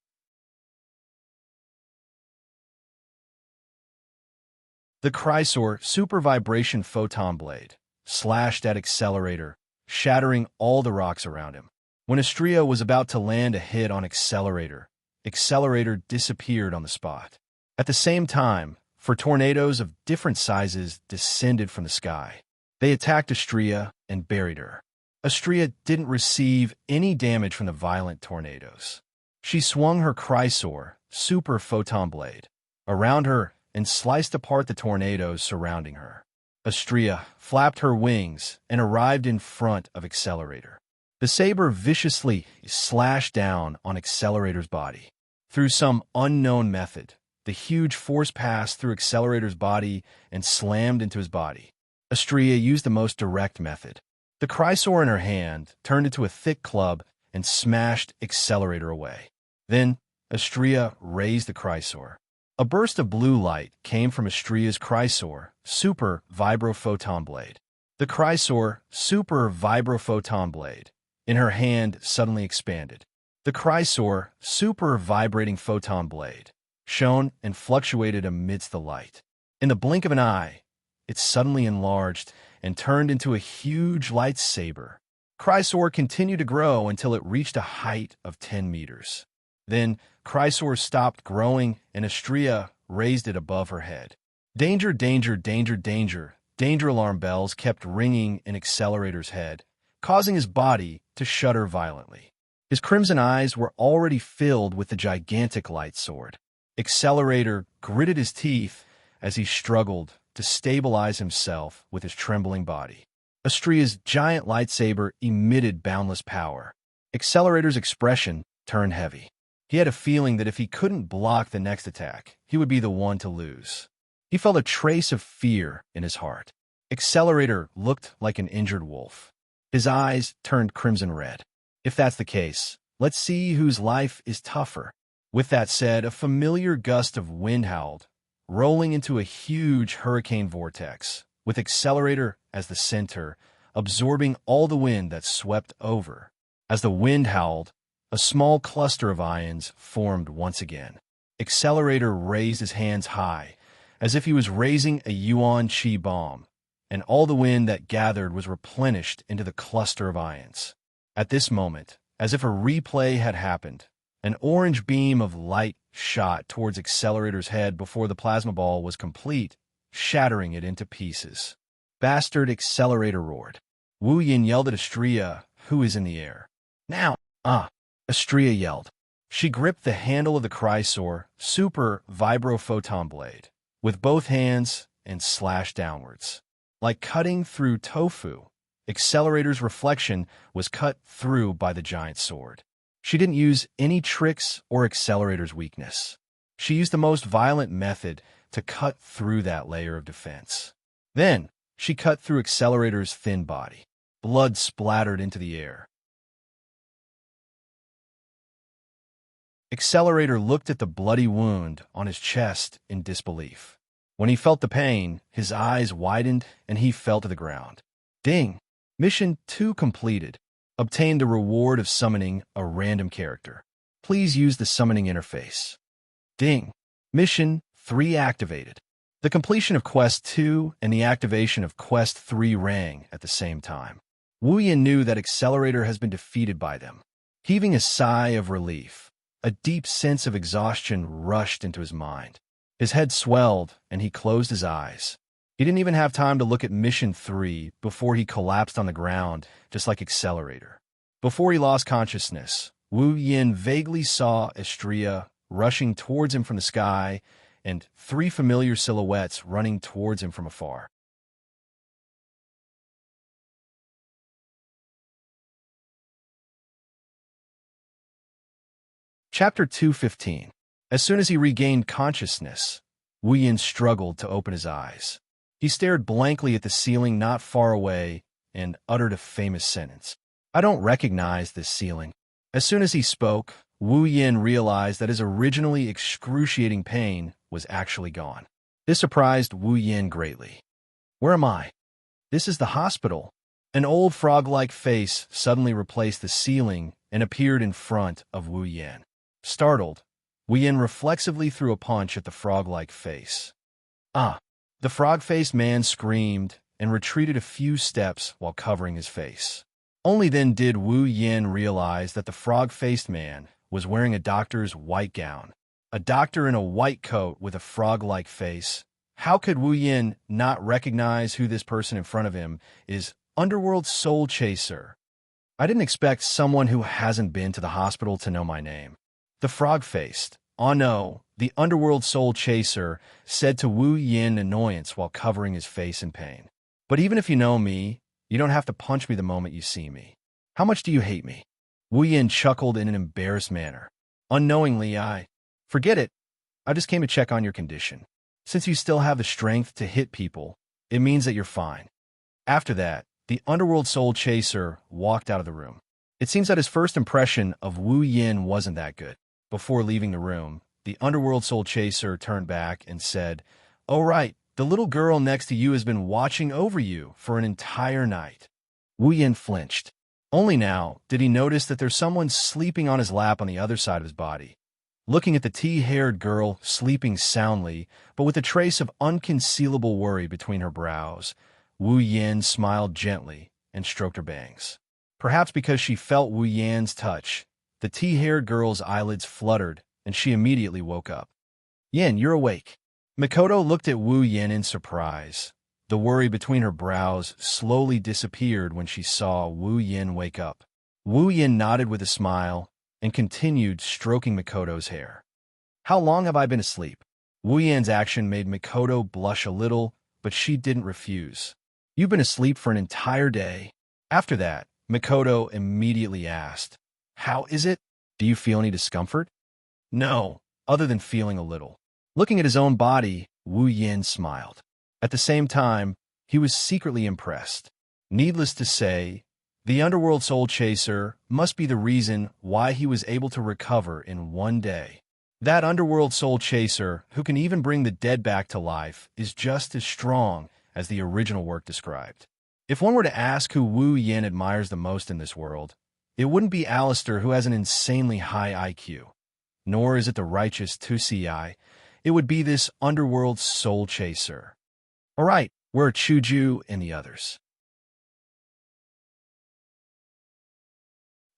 The Chrysor Super Vibration Photon Blade slashed at Accelerator, shattering all the rocks around him. When Astrea was about to land a hit on Accelerator, Accelerator disappeared on the spot. At the same time, four tornadoes of different sizes descended from the sky. They attacked Astrea and buried her. Astrea didn't receive any damage from the violent tornadoes. She swung her Chrysor Super Photon Blade around her and sliced apart the tornadoes surrounding her. Astrea flapped her wings and arrived in front of Accelerator. The saber viciously slashed down on Accelerator's body. Through some unknown method, the huge force passed through Accelerator's body and slammed into his body. Astrea used the most direct method. The Chrysor in her hand turned into a thick club and smashed Accelerator away. Then, Astrea raised the Chrysor. A burst of blue light came from Astrea's Chrysor Super Vibrophoton Blade. The Chrysor Super Vibrophoton Blade in her hand suddenly expanded. The Chrysor Super Vibrating Photon Blade shone and fluctuated amidst the light. In the blink of an eye, it suddenly enlarged and turned into a huge lightsaber. Chrysor continued to grow until it reached a height of 10 meters. Then, Chrysor stopped growing and Astrea raised it above her head. Danger, danger, danger, danger. Danger alarm bells kept ringing in Accelerator's head, causing his body to shudder violently. His crimson eyes were already filled with the gigantic light sword. Accelerator gritted his teeth as he struggled to stabilize himself with his trembling body. Astrea's giant lightsaber emitted boundless power. Accelerator's expression turned heavy. He had a feeling that if he couldn't block the next attack, he would be the one to lose. He felt a trace of fear in his heart. Accelerator looked like an injured wolf. His eyes turned crimson red. If that's the case, let's see whose life is tougher. With that said, a familiar gust of wind howled, rolling into a huge hurricane vortex, with Accelerator as the center, absorbing all the wind that swept over. As the wind howled, a small cluster of ions formed once again. Accelerator raised his hands high, as if he was raising a yuan qi bomb, and all the wind that gathered was replenished into the cluster of ions. At this moment, as if a replay had happened, an orange beam of light shot towards Accelerator's head before the plasma ball was complete, shattering it into pieces. Bastard! Accelerator roared. Wu Yin yelled at Astrea, who is in the air. Now! Astrea yelled. She gripped the handle of the Chrysor Super Vibrophoton Blade with both hands and slashed downwards. Like cutting through tofu, Accelerator's reflection was cut through by the giant sword. She didn't use any tricks or Accelerator's weakness. She used the most violent method to cut through that layer of defense. Then, she cut through Accelerator's thin body. Blood splattered into the air. Accelerator looked at the bloody wound on his chest in disbelief. When he felt the pain, his eyes widened and he fell to the ground. Ding! Mission 2 completed. Obtained a reward of summoning a random character. Please use the summoning interface. Ding! Mission 3 activated. The completion of Quest 2 and the activation of Quest 3 rang at the same time. Wu Yin knew that Accelerator has been defeated by them. Heaving a sigh of relief, a deep sense of exhaustion rushed into his mind. His head swelled, and he closed his eyes. He didn't even have time to look at Mission 3 before he collapsed on the ground, just like Accelerator. Before he lost consciousness, Wu Yin vaguely saw Astrea rushing towards him from the sky and 3 familiar silhouettes running towards him from afar. Chapter 215. As soon as he regained consciousness, Wu Yin struggled to open his eyes. He stared blankly at the ceiling not far away and uttered a famous sentence. I don't recognize this ceiling. As soon as he spoke, Wu Yin realized that his originally excruciating pain was actually gone. This surprised Wu Yin greatly. Where am I? This is the hospital. An old frog-like face suddenly replaced the ceiling and appeared in front of Wu Yin. Startled, Wu Yin reflexively threw a punch at the frog-like face. The frog-faced man screamed and retreated a few steps while covering his face. Only then did Wu Yin realize that the frog-faced man was wearing a doctor's white gown. A doctor in a white coat with a frog-like face. How could Wu Yin not recognize who this person in front of him is? Underworld Soul Chaser. I didn't expect someone who hasn't been to the hospital to know my name. The frog-faced, oh no, the Underworld Soul Chaser said to Wu Yin in annoyance while covering his face in pain. But even if you know me, you don't have to punch me the moment you see me. How much do you hate me? Wu Yin chuckled in an embarrassed manner. Unknowingly, forget it. I just came to check on your condition. Since you still have the strength to hit people, it means that you're fine. After that, the Underworld Soul Chaser walked out of the room. It seems that his first impression of Wu Yin wasn't that good. Before leaving the room, the Underworld Soul Chaser turned back and said, "Oh right, the little girl next to you has been watching over you for an entire night." Wu Yin flinched. Only now did he notice that there's someone sleeping on his lap on the other side of his body. Looking at the tea-haired girl sleeping soundly, but with a trace of unconcealable worry between her brows, Wu Yin smiled gently and stroked her bangs. Perhaps because she felt Wu Yin's touch, the tea-haired girl's eyelids fluttered and she immediately woke up. "Yin, you're awake." Makoto looked at Wu Yin in surprise. The worry between her brows slowly disappeared when she saw Wu Yin wake up. Wu Yin nodded with a smile and continued stroking Makoto's hair. "How long have I been asleep?" Wu Yin's action made Makoto blush a little, but she didn't refuse. "You've been asleep for an entire day." After that, Makoto immediately asked, "How is it? Do you feel any discomfort?" "No, other than feeling a little." Looking at his own body, Wu Yin smiled. At the same time, he was secretly impressed. Needless to say, the Underworld Soul Chaser must be the reason why he was able to recover in one day. That Underworld Soul Chaser, who can even bring the dead back to life, is just as strong as the original work described. If one were to ask who Wu Yin admires the most in this world, it wouldn't be Alistair, who has an insanely high IQ. Nor is it the righteous Tusii. It would be this Underworld Soul Chaser. All right, where are Chuju and the others?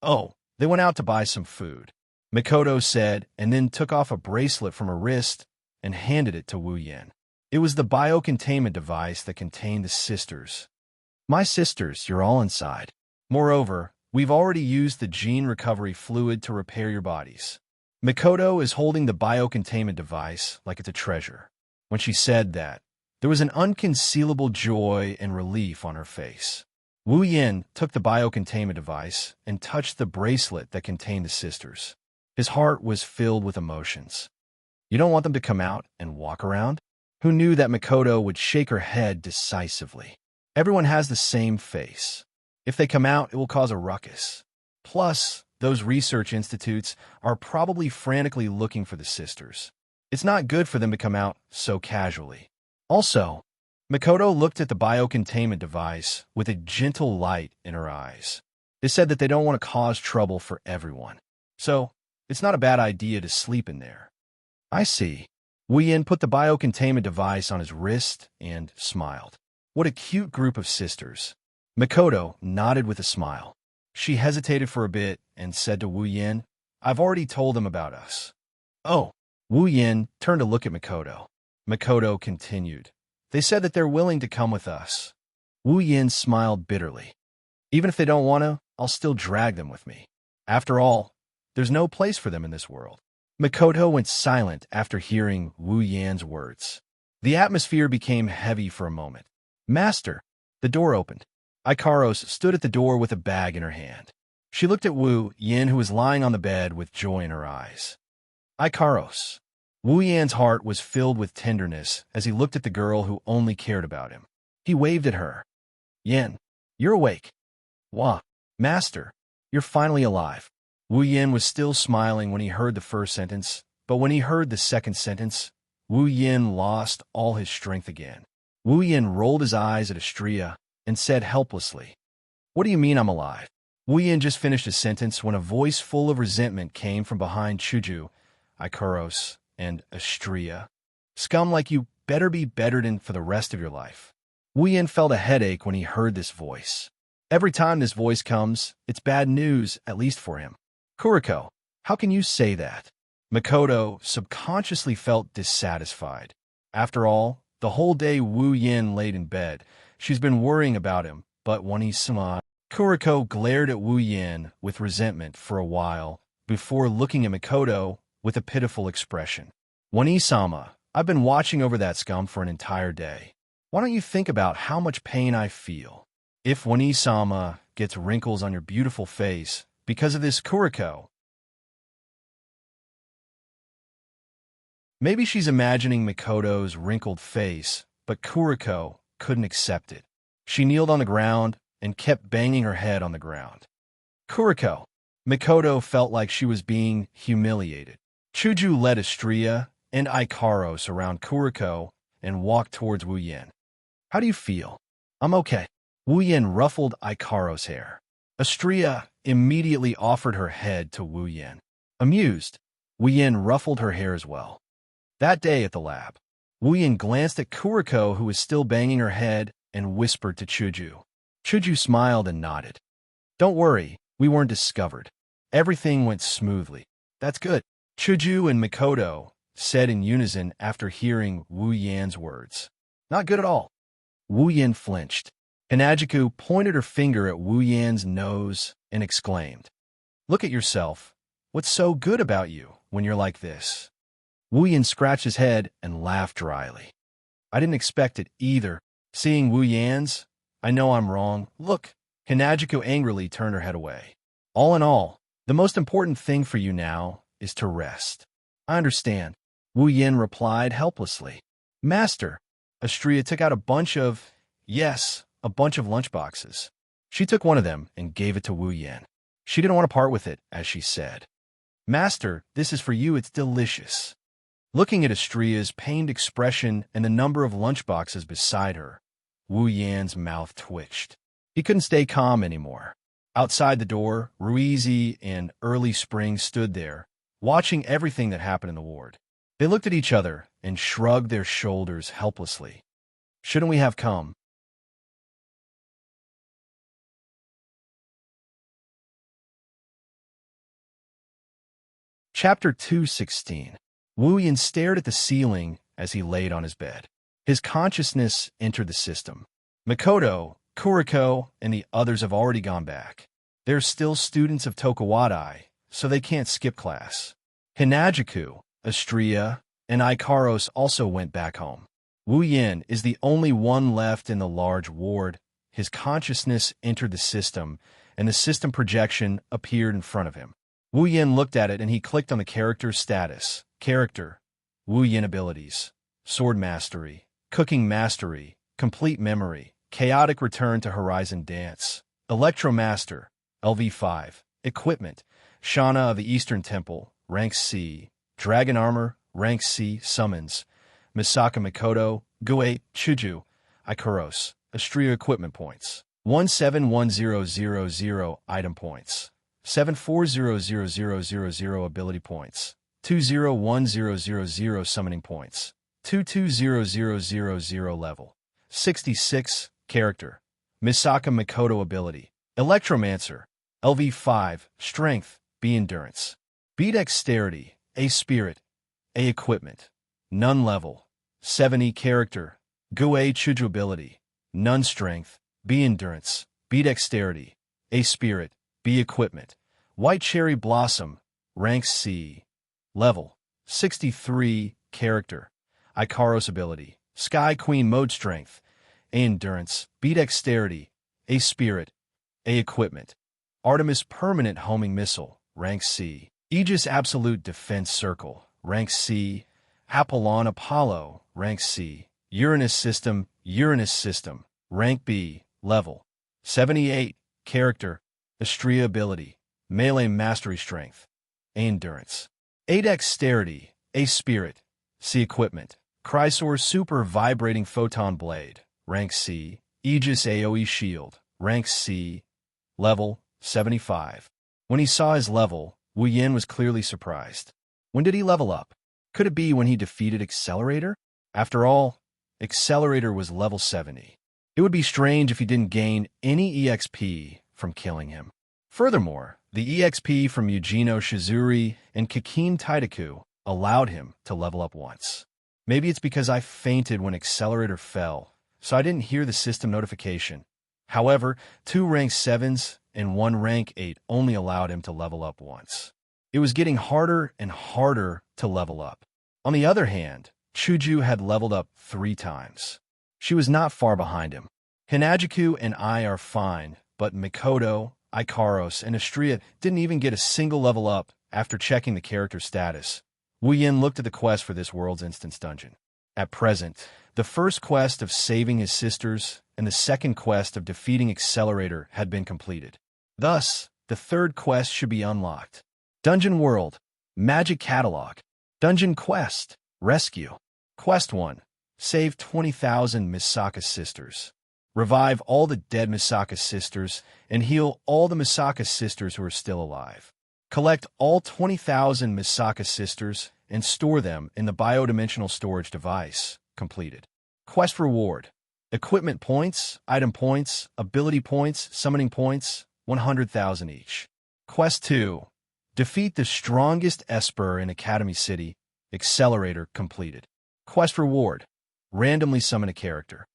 "Oh, they went out to buy some food," Makoto said, and then took off a bracelet from her wrist and handed it to Wu Yin. It was the biocontainment device that contained the sisters. "My sisters, you're all inside. Moreover, we've already used the gene recovery fluid to repair your bodies." Makoto is holding the biocontainment device like it's a treasure. When she said that, there was an unconcealable joy and relief on her face. Wu Yin took the biocontainment device and touched the bracelet that contained the sisters. His heart was filled with emotions. "You don't want them to come out and walk around?" Who knew that Makoto would shake her head decisively? Everyone has the same face. If they come out, it will cause a ruckus. Plus, those research institutes are probably frantically looking for the sisters. It's not good for them to come out so casually. Also, Makoto looked at the biocontainment device with a gentle light in her eyes. They said that they don't want to cause trouble for everyone. So, it's not a bad idea to sleep in there. "I see." Wu Yin put the biocontainment device on his wrist and smiled. What a cute group of sisters. Makoto nodded with a smile. She hesitated for a bit and said to Wu Yin, "I've already told them about us." "Oh." Wu Yin turned to look at Makoto. Makoto continued, "They said that they're willing to come with us." Wu Yin smiled bitterly. "Even if they don't want to, I'll still drag them with me. After all, there's no place for them in this world." Makoto went silent after hearing Wu Yin's words. The atmosphere became heavy for a moment. "Master!" The door opened. Ikaros stood at the door with a bag in her hand. She looked at Wu Yin, who was lying on the bed with joy in her eyes. "Ikaros." Wu Yin's heart was filled with tenderness as he looked at the girl who only cared about him. He waved at her. "Yin, you're awake." "Wah, Master, you're finally alive." Wu Yin was still smiling when he heard the first sentence, but when he heard the second sentence, Wu Yin lost all his strength again. Wu Yin rolled his eyes at Astria and said helplessly, "What do you mean I'm alive?" Wu Yin just finished his sentence when a voice full of resentment came from behind Chuju, Ikaros, and Astria. "Scum like you better be bettered for the rest of your life. Wu Yin felt a headache when he heard this voice. Every time this voice comes, it's bad news, at least for him. Kuriko, how can you say that? Makoto subconsciously felt dissatisfied. After all, the whole day Wu Yin laid in bed. She's been worrying about him, but when he smiled, Kuriko glared at Wu Yin with resentment for a while before looking at Makoto with a pitiful expression. Wani-sama, I've been watching over that scum for an entire day. Why don't you think about how much pain I feel? If Wani-sama gets wrinkles on your beautiful face because of this Kuriko, maybe she's imagining Makoto's wrinkled face, but Kuriko couldn't accept it. She kneeled on the ground and kept banging her head on the ground. Kuriko. Makoto felt like she was being humiliated. Chuju led Estrella and Ikaros around Kuriko and walked towards Wu Yin. How do you feel? I'm okay. Wu Yin ruffled Ikaros' hair. Estrella immediately offered her head to Wu Yin. Amused, Wu Yin ruffled her hair as well. That day at the lab, Wu Yin glanced at Kuriko, who was still banging her head, and whispered to Chuju. Chuju smiled and nodded. Don't worry, we weren't discovered. Everything went smoothly. That's good. Chuju and Makoto said in unison after hearing Wu Yin's words. Not good at all. Wu Yin flinched. Hanajiku pointed her finger at Wu Yin's nose and exclaimed, Look at yourself. What's so good about you when you're like this? Wu Yin scratched his head and laughed dryly. I didn't expect it either. Seeing Wu Yin's, I know I'm wrong. Look. Hanajiku angrily turned her head away. All in all, the most important thing for you now is to rest. I understand. Wu Yin replied helplessly. Master. Estrella took out a bunch of lunchboxes. She took one of them and gave it to Wu Yin. She didn't want to part with it, as she said. Master, this is for you, it's delicious. Looking at Estrella's pained expression and the number of lunchboxes beside her, Wu Yan's mouth twitched. He couldn't stay calm anymore. Outside the door, Ruizi and Early Spring stood there, watching everything that happened in the ward. They looked at each other and shrugged their shoulders helplessly. Shouldn't we have come? Chapter 216. Wu Yin stared at the ceiling as he laid on his bed. His consciousness entered the system. Makoto, Kuriko, and the others have already gone back. They're still students of Tokuwadai, so they can't skip class. Hanajiku, Estrella, and Ikaros also went back home. Wu Yin is the only one left in the large ward. His consciousness entered the system, and the system projection appeared in front of him. Wu Yin looked at it and he clicked on the character's status. Character. Wu Yin abilities. Sword Mastery. Cooking Mastery. Complete Memory. Chaotic Return to Horizon Dance. Electro Master. LV5. Equipment. Shana of the Eastern Temple. Rank C. Dragon Armor. Rank C. Summons. Misaka Makoto. Gue. Chuju. Ikaros. Estrella Equipment Points. 171000 Item Points. 740000 Ability Points. 201000 Summoning Points. 220000 Level. 66. Character. Misaka Makoto Ability. Electromancer. LV5. Strength. B. Endurance. B. Dexterity. A. Spirit. A. Equipment. None Level. 70. Character. Gue Chuju Ability. None Strength. B. Endurance. B. Dexterity. A. Spirit. B. Equipment. White Cherry Blossom. Rank C. Level. 63. Character. Ikaros Ability. Sky Queen Mode Strength. A. Endurance. B. Dexterity. A. Spirit. A. Equipment. Artemis Permanent Homing Missile. Rank C. Aegis Absolute Defense Circle. Rank C. Apollon Apollo. Rank C. Uranus System. Rank B. Level. 78. Character. Estrella Ability. Melee Mastery Strength. A. Endurance. A. Dexterity. A. Spirit. C. Equipment. Chrysor Super Vibrating Photon Blade. Rank C. Aegis AoE Shield. Rank C. Level. 75. When he saw his level, Wu Yin was clearly surprised. When did he level up? Could it be when he defeated Accelerator? After all, Accelerator was level 70. It would be strange if he didn't gain any EXP from killing him. Furthermore, the EXP from Yujino Shizuri and Kikin Taidaku allowed him to level up once. Maybe it's because I fainted when Accelerator fell, so I didn't hear the system notification. However, 2 rank 7s and 1 rank 8 only allowed him to level up once. It was getting harder and harder to level up. On the other hand, Chuju had leveled up 3 times. She was not far behind him. Hinajiku and I are fine, but Mikoto, Ikaros, and Astria didn't even get a single level up after checking the character status. Wu Yin looked at the quest for this world's instance dungeon. At present, the first quest of saving his sisters and the second quest of defeating Accelerator had been completed. Thus, the third quest should be unlocked. Dungeon World, Magic Catalog, Dungeon Quest, Rescue. Quest 1. Save 20,000 Misaka sisters. Revive all the dead Misaka sisters and heal all the Misaka sisters who are still alive. Collect all 20,000 Misaka sisters and store them in the biodimensional storage device. Completed. Quest reward. Equipment points, item points, ability points, summoning points, 100,000 each. Quest 2. Defeat the strongest Esper in Academy City. Accelerator completed. Quest reward. Randomly summon a character.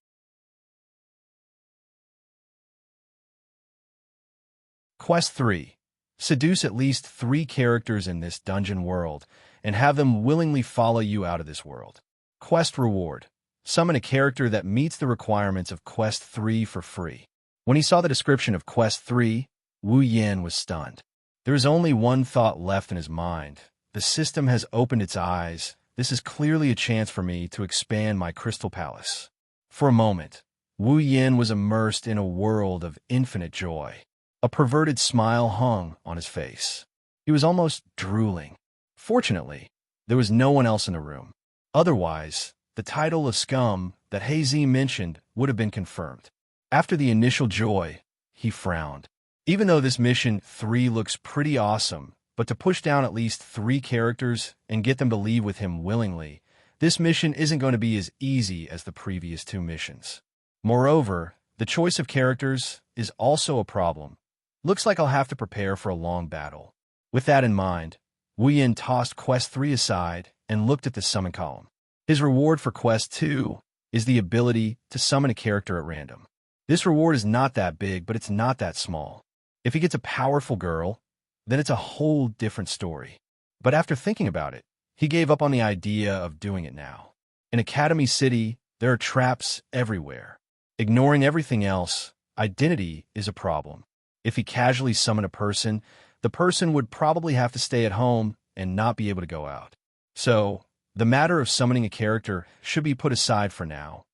Quest 3. Seduce at least 3 characters in this dungeon world and have them willingly follow you out of this world. Quest reward. Summon a character that meets the requirements of Quest 3 for free. When he saw the description of Quest 3, Wu Yin was stunned. There is only one thought left in his mind. The system has opened its eyes. This is clearly a chance for me to expand my Crystal Palace. For a moment, Wu Yin was immersed in a world of infinite joy. A perverted smile hung on his face. He was almost drooling. Fortunately, there was no one else in the room. Otherwise, the title of scum that Hazy mentioned would have been confirmed. After the initial joy, he frowned. Even though this mission 3 looks pretty awesome, but to push down at least 3 characters and get them to leave with him willingly, this mission isn't going to be as easy as the previous 2 missions. Moreover, the choice of characters is also a problem. Looks like I'll have to prepare for a long battle. With that in mind, Wu Yin tossed Quest 3 aside and looked at the summon column. His reward for Quest 2 is the ability to summon a character at random. This reward is not that big, but it's not that small. If he gets a powerful girl, then it's a whole different story. But after thinking about it, he gave up on the idea of doing it now. In Academy City, there are traps everywhere. Ignoring everything else, identity is a problem. If he casually summoned a person, the person would probably have to stay at home and not be able to go out. So, the matter of summoning a character should be put aside for now.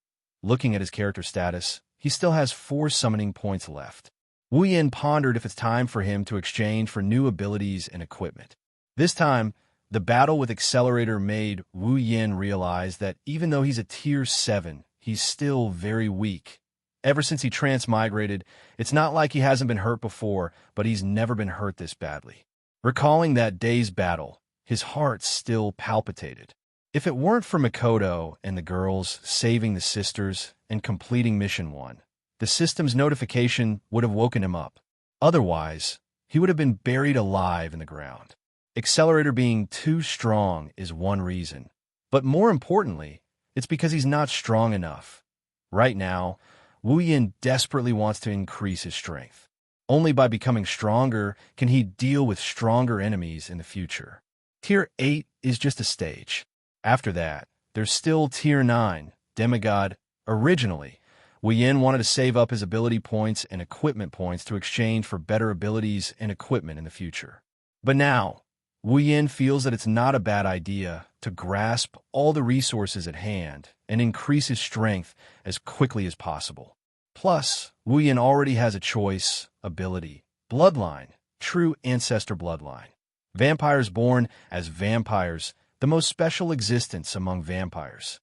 Looking at his character status, he still has 4 summoning points left. Wu Yin pondered if it's time for him to exchange for new abilities and equipment. This time, the battle with Accelerator made Wu Yin realize that even though he's a tier 7, he's still very weak. Ever since he transmigrated, it's not like he hasn't been hurt before, but he's never been hurt this badly. Recalling that day's battle, his heart still palpitated. If it weren't for Mikoto and the girls saving the sisters and completing Mission 1, the system's notification would have woken him up. Otherwise, he would have been buried alive in the ground. Accelerator being too strong is one reason, but more importantly, it's because he's not strong enough. Right now, Wu Yin desperately wants to increase his strength. Only by becoming stronger can he deal with stronger enemies in the future. Tier 8 is just a stage. After that, there's still Tier 9, Demigod. Originally, Wu Yin wanted to save up his ability points and equipment points to exchange for better abilities and equipment in the future. But now, Wu Yin feels that it's not a bad idea to grasp all the resources at hand and increase his strength as quickly as possible. Plus, Wu Yin already has a choice, ability, bloodline, true ancestor bloodline. Vampires born as vampires, the most special existence among vampires.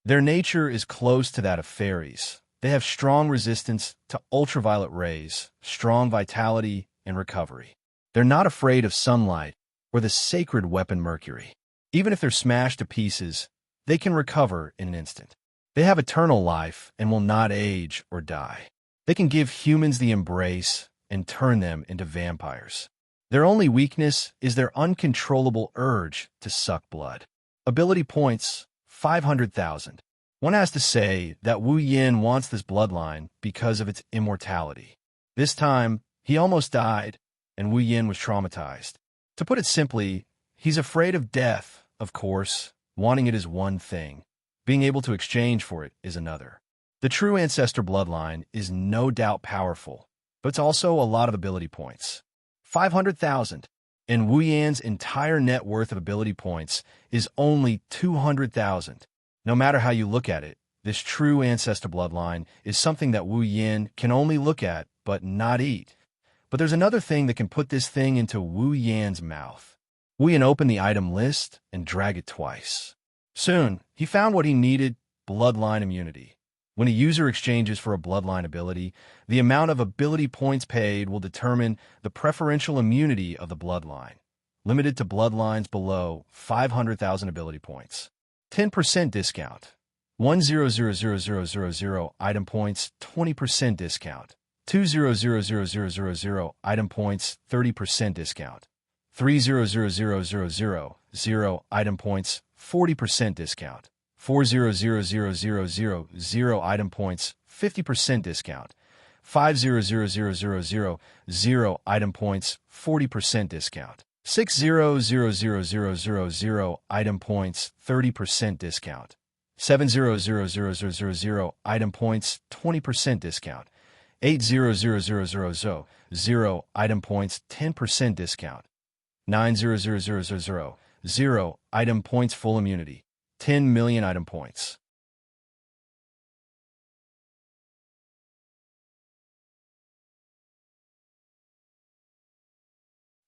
Their nature is close to that of fairies. They have strong resistance to ultraviolet rays, strong vitality, and recovery. They're not afraid of sunlight or the sacred weapon Mercury. Even if they're smashed to pieces, they can recover in an instant. They have eternal life and will not age or die. They can give humans the embrace and turn them into vampires. Their only weakness is their uncontrollable urge to suck blood. Ability points, 500,000. One has to say that Wu Yin wants this bloodline because of its immortality. This time, he almost died, and Wu Yin was traumatized. To put it simply, he's afraid of death, of course. Wanting it is one thing. Being able to exchange for it is another. The true ancestor bloodline is no doubt powerful, but it's also a lot of ability points. 500,000. And Wu Yan's entire net worth of ability points is only 200,000. No matter how you look at it, this true ancestor bloodline is something that Wu Yin can only look at but not eat. But there's another thing that can put this thing into Wu Yan's mouth. Wu Yin opened the item list and dragged it twice. Soon, he found what he needed: bloodline immunity. When a user exchanges for a bloodline ability, the amount of ability points paid will determine the preferential immunity of the bloodline, limited to bloodlines below 500,000 ability points. 10% discount. 1000000 item points, 20% discount. 2000000 item points, 30% discount. 3000000 item points, 40% discount. 4000000 item points, 50% discount. 5000000 item points, 40% discount. 6000000 item points, 30% discount. 7000000 item points, 20% discount. 8000000 item points, 10% discount. 9000000 item points, full immunity. 10 million item points.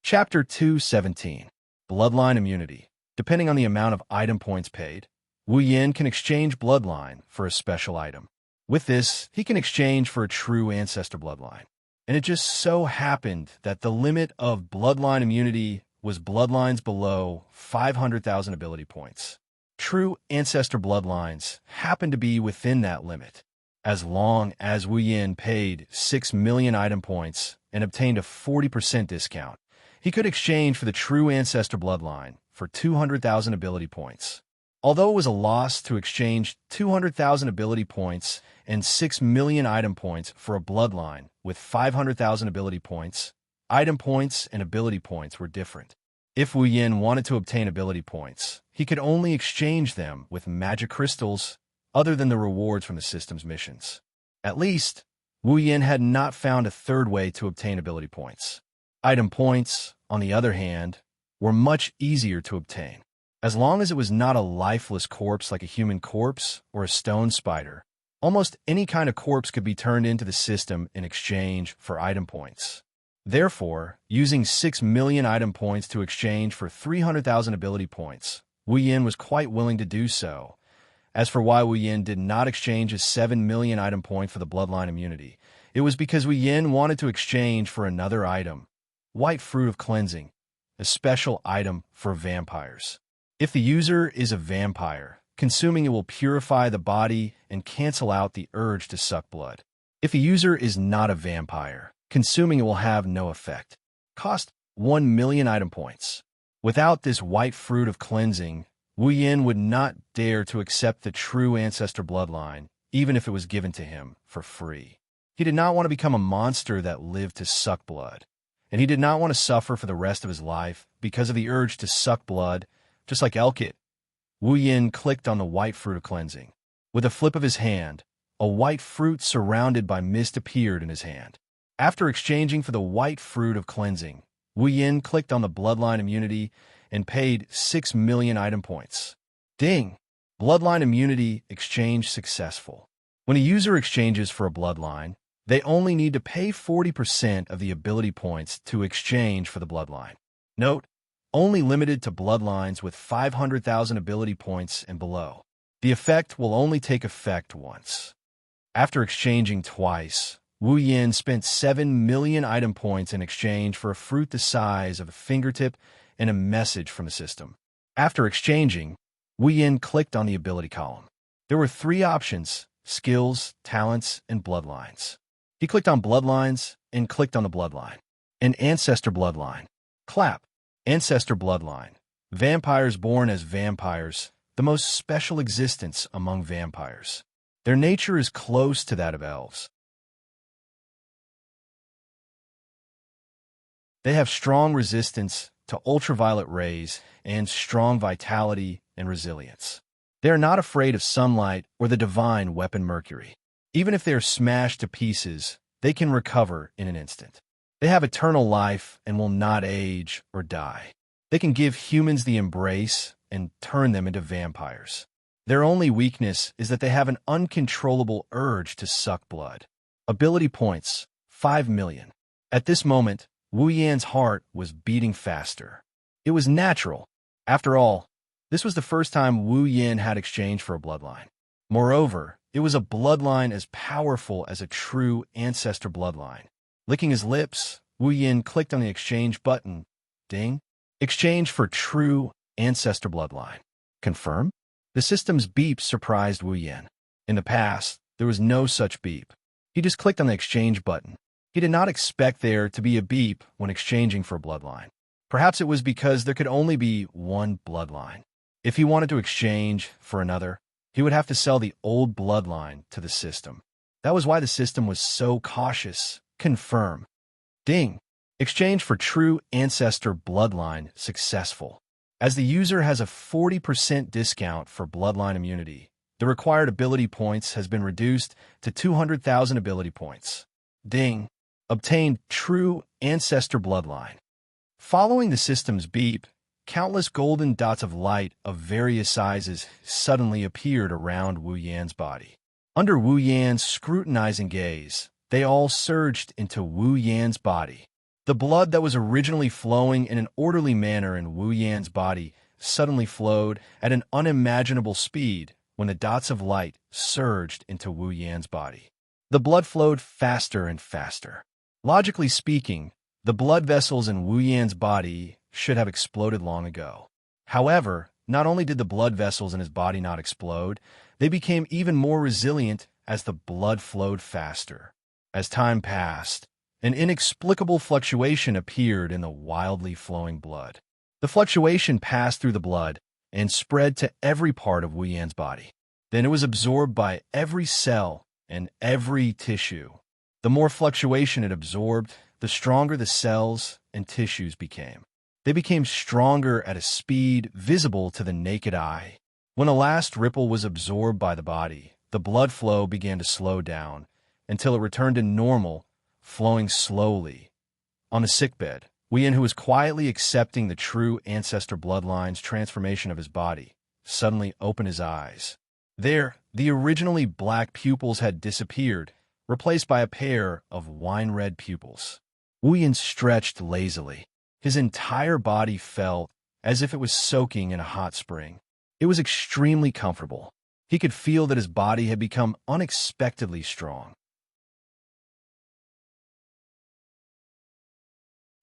Chapter 217. Bloodline Immunity. Depending on the amount of item points paid, Wu Yin can exchange bloodline for a special item. With this, he can exchange for a true ancestor bloodline. And it just so happened that the limit of bloodline immunity was bloodlines below 500,000 ability points. True ancestor bloodlines happen to be within that limit. As long as Wu Yin paid 6 million item points and obtained a 40% discount, he could exchange for the true ancestor bloodline for 200,000 ability points. Although it was a loss to exchange 200,000 ability points and 6 million item points for a bloodline with 500,000 ability points, item points and ability points were different. If Wu Yin wanted to obtain ability points, he could only exchange them with magic crystals other than the rewards from the system's missions. At least, Wu Yin had not found a third way to obtain ability points. Item points, on the other hand, were much easier to obtain. As long as it was not a lifeless corpse like a human corpse or a stone spider, almost any kind of corpse could be turned into the system in exchange for item points. Therefore, using 6 million item points to exchange for 300,000 ability points, Wu Yin was quite willing to do so. As for why Wu Yin did not exchange his 7 million item point for the bloodline immunity, it was because Wu Yin wanted to exchange for another item, White Fruit of Cleansing, a special item for vampires. If the user is a vampire, consuming it will purify the body and cancel out the urge to suck blood. If a user is not a vampire, consuming it will have no effect. Cost 1 million item points. Without this White Fruit of Cleansing, Wu Yin would not dare to accept the true ancestor bloodline, even if it was given to him for free. He did not want to become a monster that lived to suck blood, and he did not want to suffer for the rest of his life because of the urge to suck blood, just like Elkit. Wu Yin clicked on the White Fruit of Cleansing. With a flip of his hand, a white fruit surrounded by mist appeared in his hand. After exchanging for the White Fruit of Cleansing, Wu Yin clicked on the bloodline immunity and paid 6 million item points. Ding! Bloodline immunity exchange successful. When a user exchanges for a bloodline, they only need to pay 40% of the ability points to exchange for the bloodline. Note, only limited to bloodlines with 500,000 ability points and below. The effect will only take effect once. After exchanging twice, Wu Yin spent 7 million item points in exchange for a fruit the size of a fingertip and a message from the system. After exchanging, Wu Yin clicked on the ability column. There were three options: skills, talents, and bloodlines. He clicked on bloodlines and clicked on the bloodline. An ancestor bloodline. Clap. Ancestor bloodline. Vampires born as vampires, the most special existence among vampires. Their nature is close to that of elves. They have strong resistance to ultraviolet rays and strong vitality and resilience. They are not afraid of sunlight or the divine weapon Mercury. Even if they are smashed to pieces, they can recover in an instant. They have eternal life and will not age or die. They can give humans the embrace and turn them into vampires. Their only weakness is that they have an uncontrollable urge to suck blood. Ability points, 5 million. At this moment, Wu Yan's heart was beating faster. It was natural. After all, this was the first time Wu Yan had exchanged for a bloodline. Moreover, it was a bloodline as powerful as a true ancestor bloodline. Licking his lips, Wu Yan clicked on the exchange button. Ding. Exchange for true ancestor bloodline. Confirm? The system's beep surprised Wu Yan. In the past, there was no such beep. He just clicked on the exchange button. He did not expect there to be a beep when exchanging for a bloodline. Perhaps it was because there could only be one bloodline. If he wanted to exchange for another, he would have to sell the old bloodline to the system. That was why the system was so cautious. Confirm. Ding. Exchange for true ancestor bloodline successful. As the user has a 40% discount for bloodline immunity, the required ability points has been reduced to 200,000 ability points. Ding. Obtained true ancestor bloodline. Following the system's beep, countless golden dots of light of various sizes suddenly appeared around Wu Yan's body. Under Wu Yan's scrutinizing gaze, they all surged into Wu Yan's body. The blood that was originally flowing in an orderly manner in Wu Yan's body suddenly flowed at an unimaginable speed when the dots of light surged into Wu Yan's body. The blood flowed faster and faster. Logically speaking, the blood vessels in Wu Yan's body should have exploded long ago. However, not only did the blood vessels in his body not explode, they became even more resilient as the blood flowed faster. As time passed, an inexplicable fluctuation appeared in the wildly flowing blood. The fluctuation passed through the blood and spread to every part of Wu Yan's body. Then it was absorbed by every cell and every tissue. The more fluctuation it absorbed, the stronger the cells and tissues became. They became stronger at a speed visible to the naked eye. When the last ripple was absorbed by the body, the blood flow began to slow down until it returned to normal, flowing slowly. On the sickbed, Wu Yan, who was quietly accepting the true ancestor bloodline's transformation of his body, suddenly opened his eyes. There, the originally black pupils had disappeared, replaced by a pair of wine-red pupils. Wu Yan stretched lazily. His entire body felt as if it was soaking in a hot spring. It was extremely comfortable. He could feel that his body had become unexpectedly strong.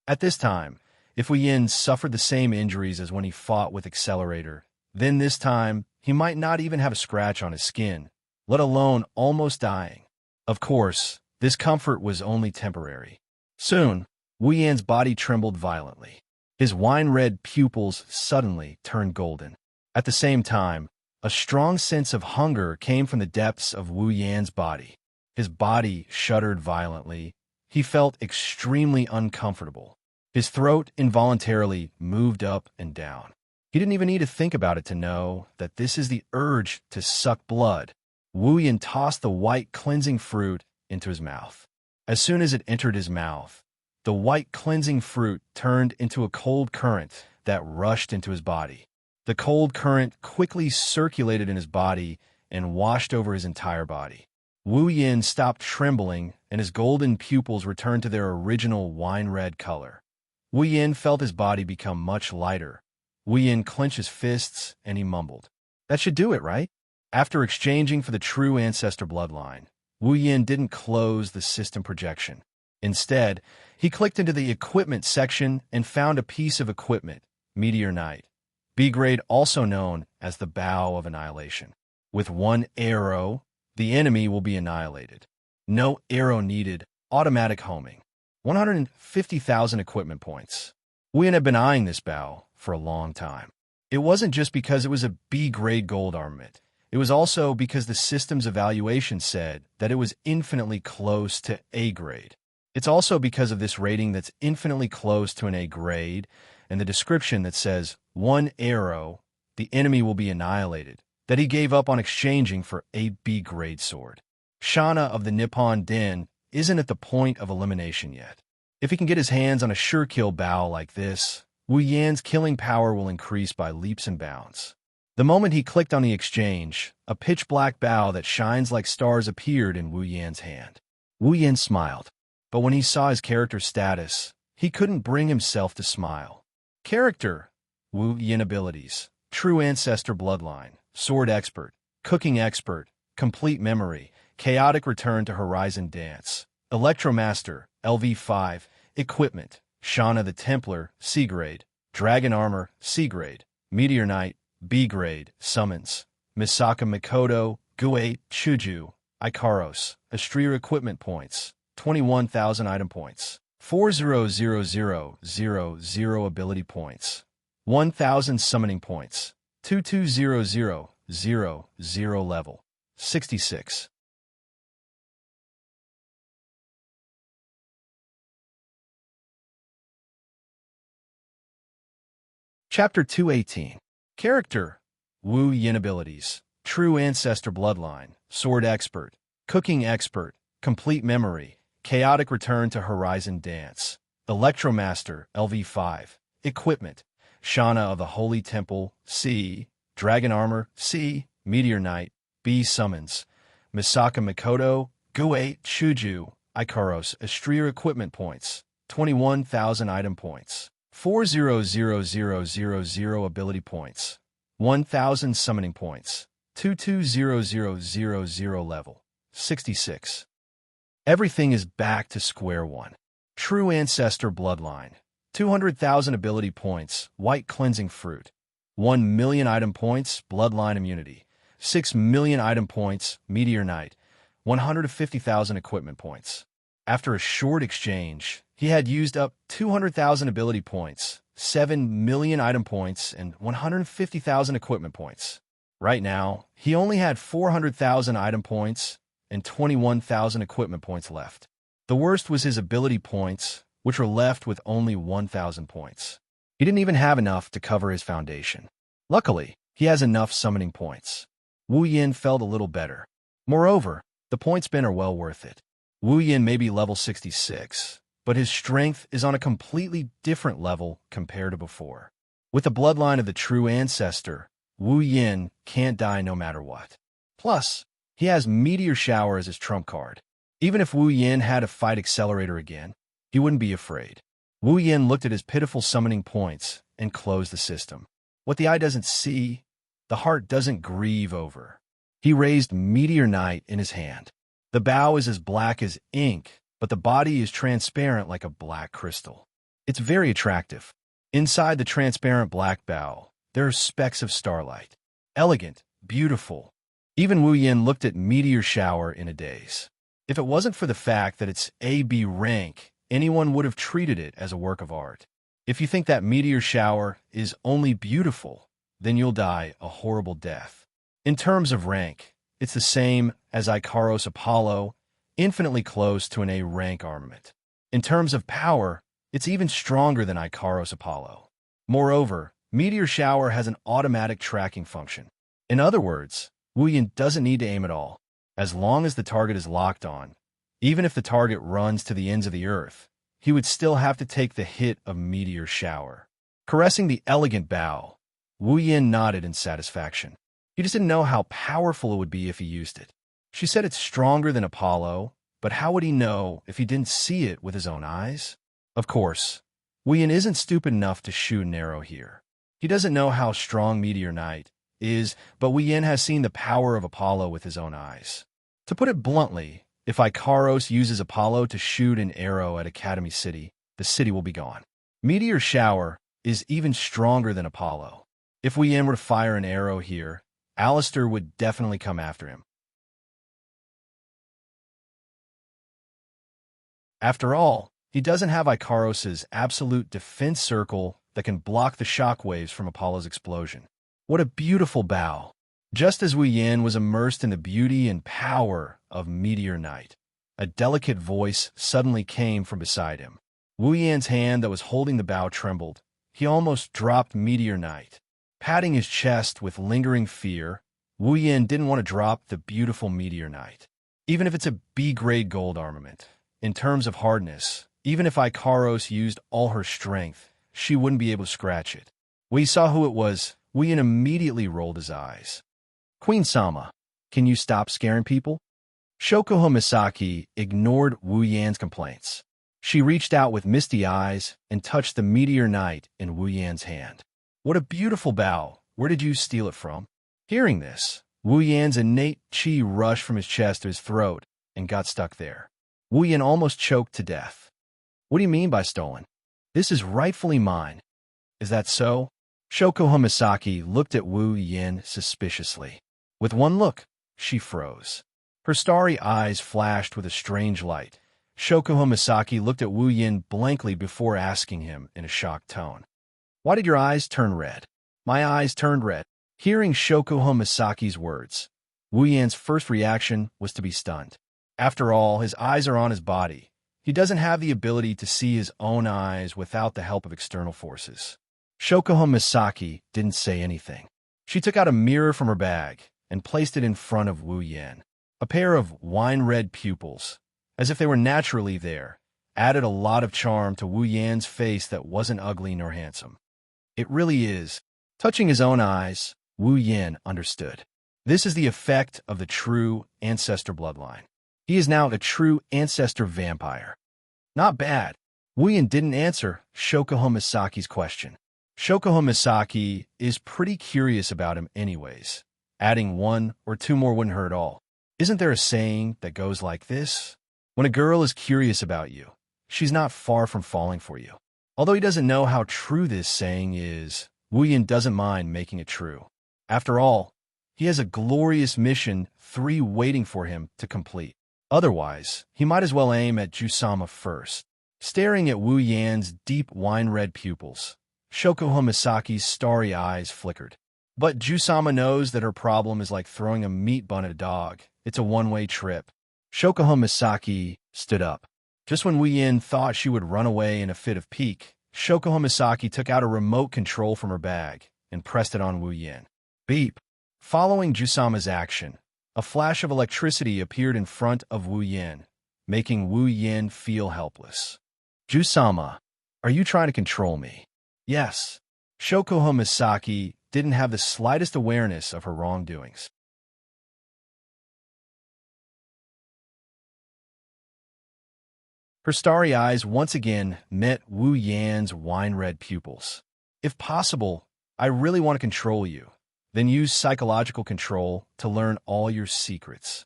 At this time, if Wu Yan suffered the same injuries as when he fought with Accelerator, then this time he might not even have a scratch on his skin, let alone almost dying. Of course, this comfort was only temporary. Soon, Wu Yan's body trembled violently. His wine-red pupils suddenly turned golden. At the same time, a strong sense of hunger came from the depths of Wu Yan's body. His body shuddered violently. He felt extremely uncomfortable. His throat involuntarily moved up and down. He didn't even need to think about it to know that this is the urge to suck blood. Wu Yan tossed the white cleansing fruit into his mouth. As soon as it entered his mouth, the white cleansing fruit turned into a cold current that rushed into his body. The cold current quickly circulated in his body and washed over his entire body. Wu Yan stopped trembling, and his golden pupils returned to their original wine-red color. Wu Yan felt his body become much lighter. Wu Yan clenched his fists, and he mumbled, "That should do it, right?" After exchanging for the true ancestor bloodline, Wu Yan didn't close the system projection. Instead, he clicked into the equipment section and found a piece of equipment, Meteor Knight. B-grade, also known as the bow of annihilation. With one arrow, the enemy will be annihilated. No arrow needed, automatic homing. 150,000 equipment points. Wu Yan had been eyeing this bow for a long time. It wasn't just because it was a B-grade gold armament. It was also because the system's evaluation said that it was infinitely close to A grade. It's also because of this rating that's infinitely close to an A grade and the description that says, one arrow, the enemy will be annihilated, that he gave up on exchanging for a B-grade sword. Shana of the Nippon Den isn't at the point of elimination yet. If he can get his hands on a sure-kill bow like this, Wu Yan's killing power will increase by leaps and bounds. The moment he clicked on the exchange, a pitch-black bow that shines like stars appeared in Wu Yan's hand. Wu Yan smiled, but when he saw his character's status, he couldn't bring himself to smile. Character: Wu Yan. Abilities: True Ancestor Bloodline, Sword Expert, Cooking Expert, Complete Memory, Chaotic Return to Horizon Dance, Electromaster, LV5, Equipment: Shana the Templar, C grade, Dragon Armor, C grade, Meteor Knight, B grade, Summons, Misaka Mikoto, Gue, Chuju, Ikaros, Astria Equipment Points, 21,000 Item Points, 4,000,000 Ability Points, 1,000 Summoning Points, 22,000,000 Level, 66. Chapter 218. Character: Wu Yan. Abilities: True Ancestor Bloodline, Sword Expert, Cooking Expert, Complete Memory, Chaotic Return to Horizon Dance, Electromaster, LV5, Equipment: Shana of the Holy Temple, C, Dragon Armor, C, Meteor Knight, B. Summons, Misaka Mikoto, Gue, Chuju, Ikaros, Astria Equipment Points, 21,000 Item Points, 4,000,000 Ability Points, 1,000 Summoning Points, 22,000 Level, 66. Everything is back to square one. True Ancestor Bloodline, 200,000 Ability Points, White Cleansing Fruit, 1,000,000 Item Points, Bloodline Immunity, 6,000,000 Item Points, Meteor Knight, 150,000 Equipment Points. After a short exchange, he had used up 200,000 Ability Points, 7,000,000 Item Points, and 150,000 Equipment Points. Right now, he only had 400,000 Item Points and 21,000 Equipment Points left. The worst was his Ability Points, which were left with only 1,000 points. He didn't even have enough to cover his foundation. Luckily, he has enough Summoning Points. Wu Yan felt a little better. Moreover, the point spin are well worth it. Wu Yan may be level 66, but his strength is on a completely different level compared to before. With the bloodline of the true ancestor, Wu Yan can't die no matter what. Plus, he has Meteor Shower as his trump card. Even if Wu Yan had to fight Accelerator again, he wouldn't be afraid. Wu Yan looked at his pitiful summoning points and closed the system. What the eye doesn't see, the heart doesn't grieve over. He raised Meteor Knight in his hand. The bow is as black as ink, but the body is transparent like a black crystal. It's very attractive. Inside the transparent black bow, there are specks of starlight. Elegant, beautiful. Even Wu Yan looked at Meteor Shower in a daze. If it wasn't for the fact that it's AB rank, anyone would have treated it as a work of art. If you think that Meteor Shower is only beautiful, then you'll die a horrible death. In terms of rank, it's the same as Ikaros Apollo, infinitely close to an A rank armament. In terms of power, it's even stronger than Ikaros Apollo. Moreover, Meteor Shower has an automatic tracking function. In other words, Wu Yan doesn't need to aim at all. As long as the target is locked on, even if the target runs to the ends of the earth, he would still have to take the hit of Meteor Shower. Caressing the elegant bow, Wu Yan nodded in satisfaction. He just didn't know how powerful it would be if he used it. She said it's stronger than Apollo, but how would he know if he didn't see it with his own eyes? Of course, Wu Yan isn't stupid enough to shoot an arrow here. He doesn't know how strong Meteor Knight is, but Wu Yan has seen the power of Apollo with his own eyes. To put it bluntly, if Ikaros uses Apollo to shoot an arrow at Academy City, the city will be gone. Meteor Shower is even stronger than Apollo. If Wu Yin were to fire an arrow here, Alistair would definitely come after him. After all, he doesn't have Icaros's absolute defense circle that can block the shockwaves from Apollo's explosion. What a beautiful bow! Just as Wu Yin was immersed in the beauty and power of Meteor Knight, a delicate voice suddenly came from beside him. Wu Yin's hand that was holding the bow trembled. He almost dropped Meteor Knight. Patting his chest with lingering fear, Wu Yin didn't want to drop the beautiful Meteor Knight. Even if it's a B-grade gold armament, in terms of hardness, even if Icaros used all her strength, she wouldn't be able to scratch it. When he saw who it was, Wu Yin immediately rolled his eyes. Queen Sama, can you stop scaring people? Shokuho Misaki ignored Wu Yan's complaints. She reached out with misty eyes and touched the Meteor Knight in Wu Yan's hand. What a beautiful bow! Where did you steal it from? Hearing this, Wu Yan's innate chi rushed from his chest to his throat and got stuck there. Wu Yan almost choked to death. What do you mean by stolen? This is rightfully mine. Is that so? Shokuho Misaki looked at Wu Yan suspiciously. With one look, she froze. Her starry eyes flashed with a strange light. Shokuho Misaki looked at Wu Yin blankly before asking him in a shocked tone. Why did your eyes turn red? My eyes turned red. Hearing Shokuho Misaki's words, Wu Yan's first reaction was to be stunned. After all, his eyes are on his body. He doesn't have the ability to see his own eyes without the help of external forces. Shokuho Misaki didn't say anything. She took out a mirror from her bag and placed it in front of Wu Yin. A pair of wine-red pupils, as if they were naturally there, added a lot of charm to Wu Yan's face that wasn't ugly nor handsome. It really is. Touching his own eyes, Wu Yin understood. This is the effect of the true ancestor bloodline. He is now a true ancestor vampire. Not bad. Wu Yin didn't answer Shokuho Misaki's question. Shokuho Misaki is pretty curious about him anyways. Adding one or two more wouldn't hurt at all. Isn't there a saying that goes like this? When a girl is curious about you, she's not far from falling for you. Although he doesn't know how true this saying is, Wu Yin doesn't mind making it true. After all, he has a glorious mission 3 waiting for him to complete. Otherwise, he might as well aim at Jusama first. Staring at Wu Yan's deep wine-red pupils, Shokuho Misaki's starry eyes flickered. But Jusama knows that her problem is like throwing a meat bun at a dog. It's a one-way trip. Shokuho Misaki stood up. Just when Wu Yin thought she would run away in a fit of pique, Shokuho Misaki took out a remote control from her bag and pressed it on Wu Yin. Beep. Following Jusama's action, a flash of electricity appeared in front of Wu Yin, making Wu Yin feel helpless. Jusama, are you trying to control me? Yes. Shokuho Misaki didn't have the slightest awareness of her wrongdoings. Her starry eyes once again met Wu Yan's wine-red pupils. If possible, I really want to control you. Then use psychological control to learn all your secrets.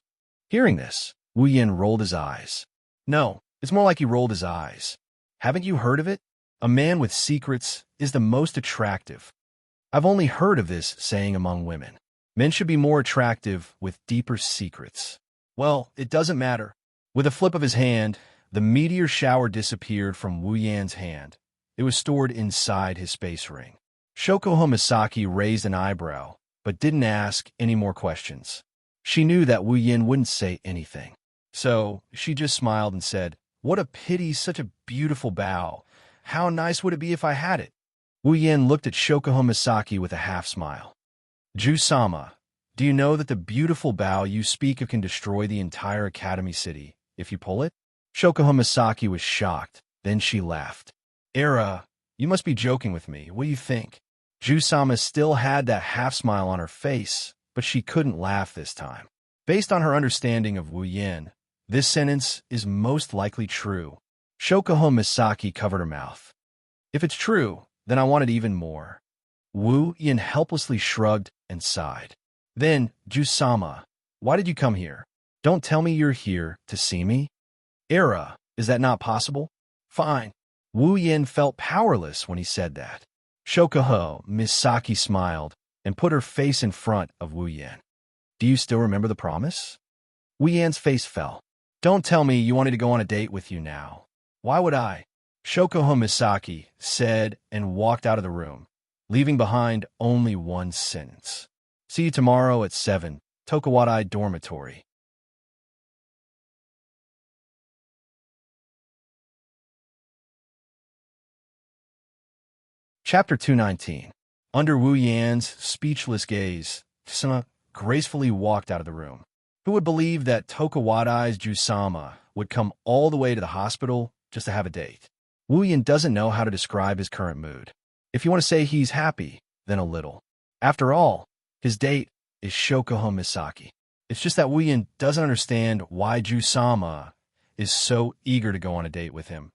Hearing this, Wu Yin rolled his eyes. No, it's more like he rolled his eyes. Haven't you heard of it? A man with secrets is the most attractive. I've only heard of this saying among women. Men should be more attractive with deeper secrets. Well, it doesn't matter. With a flip of his hand, the meteor shower disappeared from Wu Yan's hand. It was stored inside his space ring. Shokuho Misaki raised an eyebrow, but didn't ask any more questions. She knew that Wu Yin wouldn't say anything. So she just smiled and said, "What a pity, such a beautiful bow. How nice would it be if I had it?" Wu Yin looked at Shokuho Misaki with a half-smile. Jusama, do you know that the beautiful bow you speak of can destroy the entire Academy City if you pull it? Shokuho Misaki was shocked. Then she laughed. Era, you must be joking with me. What do you think? Jusama still had that half-smile on her face, but she couldn't laugh this time. Based on her understanding of Wu Yin, this sentence is most likely true. Shokuho Misaki covered her mouth. If it's true, then I want it even more. Wu Yin helplessly shrugged and sighed. Then, Jusama, why did you come here? Don't tell me you're here to see me. Era, is that not possible? Fine. Wu Yin felt powerless when he said that. Shokuho Misaki smiled and put her face in front of Wu Yan. Do you still remember the promise? Wu Yan's face fell. Don't tell me you wanted to go on a date with you now. Why would I? Shokuho Misaki said and walked out of the room, leaving behind only one sentence. See you tomorrow at 7, Tokawadai Dormitory. Chapter 219. Under Wu Yan's speechless gaze, Tsuna gracefully walked out of the room. Who would believe that Tokawadai's Jusama would come all the way to the hospital just to have a date? Wu Yan doesn't know how to describe his current mood. If you want to say he's happy, then a little. After all, his date is Shokuho Misaki. It's just that Wu Yan doesn't understand why Jusama is so eager to go on a date with him.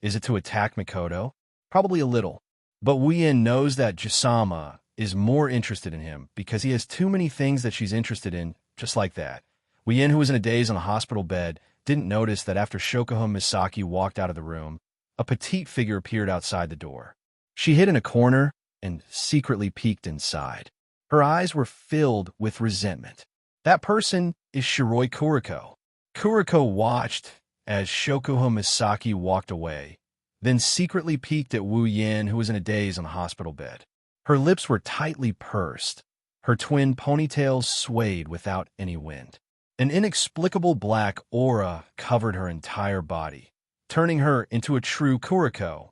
Is it to attack Mikoto? Probably a little. But Wu Yan knows that Jusama is more interested in him because he has too many things that she's interested in, just like that. Wu Yan, who was in a daze on the hospital bed, didn't notice that after Shokuho Misaki walked out of the room, a petite figure appeared outside the door. She hid in a corner and secretly peeked inside. Her eyes were filled with resentment. That person is Shiroi Kuriko. Kuriko watched as Shokuho Misaki walked away, then secretly peeked at Wu Yan, who was in a daze on the hospital bed. Her lips were tightly pursed. Her twin ponytails swayed without any wind. An inexplicable black aura covered her entire body, turning her into a true Kuriko.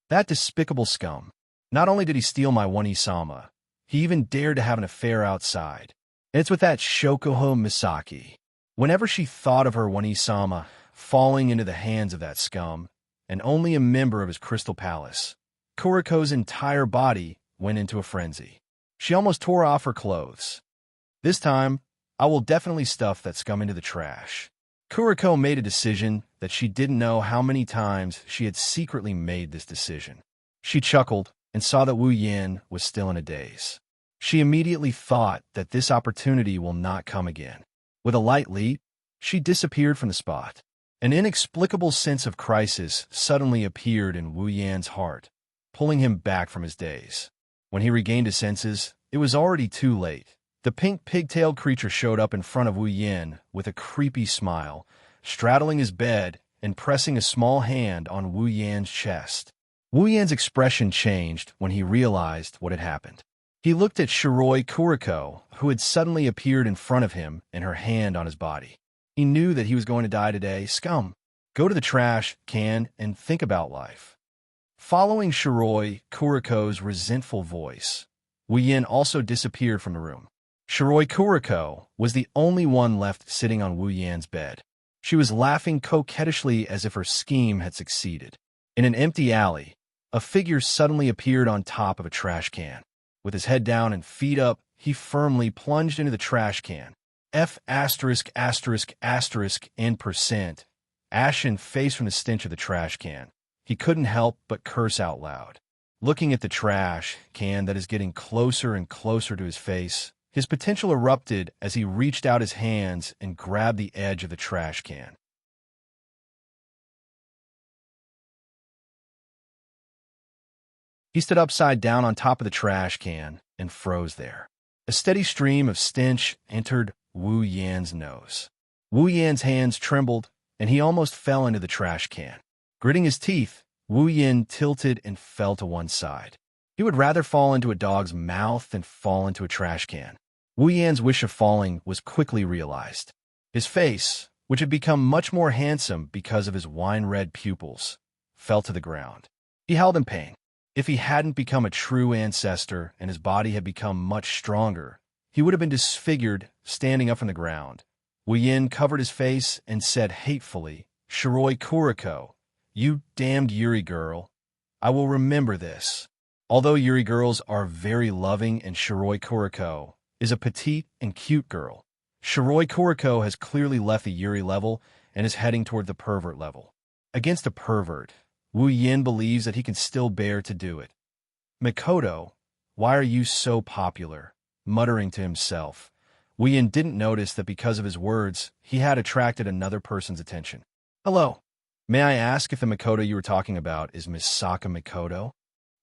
That despicable scum. Not only did he steal my one-isama, he even dared to have an affair outside. And it's with that Shokuho Misaki. Whenever she thought of her one-isama falling into the hands of that scum, and only a member of his crystal palace, Kuriko's entire body went into a frenzy. She almost tore off her clothes. This time, I will definitely stuff that scum into the trash. Kuriko made a decision that she didn't know how many times she had secretly made this decision. She chuckled and saw that Wu Yan was still in a daze. She immediately thought that this opportunity will not come again. With a light leap, she disappeared from the spot. An inexplicable sense of crisis suddenly appeared in Wu Yan's heart, pulling him back from his daze. When he regained his senses, it was already too late. The pink pigtailed creature showed up in front of Wu Yan with a creepy smile, straddling his bed and pressing a small hand on Wu Yan's chest. Wu Yan's expression changed when he realized what had happened. He looked at Shiroi Kuriko, who had suddenly appeared in front of him and her hand on his body. He knew that he was going to die today. Scum. Go to the trash can and think about life. Following Shiroi Kuriko's resentful voice, Wu Yan also disappeared from the room. Shiroi Kuriko was the only one left sitting on Wu Yan's bed. She was laughing coquettishly as if her scheme had succeeded. In an empty alley, a figure suddenly appeared on top of a trash can. With his head down and feet up, he firmly plunged into the trash can. F********, and %, ashen face from the stench of the trash can. He couldn't help but curse out loud. Looking at the trash can that is getting closer and closer to his face, his potential erupted as he reached out his hands and grabbed the edge of the trash can. He stood upside down on top of the trash can and froze there. A steady stream of stench entered Wu Yan's nose. Wu Yan's hands trembled, and he almost fell into the trash can. Gritting his teeth, Wu Yan tilted and fell to one side. He would rather fall into a dog's mouth than fall into a trash can. Wu Yan's wish of falling was quickly realized. His face, which had become much more handsome because of his wine-red pupils, fell to the ground. He howled in pain. If he hadn't become a true ancestor and his body had become much stronger, he would have been disfigured standing up from the ground. Wu Yan covered his face and said hatefully, "Shiroi Kuriko, you damned Yuri girl. I will remember this." Although Yuri girls are very loving and Shiroi Kuriko is a petite and cute girl, Shiroi Kuriko has clearly left the Yuri level and is heading toward the pervert level. Against a pervert, Wu Yan believes that he can still bear to do it. "Mikoto, why are you so popular?" Muttering to himself, Wu Yan didn't notice that because of his words, he had attracted another person's attention. "Hello. May I ask if the Mikoto you were talking about is Miss Saka Mikoto?"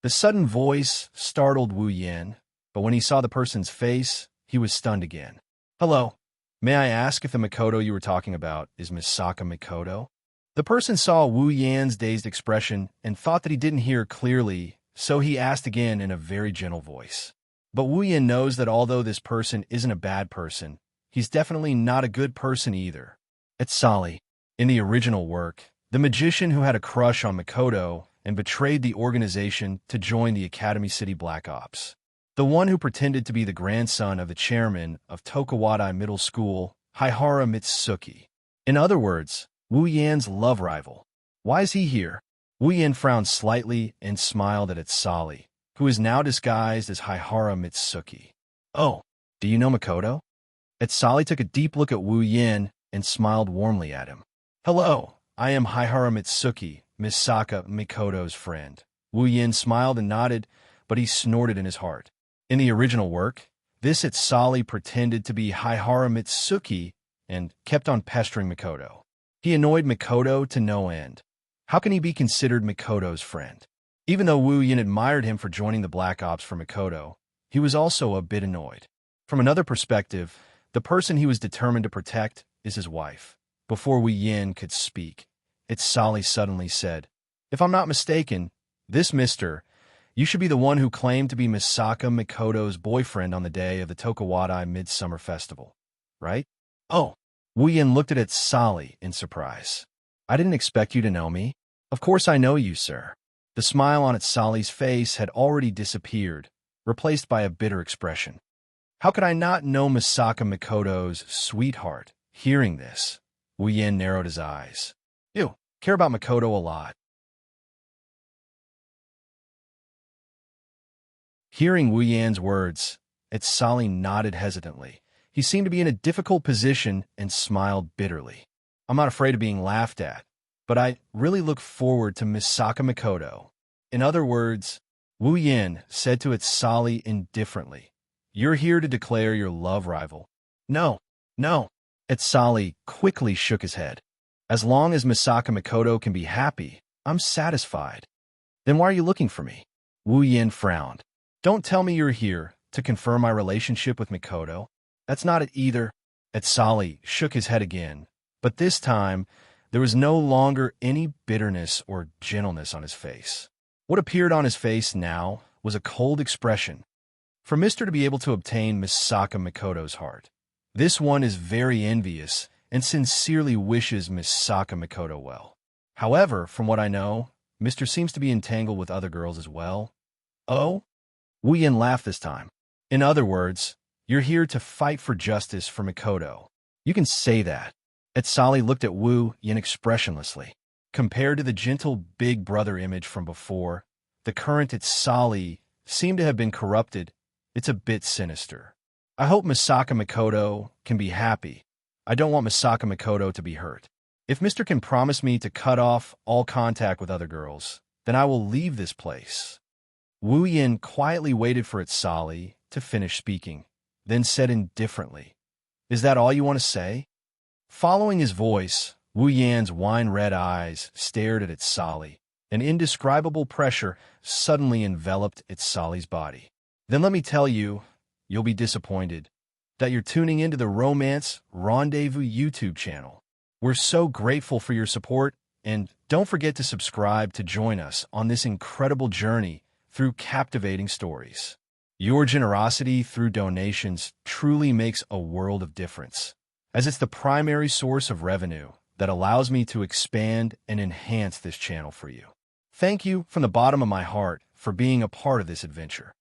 The sudden voice startled Wu Yin, but when he saw the person's face, he was stunned again. Hello. May I ask if the Mikoto you were talking about is Misaka Mikoto? The person saw Wu Yan's dazed expression and thought that he didn't hear clearly, so he asked again in a very gentle voice. But Wu Yan knows that although this person isn't a bad person, he's definitely not a good person either. It's Sali. In the original work, the magician who had a crush on Mikoto and betrayed the organization to join the Academy City Black Ops. The one who pretended to be the grandson of the chairman of Tokawadai Middle School, Haihara Mitsuki. In other words, Wu Yan's love rival. Why is he here? Wu Yan frowned slightly and smiled at Sali, who is now disguised as Haihara Mitsuki. Oh, do you know Mikoto? Sali took a deep look at Wu Yan and smiled warmly at him. Hello, I am Haihara Mitsuki, Misaka Mikoto's friend. Wu Yan smiled and nodded, but he snorted in his heart. In the original work, this Sali pretended to be Haihara Mitsuki and kept on pestering Mikoto. He annoyed Mikoto to no end. How can he be considered Mikoto's friend? Even though Wu Yan admired him for joining the Black Ops for Mikoto, he was also a bit annoyed. From another perspective, the person he was determined to protect is his wife. Before Wu Yan could speak, Sali suddenly said, If I'm not mistaken, this mister, you should be the one who claimed to be Misaka Mikoto's boyfriend on the day of the Tokawadai Midsummer Festival, right? Oh. Wu Yan looked at Sali in surprise. I didn't expect you to know me. Of course I know you, sir. The smile on Sali's face had already disappeared, replaced by a bitter expression. How could I not know Misaka Mikoto's sweetheart? Hearing this, Wu Yan narrowed his eyes. You care about Mikoto a lot. Hearing Wu Yan's words, Sali nodded hesitantly. He seemed to be in a difficult position and smiled bitterly. I'm not afraid of being laughed at, but I really look forward to Misaka Mikoto. In other words, Wu Yan said to Sali indifferently, You're here to declare your love rival. No. Sali quickly shook his head. As long as Misaka Mikoto can be happy, I'm satisfied. Then why are you looking for me? Wu Yan frowned. Don't tell me you're here to confirm my relationship with Mikoto. That's not it either. Sali shook his head again, but this time there was no longer any bitterness or gentleness on his face. What appeared on his face now was a cold expression. For Mr. to be able to obtain Misaka Mikoto's heart, this one is very envious and sincerely wishes Misaka Mikoto well. However, from what I know, Mr. seems to be entangled with other girls as well. Oh? Wu Yan laughed this time. In other words, you're here to fight for justice for Mikoto. You can say that. Sali looked at Wu Yan expressionlessly. Compared to the gentle big brother image from before, the current Sali seemed to have been corrupted. It's a bit sinister. I hope Misaka Mikoto can be happy. I don't want Misaka Mikoto to be hurt. If Mr. can promise me to cut off all contact with other girls, then I will leave this place. Wu Yan quietly waited for Sali to finish speaking, then said indifferently, Is that all you want to say? Following his voice, Wu Yan's wine-red eyes stared at Sali. An indescribable pressure suddenly enveloped Sali's body. Then let me tell you, you'll be disappointed that you're tuning into the Romance Rendezvous YouTube channel. We're so grateful for your support, and don't forget to subscribe to join us on this incredible journey through captivating stories. Your generosity through donations truly makes a world of difference, as it's the primary source of revenue that allows me to expand and enhance this channel for you. Thank you from the bottom of my heart for being a part of this adventure.